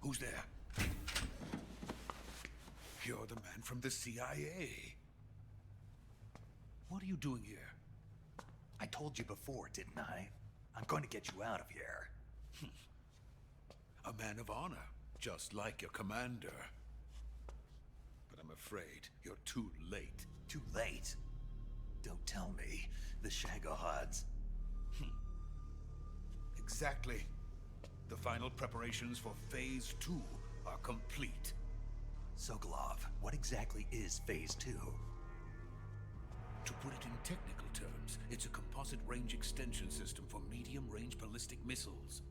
Who's there? You're the man from the CIA. What are you doing here? I told you before, didn't I? I'm going to get you out of here. A man of honor, just like your commander. But I'm afraid you're too late. Too late? Don't tell me. The Shagohods. Exactly. The final preparations for Phase 2 are complete. Sokolov, what exactly is Phase 2? To put it in technical terms, it's a composite range extension system for medium-range ballistic missiles.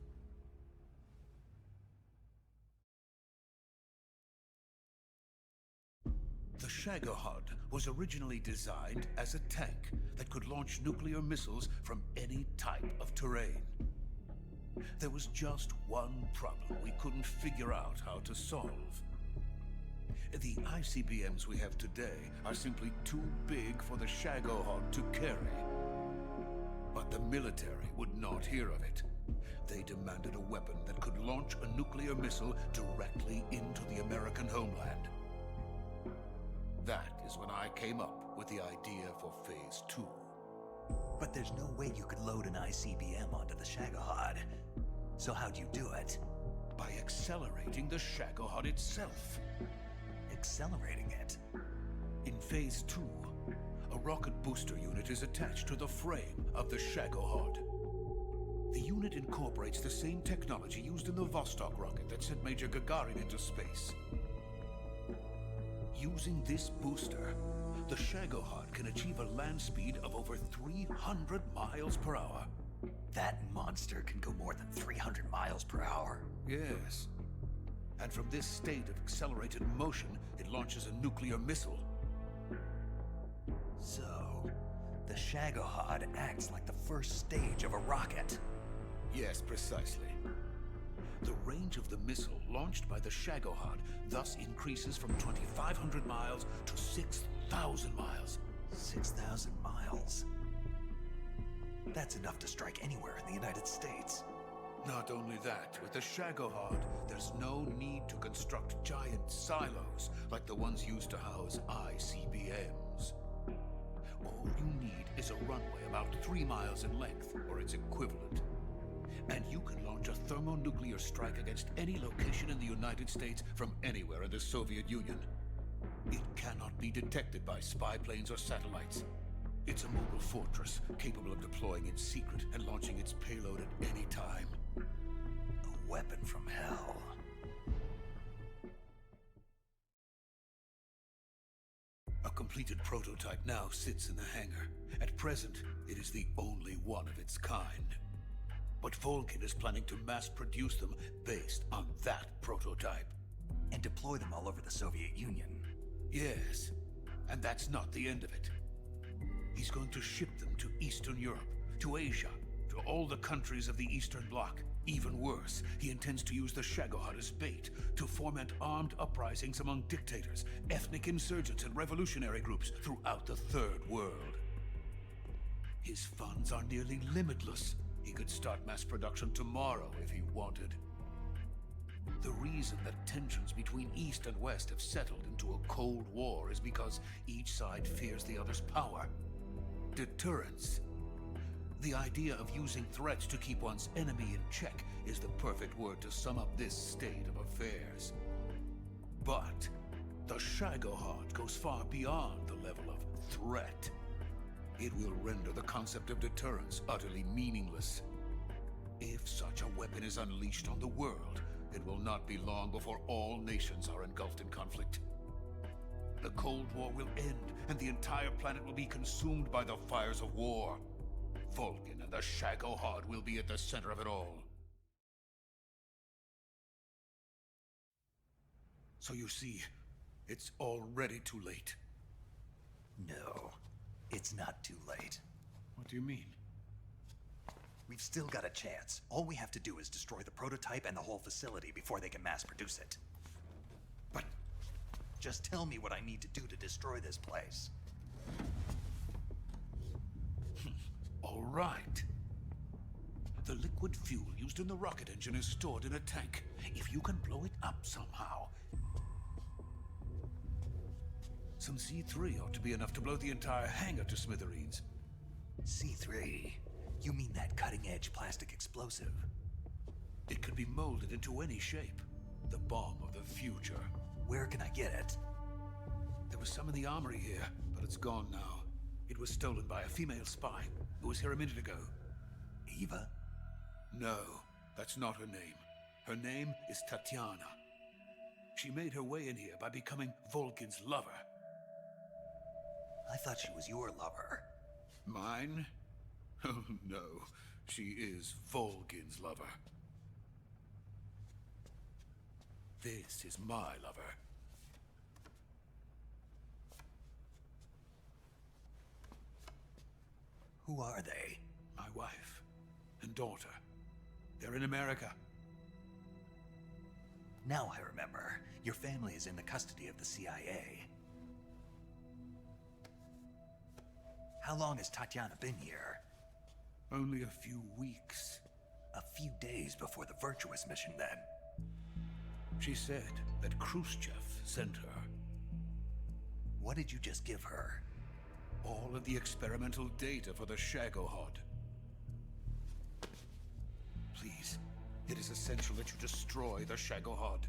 The Shagohod was originally designed as a tank that could launch nuclear missiles from any type of terrain. There was just one problem we couldn't figure out how to solve. The ICBMs we have today are simply too big for the Shagohod to carry. But the military would not hear of it. They demanded a weapon that could launch a nuclear missile directly into the American homeland. That is when I came up with the idea for Phase 2. But there's no way you could load an ICBM onto the Shagohod. So how'd you do it? By accelerating the Shagohod itself. Accelerating it? In Phase 2, a rocket booster unit is attached to the frame of the Shagohod. The unit incorporates the same technology used in the Vostok rocket that sent Major Gagarin into space. Using this booster, the Shagohod can achieve a land speed of over 300 miles per hour. That monster can go more than 300 miles per hour. Yes. And from this state of accelerated motion, it launches a nuclear missile. So, the Shagohod acts like the first stage of a rocket. Yes, precisely. The range of the missile launched by the Shagohod thus increases from 2,500 miles to 6,000 miles. 6,000 miles? That's enough to strike anywhere in the United States. Not only that, with the Shagohod, there's no need to construct giant silos like the ones used to house ICBMs. All you need is a runway about 3 miles in length, or its equivalent. And you can launch a thermonuclear strike against any location in the United States from anywhere in the Soviet Union. It cannot be detected by spy planes or satellites. It's a mobile fortress, capable of deploying in secret and launching its payload at any time. A weapon from hell. A completed prototype now sits in the hangar. At present, it is the only one of its kind. But Volkin is planning to mass-produce them based on that prototype. And deploy them all over the Soviet Union. Yes, and that's not the end of it. He's going to ship them to Eastern Europe, to Asia, to all the countries of the Eastern Bloc. Even worse, he intends to use the Shagohod as bait to foment armed uprisings among dictators, ethnic insurgents, and revolutionary groups throughout the Third World. His funds are nearly limitless. He could start mass production tomorrow if he wanted. The reason that tensions between East and West have settled into a Cold War is because each side fears the other's power. Deterrence. The idea of using threats to keep one's enemy in check is the perfect word to sum up this state of affairs. But the Shagohod goes far beyond the level of threat. It will render the concept of deterrence utterly meaningless. If such a weapon is unleashed on the world, it will not be long before all nations are engulfed in conflict. The Cold War will end, and the entire planet will be consumed by the fires of war. Vulcan and the Shagohod will be at the center of it all. So you see, it's already too late. No, it's not too late. What do you mean? We've still got a chance. All we have to do is destroy the prototype and the whole facility before they can mass produce it. But just tell me what I need to do to destroy this place. All right. The liquid fuel used in the rocket engine is stored in a tank. If you can blow it up somehow. Some C3 ought to be enough to blow the entire hangar to smithereens. C3? You mean that cutting-edge plastic explosive? It could be molded into any shape. The bomb of the future. Where can I get it? There was some in the armory here, but it's gone now. It was stolen by a female spy who was here a minute ago. Eva? No, that's not her name. Her name is Tatiana. She made her way in here by becoming Volgin's lover. I thought she was your lover. Mine? Oh, no. She is Volgin's lover. This is my lover. Who are they? My wife and daughter. They're in America. Now I remember. Your family is in the custody of the CIA. How long has Tatiana been here? Only a few weeks. A few days before the Virtuous mission, then. She said that Khrushchev sent her. What did you just give her? All of the experimental data for the Shagohod. Please, it is essential that you destroy the Shagohod.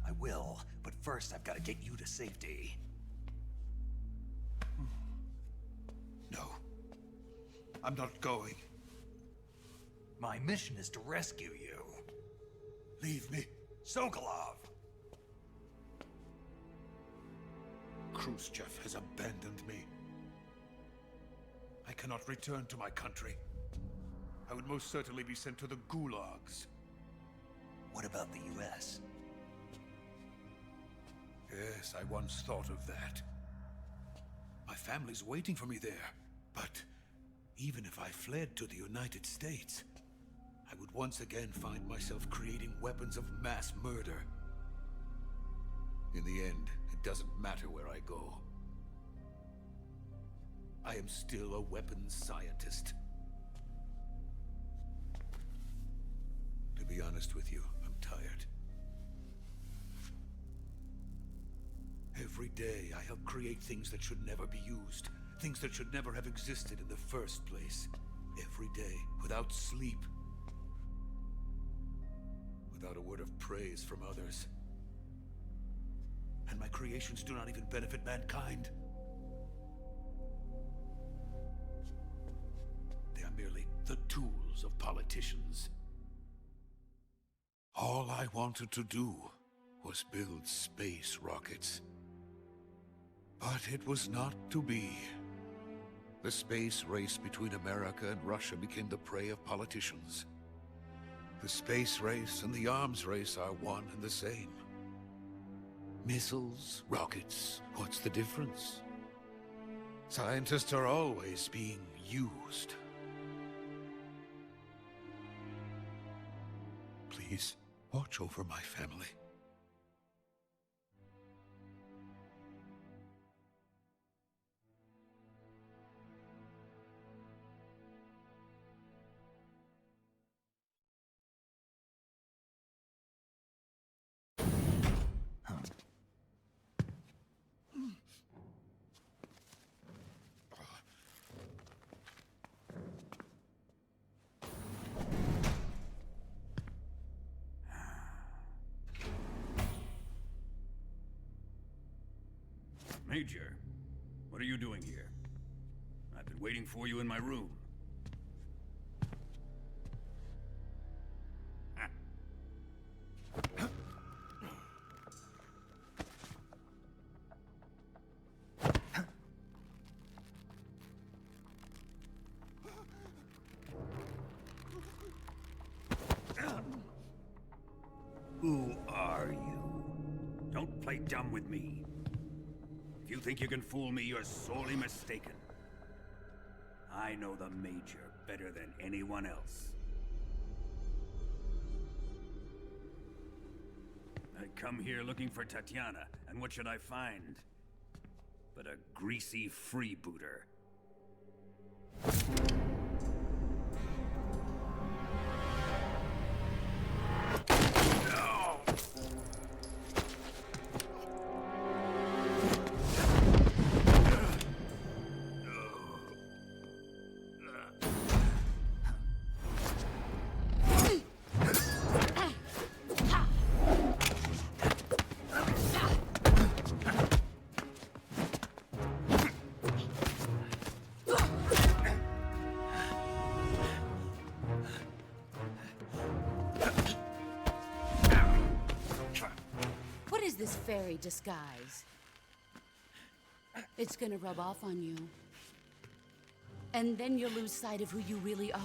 I will, but first I've got to get you to safety. No. I'm not going. My mission is to rescue you. Leave me. Sokolov! Khrushchev has abandoned me. I cannot return to my country. I would most certainly be sent to the gulags. What about the US? Yes, I once thought of that. My family's waiting for me there. But even if I fled to the United States, I would once again find myself creating weapons of mass murder. In the end, it doesn't matter where I go. I am still a weapons scientist. To be honest with you, I'm tired. Every day, I help create things that should never be used. Things that should never have existed in the first place. Every day, without sleep. Without a word of praise from others. And my creations do not even benefit mankind. They are merely the tools of politicians. All I wanted to do was build space rockets. But it was not to be. The space race between America and Russia became the prey of politicians. The space race and the arms race are one and the same. Missiles, rockets, what's the difference? Scientists are always being used. Please, watch over my family. Major, what are you doing here? I've been waiting for you in my room. Who are you? Don't play dumb with me. If you think you can fool me, you're sorely mistaken. I know the Major better than anyone else. I come here looking for Tatiana, and what should I find? But a greasy freebooter. This fairy disguise. It's gonna rub off on you. And then you'll lose sight of who you really are.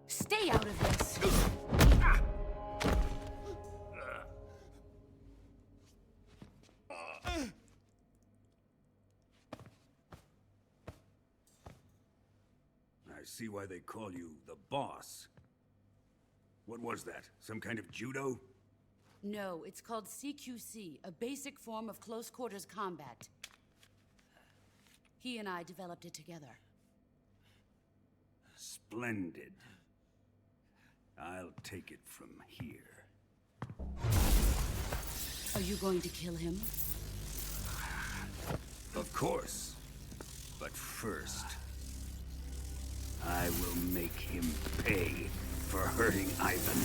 Stay out of this! I see why they call you the boss. What was that? Some kind of judo? No, it's called CQC, a basic form of close quarters combat. He and I developed it together. Splendid. I'll take it from here. Are you going to kill him? Of course. But first, I will make him pay for hurting Ivan.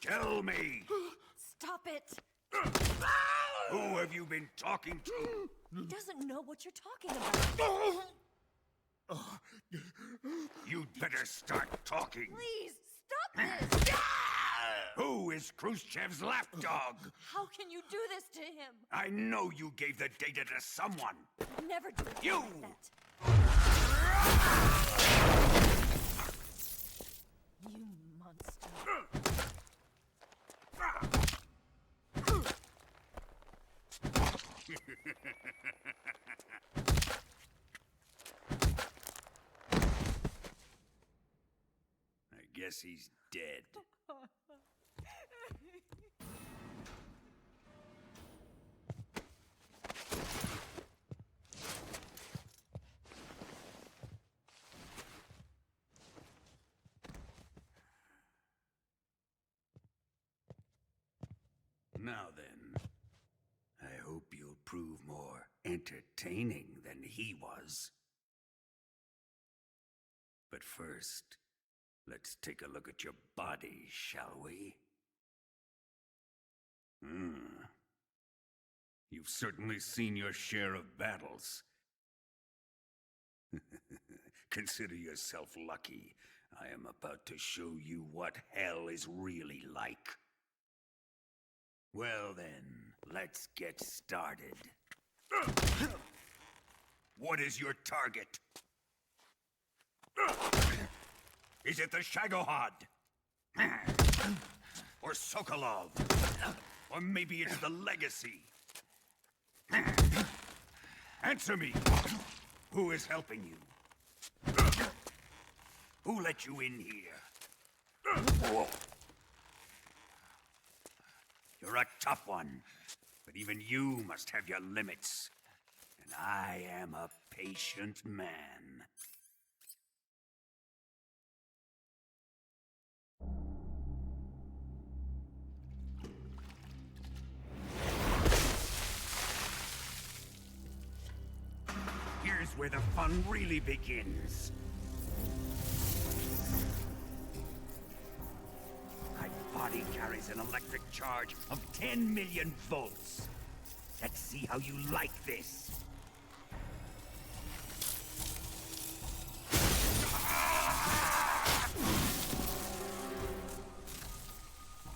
Tell me! Stop it! Who have you been talking to? He doesn't know what you're talking about. You'd better start talking. Please, stop this! Who is is Khrushchev's lapdog. How can you do this to him? I know you gave the data to someone. Never do You! like that. You monster. I guess he's dead. Now then, I hope you'll prove more entertaining than he was. But first, let's take a look at your body, shall we? You've certainly seen your share of battles. Consider yourself lucky. I am about to show you what hell is really like. Well then, let's get started. What is your target? Is it the Shagohod? Or Sokolov? Or maybe it's the Legacy? Answer me! Who is helping you? Who let you in here? You're a tough one, but even you must have your limits. And I am a patient man. Here's where the fun really begins. My body carries an electric charge of 10 million volts. Let's see how you like this.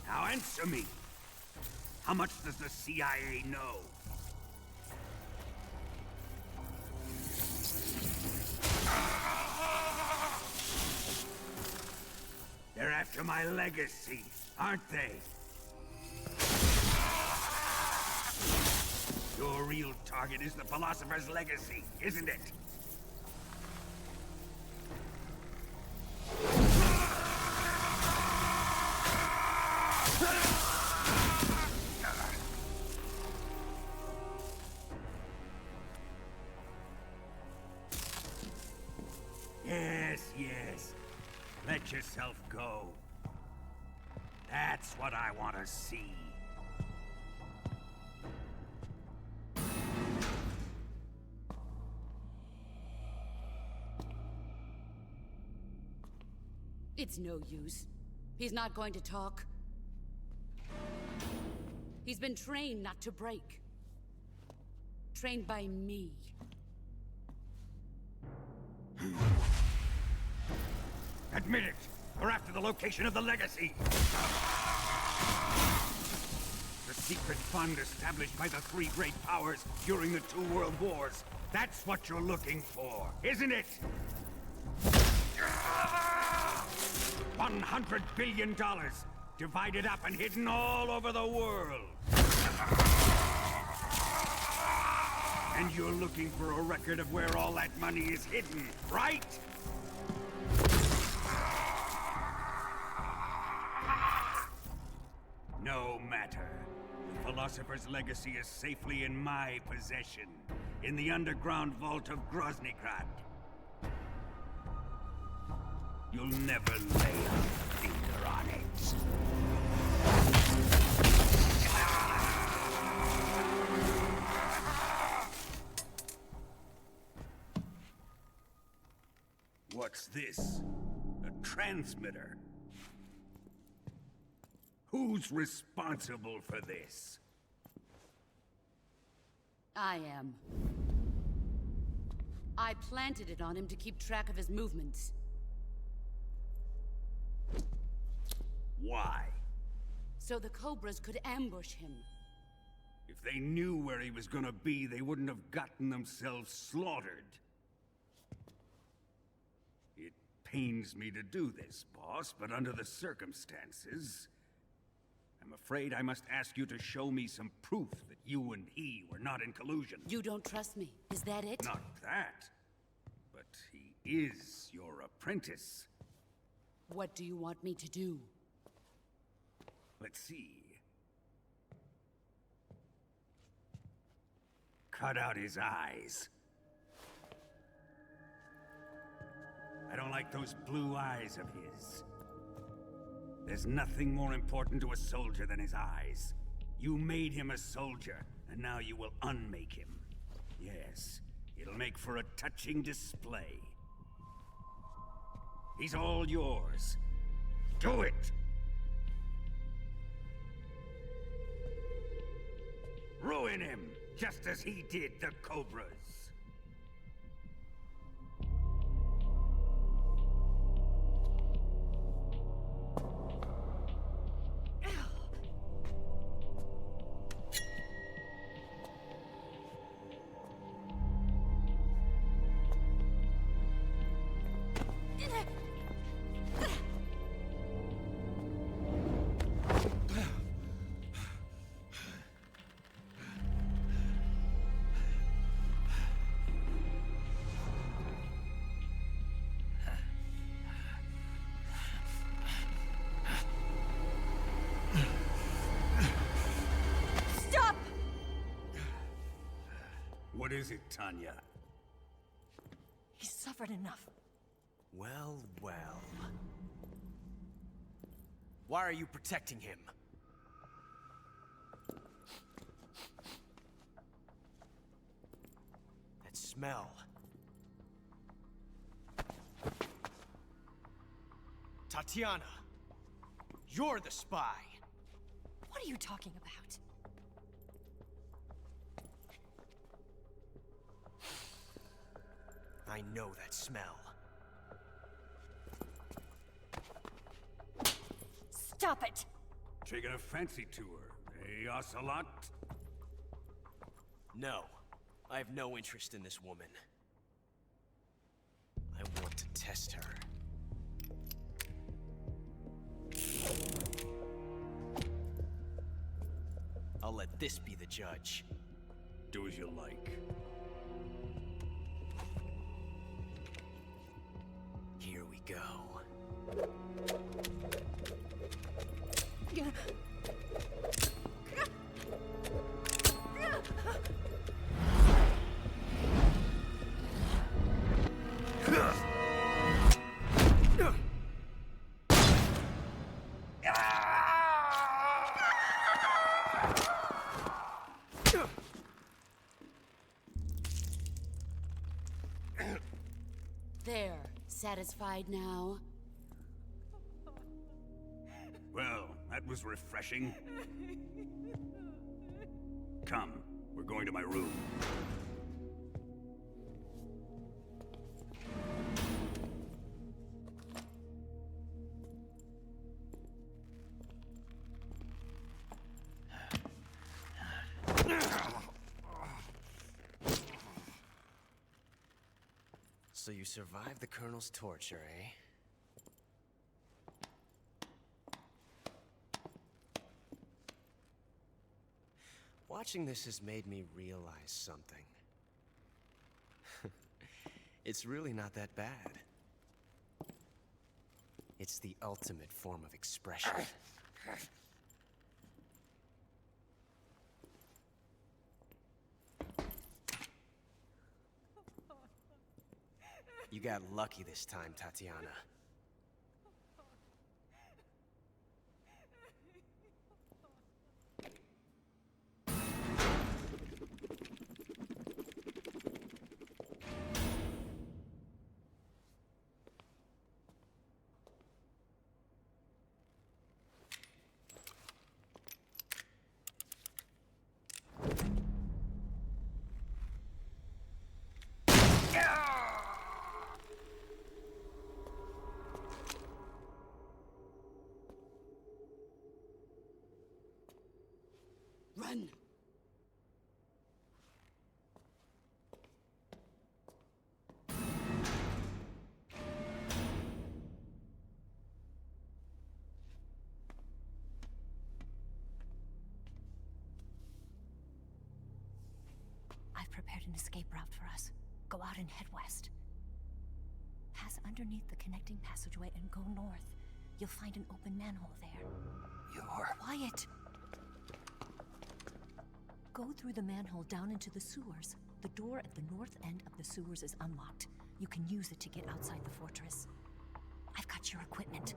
Now answer me. How much does the CIA know? They're after my legacy, aren't they? Your real target is the Philosopher's Legacy, isn't it? Yes. Let yourself go. That's what I want to see. It's no use. He's not going to talk. He's been trained not to break. Trained by me. Admit it! We're after the location of the Legacy! The secret fund established by the three great powers during the 2 world wars. That's what you're looking for, isn't it? $100 billion, divided up and hidden all over the world. And you're looking for a record of where all that money is hidden, right? No matter. The Philosopher's Legacy is safely in my possession, in the underground vault of Groznygrad. You'll never lay a finger on it. What's this? A transmitter? Who's responsible for this? I am. I planted it on him to keep track of his movements. Why? So the Cobras could ambush him. If they knew where he was gonna be, they wouldn't have gotten themselves slaughtered. It pains me to do this, boss, but under the circumstances, I'm afraid I must ask you to show me some proof that you and he were not in collusion. You don't trust me, is that it? Not that. But he is your apprentice. What do you want me to do? Let's see. Cut out his eyes. I don't like those blue eyes of his. There's nothing more important to a soldier than his eyes. You made him a soldier, and now you will unmake him. Yes, it'll make for a touching display. He's all yours. Do it! Ruin him, just as he did the Cobras. What is it, Tanya? He's suffered enough. Well, well. Why are you protecting him? That smell. Tatiana, you're the spy. What are you talking about? I know that smell. Stop it! Taking a fancy to her, eh, Ocelot? No, I have no interest in this woman. I want to test her. I'll let this be the judge. Do as you like. Here we go. There, satisfied now? Well, that was refreshing. Come, we're going to my room. So you survived the Colonel's torture, eh? Watching this has made me realize something. It's really not that bad. It's the ultimate form of expression. You got lucky this time, Tatiana. Run! I've prepared an escape route for us. Go out and head west. Pass underneath the connecting passageway and go north. You'll find an open manhole there. You're... Quiet! Go through the manhole down into the sewers. The door at the north end of the sewers is unlocked. You can use it to get outside the fortress. I've got your equipment.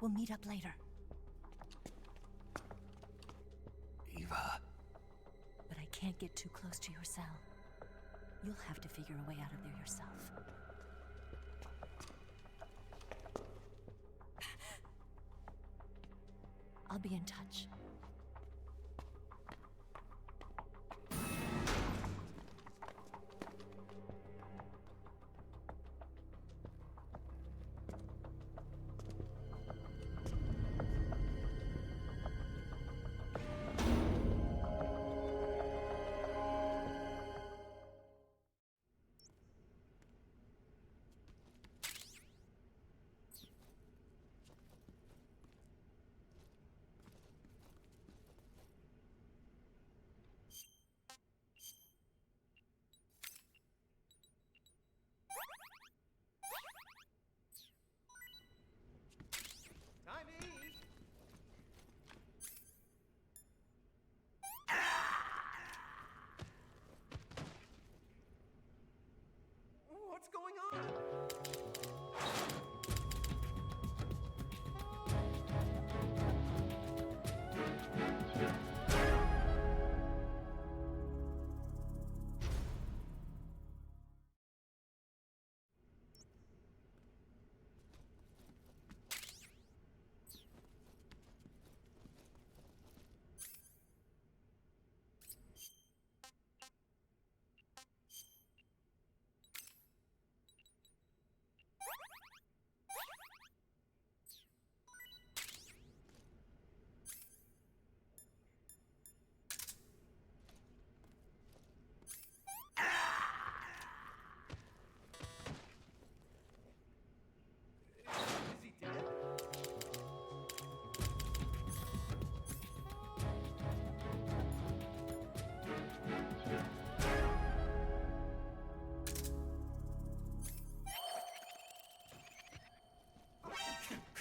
We'll meet up later. Eva... But I can't get too close to your cell. You'll have to figure a way out of there yourself. I'll be in touch. What's going on?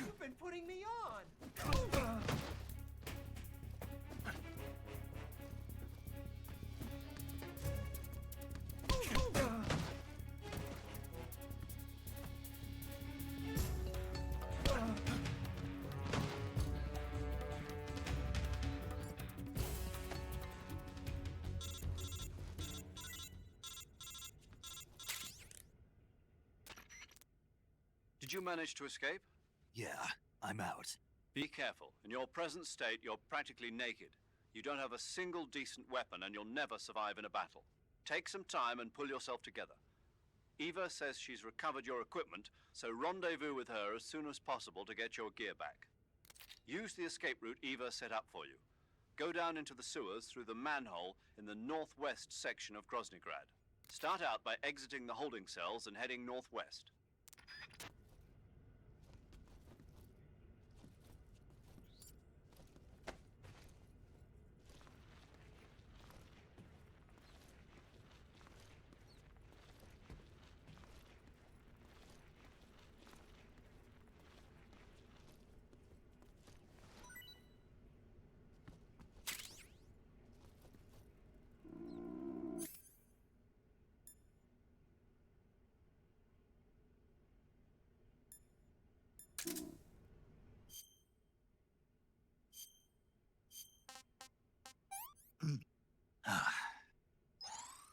You've been putting me on! Did you manage to escape? Yeah, I'm out. Be careful. In your present state, you're practically naked. You don't have a single decent weapon, and you'll never survive in a battle. Take some time and pull yourself together. Eva says she's recovered your equipment, so rendezvous with her as soon as possible to get your gear back. Use the escape route Eva set up for you. Go down into the sewers through the manhole in the northwest section of Groznygrad. Start out by exiting the holding cells and heading northwest.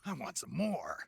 I want some more.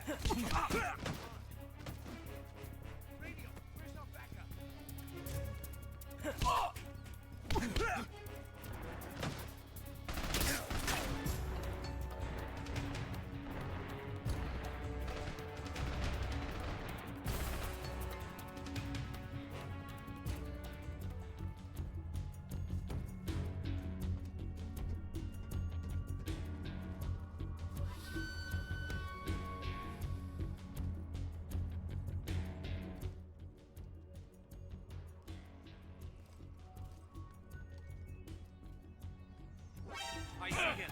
Radio, where's our backup? I see him.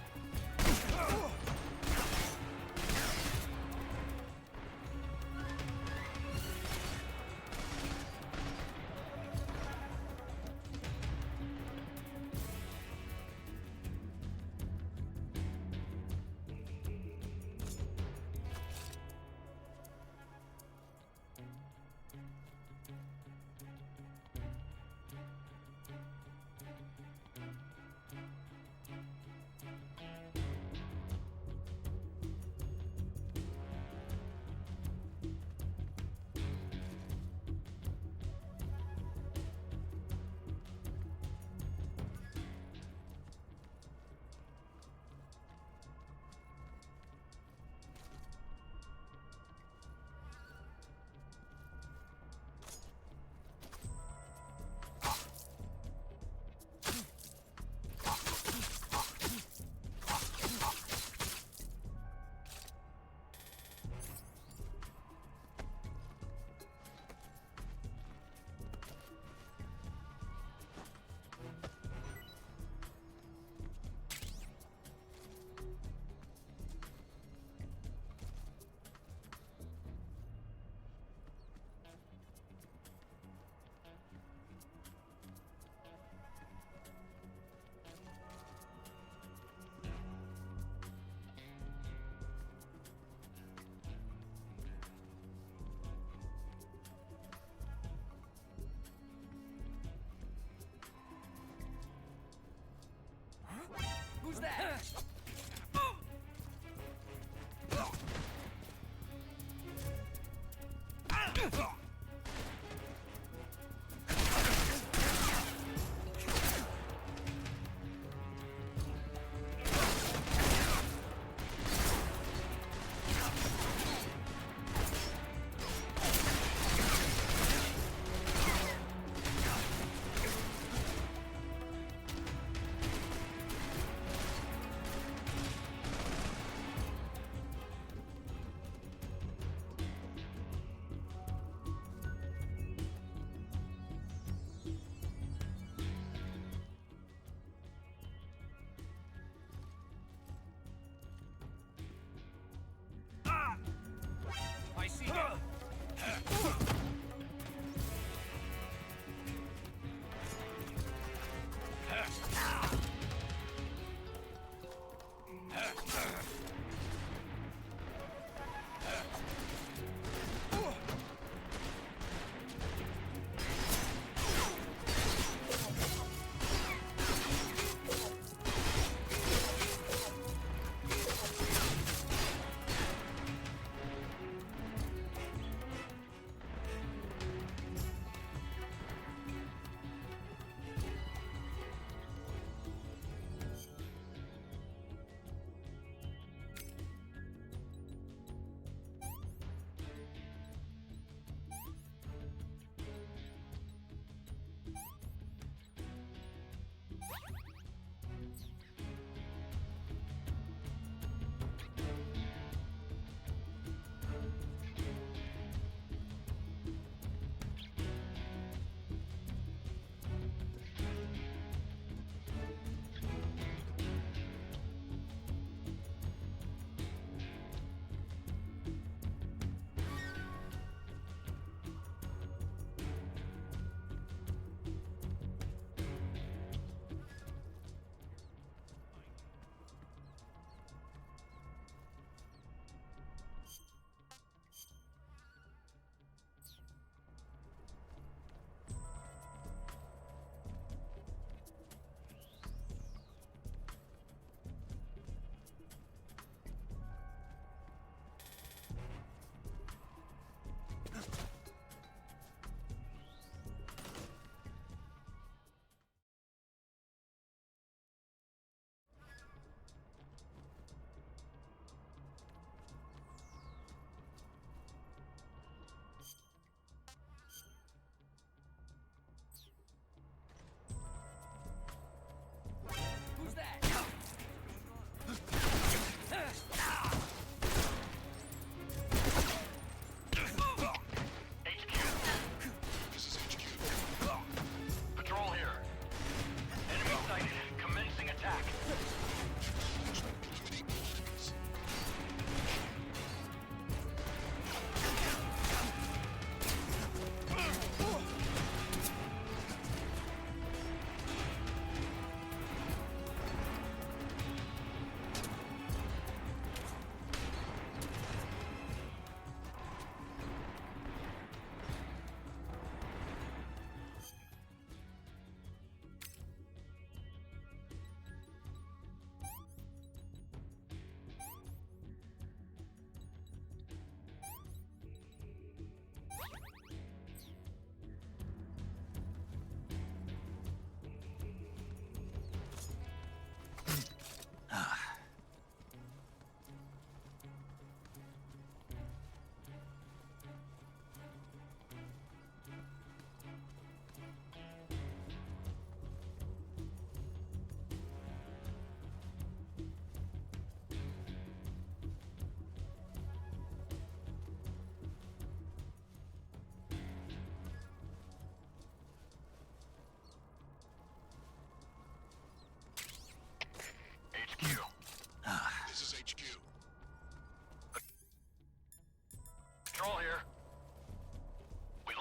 Who's that?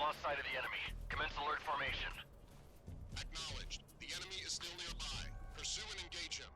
lost sight of the enemy. Commence alert formation. Acknowledged. The enemy is still nearby. Pursue and engage him.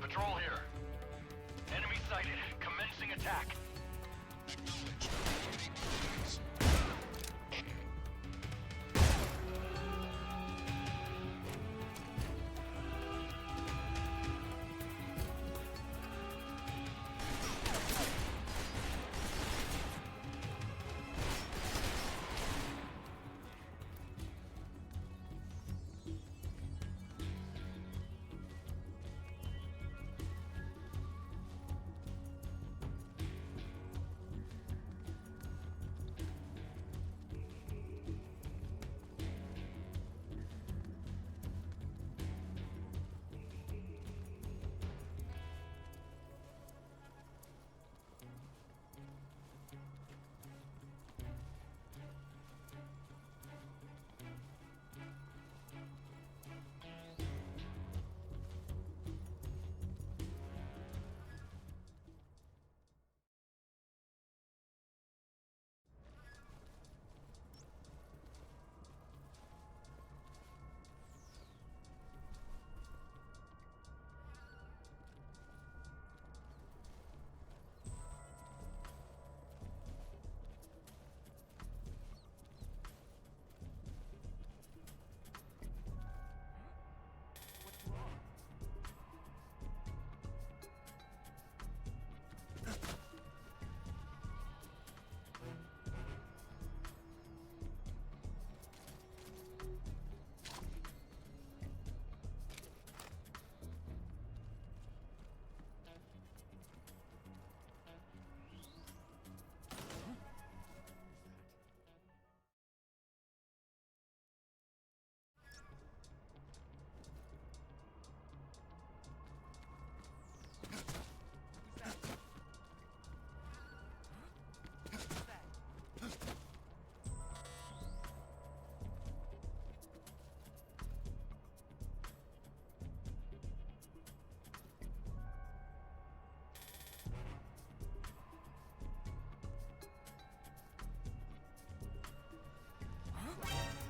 Patrol here. Enemy sighted. Commencing attack.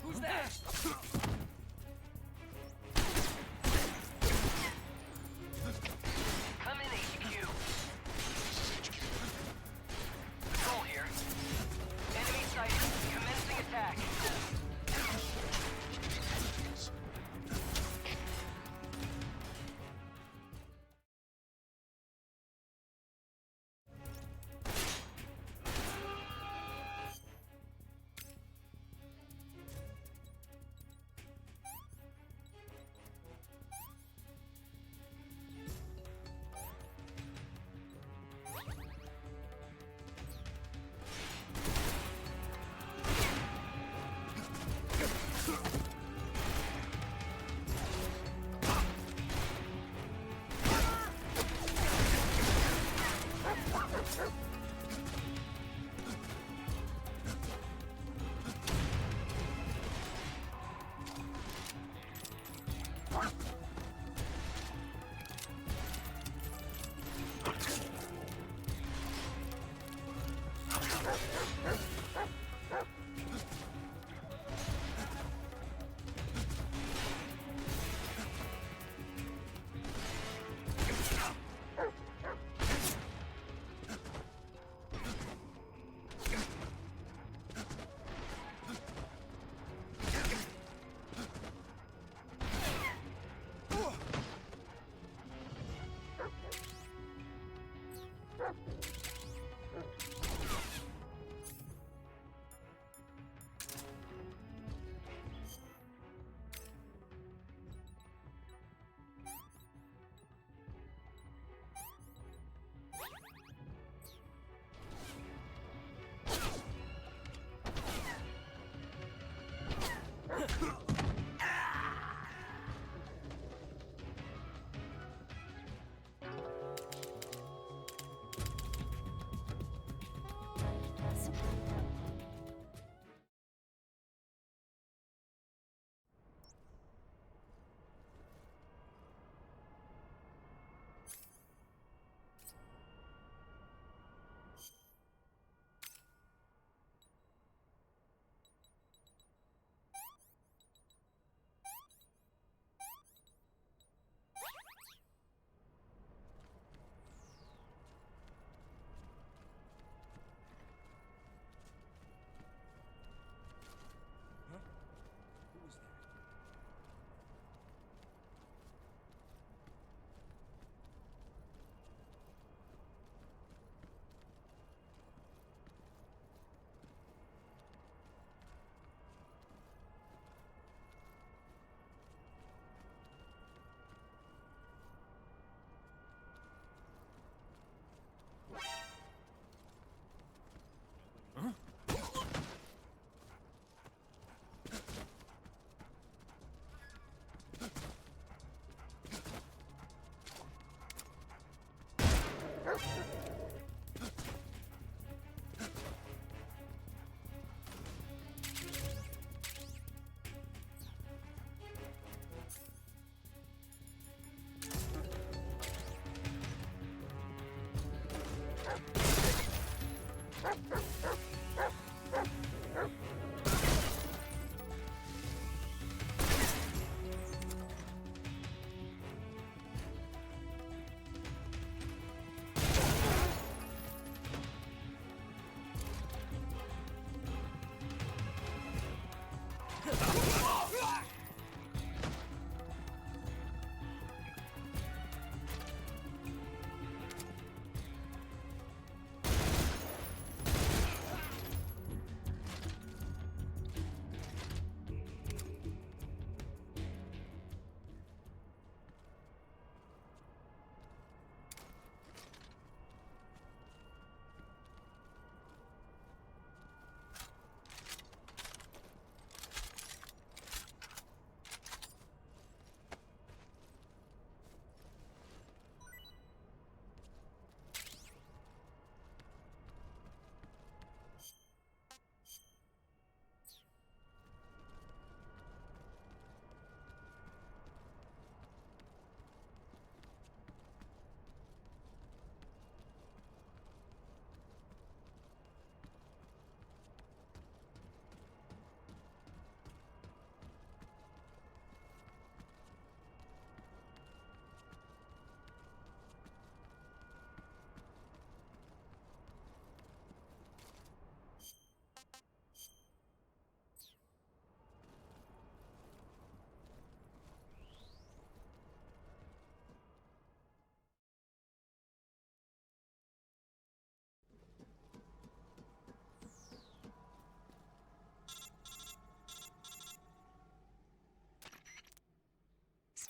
Who's that? Come in, HQ. Patrol here. Enemy sighted. Commencing attack.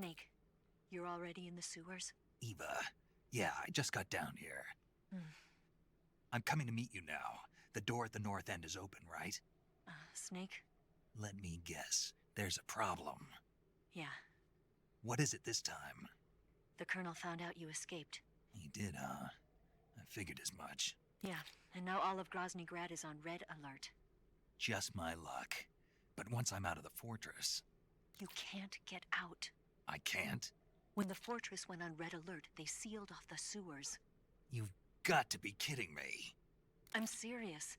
Snake, you're already in the sewers? Eva, yeah, I just got down here. I'm coming to meet you now. The door at the north end is open, right? Snake? Let me guess. There's a problem. Yeah. What is it this time? The Colonel found out you escaped. He did, huh? I figured as much. Yeah, and now all of Grozny Grad is on red alert. Just my luck. But once I'm out of the fortress... You can't get out. I can't? When the fortress went on red alert, they sealed off the sewers. You've got to be kidding me. I'm serious.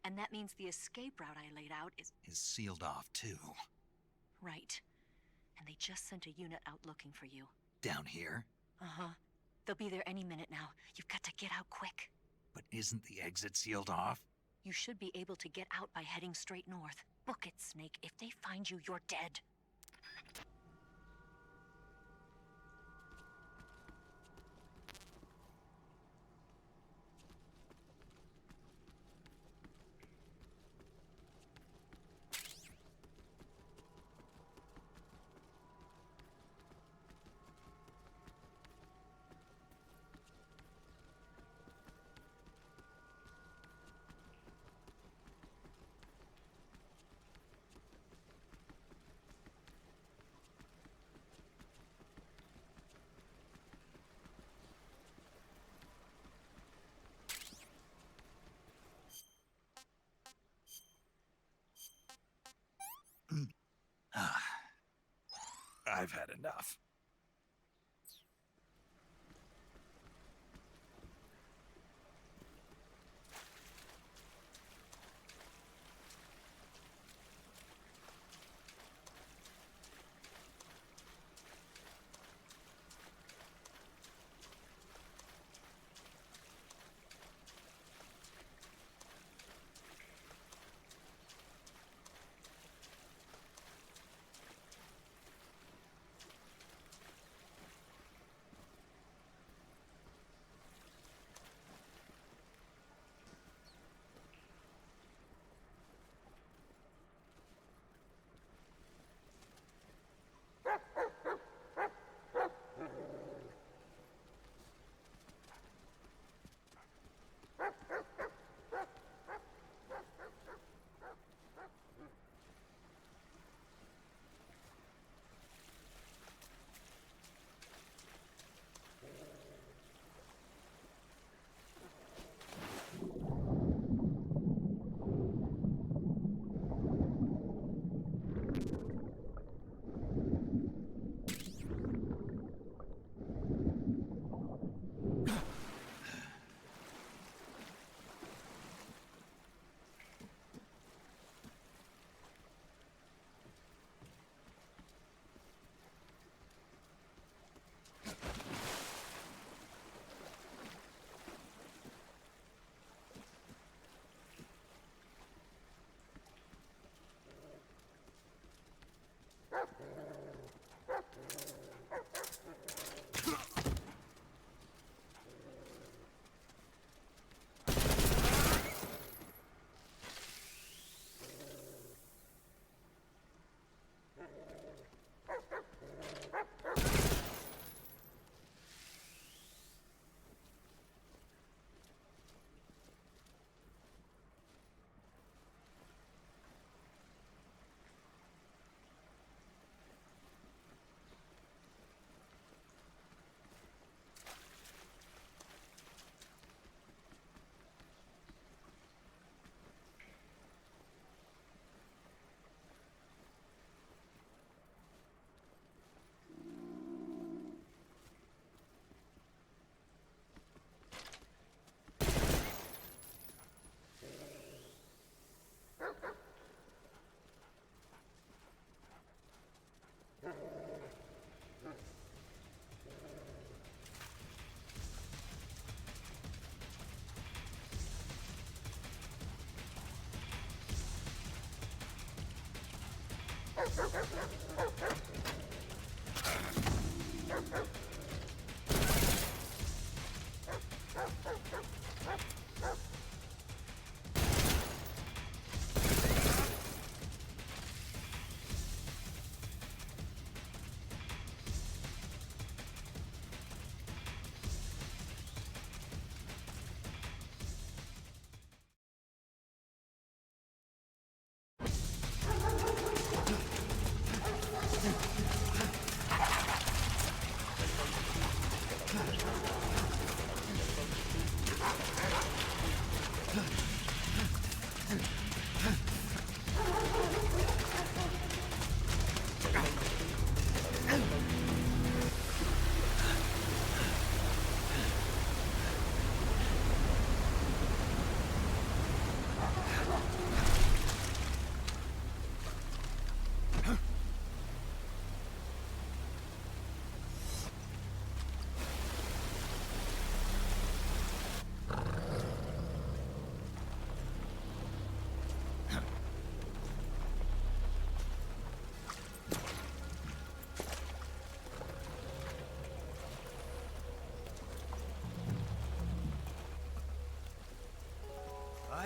And that means the escape route I laid out is sealed off, too. Right. And they just sent a unit out looking for you. Down here? Uh-huh. They'll be there any minute now. You've got to get out quick. But isn't the exit sealed off? You should be able to get out by heading straight north. Book it, Snake. If they find you, you're dead. I've had enough.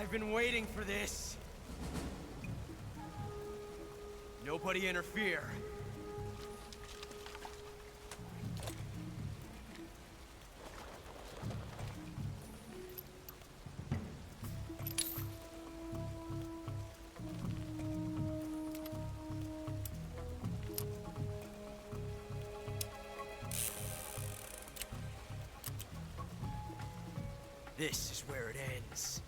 I've been waiting for this. Nobody interfere. This is where it ends.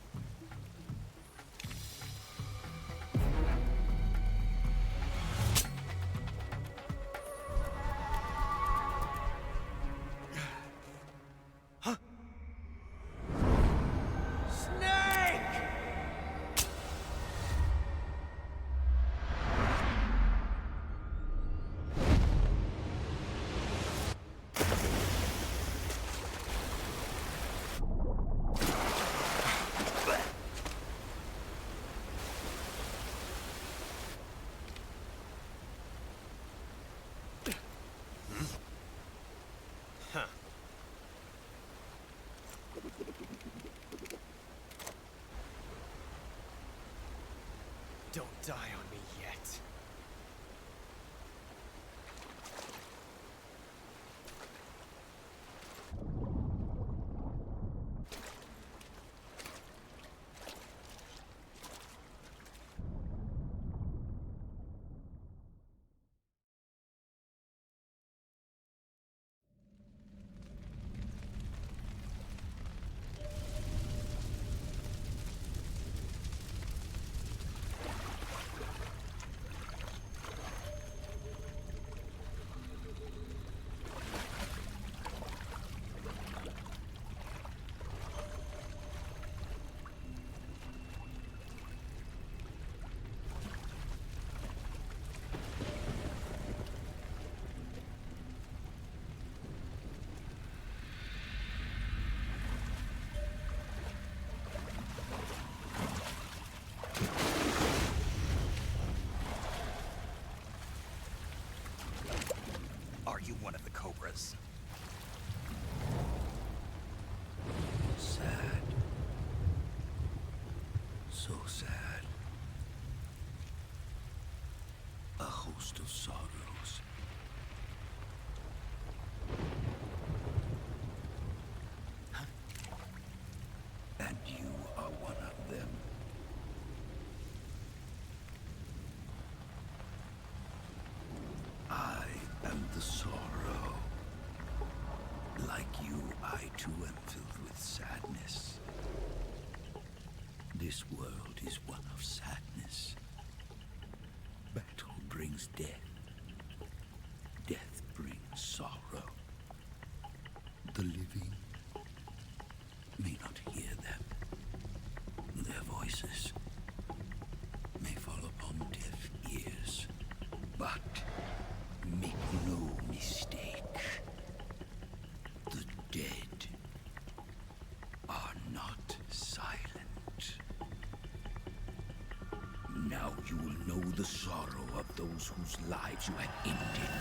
Don't die on me yet. Are you one of the Cobras? Sad. So sad. A host of sorrows. And you are one of them. I am the sorrow. Like you, I too am filled with sadness. This world is one of sadness. Battle brings death. Death brings sorrow. The living may not hear them. Their voices may fall upon deaf ears. But make no mistake, the dead are not silent. Now you will know the sorrow of those whose lives you have ended.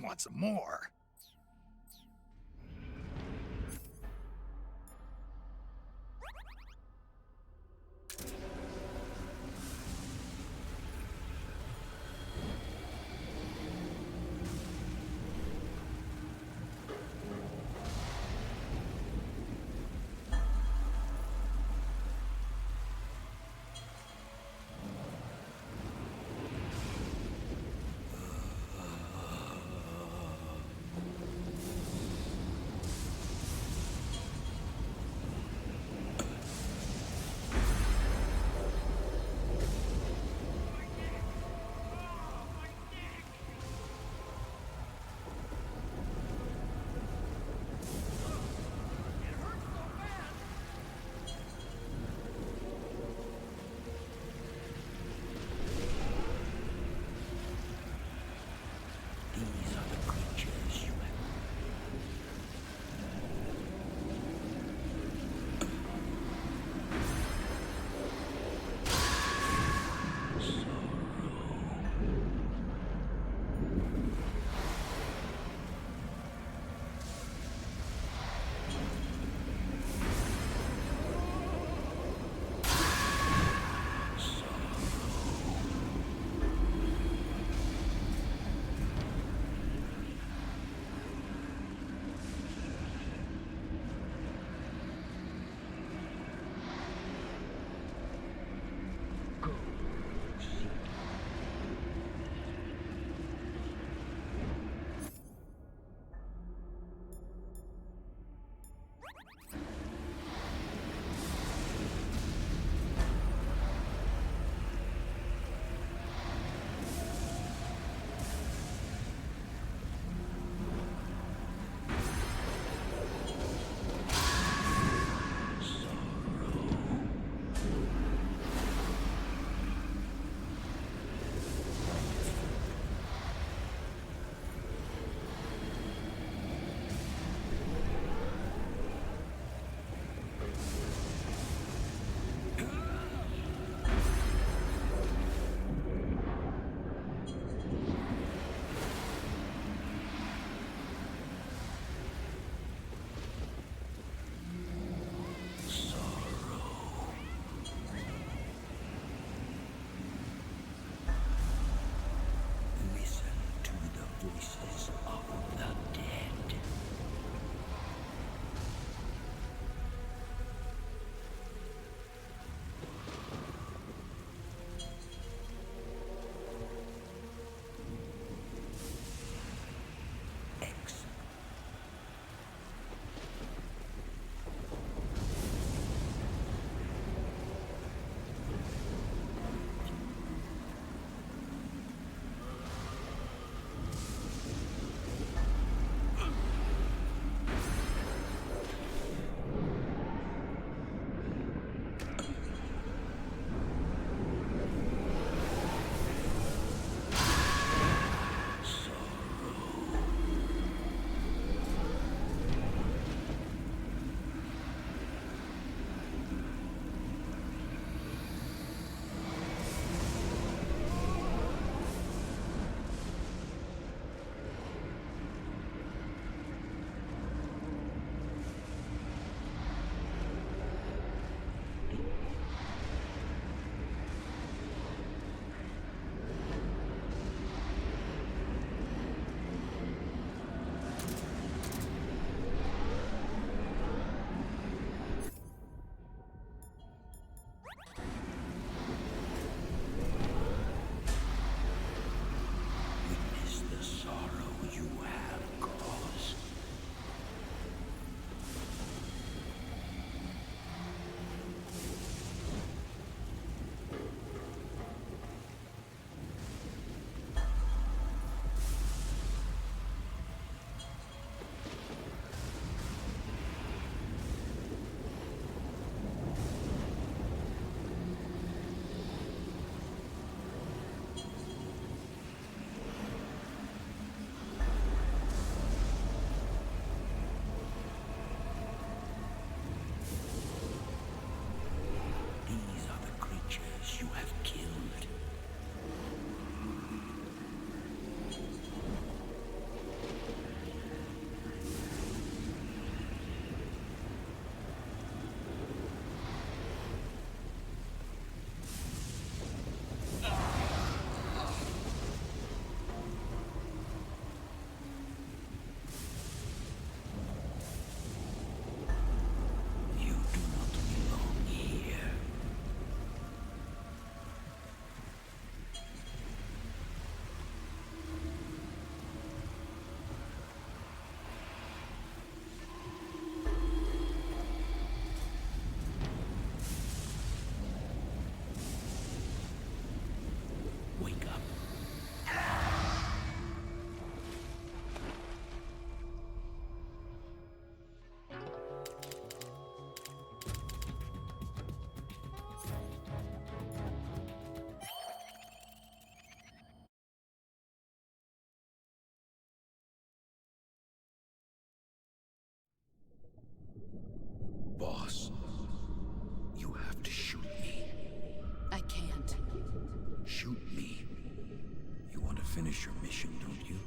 want some more. finish your mission, don't you?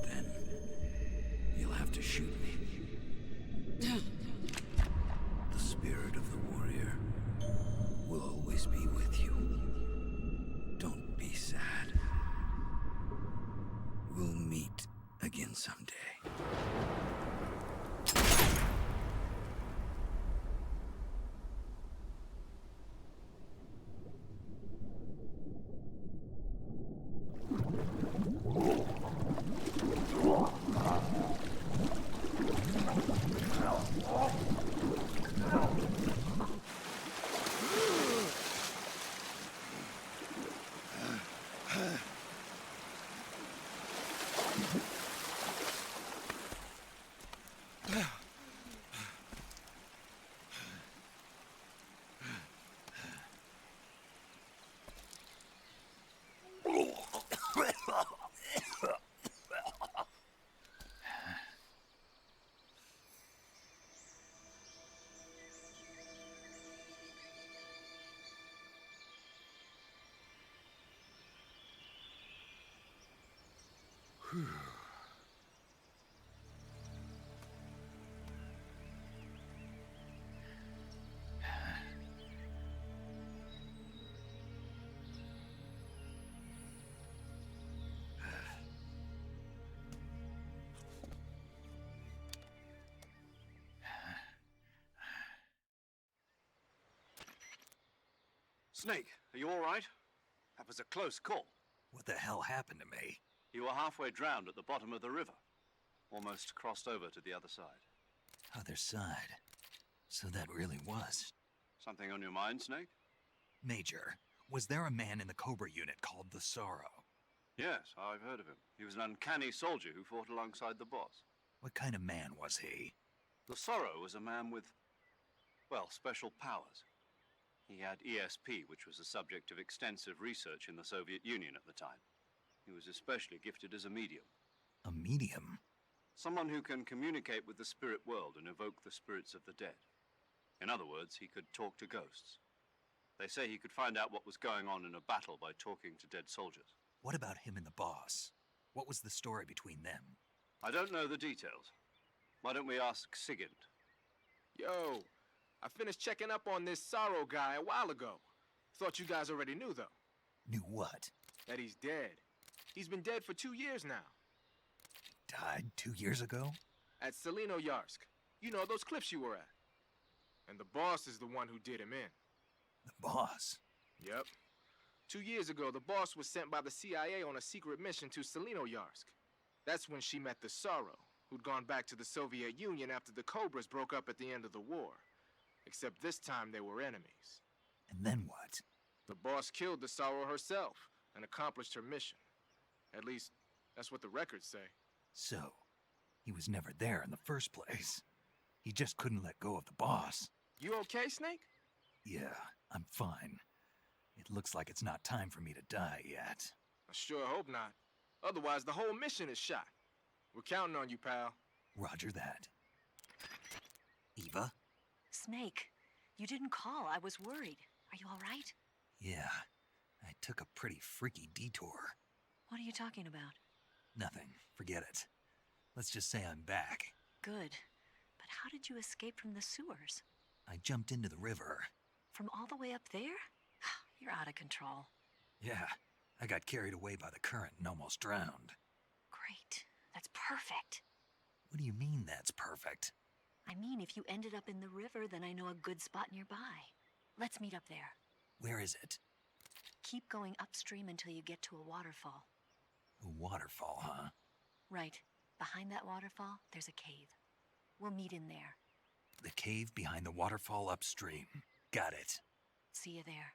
Then you'll have to shoot me. The spirit of the warrior will always be with you. Don't be sad. We'll meet again someday. Snake, are you all right? That was a close call. What the hell happened to me? You were halfway drowned at the bottom of the river. Almost crossed over to the other side. Other side? So that really was. Something on your mind, Snake? Major, was there a man in the Cobra unit called the Sorrow? Yes, I've heard of him. He was an uncanny soldier who fought alongside the boss. What kind of man was he? The Sorrow was a man with, well, special powers. He had ESP, which was the subject of extensive research in the Soviet Union at the time. He was especially gifted as a medium. A medium? Someone who can communicate with the spirit world and evoke the spirits of the dead. In other words, he could talk to ghosts. They say he could find out what was going on in a battle by talking to dead soldiers. What about him and the boss? What was the story between them? I don't know the details. Why don't we ask Sigint? Yo, I finished checking up on this Sorrow guy a while ago. Thought you guys already knew, though. Knew what? That he's dead. He's been dead for 2 years now. Died 2 years ago? At Selino-Yarsk. You know, those cliffs you were at. And the boss is the one who did him in. The boss? Yep. 2 years ago, the boss was sent by the CIA on a secret mission to Selino-Yarsk. That's when she met the Sorrow, who'd gone back to the Soviet Union after the Cobras broke up at the end of the war. Except this time they were enemies. And then what? The boss killed the Sorrow herself and accomplished her mission. At least, that's what the records say. So, he was never there in the first place. He just couldn't let go of the boss. You okay, Snake? Yeah, I'm fine. It looks like it's not time for me to die yet. I sure hope not. Otherwise, the whole mission is shot. We're counting on you, pal. Roger that. Eva? Snake, you didn't call. I was worried. Are you all right? Yeah, I took a pretty freaky detour. What are you talking about? Nothing. Forget it. Let's just say I'm back. Good. But how did you escape from the sewers? I jumped into the river. From all the way up there? You're out of control. Yeah, I got carried away by the current and almost drowned. Great. That's perfect. What do you mean that's perfect? I mean, if you ended up in the river, then I know a good spot nearby. Let's meet up there. Where is it? Keep going upstream until you get to a waterfall. A waterfall, huh? Right. Behind that waterfall, there's a cave. We'll meet in there. The cave behind the waterfall upstream. Got it. See you there.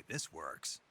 this works.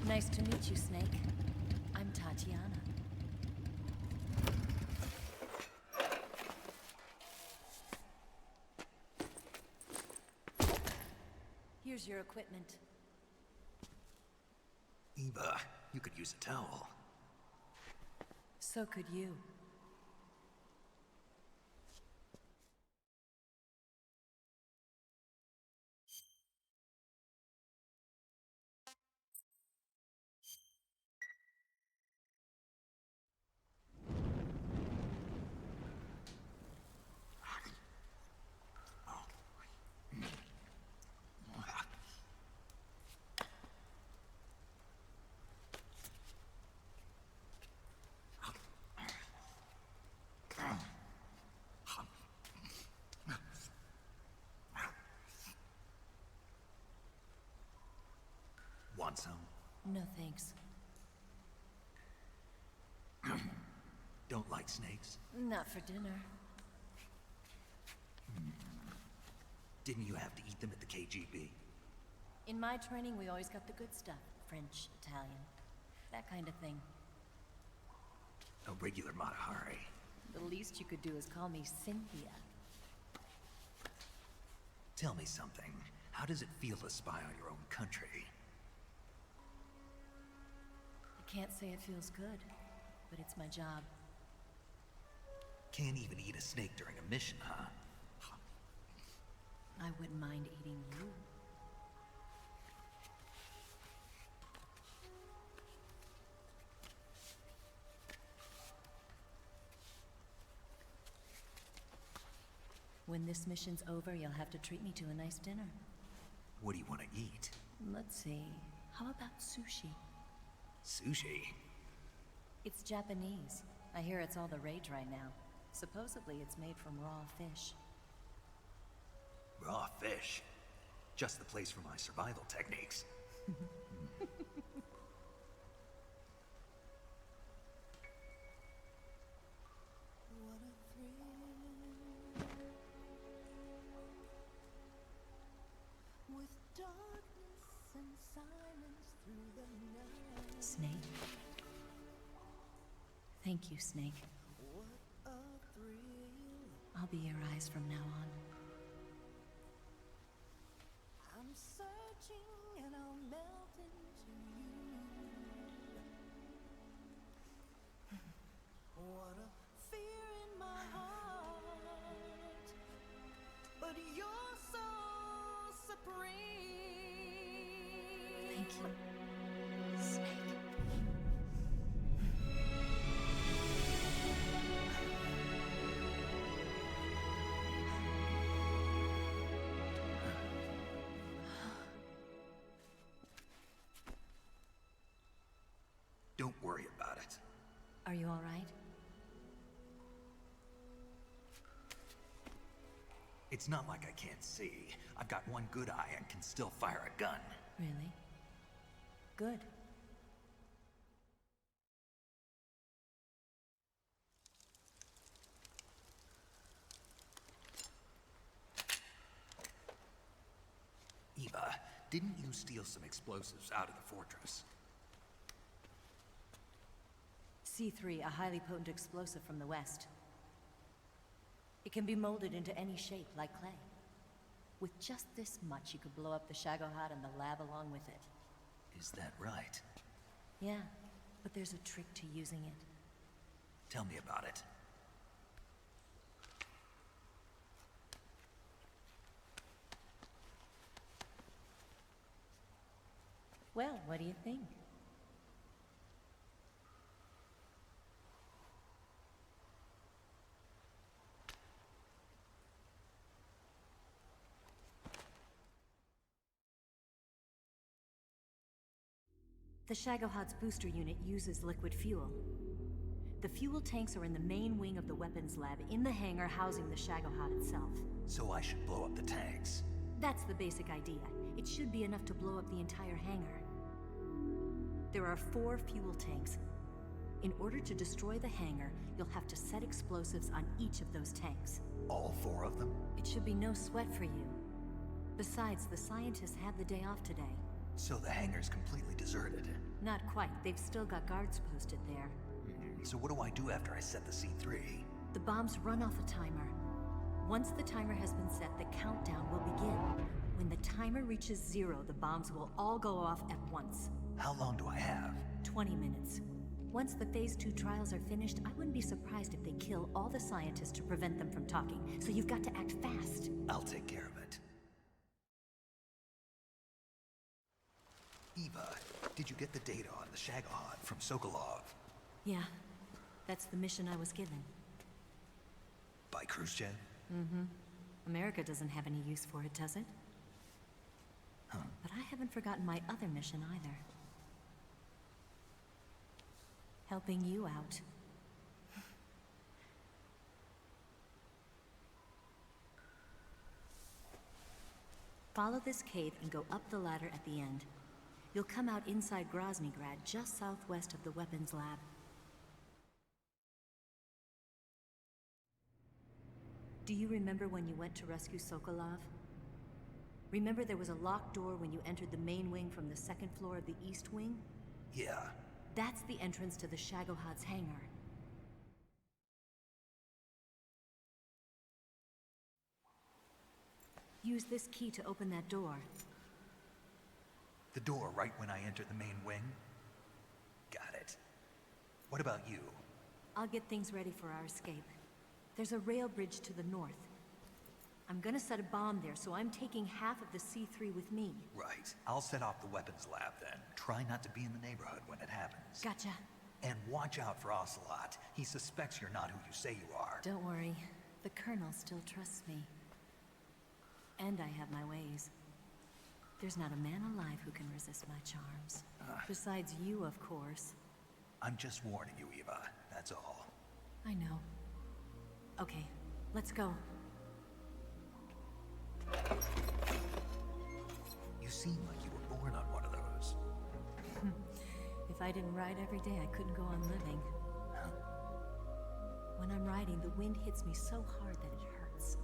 Nice to meet you, Snake. I'm Tatiana. Here's your equipment. Eva, you could use a towel. So could you. Want some? No thanks. Don't like snakes? Not for dinner. Didn't you have to eat them at the KGB? In my training, we always got the good stuff. French, Italian, that kind of thing. A regular Matahari. The least you could do is call me Cynthia. Tell me something. How does it feel to spy on your own country? I can't say it feels good, but it's my job. Can't even eat a snake during a mission, huh? I wouldn't mind eating you. When this mission's over, you'll have to treat me to a nice dinner. What do you want to eat? Let's see. How about sushi? Sushi? It's Japanese. I hear it's all the rage right now. Supposedly it's made from raw fish. Raw fish? Just the place for my survival techniques. Snake. Thank you, Snake. I'll be your eyes from now on. I'm searching and I'll melt into you. What a fear in my heart, but you're so supreme. Thank you, Snake. Don't worry about it. Are you all right? It's not like I can't see. I've got one good eye and can still fire a gun. Really? Good. Eva, didn't you steal some explosives out of the fortress? C3, a highly potent explosive from the west. It can be molded into any shape, like clay. With just this much, you could blow up the Shagohod and the lab along with it. Is that right? Yeah, but there's a trick to using it. Tell me about it. Well, what do you think? The Shagohod's booster unit uses liquid fuel. The fuel tanks are in the main wing of the weapons lab in the hangar housing the Shagohod itself. So I should blow up the tanks. That's the basic idea. It should be enough to blow up the entire hangar. There are 4 fuel tanks. In order to destroy the hangar, you'll have to set explosives on each of those tanks. All 4 of them? It should be no sweat for you. Besides, the scientists had the day off today. So the hangar's completely deserted. Not quite. They've still got guards posted there. So what do I do after I set the C3? The bombs run off a timer. Once the timer has been set, the countdown will begin. When the timer reaches 0, the bombs will all go off at once. How long do I have? 20 minutes. Once the Phase 2 trials are finished, I wouldn't be surprised if they kill all the scientists to prevent them from talking. So you've got to act fast. I'll take care of it. Eva, did you get the data on the Shagohod from Sokolov? Yeah, that's the mission I was given. By Khrushchev? Mm-hmm. America doesn't have any use for it, does it? Huh. But I haven't forgotten my other mission either. Helping you out. Follow this cave and go up the ladder at the end. You'll come out inside Groznygrad, just southwest of the weapons lab. Do you remember when you went to rescue Sokolov? Remember there was a locked door when you entered the main wing from the 2nd floor of the east wing? Yeah. That's the entrance to the Shagohod's hangar. Use this key to open that door. The door right when I enter the main wing? Got it. What about you? I'll get things ready for our escape. There's a rail bridge to the north. I'm gonna set a bomb there, so I'm taking half of the C3 with me. Right. I'll set off the weapons lab then. Try not to be in the neighborhood when it happens. Gotcha. And watch out for Ocelot. He suspects you're not who you say you are. Don't worry. The Colonel still trusts me. And I have my ways. There's not a man alive who can resist my charms. Besides you, of course. I'm just warning you, Eva. That's all. I know. Okay, let's go. You seem like you were born on one of those. If I didn't ride every day, I couldn't go on living. When I'm riding, the wind hits me so hard that it hurts.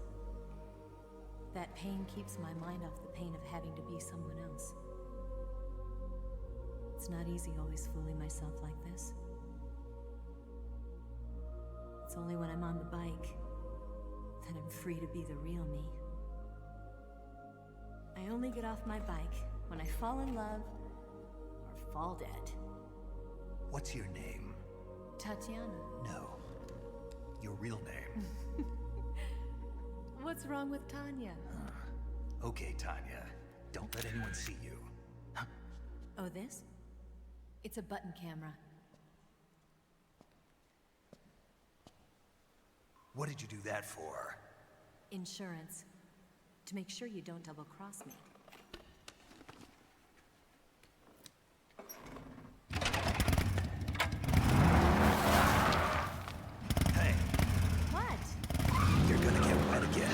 That pain keeps my mind off the pain of having to be someone else. It's not easy always fooling myself like this. It's only when I'm on the bike that I'm free to be the real me. I only get off my bike when I fall in love or fall dead. What's your name? Tatiana. No. Your real name. What's wrong with Tanya? Okay, Tanya. Don't let anyone see you. Oh, this? It's a button camera. What did you do that for? Insurance. To make sure you don't double-cross me. Hey. What? You're gonna get wet again.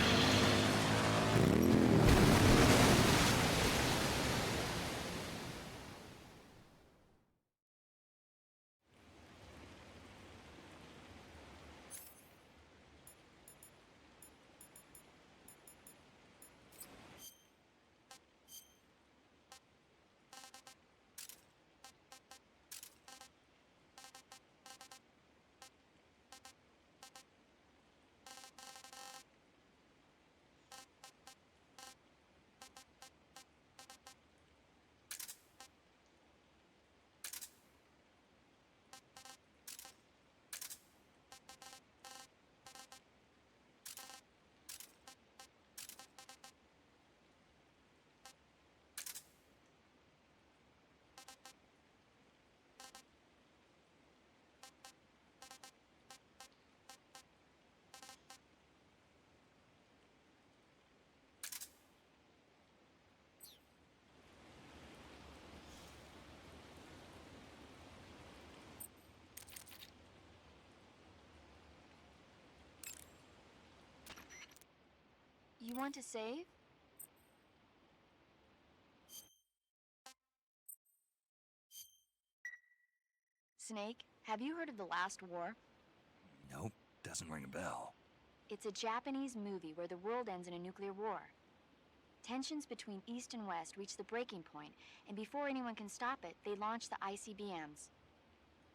You want to save? Snake, have you heard of The Last War? Nope, doesn't ring a bell. It's a Japanese movie where the world ends in a nuclear war. Tensions between East and West reach the breaking point, and before anyone can stop it, they launch the ICBMs.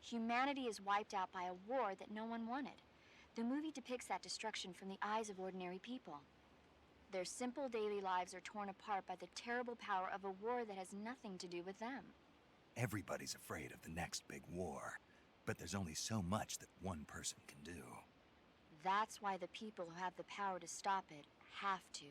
Humanity is wiped out by a war that no one wanted. The movie depicts that destruction from the eyes of ordinary people. Their simple daily lives are torn apart by the terrible power of a war that has nothing to do with them. Everybody's afraid of the next big war, but there's only so much that one person can do. That's why the people who have the power to stop it have to.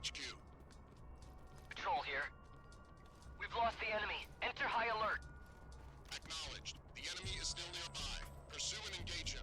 HQ. Patrol here. We've lost the enemy. Enter high alert. Acknowledged. The enemy is still nearby. Pursue and engage him.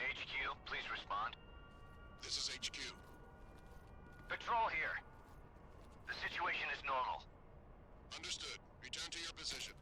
HQ, please respond. This is HQ. Patrol here. The situation is normal. Understood. Return to your position.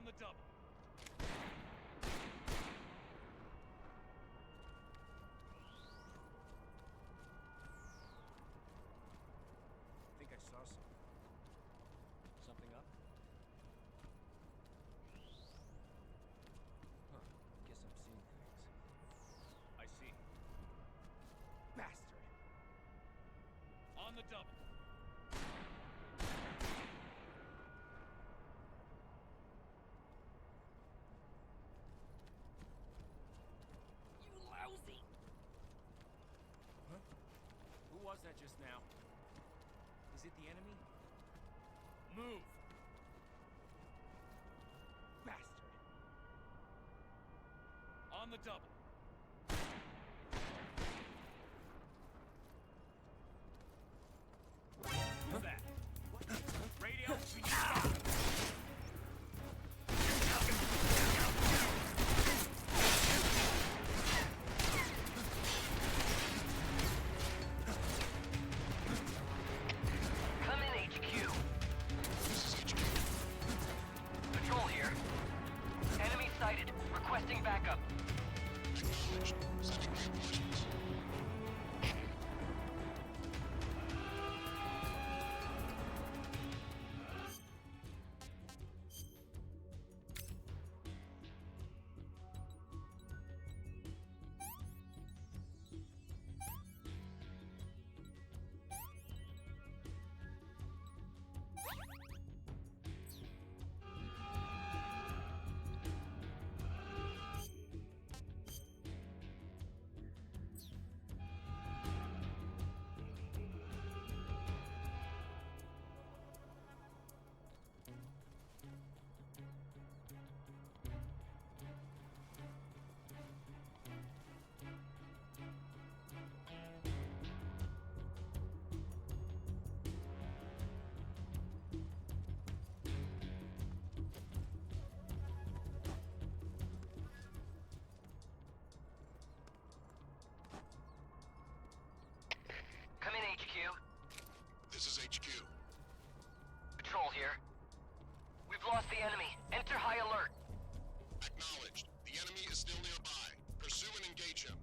On the double. I think I saw something. Something up? Huh. Guess I'm seeing things. I see. Bastard! On the double. Lousy! Huh? Who was that just now? Is it the enemy? Move! Bastard! On the double. Who's that? Radio, we need fire. Come in, HQ. This is HQ. Patrol here. Enemy sighted. Requesting backup. Acknowledged. Sending reinforcements. Come in, HQ. This is HQ. Patrol here. We've lost the enemy. Enter high alert. Acknowledged. The enemy is still nearby. Pursue and engage him.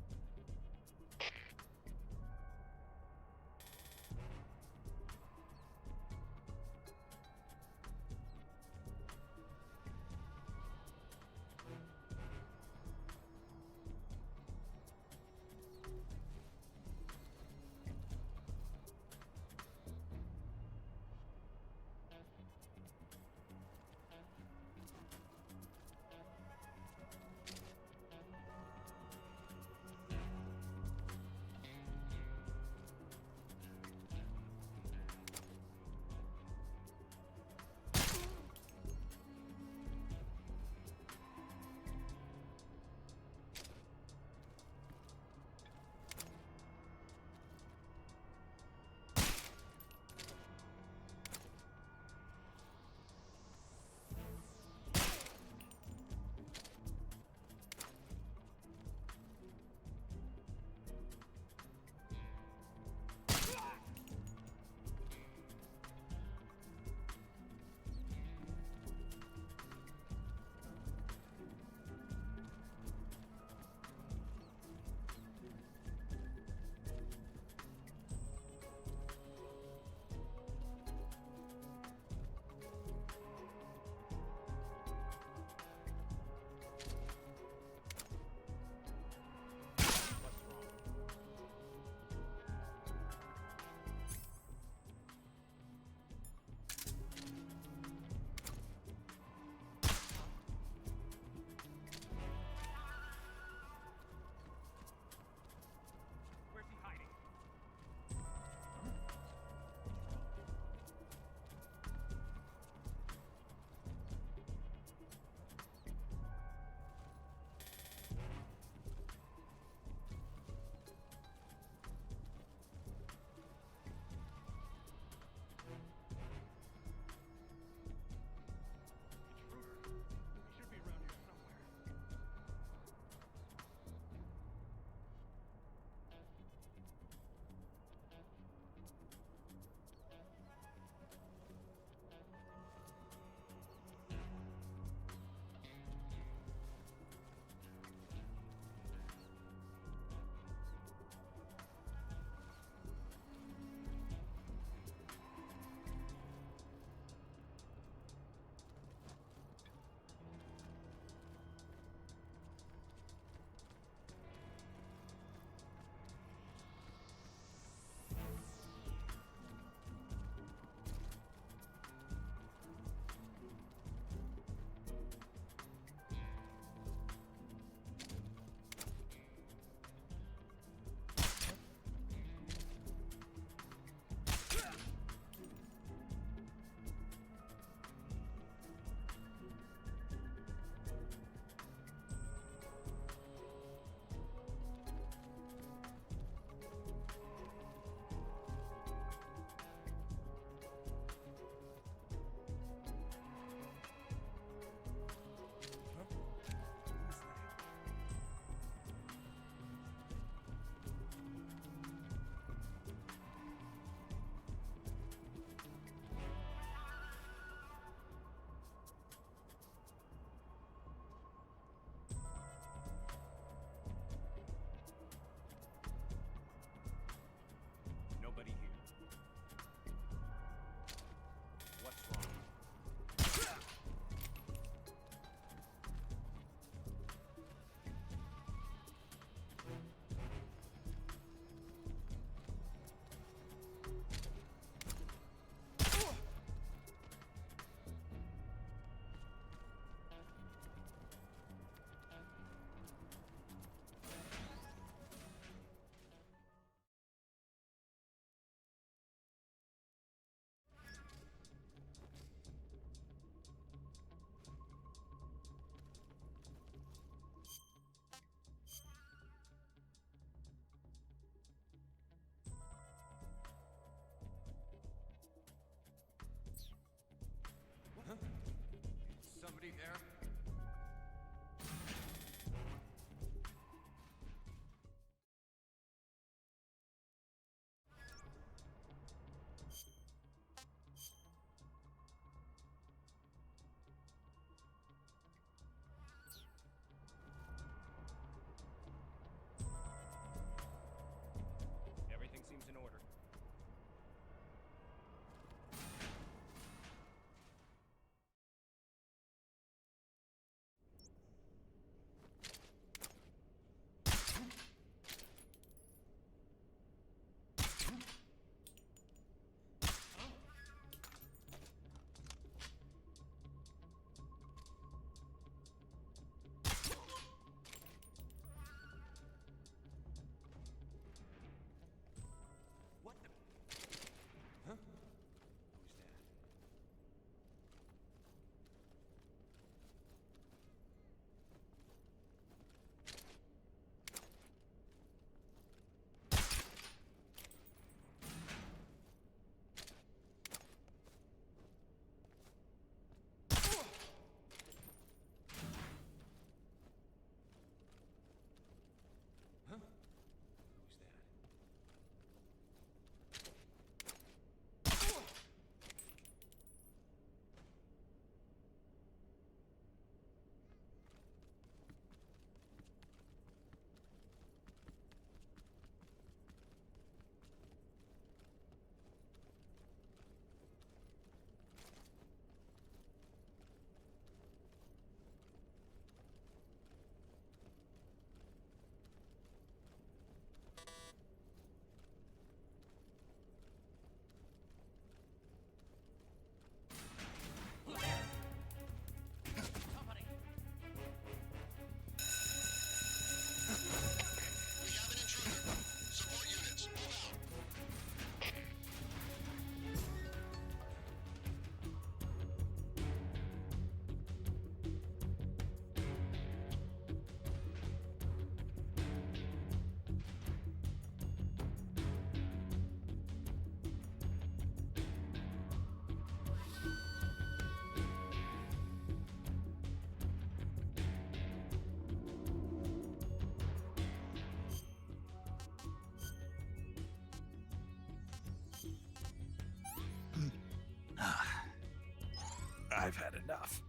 I've had enough.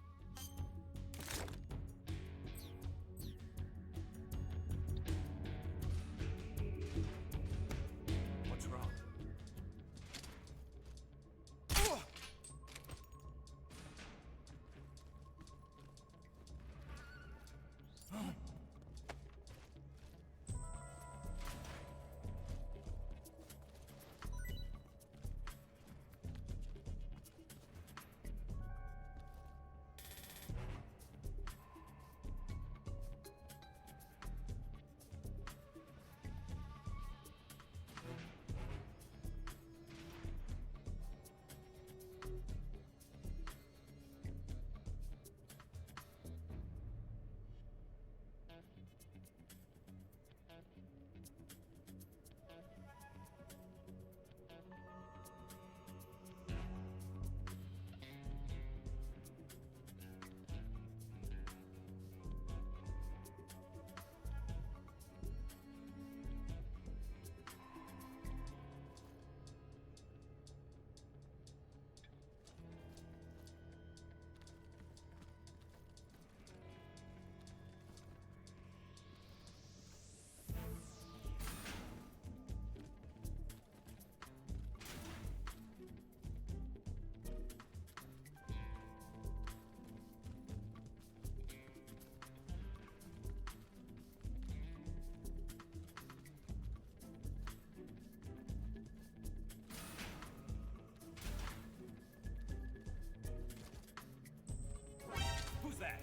What's wrong? Who's that?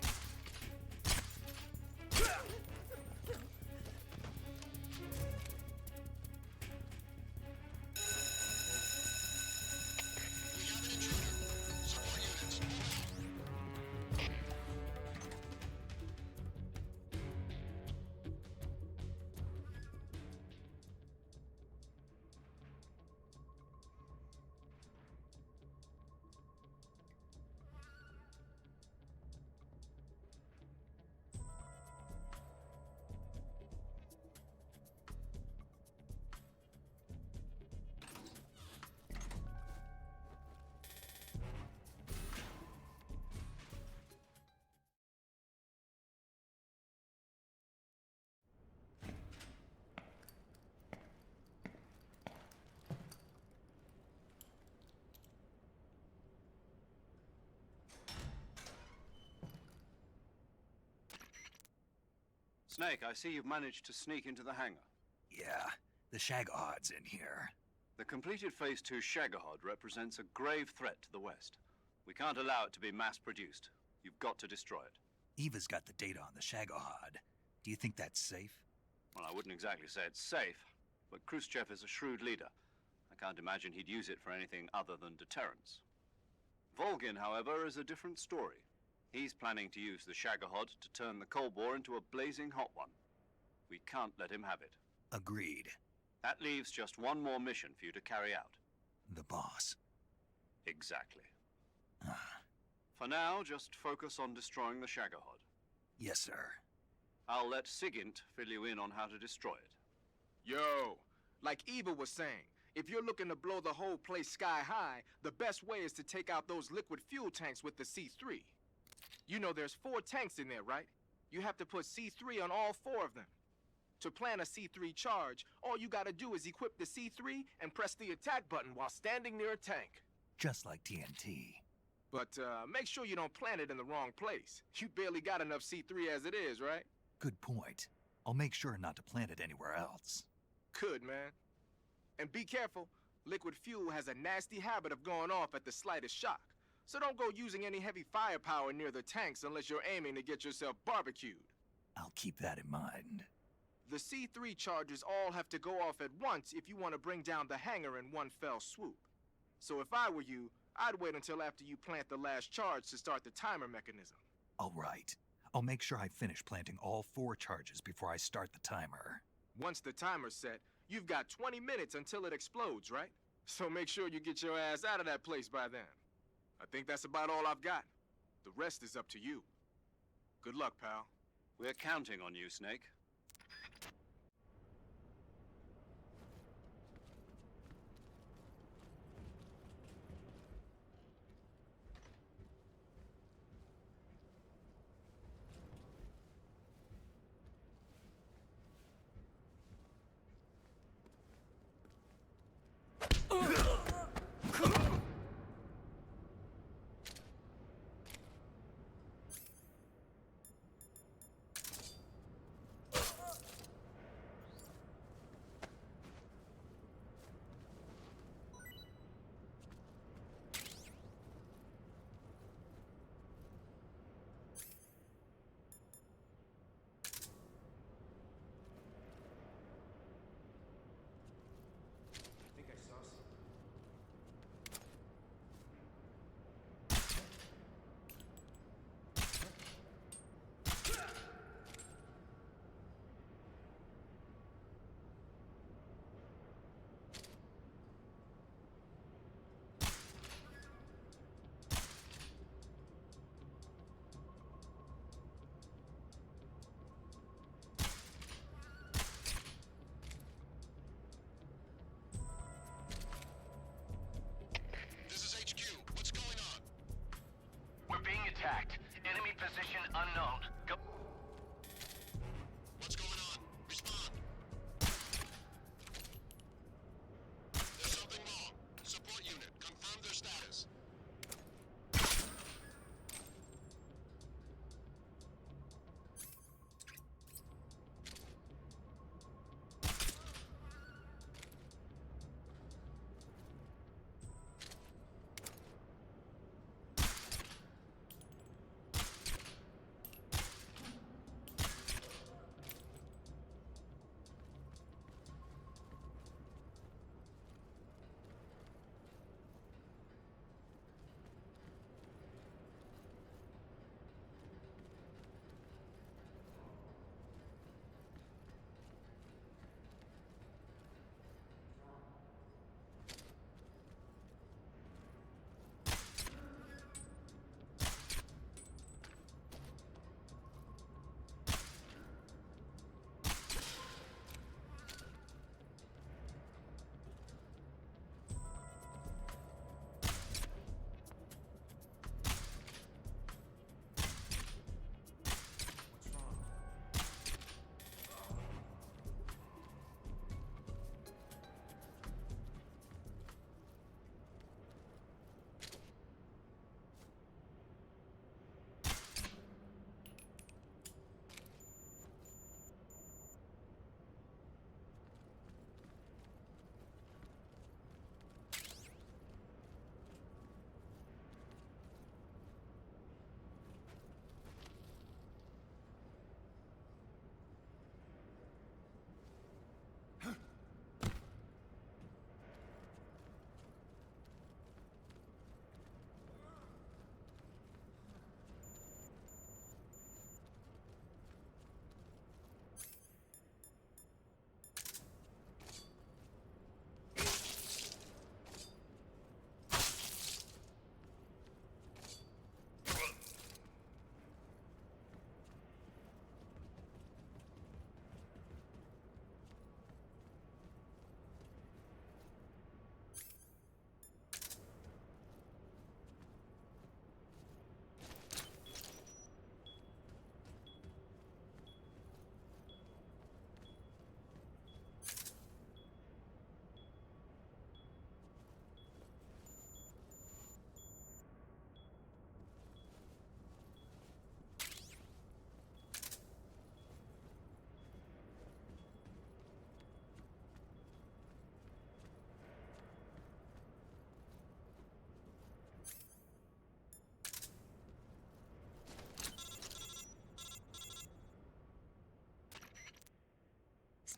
Snake, I see you've managed to sneak into the hangar. Yeah, the Shagohod's in here. The completed Phase 2 Shagahod represents a grave threat to the West. We can't allow it to be mass-produced. You've got to destroy it. Eva's got the data on the Shagohod. Do you think that's safe? Well, I wouldn't exactly say it's safe, but Khrushchev is a shrewd leader. I can't imagine he'd use it for anything other than deterrence. Volgin, however, is a different story. He's planning to use the Shagahod to turn the Cold War into a blazing hot one. We can't let him have it. Agreed. That leaves just one more mission for you to carry out. The boss. Exactly. For now, just focus on destroying the Shagahod. Yes, sir. I'll let Sigint fill you in on how to destroy it. Yo, like Eva was saying, if you're looking to blow the whole place sky high, the best way is to take out those liquid fuel tanks with the C3. You know there's 4 tanks in there, right? You have to put C3 on all 4 of them. To plan a C3 charge, all you gotta do is equip the C3 and press the attack button while standing near a tank. Just like TNT. But make sure you don't plant it in the wrong place. You barely got enough C3 as it is, right? Good point. I'll make sure not to plant it anywhere else. Good, man. And be careful. Liquid fuel has a nasty habit of going off at the slightest shock. So don't go using any heavy firepower near the tanks unless you're aiming to get yourself barbecued. I'll keep that in mind. The C3 charges all have to go off at once if you want to bring down the hangar in one fell swoop. So if I were you, I'd wait until after you plant the last charge to start the timer mechanism. All right. I'll make sure I finish planting all 4 charges before I start the timer. Once the timer's set, you've got 20 minutes until it explodes, right? So make sure you get your ass out of that place by then. I think that's about all I've got. The rest is up to you. Good luck, pal. We're counting on you, Snake. contact. Enemy position unknown. Go. What's going on? Respond. There's something wrong. Support unit, confirm their status.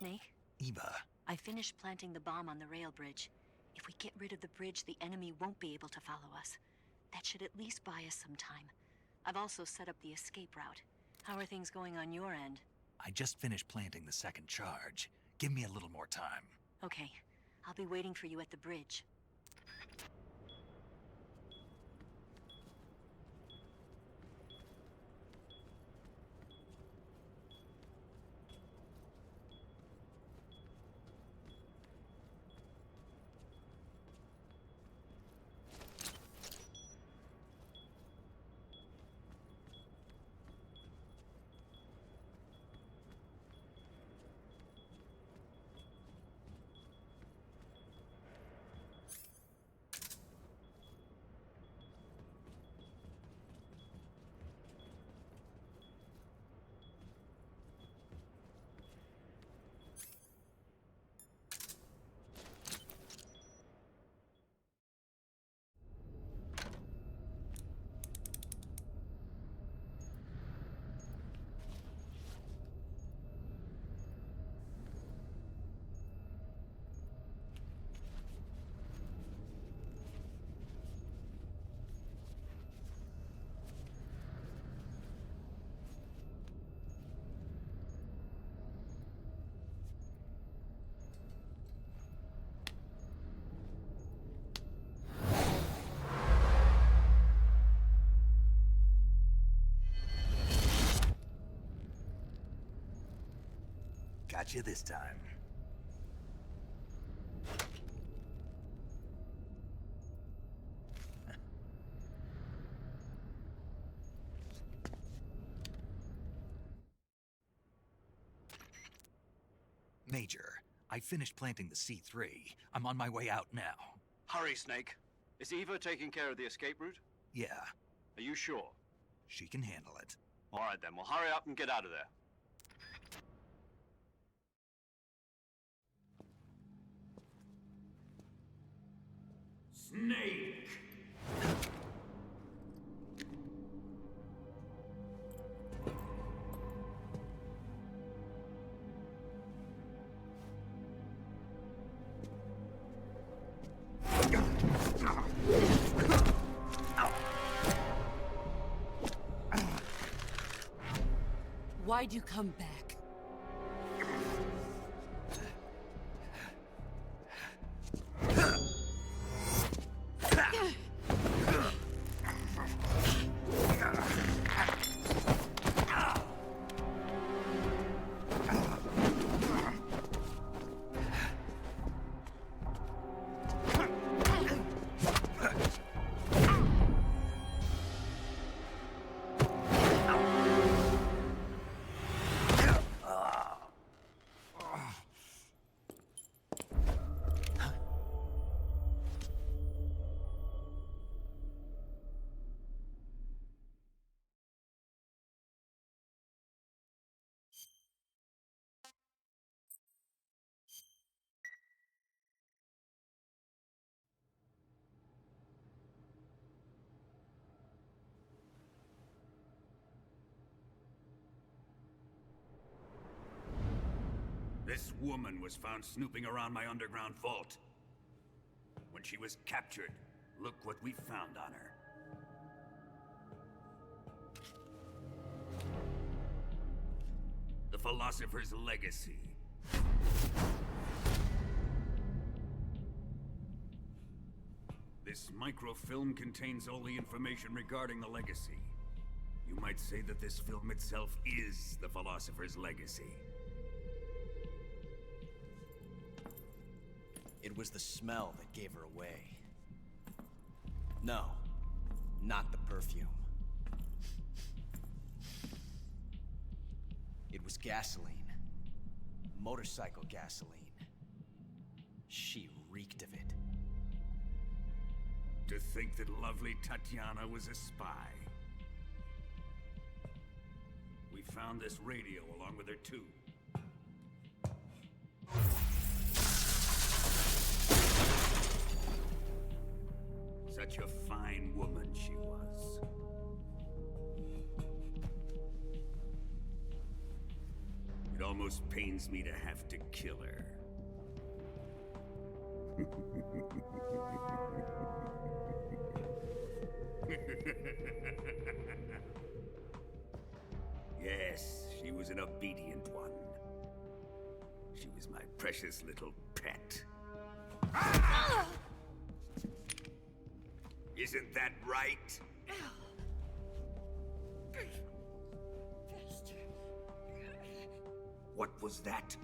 Snake? Eva. I finished planting the bomb on the rail bridge. If we get rid of the bridge, the enemy won't be able to follow us. That should at least buy us some time. I've also set up the escape route. How are things going on your end? I just finished planting the second charge. Give me a little more time. Okay. I'll be waiting for you at the bridge. Got you this time. Major, I finished planting the C3. I'm on my way out now. Hurry, Snake. Is Eva taking care of the escape route? Yeah, Are you sure? she can handle it. All right then, well hurry up and get out of there. Snake! Why'd you come back? This woman was found snooping around my underground vault. When she was captured, look what we found on her. The Philosopher's Legacy. This microfilm contains all the information regarding the Legacy. You might say that this film itself is the Philosopher's Legacy. It was the smell that gave her away. No, not the perfume. It was gasoline. Motorcycle gasoline. She reeked of it. To think that lovely Tatiana was a spy. We found this radio along with her too. Such a fine woman she was. It almost pains me to have to kill her. Yes, she was an obedient one. She was my precious little pet. Isn't that right? What was that?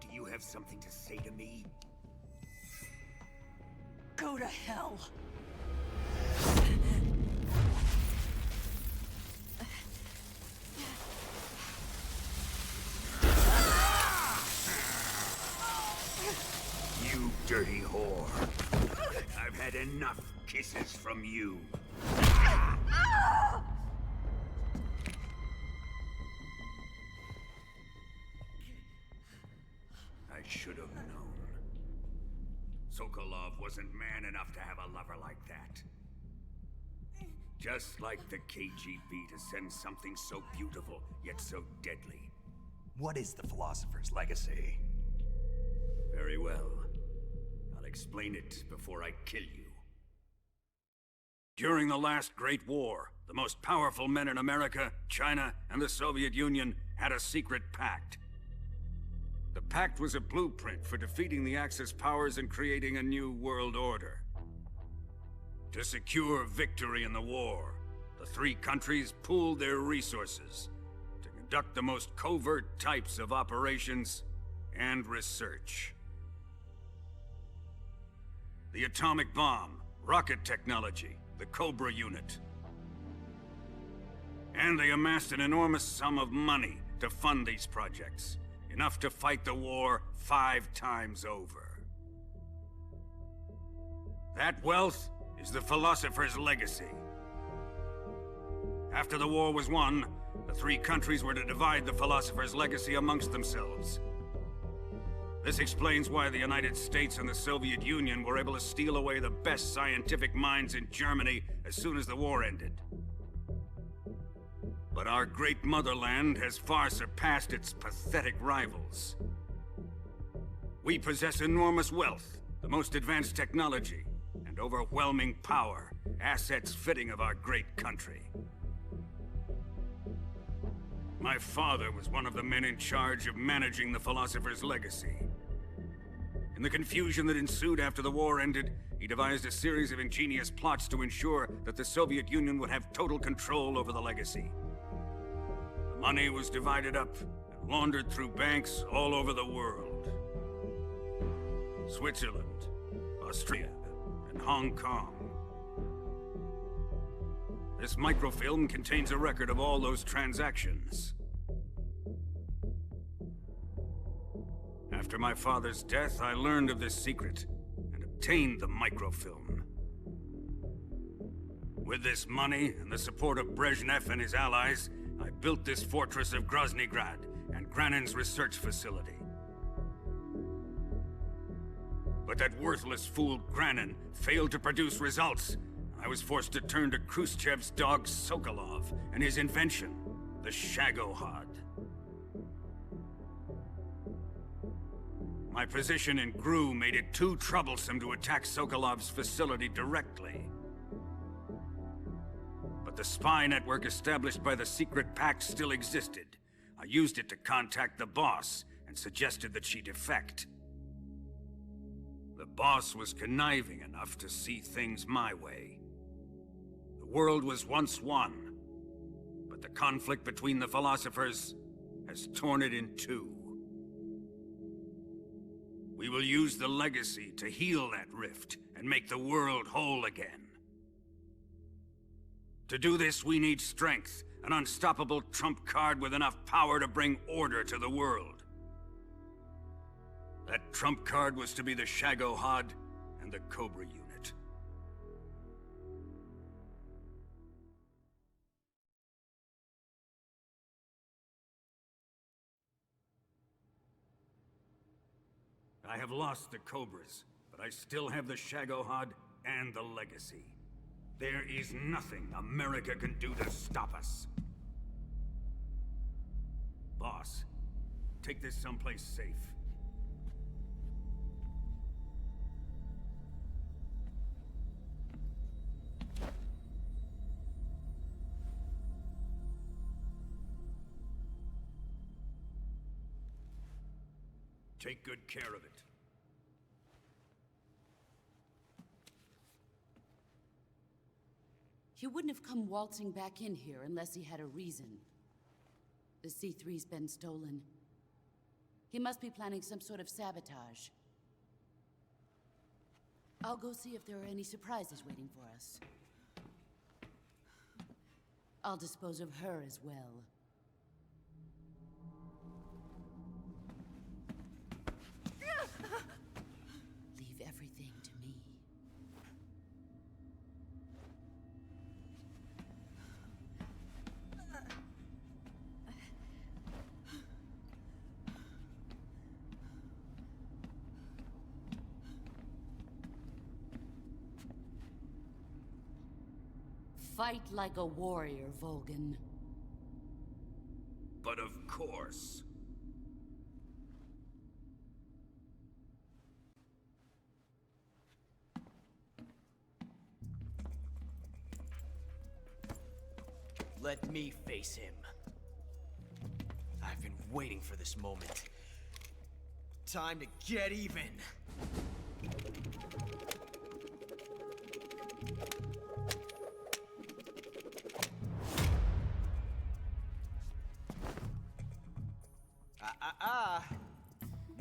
Do you have something to say to me? Go to hell. You dirty whore. I've had enough kisses from you. I should have known. Sokolov wasn't man enough to have a lover like that. Just like the KGB to send something so beautiful, yet so deadly. What is the Philosopher's Legacy? Very well. I'll explain it before I kill you. During the last Great War, the most powerful men in America, China, and the Soviet Union had a secret pact. The pact was a blueprint for defeating the Axis powers and creating a new world order. To secure victory in the war, the three countries pooled their resources to conduct the most covert types of operations and research. The atomic bomb, rocket technology, the Cobra unit. And they amassed an enormous sum of money to fund these projects, enough to fight the war 5 times over. That wealth is the philosopher's legacy. After the war was won, the 3 countries were to divide the philosopher's legacy amongst themselves. This explains why the United States and the Soviet Union were able to steal away the best scientific minds in Germany as soon as the war ended. But our great motherland has far surpassed its pathetic rivals. We possess enormous wealth, the most advanced technology, and overwhelming power, assets fitting of our great country. My father was one of the men in charge of managing the philosopher's legacy. In the confusion that ensued after the war ended, he devised a series of ingenious plots to ensure that the Soviet Union would have total control over the legacy. The money was divided up and laundered through banks all over the world. Switzerland, Austria, and Hong Kong. This microfilm contains a record of all those transactions. After my father's death, I learned of this secret and obtained the microfilm. With this money and the support of Brezhnev and his allies, I built this fortress of Groznygrad and Granin's research facility. But that worthless fool Granin failed to produce results. I was forced to turn to Khrushchev's dog Sokolov and his invention, the Shagohod. My position in GRU made it too troublesome to attack Sokolov's facility directly. But the spy network established by the secret pact still existed. I used it to contact the boss and suggested that she defect. The boss was conniving enough to see things my way. The world was once one, but the conflict between the philosophers has torn it in 2. We will use the legacy to heal that rift and make the world whole again. To do this, we need strength, an unstoppable trump card with enough power to bring order to the world. That trump card was to be the Shagohod and the Cobra unit. I have lost the Cobras, but I still have the Shagohod and the legacy. There is nothing America can do to stop us. Boss, take this someplace safe. Take good care of it. He wouldn't have come waltzing back in here unless he had a reason. The C3's been stolen. He must be planning some sort of sabotage. I'll go see if there are any surprises waiting for us. I'll dispose of her as well. Leave everything to me. Fight like a warrior, Volgan. But of course. Let me face him. I've been waiting for this moment. Time to get even.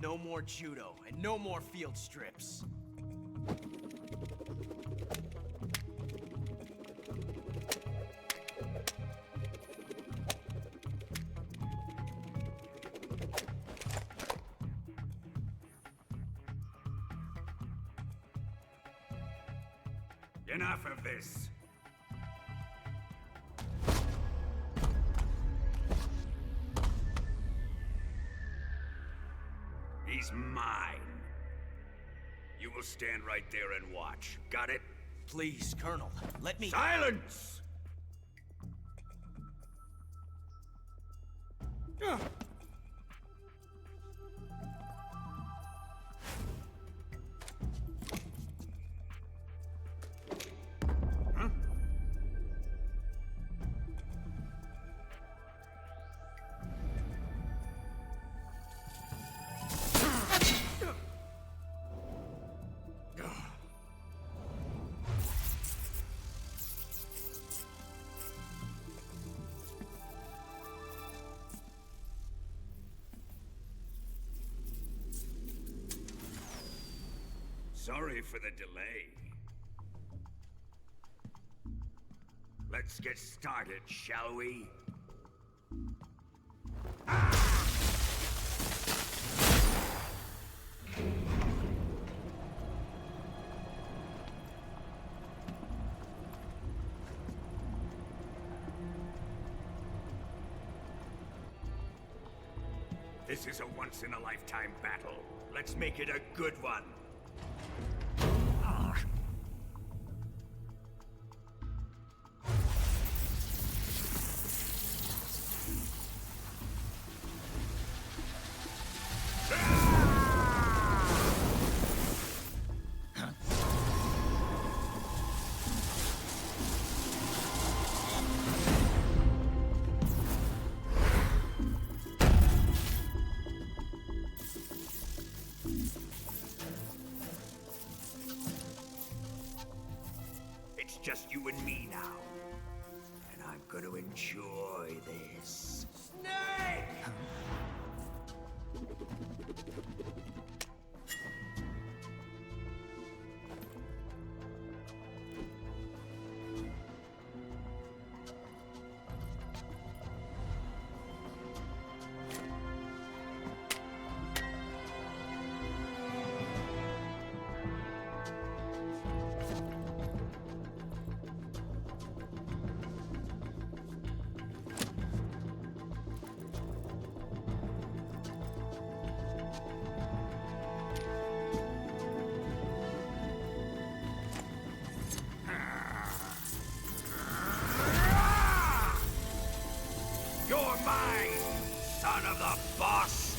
No more judo, and no more field strips. Enough of this. He's mine. You will stand right there and watch. Got it? Please, Colonel, let me... Silence! Sorry for the delay. Let's get started, shall we? This is a once-in-a-lifetime battle. Let's make it a good one. It's just you and me now. And I'm gonna enjoy this. Snake! You're mine, son of the boss!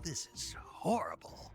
This is horrible.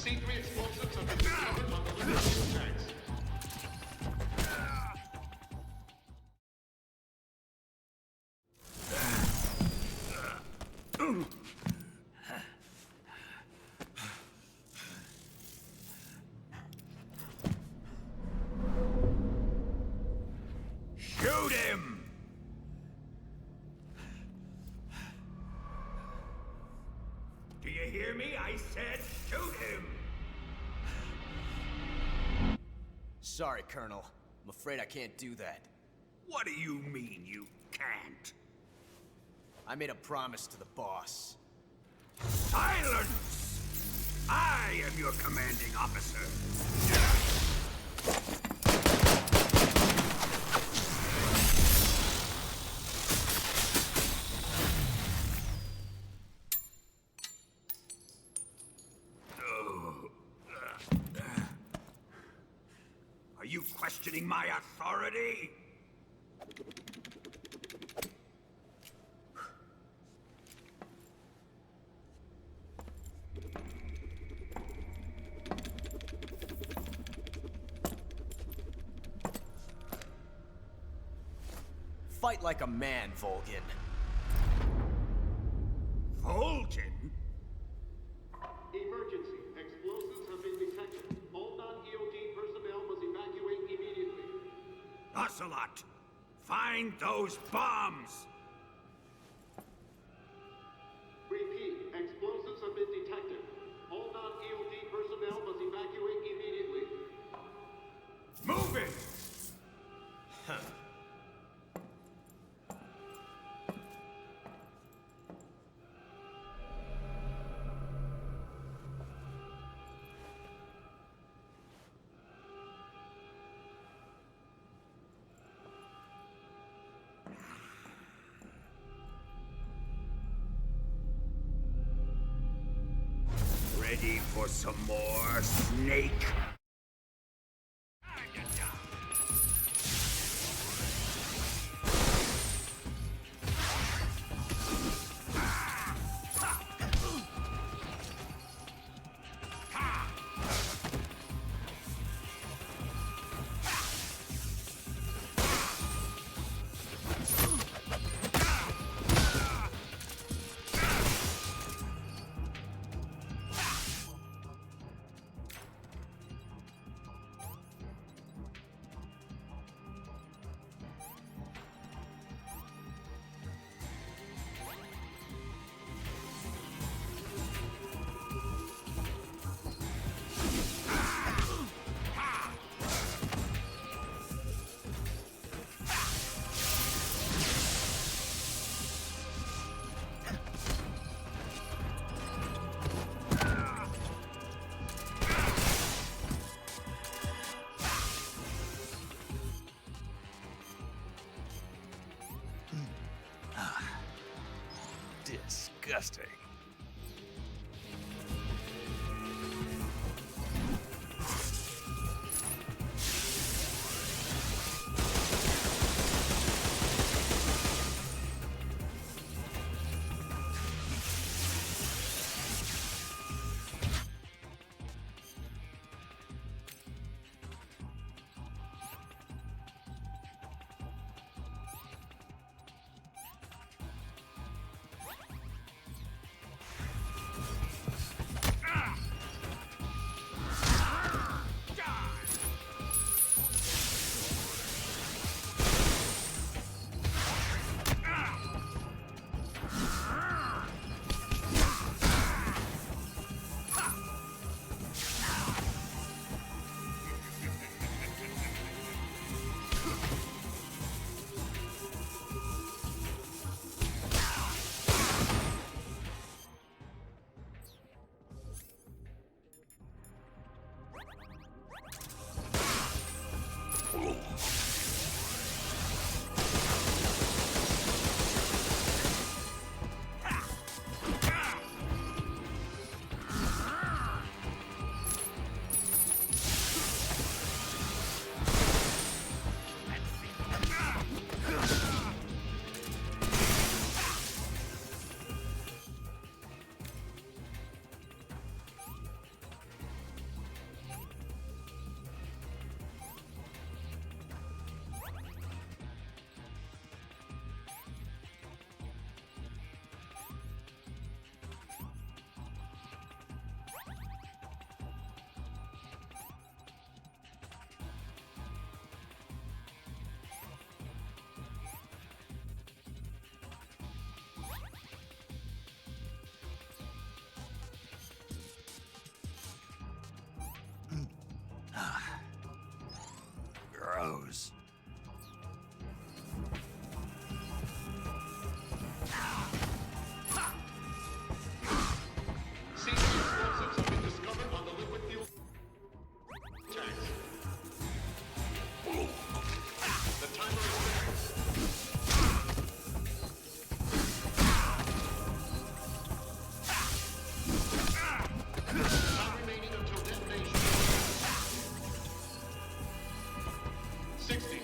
C3 explosives have been discovered on the lithium tanks. Shoot him! Do you hear me? I said shoot him! Sorry, Colonel. I'm afraid I can't do that. What do you mean you can't? I made a promise to the boss. Silence! I am your commanding officer. Are you questioning my authority? Fight like a man, Volgin. Volgin? Emergency. Explosives have been detected. All non-EOD personnel must evacuate immediately. Ocelot, find those bombs! Repeat. Explosives have been detected. All non-EOD personnel must evacuate immediately. Move it! Huh. Ready for some more, Snake? disgusting. Gross. Secret explosives have been discovered on the liquid fuel tanks. The timer is set. Time remaining until detonation. 60.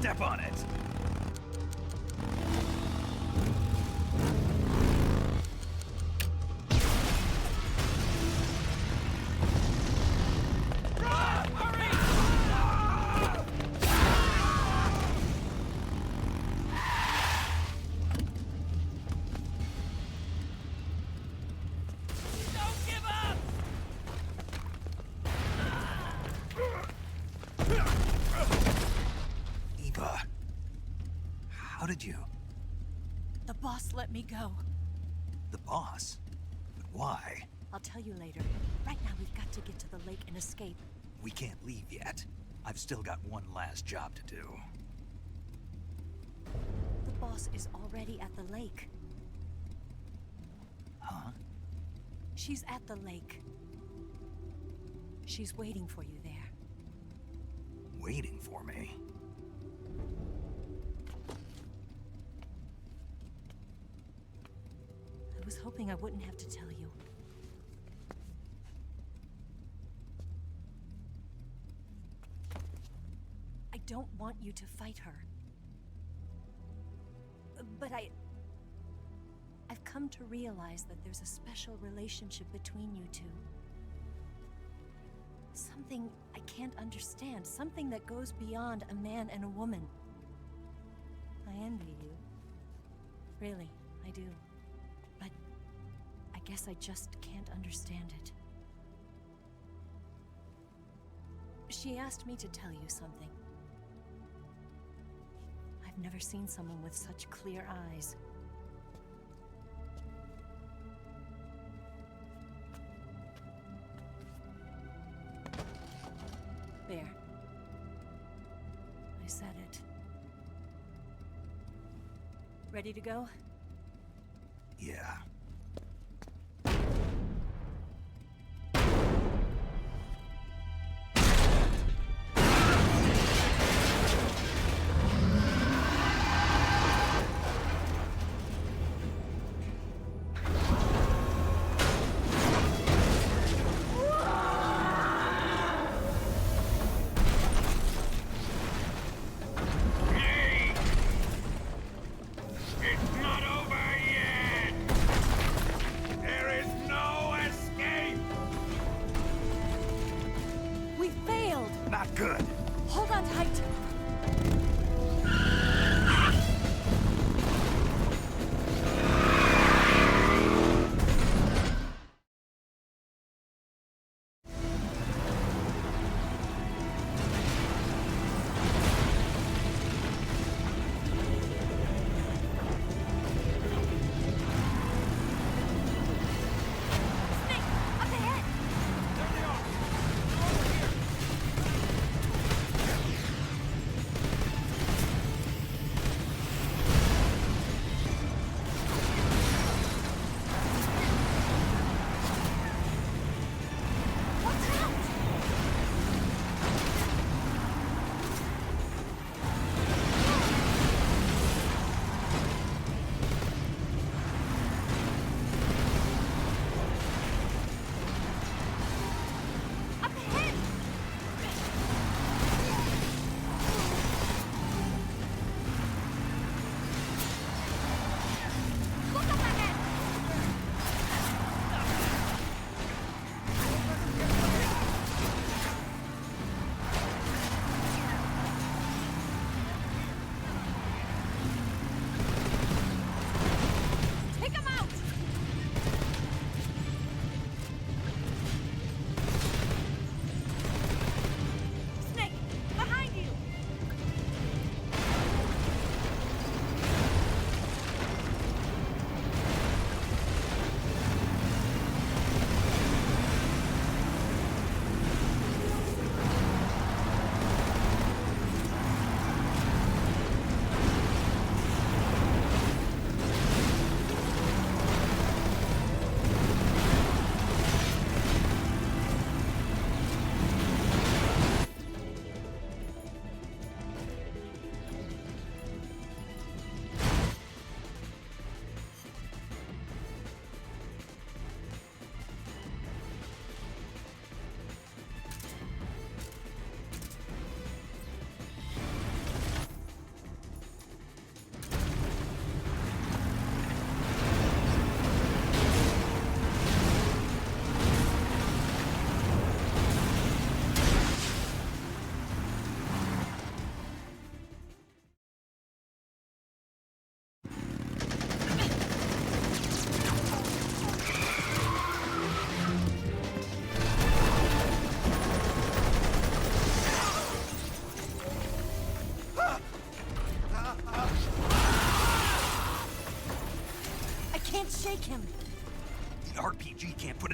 step on it. How did you? The boss let me go. The boss? But why? I'll tell you later. Right now, we've got to get to the lake and escape. We can't leave yet. I've still got one last job to do. The boss is already at the lake. Huh? She's at the lake. She's waiting for you there. Waiting for me? I was hoping I wouldn't have to tell you. I don't want you to fight her. But I've come to realize that there's a special relationship between you two. Something I can't understand. Something that goes beyond a man and a woman. I envy you. Really, I do. But I guess I just can't understand it. She asked me to tell you something. I've never seen someone with such clear eyes. There. I said it. Ready to go? Yeah. Good. Hold on tight.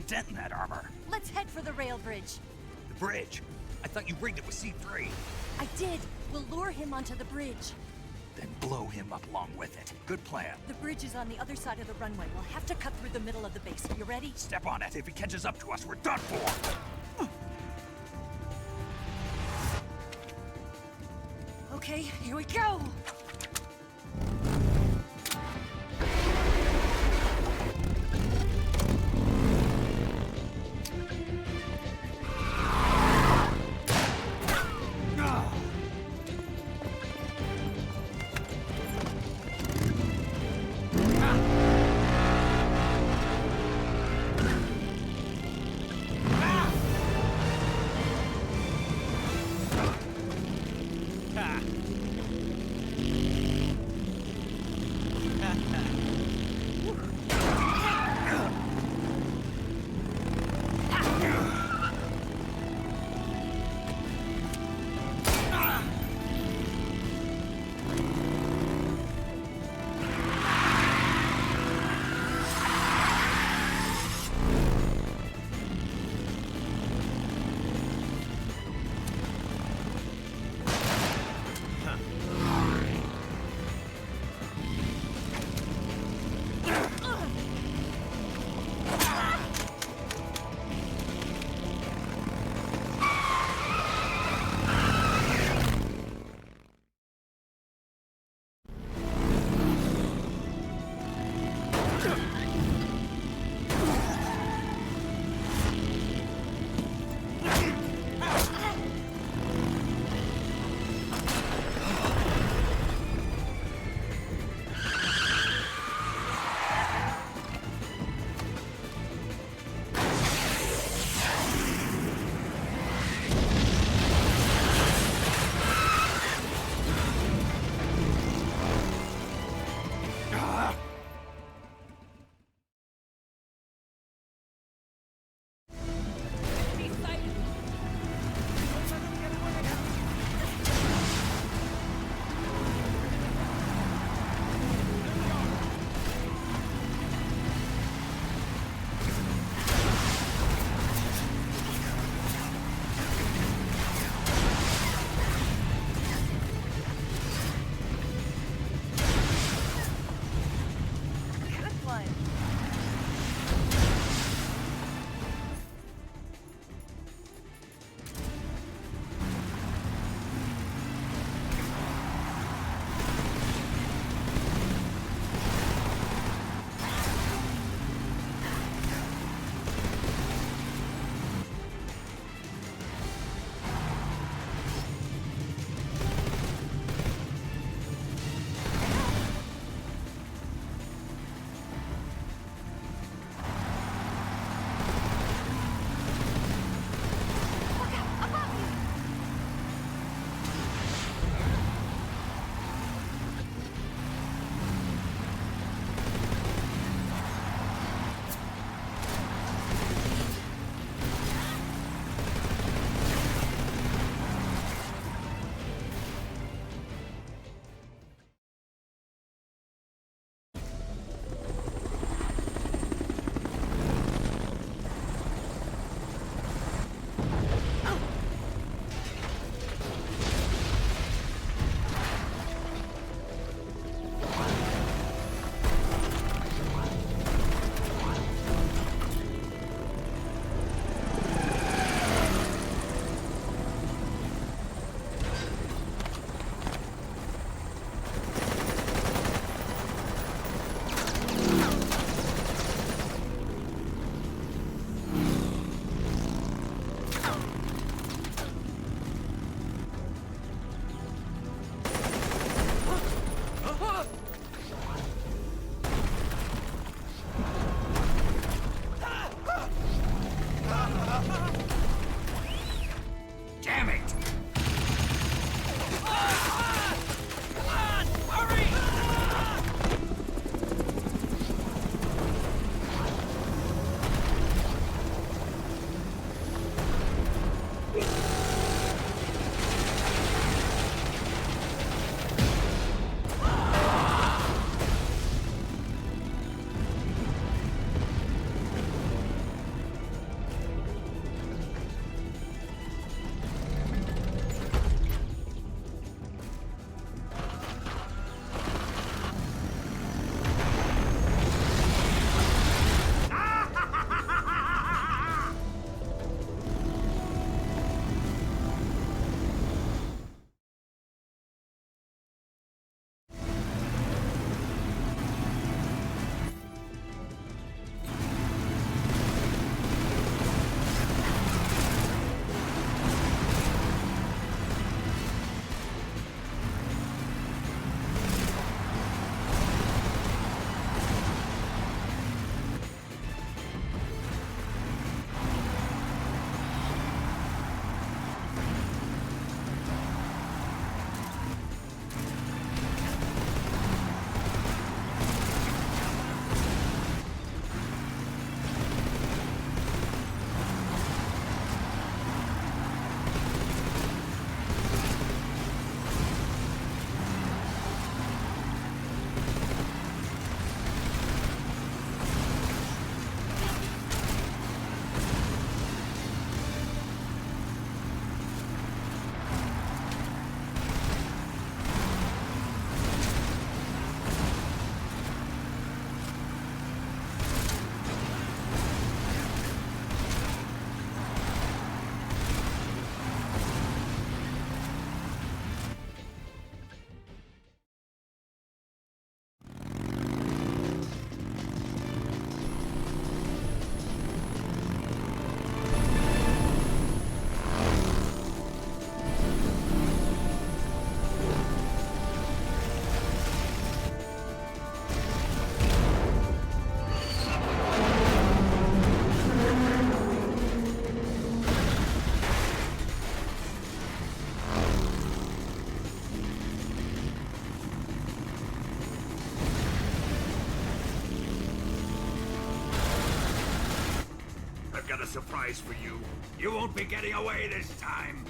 dent in that armor. Let's head for the rail bridge. The bridge? I thought you rigged it with C3. I did. We'll lure him onto the bridge. Then blow him up along with it. Good plan. The bridge is on the other side of the runway. We'll have to cut through the middle of the base. You ready? Step on it. If he catches up to us, we're done for. Okay, here we go! a surprise for you. You won't be getting away this time.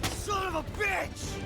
Son of a bitch!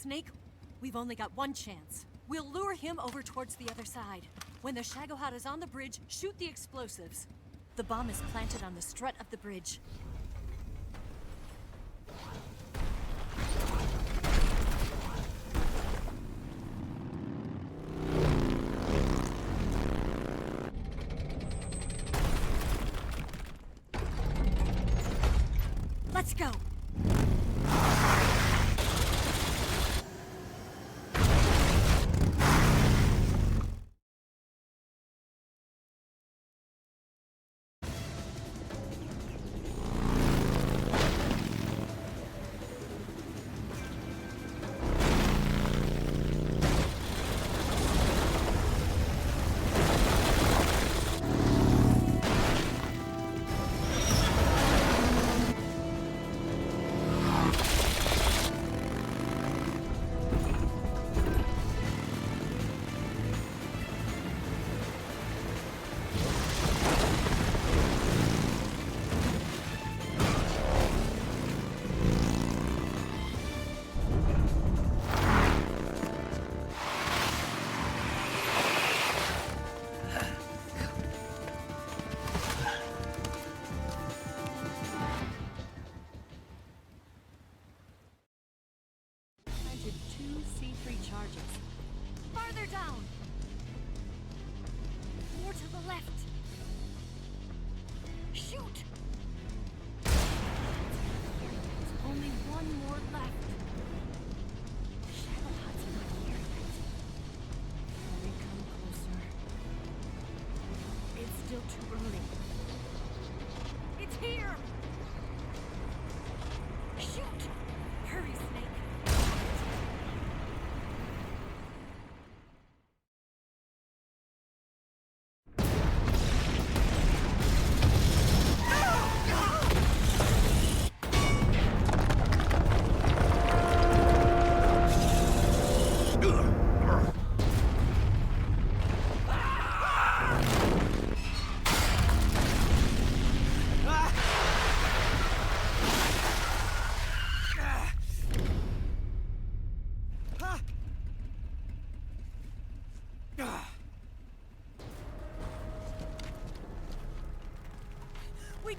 Snake, we've only got one chance. We'll lure him over towards the other side. When the Shagohod is on the bridge, shoot the explosives. The bomb is planted on the strut of the bridge. Let's go!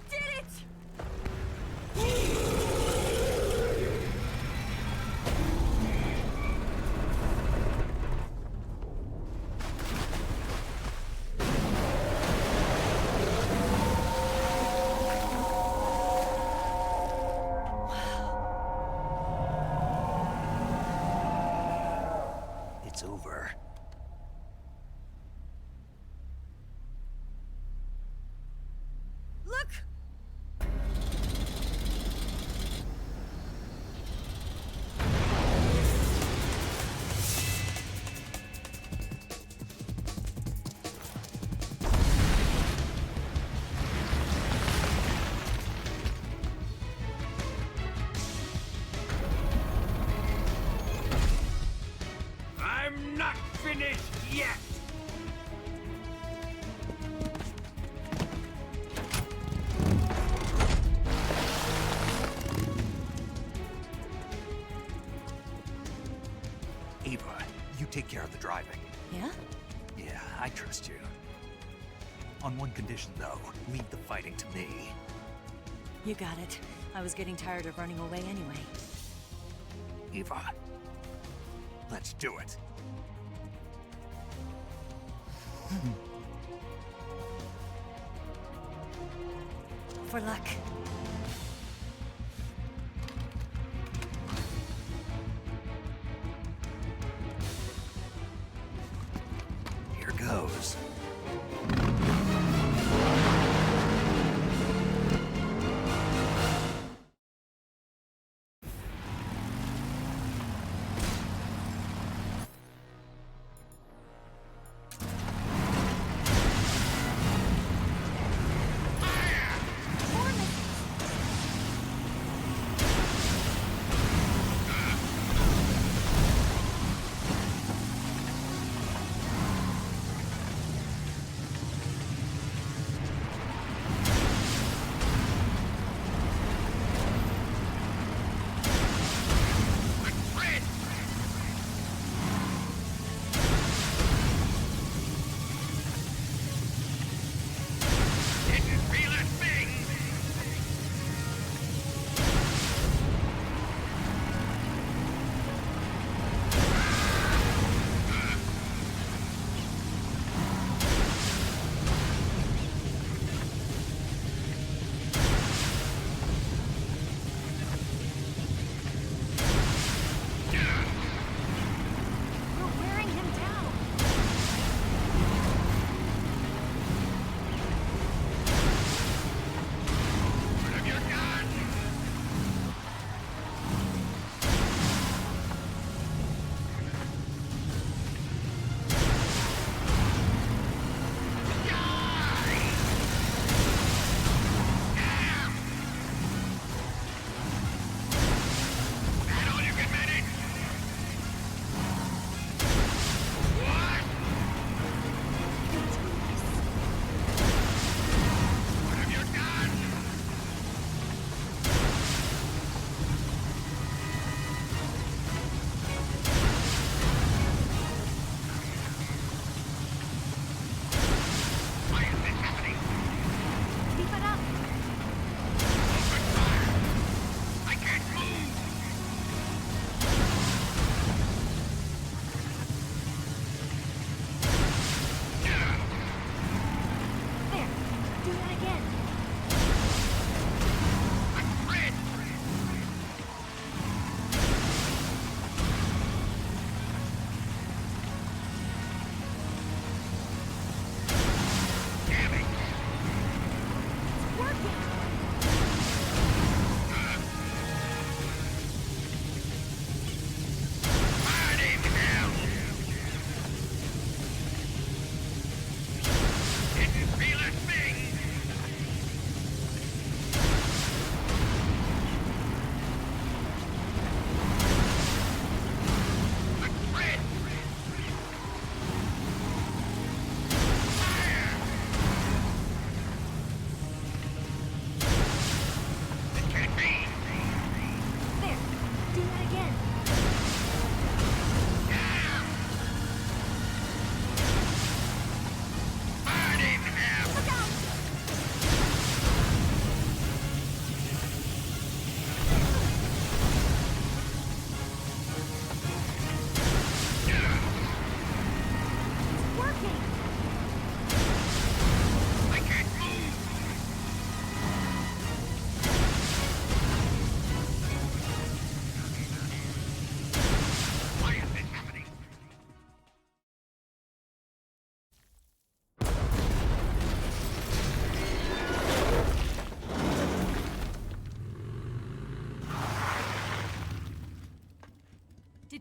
did it! It's over. Look! I'm not finished yet! Ava, you take care of the driving. Yeah? Yeah, I trust you. On one condition, though, leave the fighting to me. You got it. I was getting tired of running away anyway. Ava, let's do it. For luck. Here goes.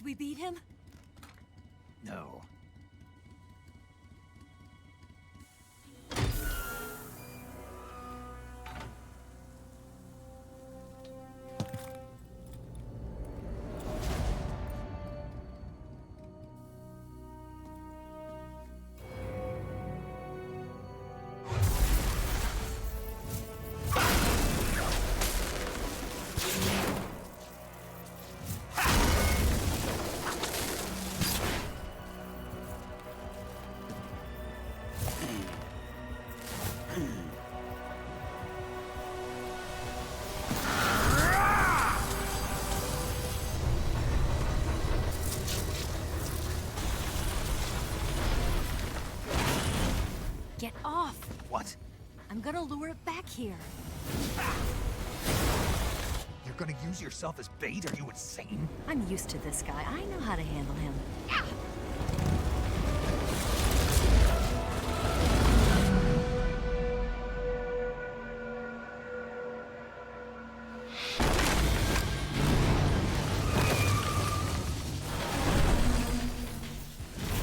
Did we beat him? No. Get off! What? I'm gonna lure it back here. You're gonna use yourself as bait? Are you insane? I'm used to this guy. I know how to handle him.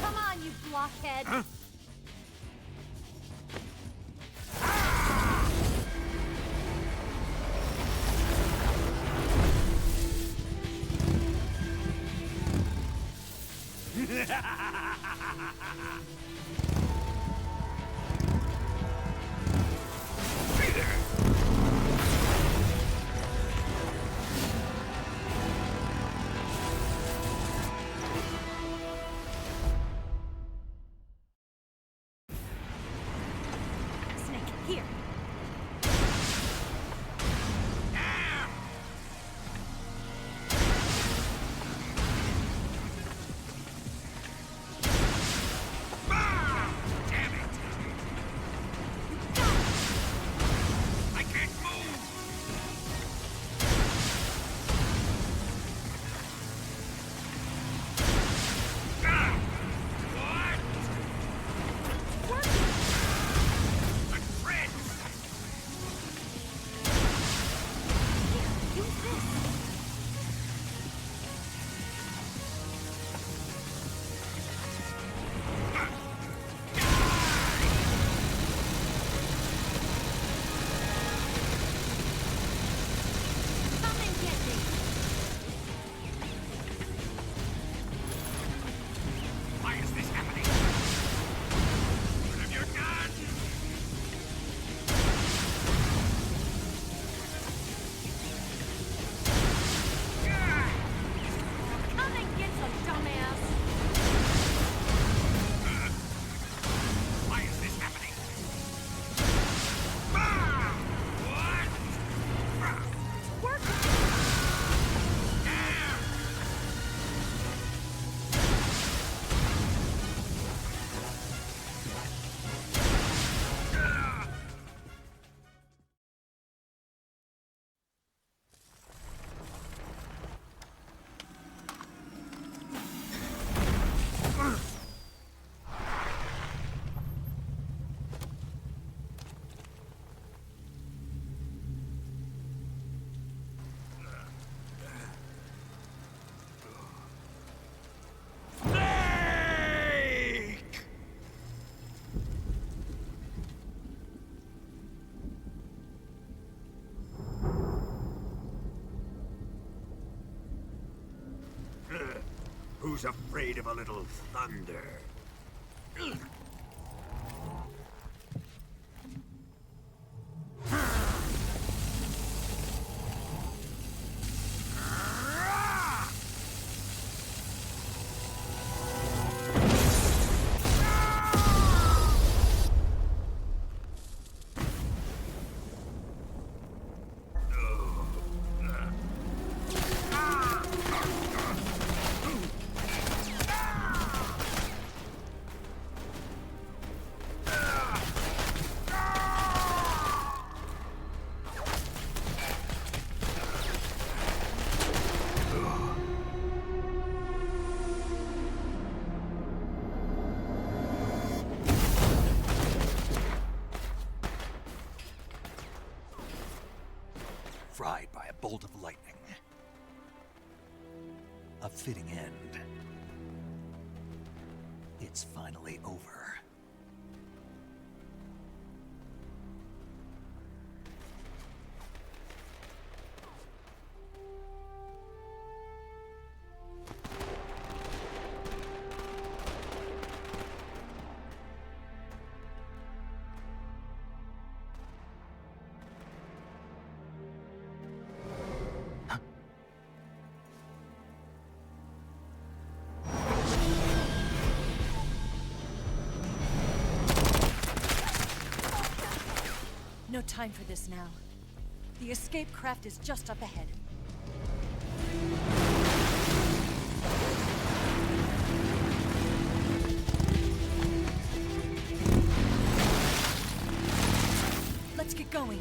Come on, you blockhead! Huh? Snake, here. Who's afraid of a little thunder? Fried by a bolt of lightning. A fitting end. It's finally over. No time for this now. The escape craft is just up ahead. Let's get going.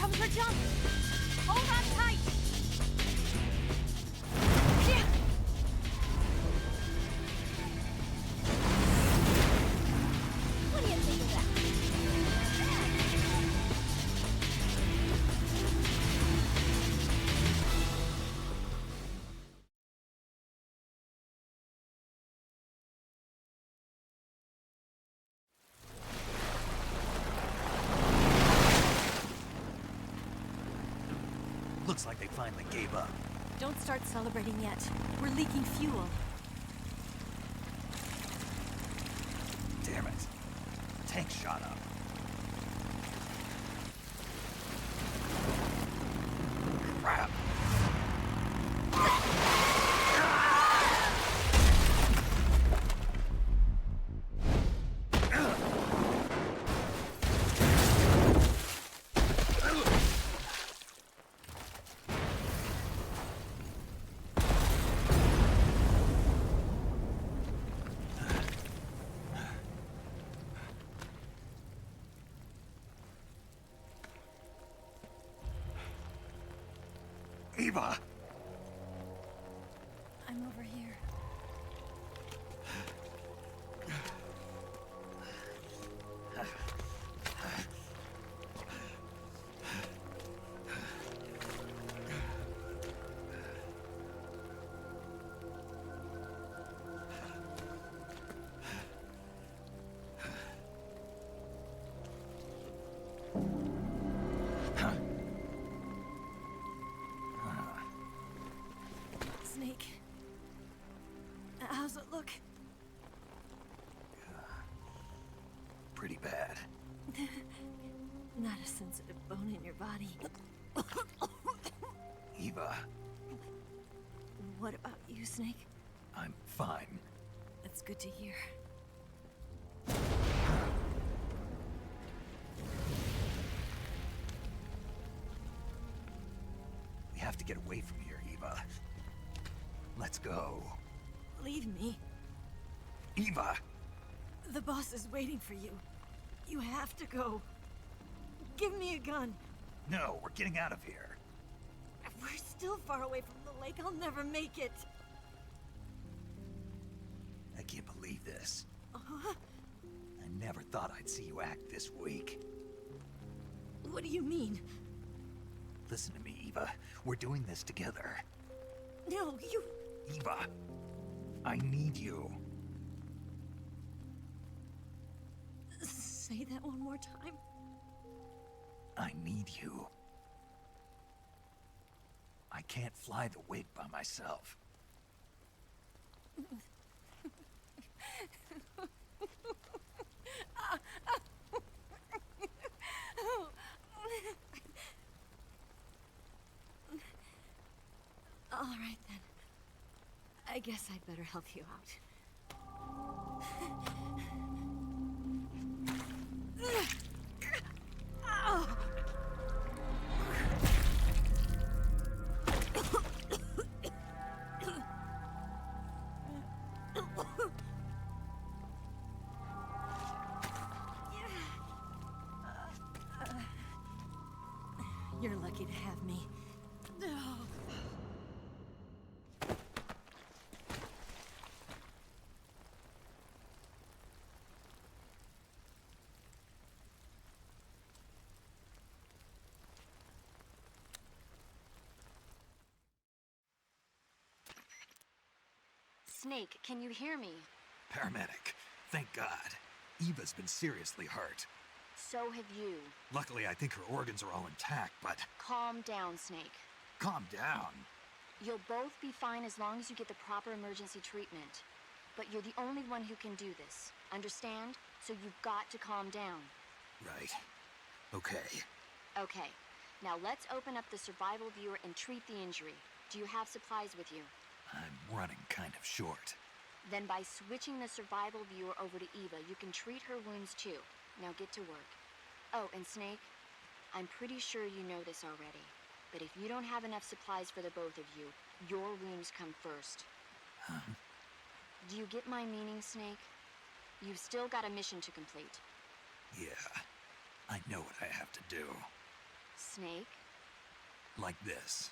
comes her jump! Hold on tight! What do you think of that? Looks like they finally gave up. Don't start celebrating yet. We're leaking fuel. Damn it. The tank shot up. Crap. Eva! I'm over here. Snake. How's it look? Pretty bad. Not a sensitive bone in your body. Eva, What about you, Snake? I'm fine. That's good to hear. We have to get away from here, Eva. Let's go. Leave me. Eva! The boss is waiting for you. You have to go. Give me a gun. No, we're getting out of here. We're still far away from the lake. I'll never make it. I can't believe this. I never thought I'd see you act this weak. What do you mean? Listen to me, Eva. We're doing this together. No, you... Eva, I need you. Say that one more time. I need you. I can't fly the wig by myself. All right, then. I guess I'd better help you out. You're lucky to have me. Snake, can you hear me? Paramedic, thank God. Eva's been seriously hurt. So have you. Luckily, I think her organs are all intact, but... Calm down, Snake. Calm down. You'll both be fine as long as you get the proper emergency treatment. But you're the only one who can do this. Understand? So you've got to calm down. Right. Okay. Okay. Now let's open up the survival viewer and treat the injury. Do you have supplies with you? I'm running kind of short. Then by switching the survival viewer over to Eva, you can treat her wounds too. Now get to work. Oh, and Snake, I'm pretty sure you know this already, but if you don't have enough supplies for the both of you, your wounds come first. Huh? Do you get my meaning, Snake? You've still got a mission to complete. Yeah, I know what I have to do. Snake? Like this.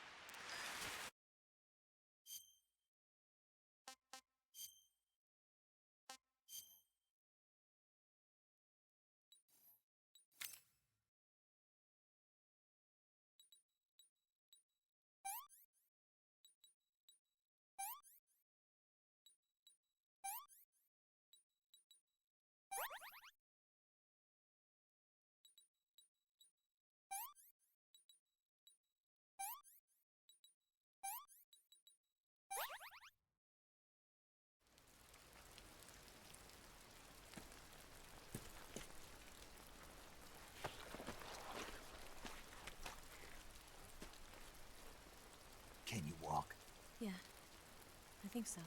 Can you walk? Yeah, I think so.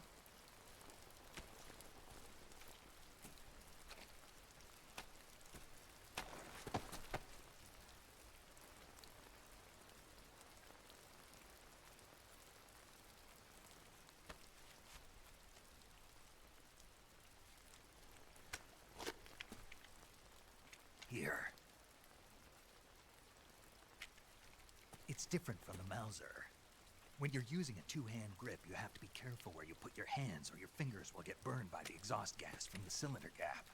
Here. It's different from the Mauser. When you're using a two-hand grip, you have to be careful where you put your hands or your fingers will get burned by the exhaust gas from the cylinder gap.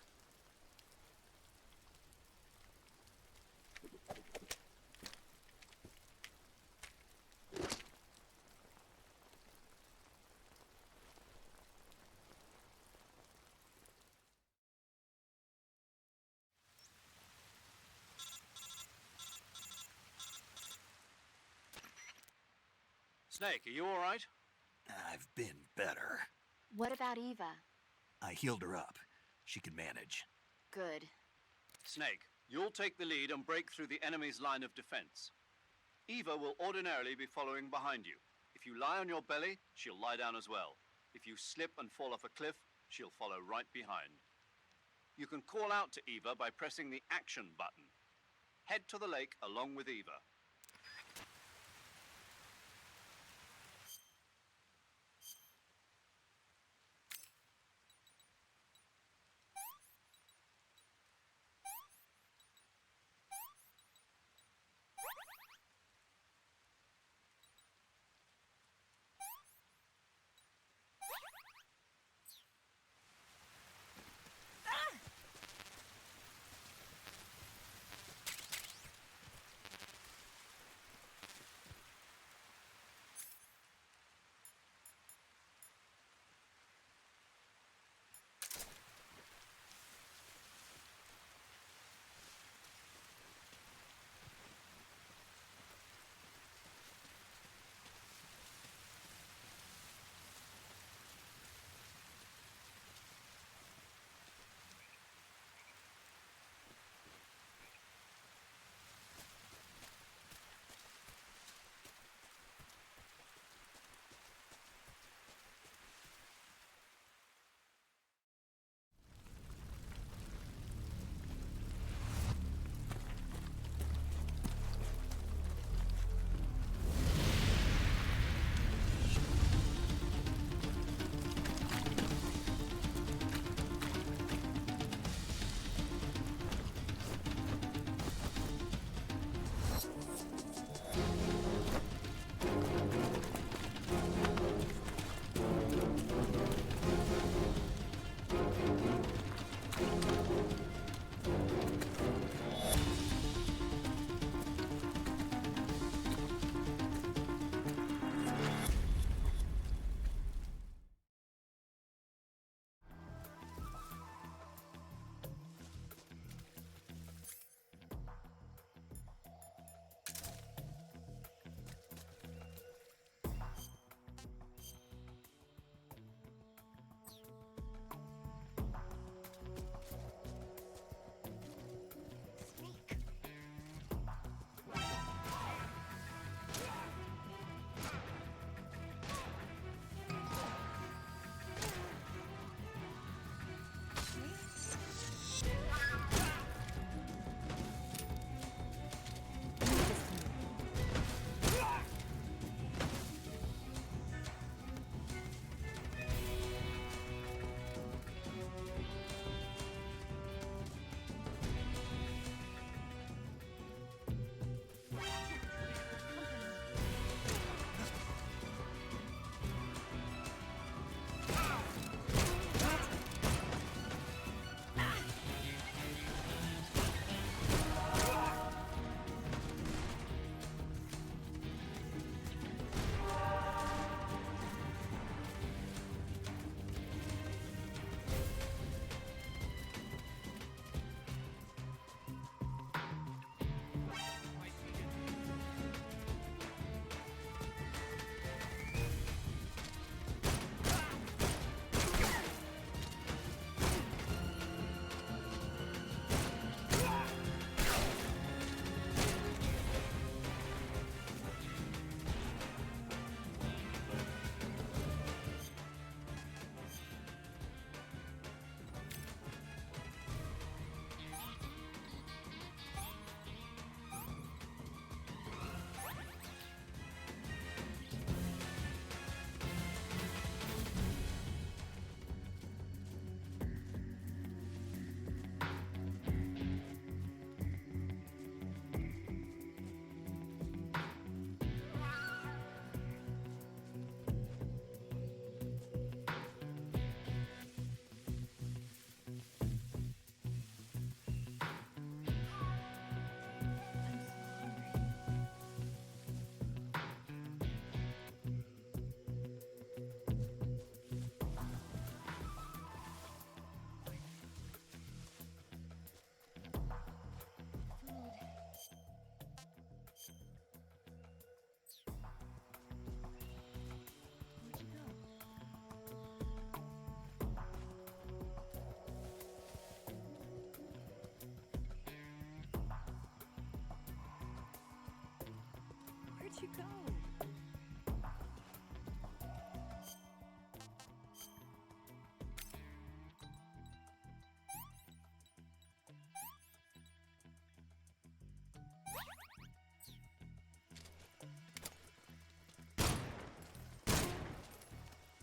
Snake, are you all right? I've been better. What about Eva? I healed her up. She can manage. Good. Snake, you'll take the lead and break through the enemy's line of defense. Eva will ordinarily be following behind you. If you lie on your belly, she'll lie down as well. If you slip and fall off a cliff, she'll follow right behind. You can call out to Eva by pressing the action button. Head to the lake along with Eva.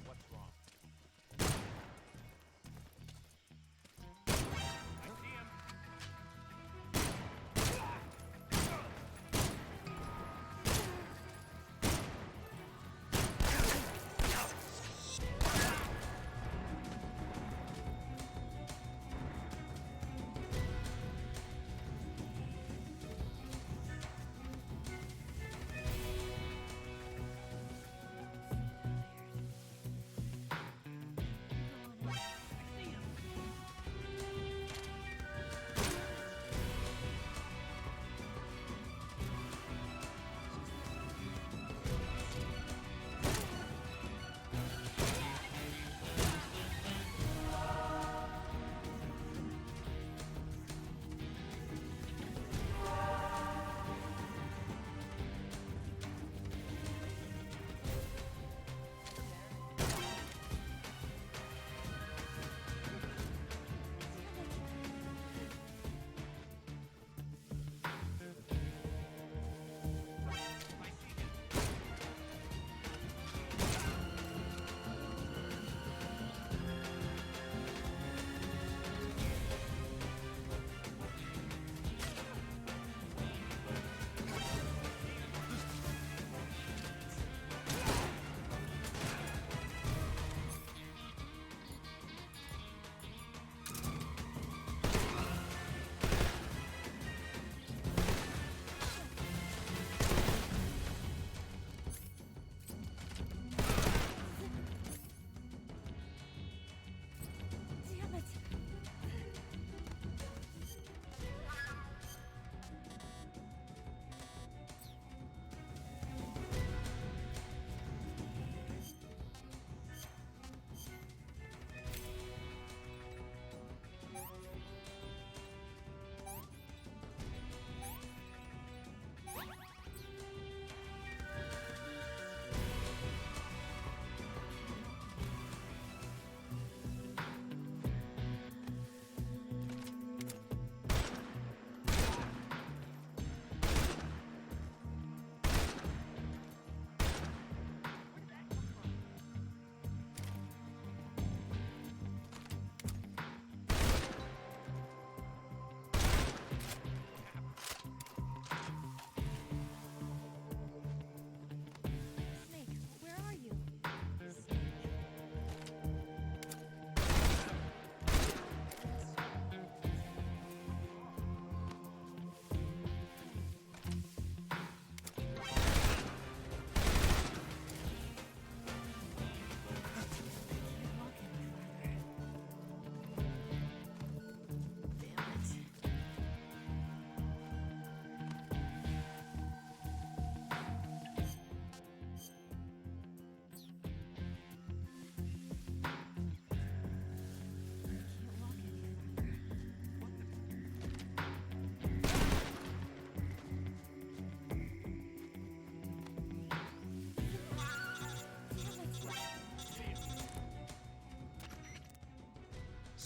What's wrong? I see him.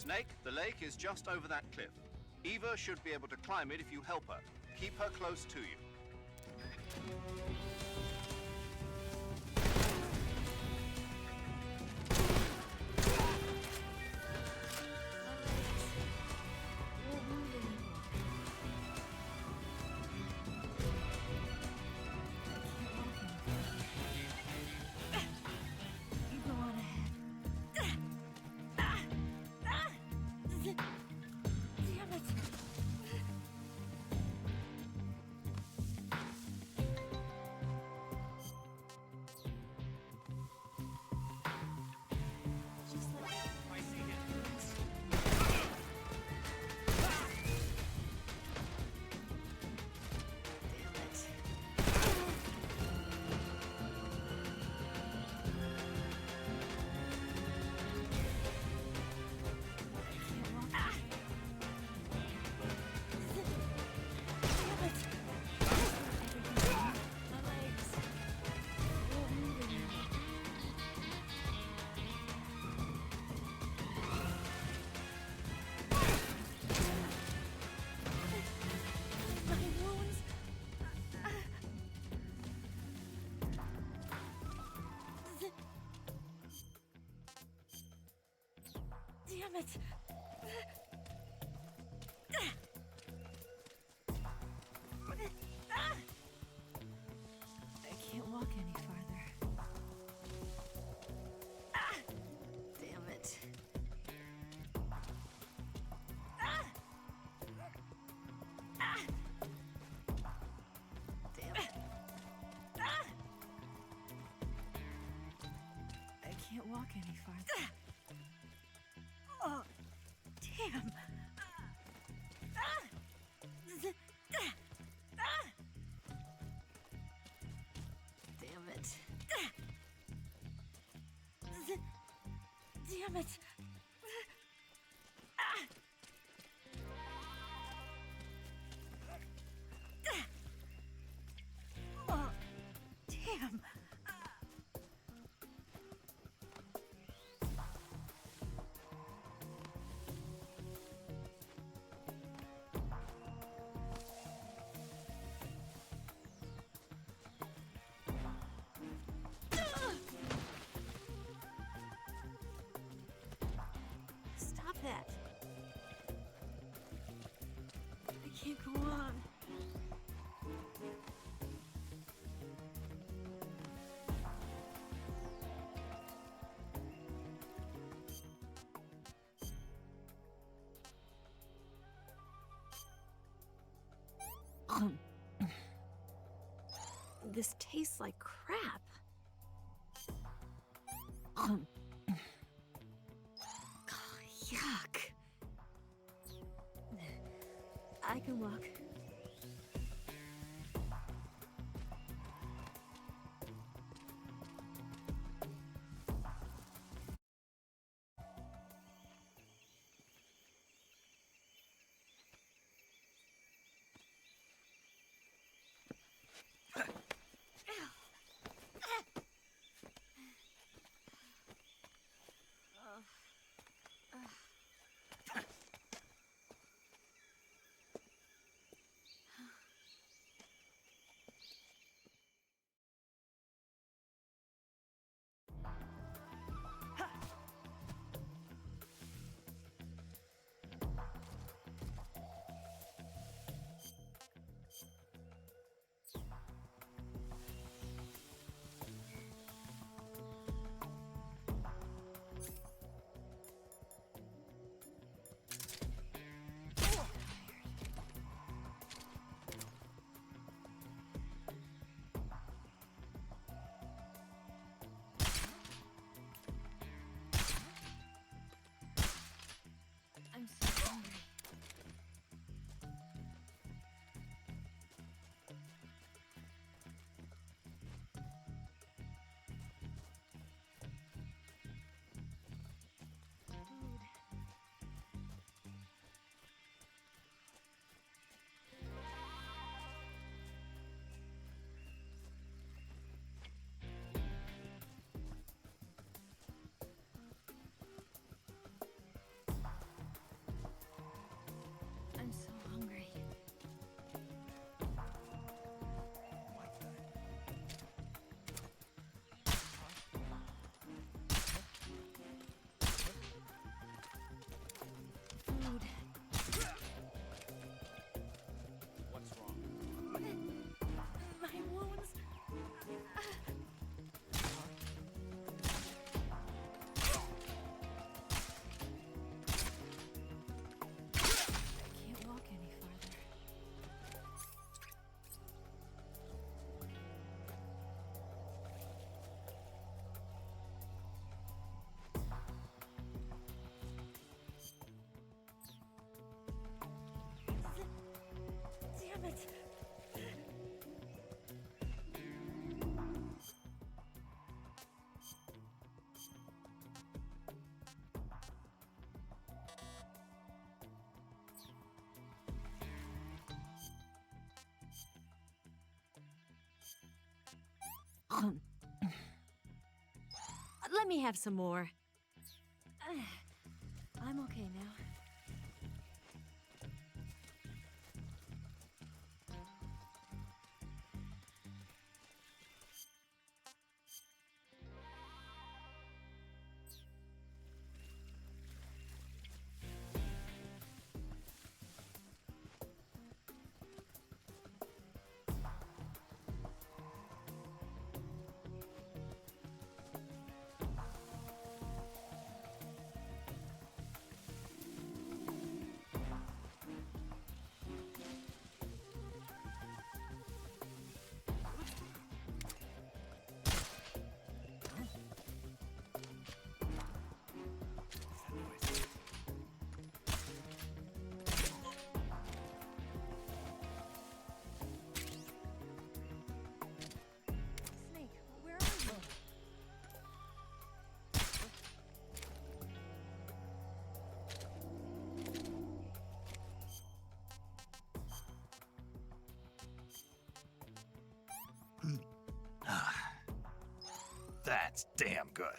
Snake, the lake is just over that cliff. Eva should be able to climb it if you help her. Keep her close to you. Damn it! I can't walk any farther. Damn it. Damn it. I can't walk any farther. Oh, damn. Damn it. Damn it. Oh, damn. Stop that. I can't go on. This tastes like crap. Yuck. I can walk. I'm so hungry. I'm so hungry. Food. What's wrong? My wounds. I can't walk any farther. Damn it. Let me have some more. I'm okay now. That's damn good.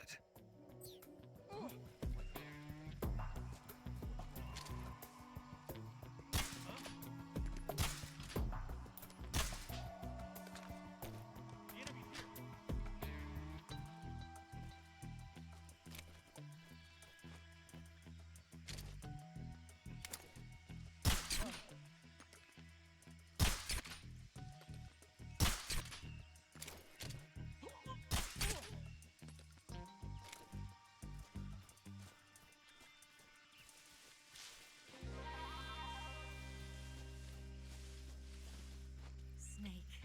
Snake.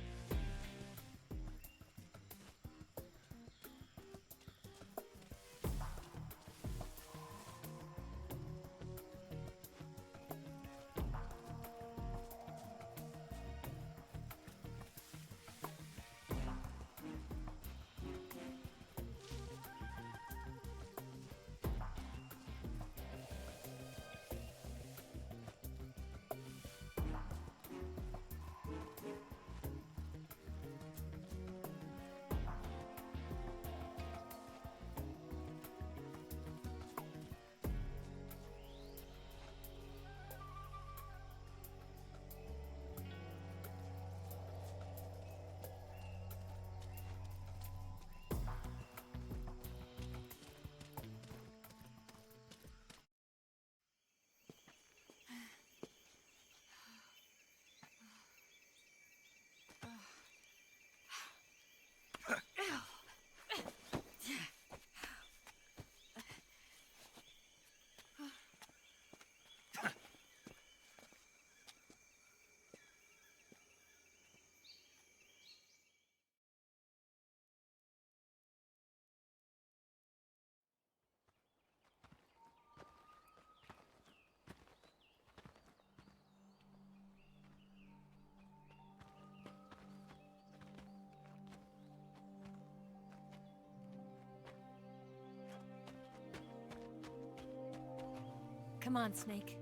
Come on, Snake.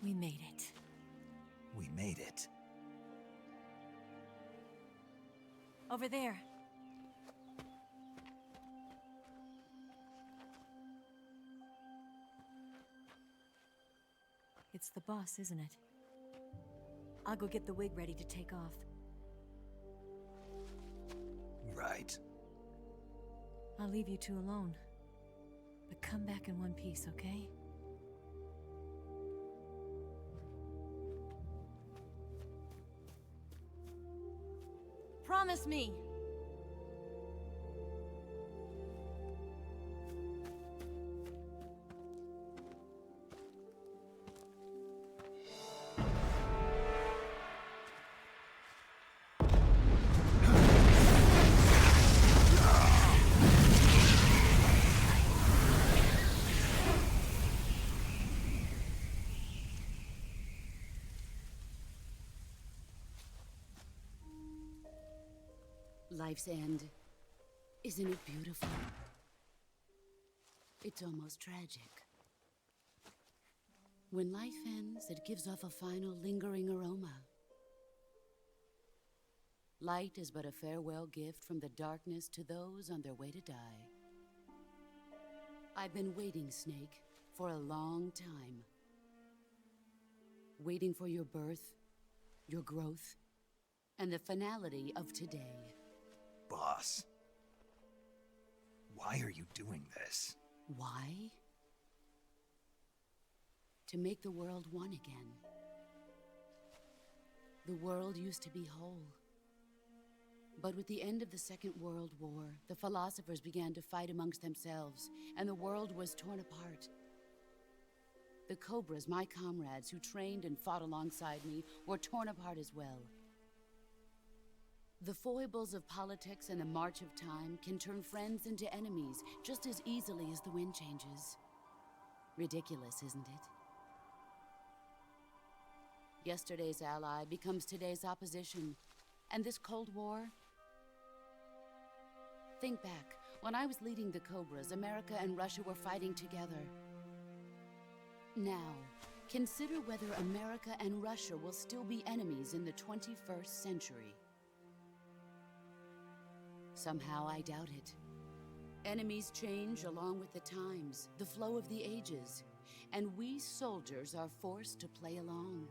We made it. We made it. Over there. It's the boss, isn't it? I'll go get the wig ready to take off. Right. I'll leave you two alone. But come back in one piece, okay? Promise me! Life's end. Isn't it beautiful? It's almost tragic. When life ends, it gives off a final lingering aroma. Light is but a farewell gift from the darkness to those on their way to die. I've been waiting, Snake, for a long time. Waiting for your birth, your growth, and the finality of today. Boss. Why are you doing this? Why? To make the world one again. The world used to be whole. But with the end of the Second World War, the philosophers began to fight amongst themselves, and the world was torn apart. The Cobras, my comrades who trained and fought alongside me, were torn apart as well. The foibles of politics and the march of time can turn friends into enemies just as easily as the wind changes. Ridiculous, isn't it? Yesterday's ally becomes today's opposition. And this Cold War? Think back. When I was leading the Cobras, America and Russia were fighting together. Now, consider whether America and Russia will still be enemies in the 21st century. Somehow I doubt it. Enemies change along with the times, the flow of the ages, and we soldiers are forced to play along.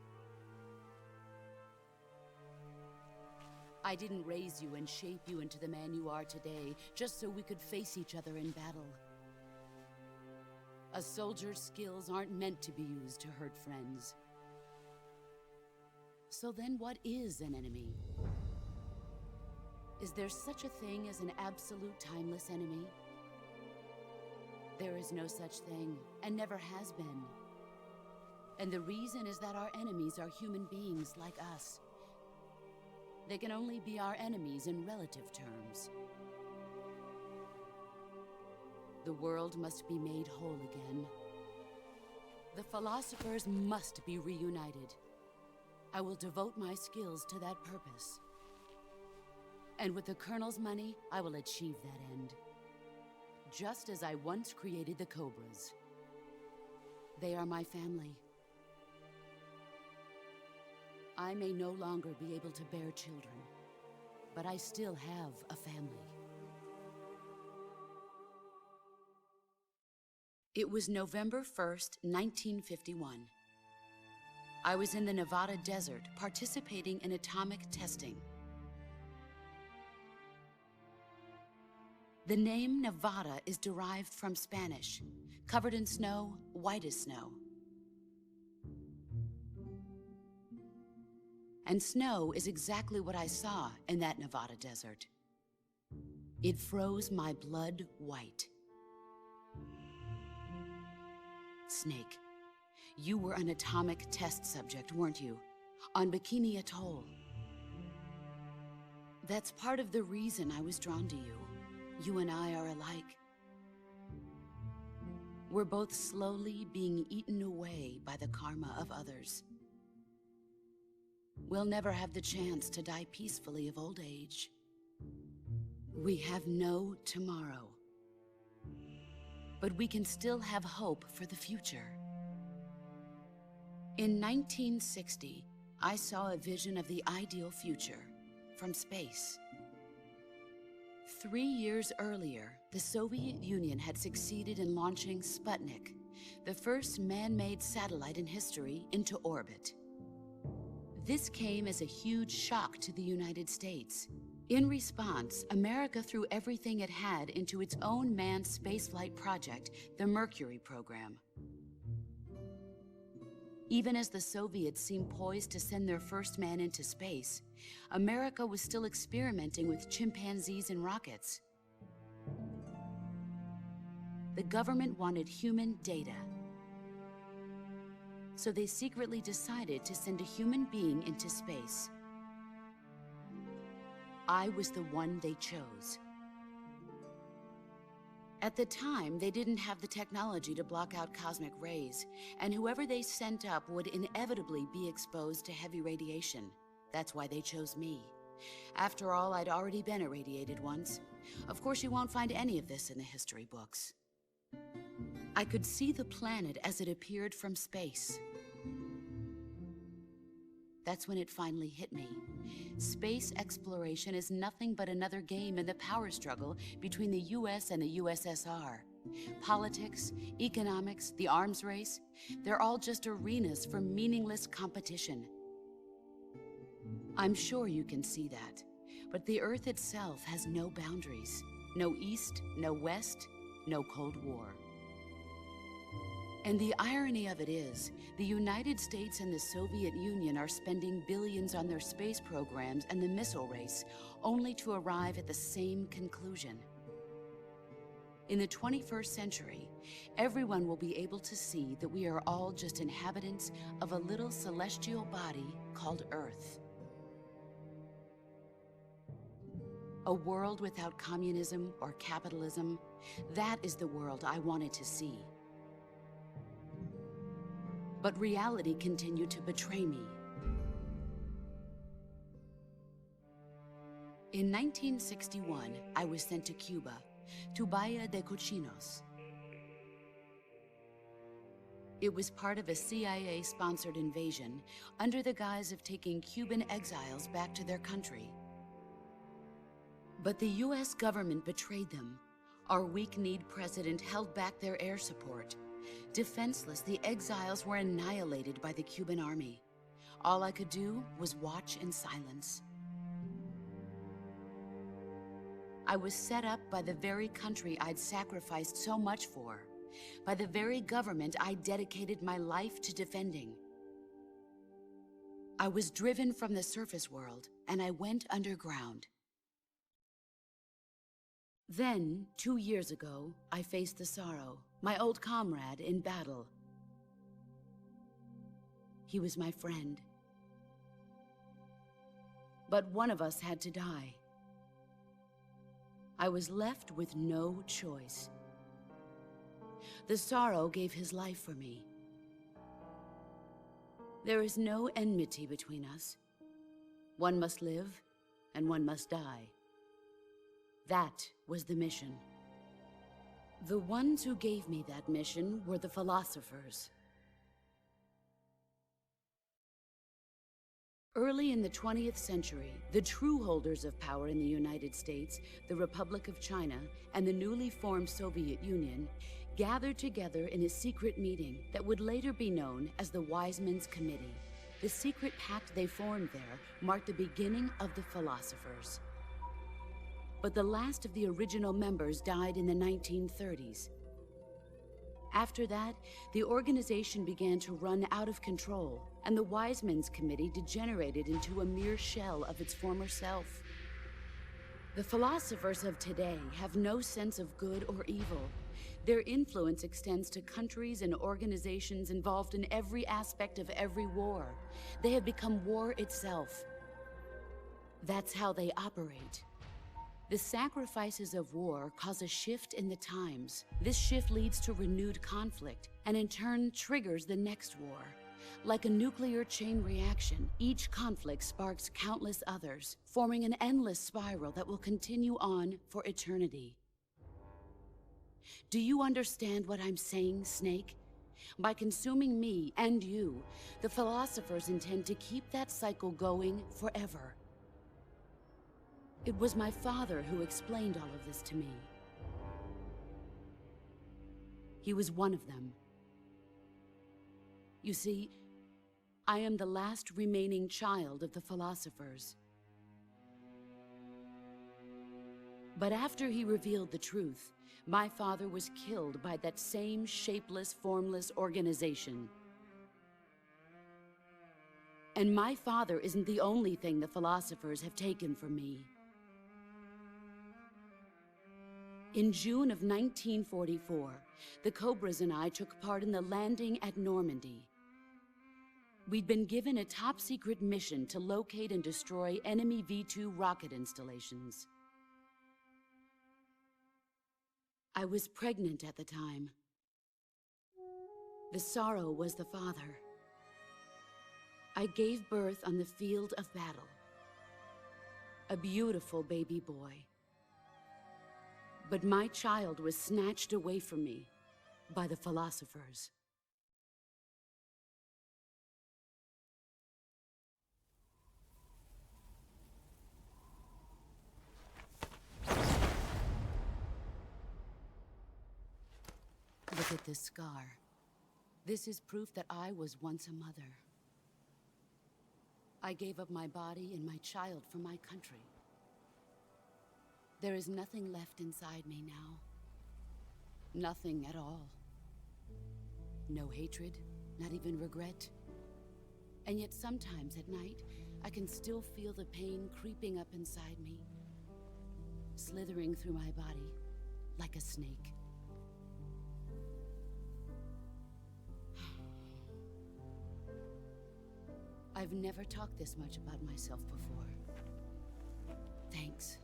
I didn't raise you and shape you into the man you are today just so we could face each other in battle. A soldier's skills aren't meant to be used to hurt friends. So then what is an enemy? Is there such a thing as an absolute timeless enemy? There is no such thing, and never has been. And the reason is that our enemies are human beings like us. They can only be our enemies in relative terms. The world must be made whole again. The philosophers must be reunited. I will devote my skills to that purpose. And with the Colonel's money, I will achieve that end. Just as I once created the Cobras. They are my family. I may no longer be able to bear children, but I still have a family. It was November 1st, 1951. I was in the Nevada desert participating in atomic testing. The name Nevada is derived from Spanish, covered in snow, white as snow. And snow is exactly what I saw in that Nevada desert. It froze my blood white. Snake, you were an atomic test subject, weren't you? On Bikini Atoll. That's part of the reason I was drawn to you. You and I are alike. We're both slowly being eaten away by the karma of others. We'll never have the chance to die peacefully of old age. We have no tomorrow. But we can still have hope for the future. In 1960, I saw a vision of the ideal future from space. 3 years earlier, the Soviet Union had succeeded in launching Sputnik, the first man-made satellite in history, into orbit. This came as a huge shock to the United States. In response, America threw everything it had into its own manned spaceflight project, the Mercury program. Even as the Soviets seemed poised to send their first man into space, America was still experimenting with chimpanzees and rockets. The government wanted human data. So they secretly decided to send a human being into space. I was the one they chose. At the time, they didn't have the technology to block out cosmic rays, and whoever they sent up would inevitably be exposed to heavy radiation. That's why they chose me. After all, I'd already been irradiated once. Of course, you won't find any of this in the history books. I could see the planet as it appeared from space. That's when it finally hit me. Space exploration is nothing but another game in the power struggle between the US and the USSR. Politics, economics, the arms race, they're all just arenas for meaningless competition. I'm sure you can see that, but the Earth itself has no boundaries. No East, no West, no Cold War. And the irony of it is, the United States and the Soviet Union are spending billions on their space programs and the missile race, only to arrive at the same conclusion. In the 21st century, everyone will be able to see that we are all just inhabitants of a little celestial body called Earth. A world without communism or capitalism, that is the world I wanted to see. But reality continued to betray me. In 1961, I was sent to Cuba, to Bahia de Cochinos. It was part of a CIA-sponsored invasion under the guise of taking Cuban exiles back to their country. But the US government betrayed them. Our weak-kneed president held back their air support. Defenseless, the exiles were annihilated by the Cuban army. All I could do was watch in silence. I was set up by the very country I'd sacrificed so much for, by the very government I dedicated my life to defending. I was driven from the surface world, and I went underground. Then, 2 years ago, I faced the Sorrow, my old comrade in battle. He was my friend. But one of us had to die. I was left with no choice. The Sorrow gave his life for me. There is no enmity between us. One must live, and one must die. That was the mission. The ones who gave me that mission were the philosophers. Early in the 20th century, the true holders of power in the United States, the Republic of China, and the newly formed Soviet Union gathered together in a secret meeting that would later be known as the Wise Men's Committee. The secret pact they formed there marked the beginning of the philosophers. But the last of the original members died in the 1930s. After that, the organization began to run out of control, and the Wise Men's Committee degenerated into a mere shell of its former self. The philosophers of today have no sense of good or evil. Their influence extends to countries and organizations involved in every aspect of every war. They have become war itself. That's how they operate. The sacrifices of war cause a shift in the times. This shift leads to renewed conflict, and in turn triggers the next war. Like a nuclear chain reaction, each conflict sparks countless others, forming an endless spiral that will continue on for eternity. Do you understand what I'm saying, Snake? By consuming me and you, the philosophers intend to keep that cycle going forever. It was my father who explained all of this to me. He was one of them. You see, I am the last remaining child of the philosophers. But after he revealed the truth, my father was killed by that same shapeless, formless organization. And my father isn't the only thing the philosophers have taken from me. In June of 1944, the Cobras and I took part in the landing at Normandy. We'd been given a top-secret mission to locate and destroy enemy V-2 rocket installations. I was pregnant at the time. The Sorrow was the father. I gave birth on the field of battle. A beautiful baby boy. But my child was snatched away from me by the philosophers. Look at this scar. This is proof that I was once a mother. I gave up my body and my child for my country. There is nothing left inside me now. Nothing at all. No hatred, not even regret. And yet sometimes at night, I can still feel the pain creeping up inside me, slithering through my body like a snake. I've never talked this much about myself before. Thanks.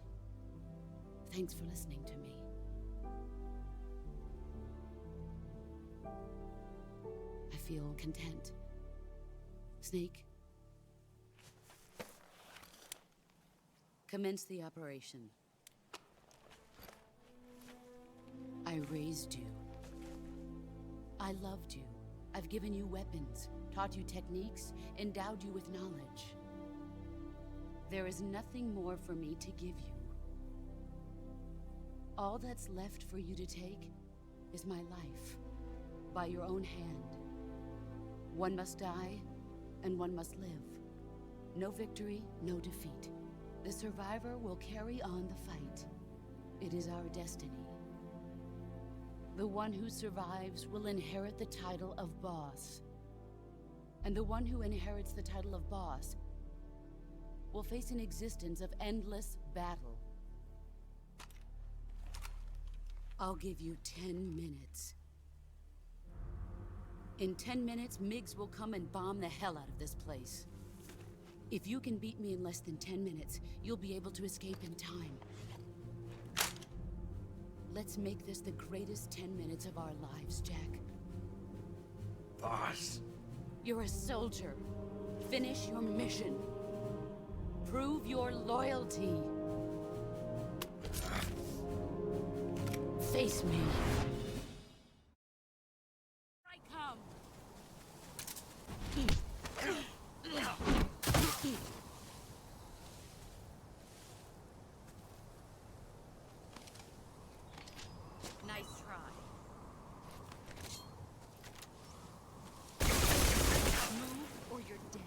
Thanks for listening to me. I feel content. Snake? Commence the operation. I raised you. I loved you. I've given you weapons, taught you techniques, endowed you with knowledge. There is nothing more for me to give you. All that's left for you to take is my life, by your own hand. One must die, and one must live. No victory, no defeat. The survivor will carry on the fight. It is our destiny. The one who survives will inherit the title of boss. And the one who inherits the title of boss will face an existence of endless battle. I'll give you 10 minutes. In 10 minutes, MiGs will come and bomb the hell out of this place. If you can beat me in less than 10 minutes, you'll be able to escape in time. Let's make this the greatest 10 minutes of our lives, Jack. Boss. You're a soldier. Finish your mission. Prove your loyalty. Face me. I come. Nice try. Move or you're dead.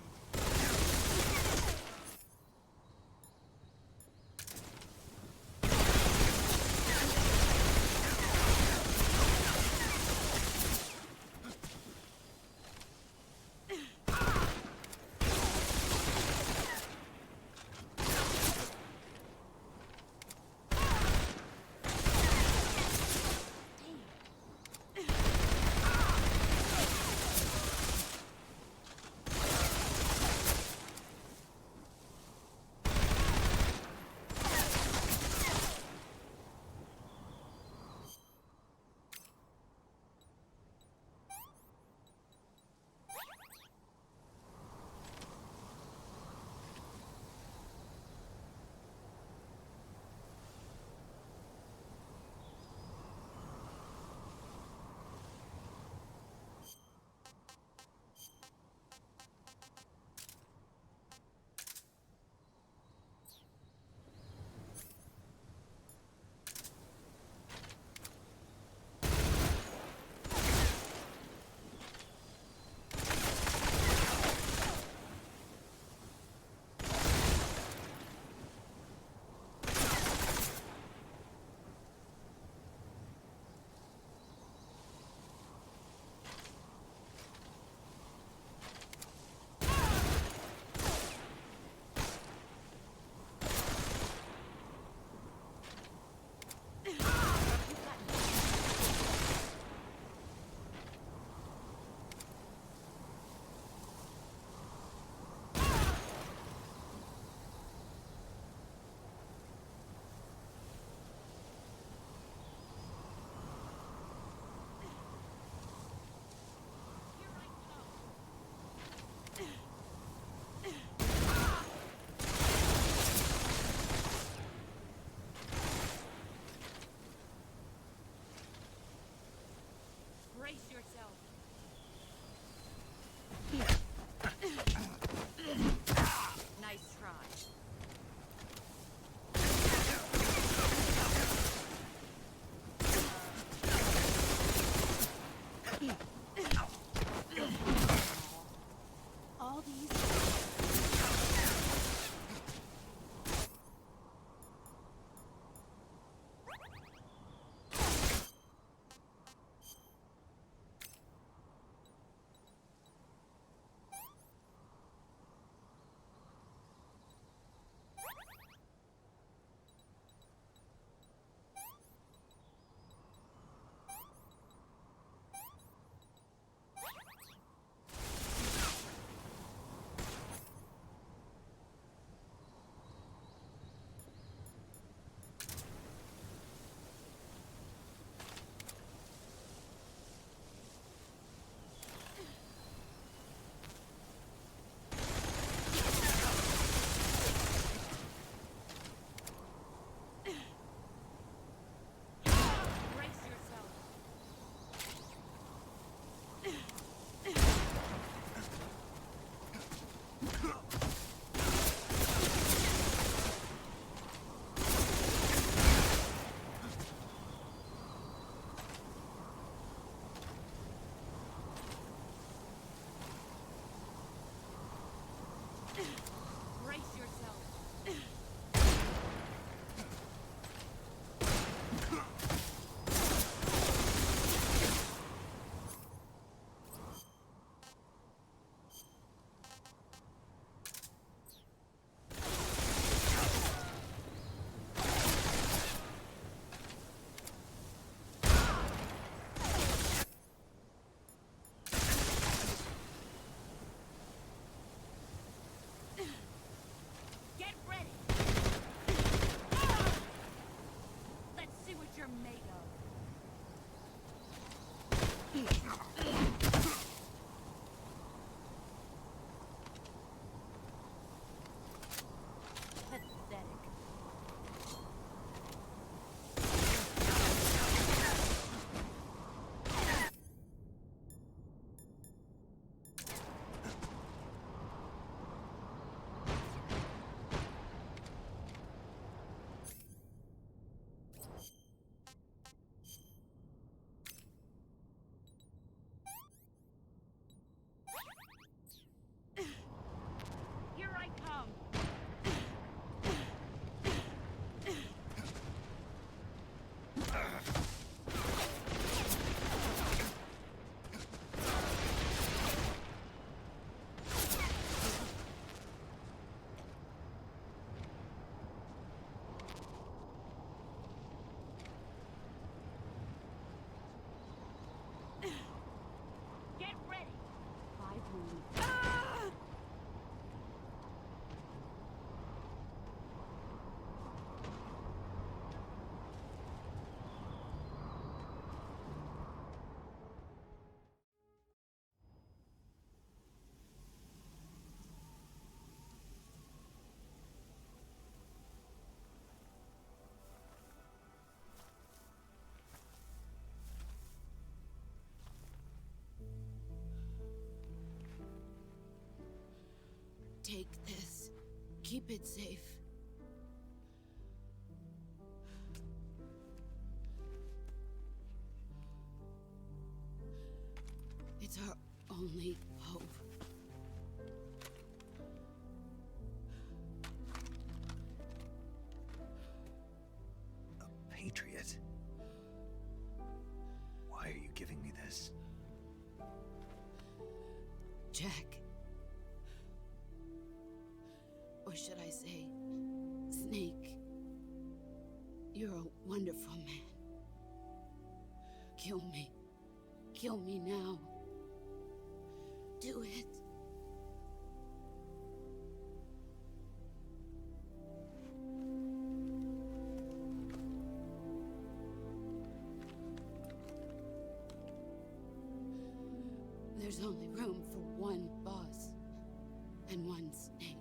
Take this. Keep it safe. It's our only hope. A patriot? Why are you giving me this? Jack. Or should I say, Snake. You're a wonderful man. Kill me. Kill me now. Do it. There's only room for one boss and one Snake.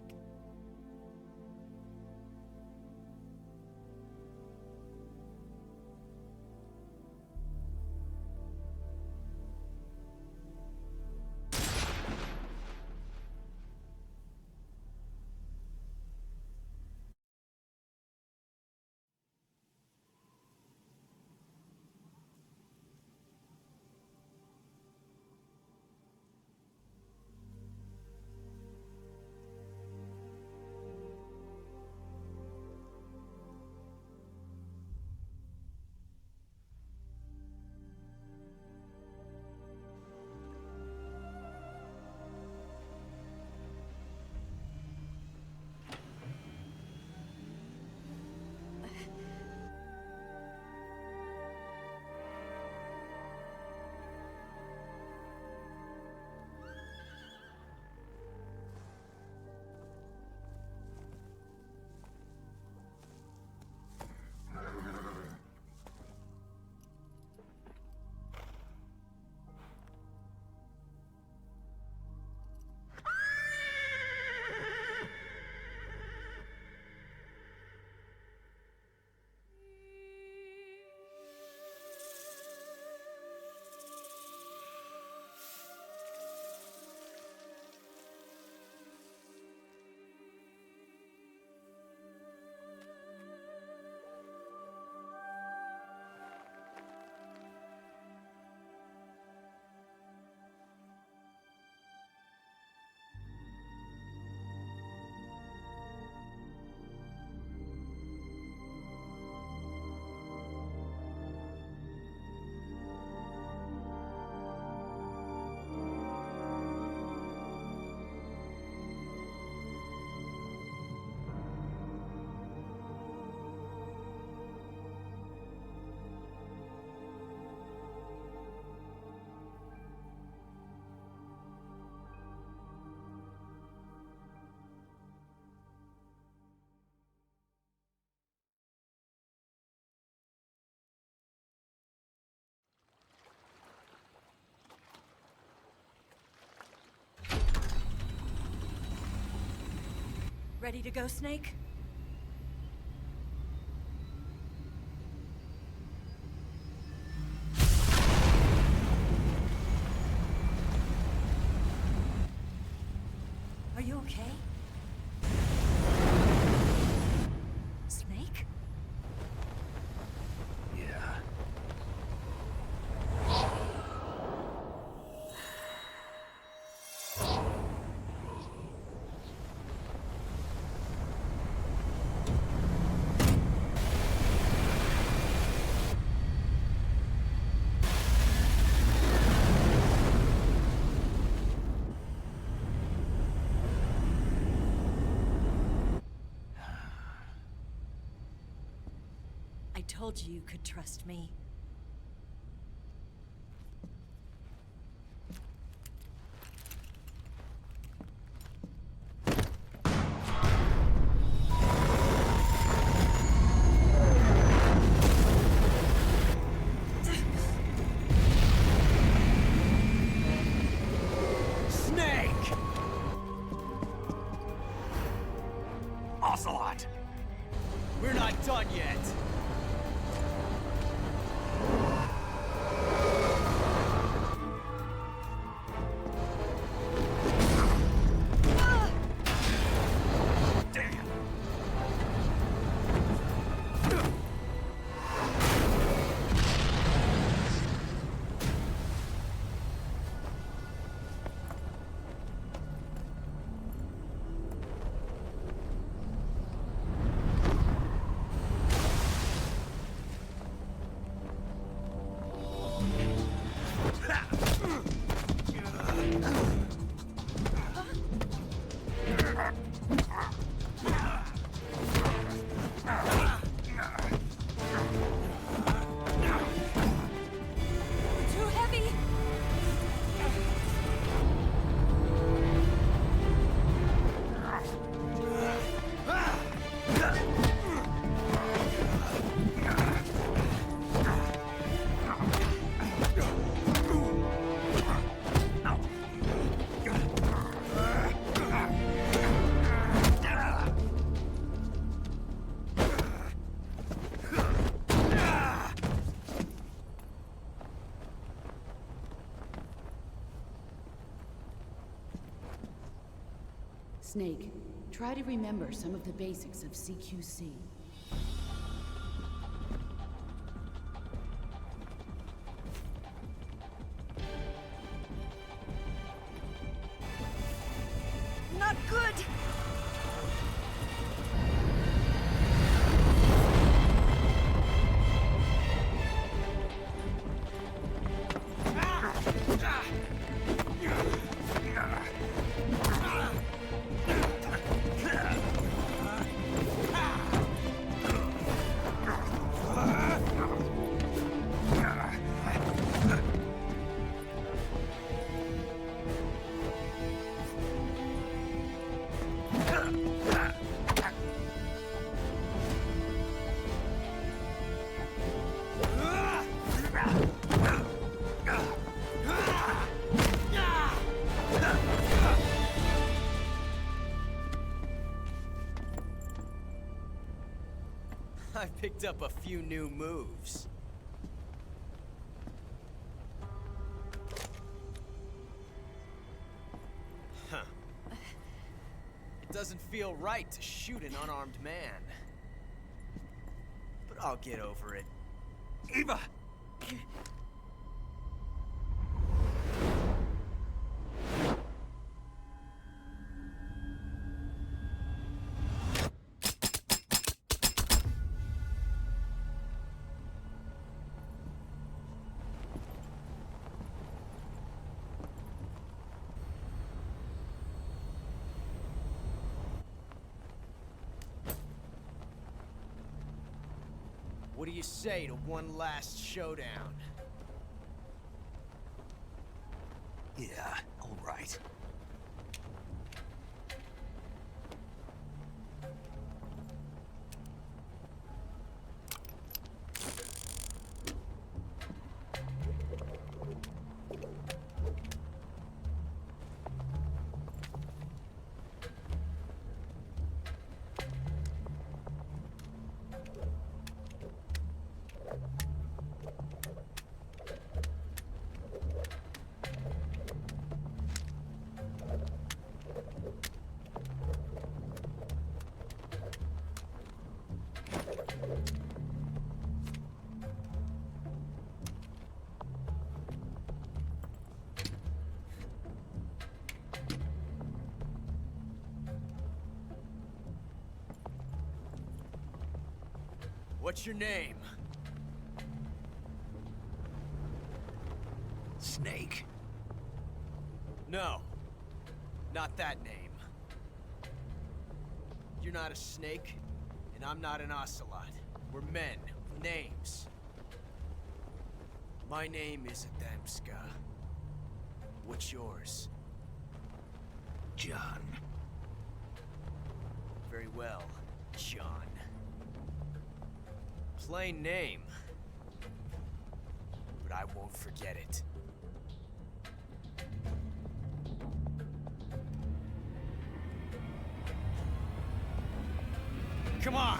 Ready to go, Snake? Are you okay? Snake? Yeah. I told you you could trust me. Snake! Ocelot! We're not done yet! Too heavy! Snake, try to remember some of the basics of CQC. Not good! I picked up a few new moves. Huh. It doesn't feel right to shoot an unarmed man. But I'll get over it. Eva! What do you say to one last showdown? Yeah, all right. What's your name? Snake. No, not that name. You're not a snake, and I'm not an ocelot. We're men with names. My name is Adamska. What's yours? John. Very well, John. Plain name. But I won't forget it. Come on!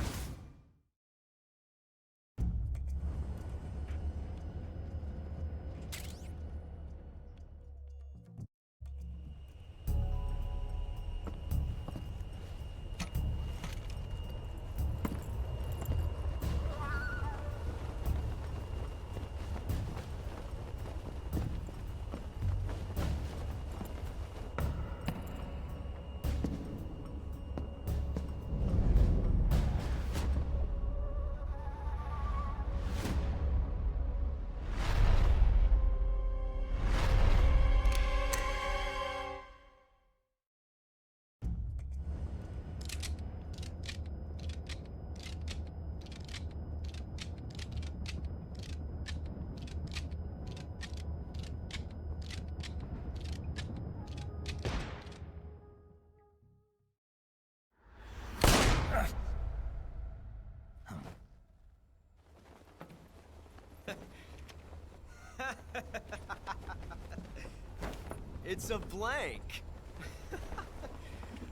It's a blank.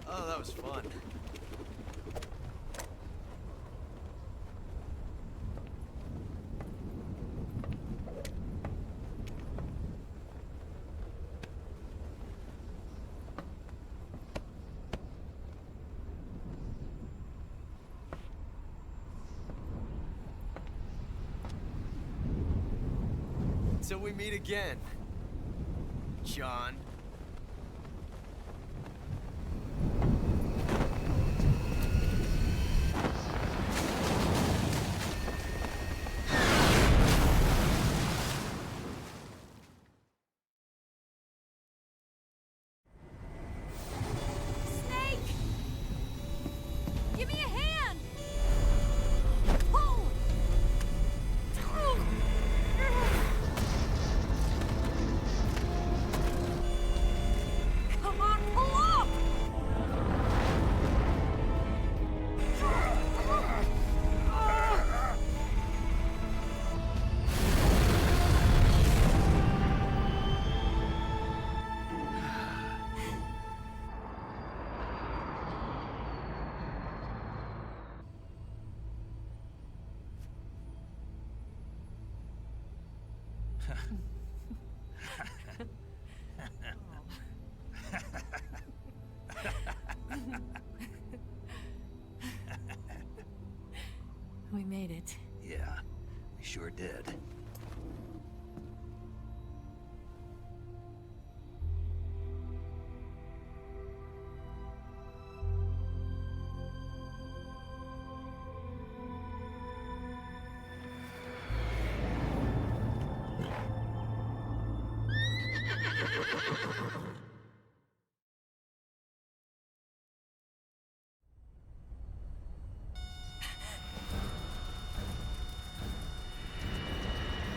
Oh, that was fun. Till we meet again, John. Snake! Give me a hand! Pull! Come on, pull up! We made it. Yeah, we sure did.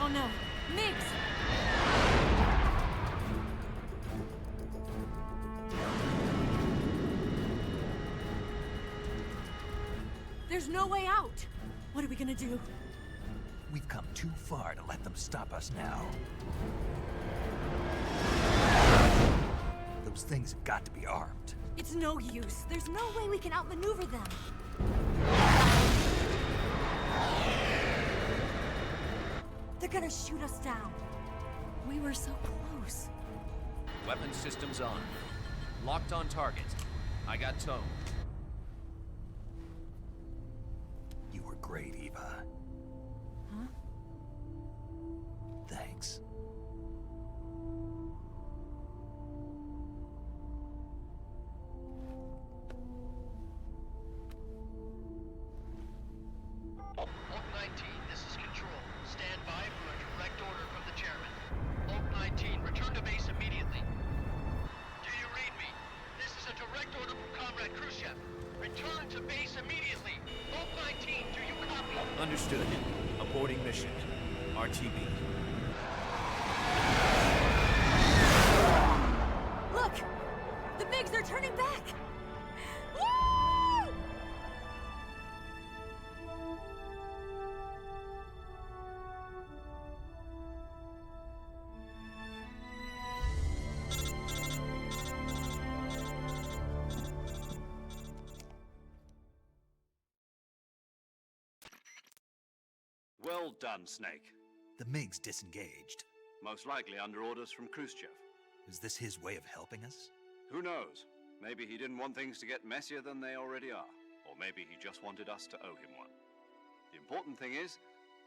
Oh no, Mix! There's no way out! What are we gonna do? We've come too far to let them stop us now. Those things have got to be armed. It's no use. There's no way we can outmaneuver them. They're gonna shoot us down. We were so close. Weapon systems on. Locked on target. I got tone. You were great, Eva. Huh? Thanks. Oak 19, this is Control. Stand by for a direct order from the chairman. Oak 19, return to base immediately. Do you read me? This is a direct order from Comrade Khrushchev. Return to base immediately. Oak 19, do you copy? Understood. Aborting mission. RTB. Look! The MiGs are turning back! Woo! Well done, Snake. The MiG's disengaged. Most likely under orders from Khrushchev. Is this his way of helping us? Who knows? Maybe he didn't want things to get messier than they already are. Or maybe he just wanted us to owe him one. The important thing is,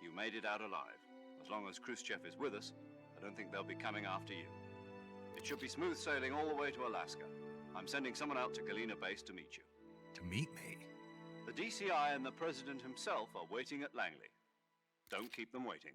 you made it out alive. As long as Khrushchev is with us, I don't think they'll be coming after you. It should be smooth sailing all the way to Alaska. I'm sending someone out to Galena Base to meet you. To meet me? The DCI and the President himself are waiting at Langley. Don't keep them waiting.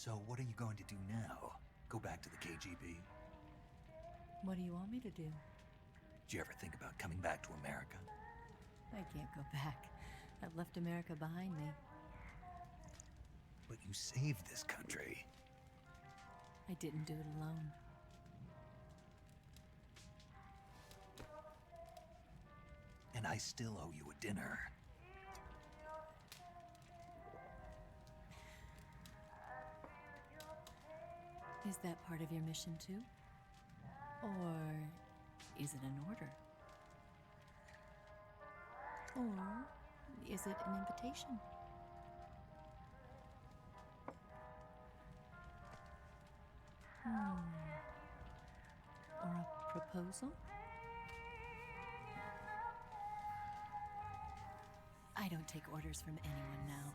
So what are you going to do now? Go back to the KGB? What do you want me to do? Did you ever think about coming back to America? I can't go back. I've left America behind me. But you saved this country. I didn't do it alone. And I still owe you a dinner. Is that part of your mission too? Or is it an order? Or is it an invitation? Or a proposal? I don't take orders from anyone now.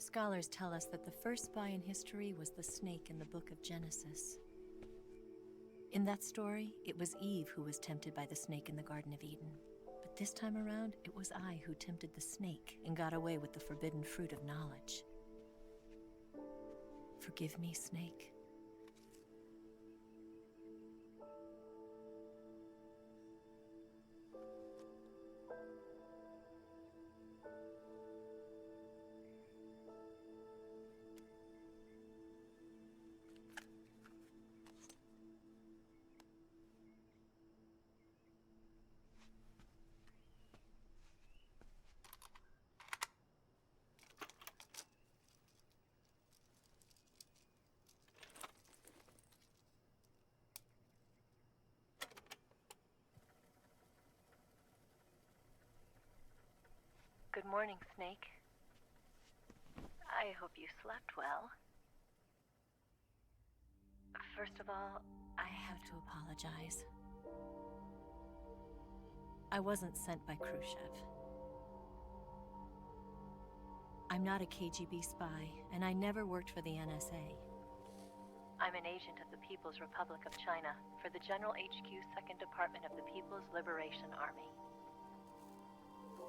Scholars tell us that the first spy in history was the snake in the book of Genesis. In that story, it was Eve who was tempted by the snake in the Garden of Eden. But this time around, it was I who tempted the snake and got away with the forbidden fruit of knowledge. Forgive me, snake. Good morning, Snake. I hope you slept well. First of all, I have to apologize. I wasn't sent by Khrushchev. I'm not a KGB spy, and I never worked for the NSA. I'm an agent of the People's Republic of China for the General HQ 2nd Department of the People's Liberation Army.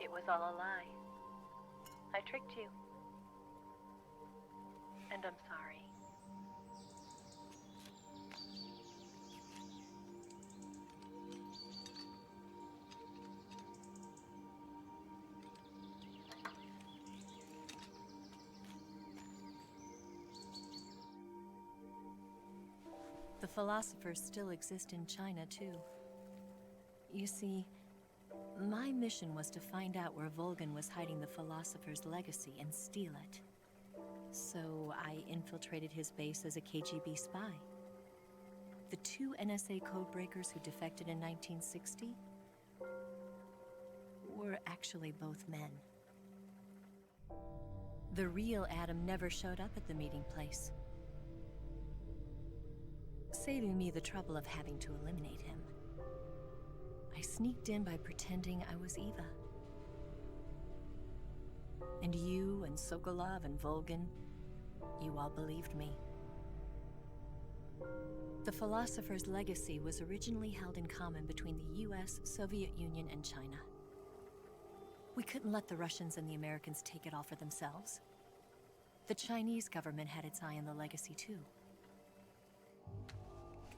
It was all a lie. I tricked you. And I'm sorry. The philosophers still exist in China, too. You see, my mission was to find out where Volgan was hiding the philosopher's legacy and steal it. So I infiltrated his base as a KGB spy. The 2 NSA codebreakers who defected in 1960 were actually both men. The real Adam never showed up at the meeting place, saving me the trouble of having to eliminate him. I sneaked in by pretending I was Eva. And you and Sokolov and Volgin, you all believed me. The philosopher's legacy was originally held in common between the US, Soviet Union, and China. We couldn't let the Russians and the Americans take it all for themselves. The Chinese government had its eye on the legacy too.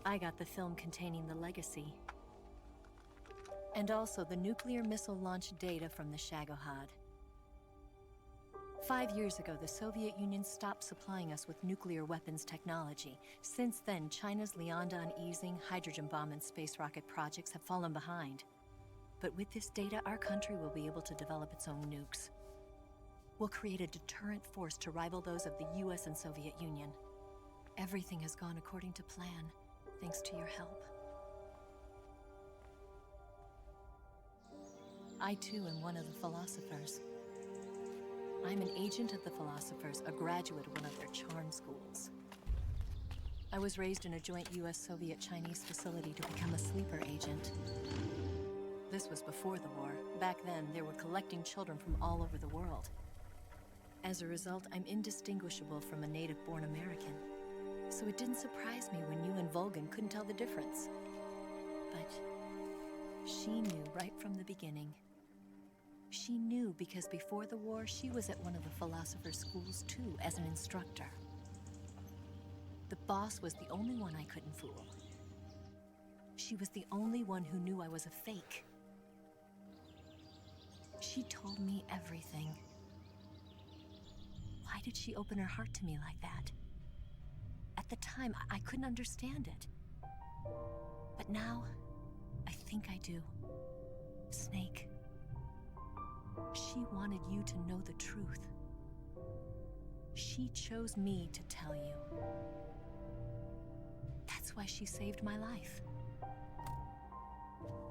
I got the film containing the legacy, and also the nuclear missile launch data from the Shagohod. 5 years ago, the Soviet Union stopped supplying us with nuclear weapons technology. Since then, China's Liaodong easing, hydrogen bomb, and space rocket projects have fallen behind. But with this data, our country will be able to develop its own nukes. We'll create a deterrent force to rival those of the US and Soviet Union. Everything has gone according to plan, thanks to your help. I too am one of the philosophers. I'm an agent of the philosophers, a graduate of one of their charm schools. I was raised in a joint US-Soviet-Chinese facility to become a sleeper agent. This was before the war. Back then, they were collecting children from all over the world. As a result, I'm indistinguishable from a native-born American. So it didn't surprise me when you and Volgin couldn't tell the difference. But she knew right from the beginning. She knew because before the war, she was at one of the philosopher's schools too, as an instructor. The boss was the only one I couldn't fool. She was the only one who knew I was a fake. She told me everything. Why did she open her heart to me like that? At the time, I couldn't understand it. But now, I think I do. Snake. She wanted you to know the truth. She chose me to tell you. That's why she saved my life.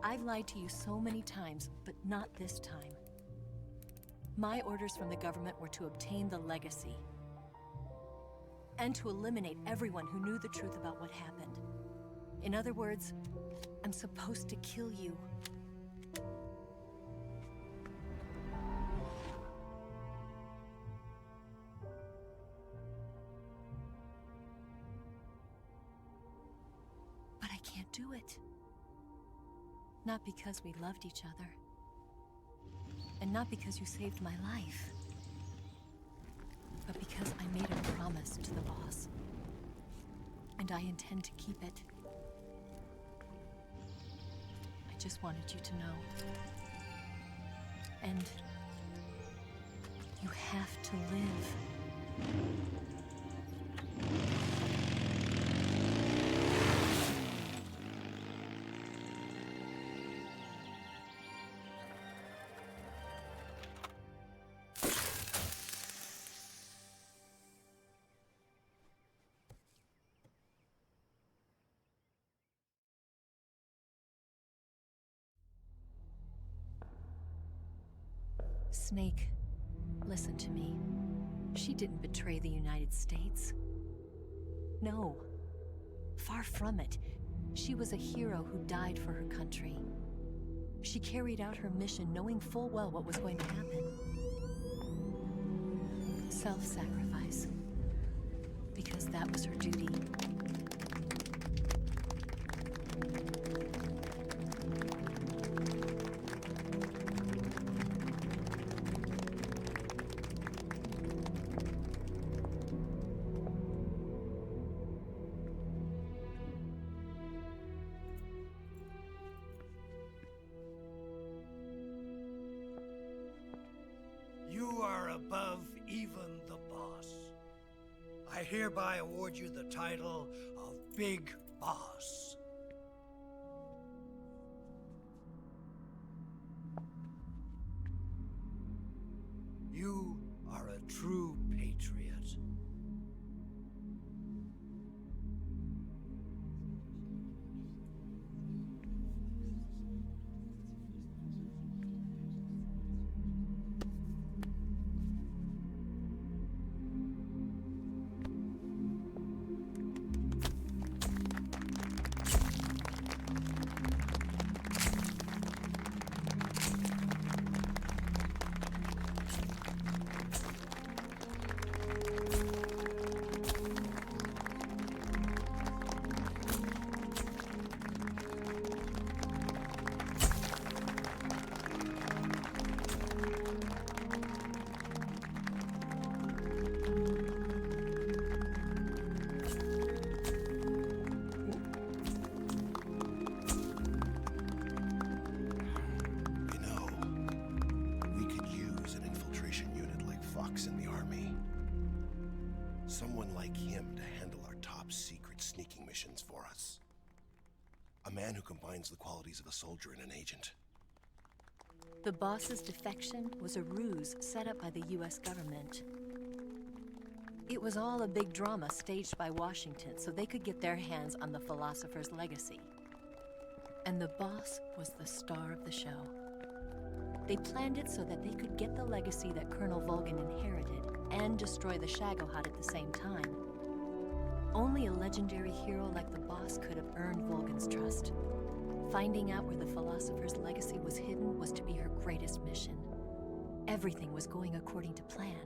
I've lied to you so many times, but not this time. My orders from the government were to obtain the legacy and to eliminate everyone who knew the truth about what happened. In other words, I'm supposed to kill you. But I can't do it. Not because we loved each other. And not because you saved my life. But because I made a promise to the boss. And I intend to keep it. I just wanted you to know. And you have to live. Snake, listen to me. She didn't betray the United States. No. Far from it. She was a hero who died for her country. She carried out her mission knowing full well what was going to happen. Self-sacrifice. Because that was her duty. You are above even the boss. I hereby award you the title of Big Boss. You are a true patriot. fox in the army. Someone like him to handle our top secret sneaking missions for us. A man who combines the qualities of a soldier and an agent. The boss's defection was a ruse set up by the US government. It was all a big drama staged by Washington so they could get their hands on the philosopher's legacy. And the boss was the star of the show. They planned it so that they could get the legacy that Colonel Volgin inherited and destroy the Shagohod at the same time. Only a legendary hero like the boss could have earned Volgin's trust. Finding out where the philosopher's legacy was hidden was to be her greatest mission. Everything was going according to plan.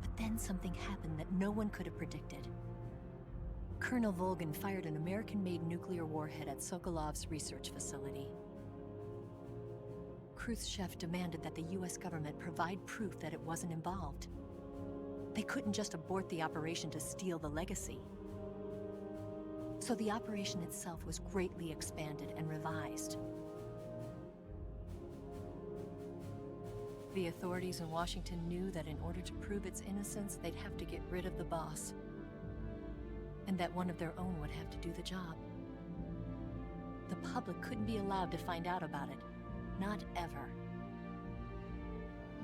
But then something happened that no one could have predicted. Colonel Volgin fired an American-made nuclear warhead at Sokolov's research facility. Khrushchev demanded that the US government provide proof that it wasn't involved. They couldn't just abort the operation to steal the legacy. So the operation itself was greatly expanded and revised. The authorities in Washington knew that in order to prove its innocence, they'd have to get rid of the boss. And that one of their own would have to do the job. The public couldn't be allowed to find out about it. Not ever.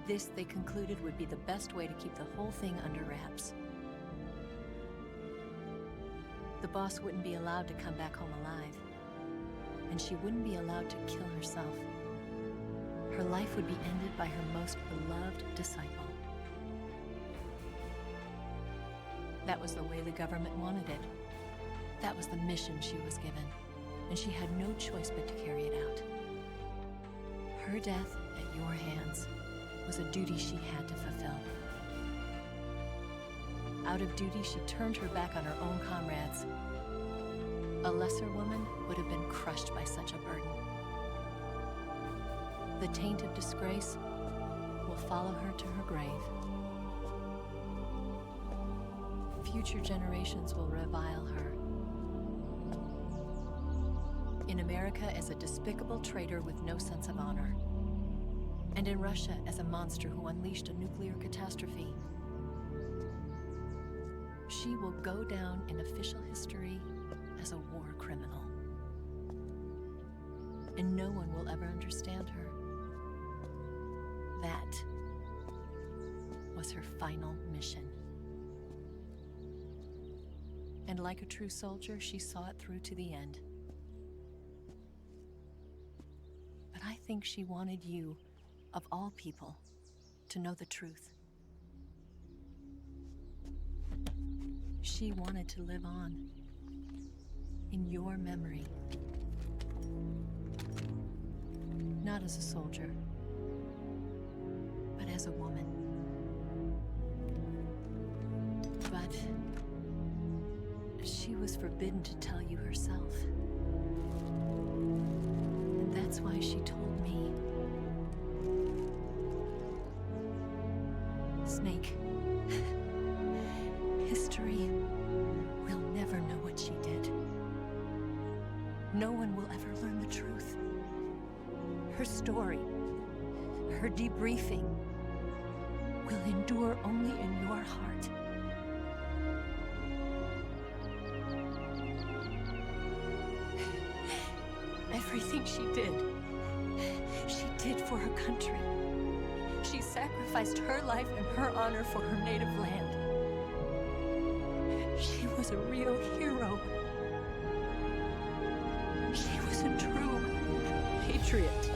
This, they concluded, would be the best way to keep the whole thing under wraps. The boss wouldn't be allowed to come back home alive. And she wouldn't be allowed to kill herself. Her life would be ended by her most beloved disciple. That was the way the government wanted it. That was the mission she was given, and she had no choice but to carry it out. Her death at your hands was a duty she had to fulfill. Out of duty, she turned her back on her own comrades. A lesser woman would have been crushed by such a burden. The taint of disgrace will follow her to her grave. Future generations will revile her. In America as a despicable traitor with no sense of honor. And in Russia as a monster who unleashed a nuclear catastrophe. She will go down in official history as a war criminal. And no one will ever understand her. That was her final mission. And like a true soldier, she saw it through to the end. But I think she wanted you, of all people, to know the truth. She wanted to live on, in your memory. Not as a soldier, but as a woman. But she was forbidden to tell you herself. And that's why she told me. Snake, history will never know what she did. No one will ever learn the truth. Her story, her debriefing, will endure only in your heart. Everything she did for her country. She sacrificed her life and her honor for her native land. She was a real hero. She was a true patriot.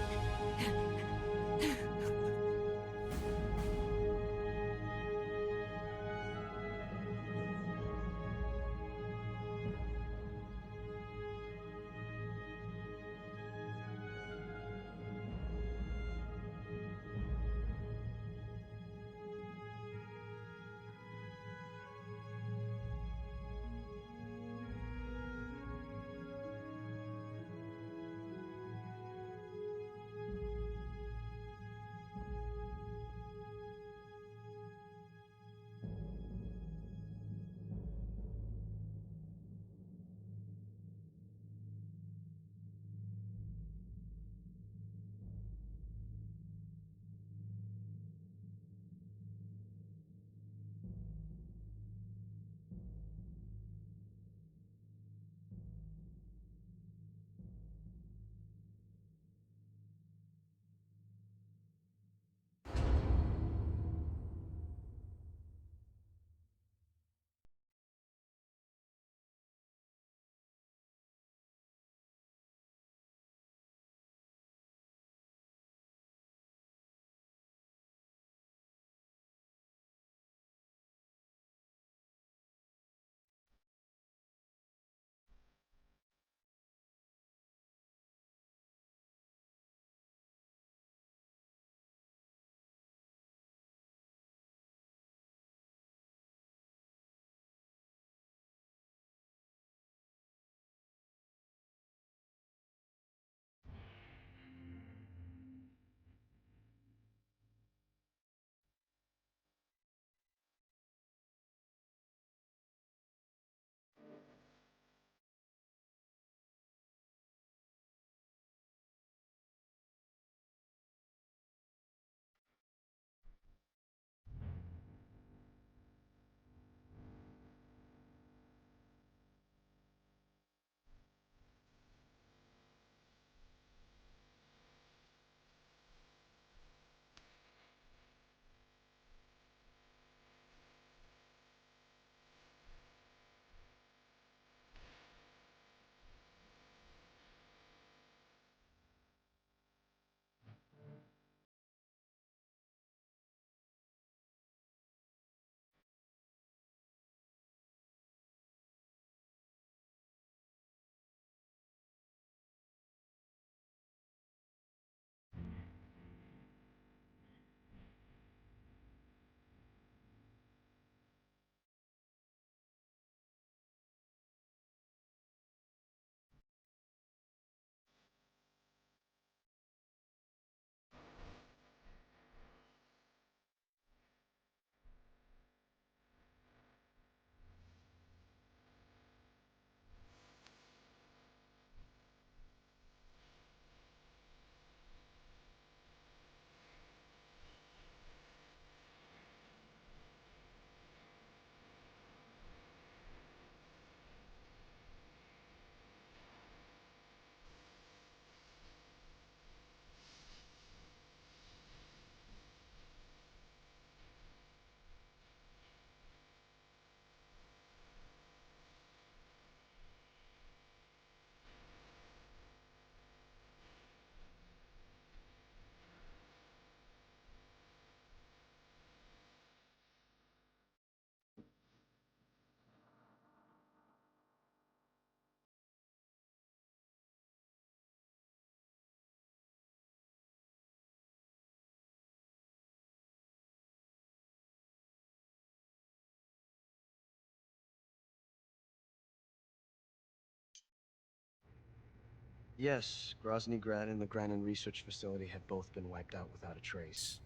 Yes, Grozny Grad and the Granin Research Facility have both been wiped out without a trace.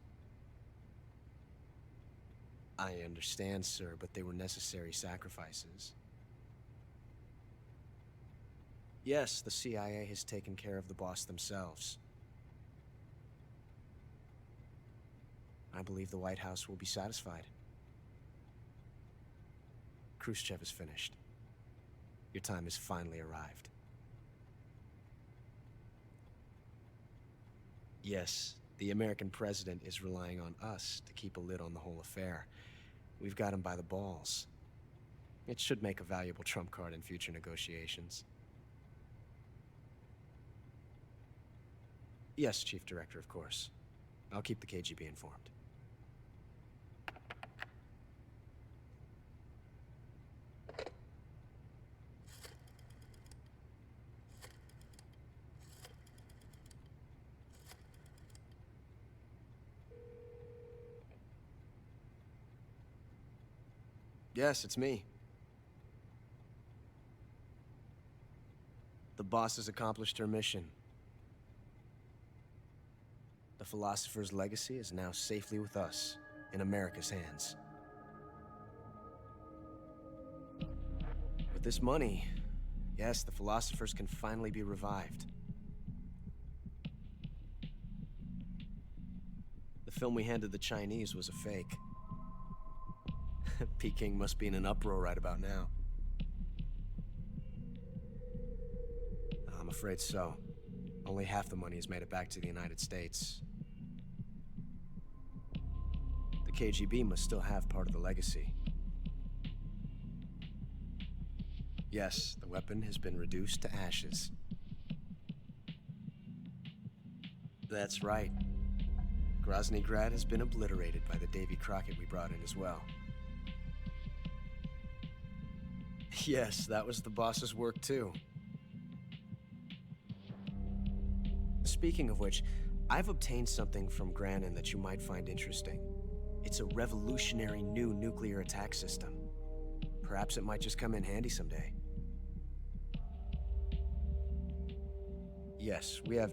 I understand, sir, but they were necessary sacrifices. Yes, the CIA has taken care of the boss themselves. I believe the White House will be satisfied. Khrushchev is finished. Your time has finally arrived. Yes, the American president is relying on us to keep a lid on the whole affair. We've got him by the balls. It should make a valuable trump card in future negotiations. Yes, Chief Director, of course. I'll keep the KGB informed. Yes, it's me. The boss has accomplished her mission. The philosopher's legacy is now safely with us, in America's hands. With this money, yes, the philosophers can finally be revived. The film we handed the Chinese was a fake. Peking must be in an uproar right about now. I'm afraid so. Only half the money has made it back to the United States. The KGB must still have part of the legacy. Yes, the weapon has been reduced to ashes. That's right. Grozny Grad has been obliterated by the Davy Crockett we brought in as well. Yes, that was the boss's work too. Speaking of which, I've obtained something from Granin that you might find interesting. It's a revolutionary new nuclear attack system. Perhaps it might just come in handy someday. Yes, we have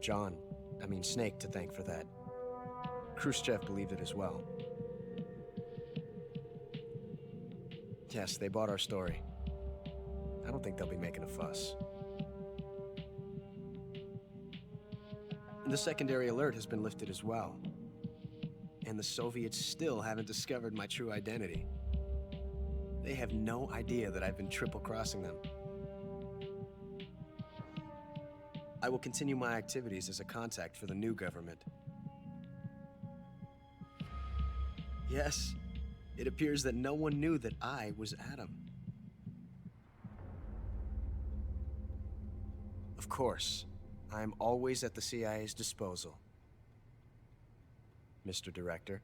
Snake to thank for that. Khrushchev believed it as well. Yes, they bought our story. I don't think they'll be making a fuss. The secondary alert has been lifted as well. And the Soviets still haven't discovered my true identity. They have no idea that I've been triple-crossing them. I will continue my activities as a contact for the new government. Yes, it appears that no one knew that I was Adam. Of course, I am always at the CIA's disposal, Mr. Director.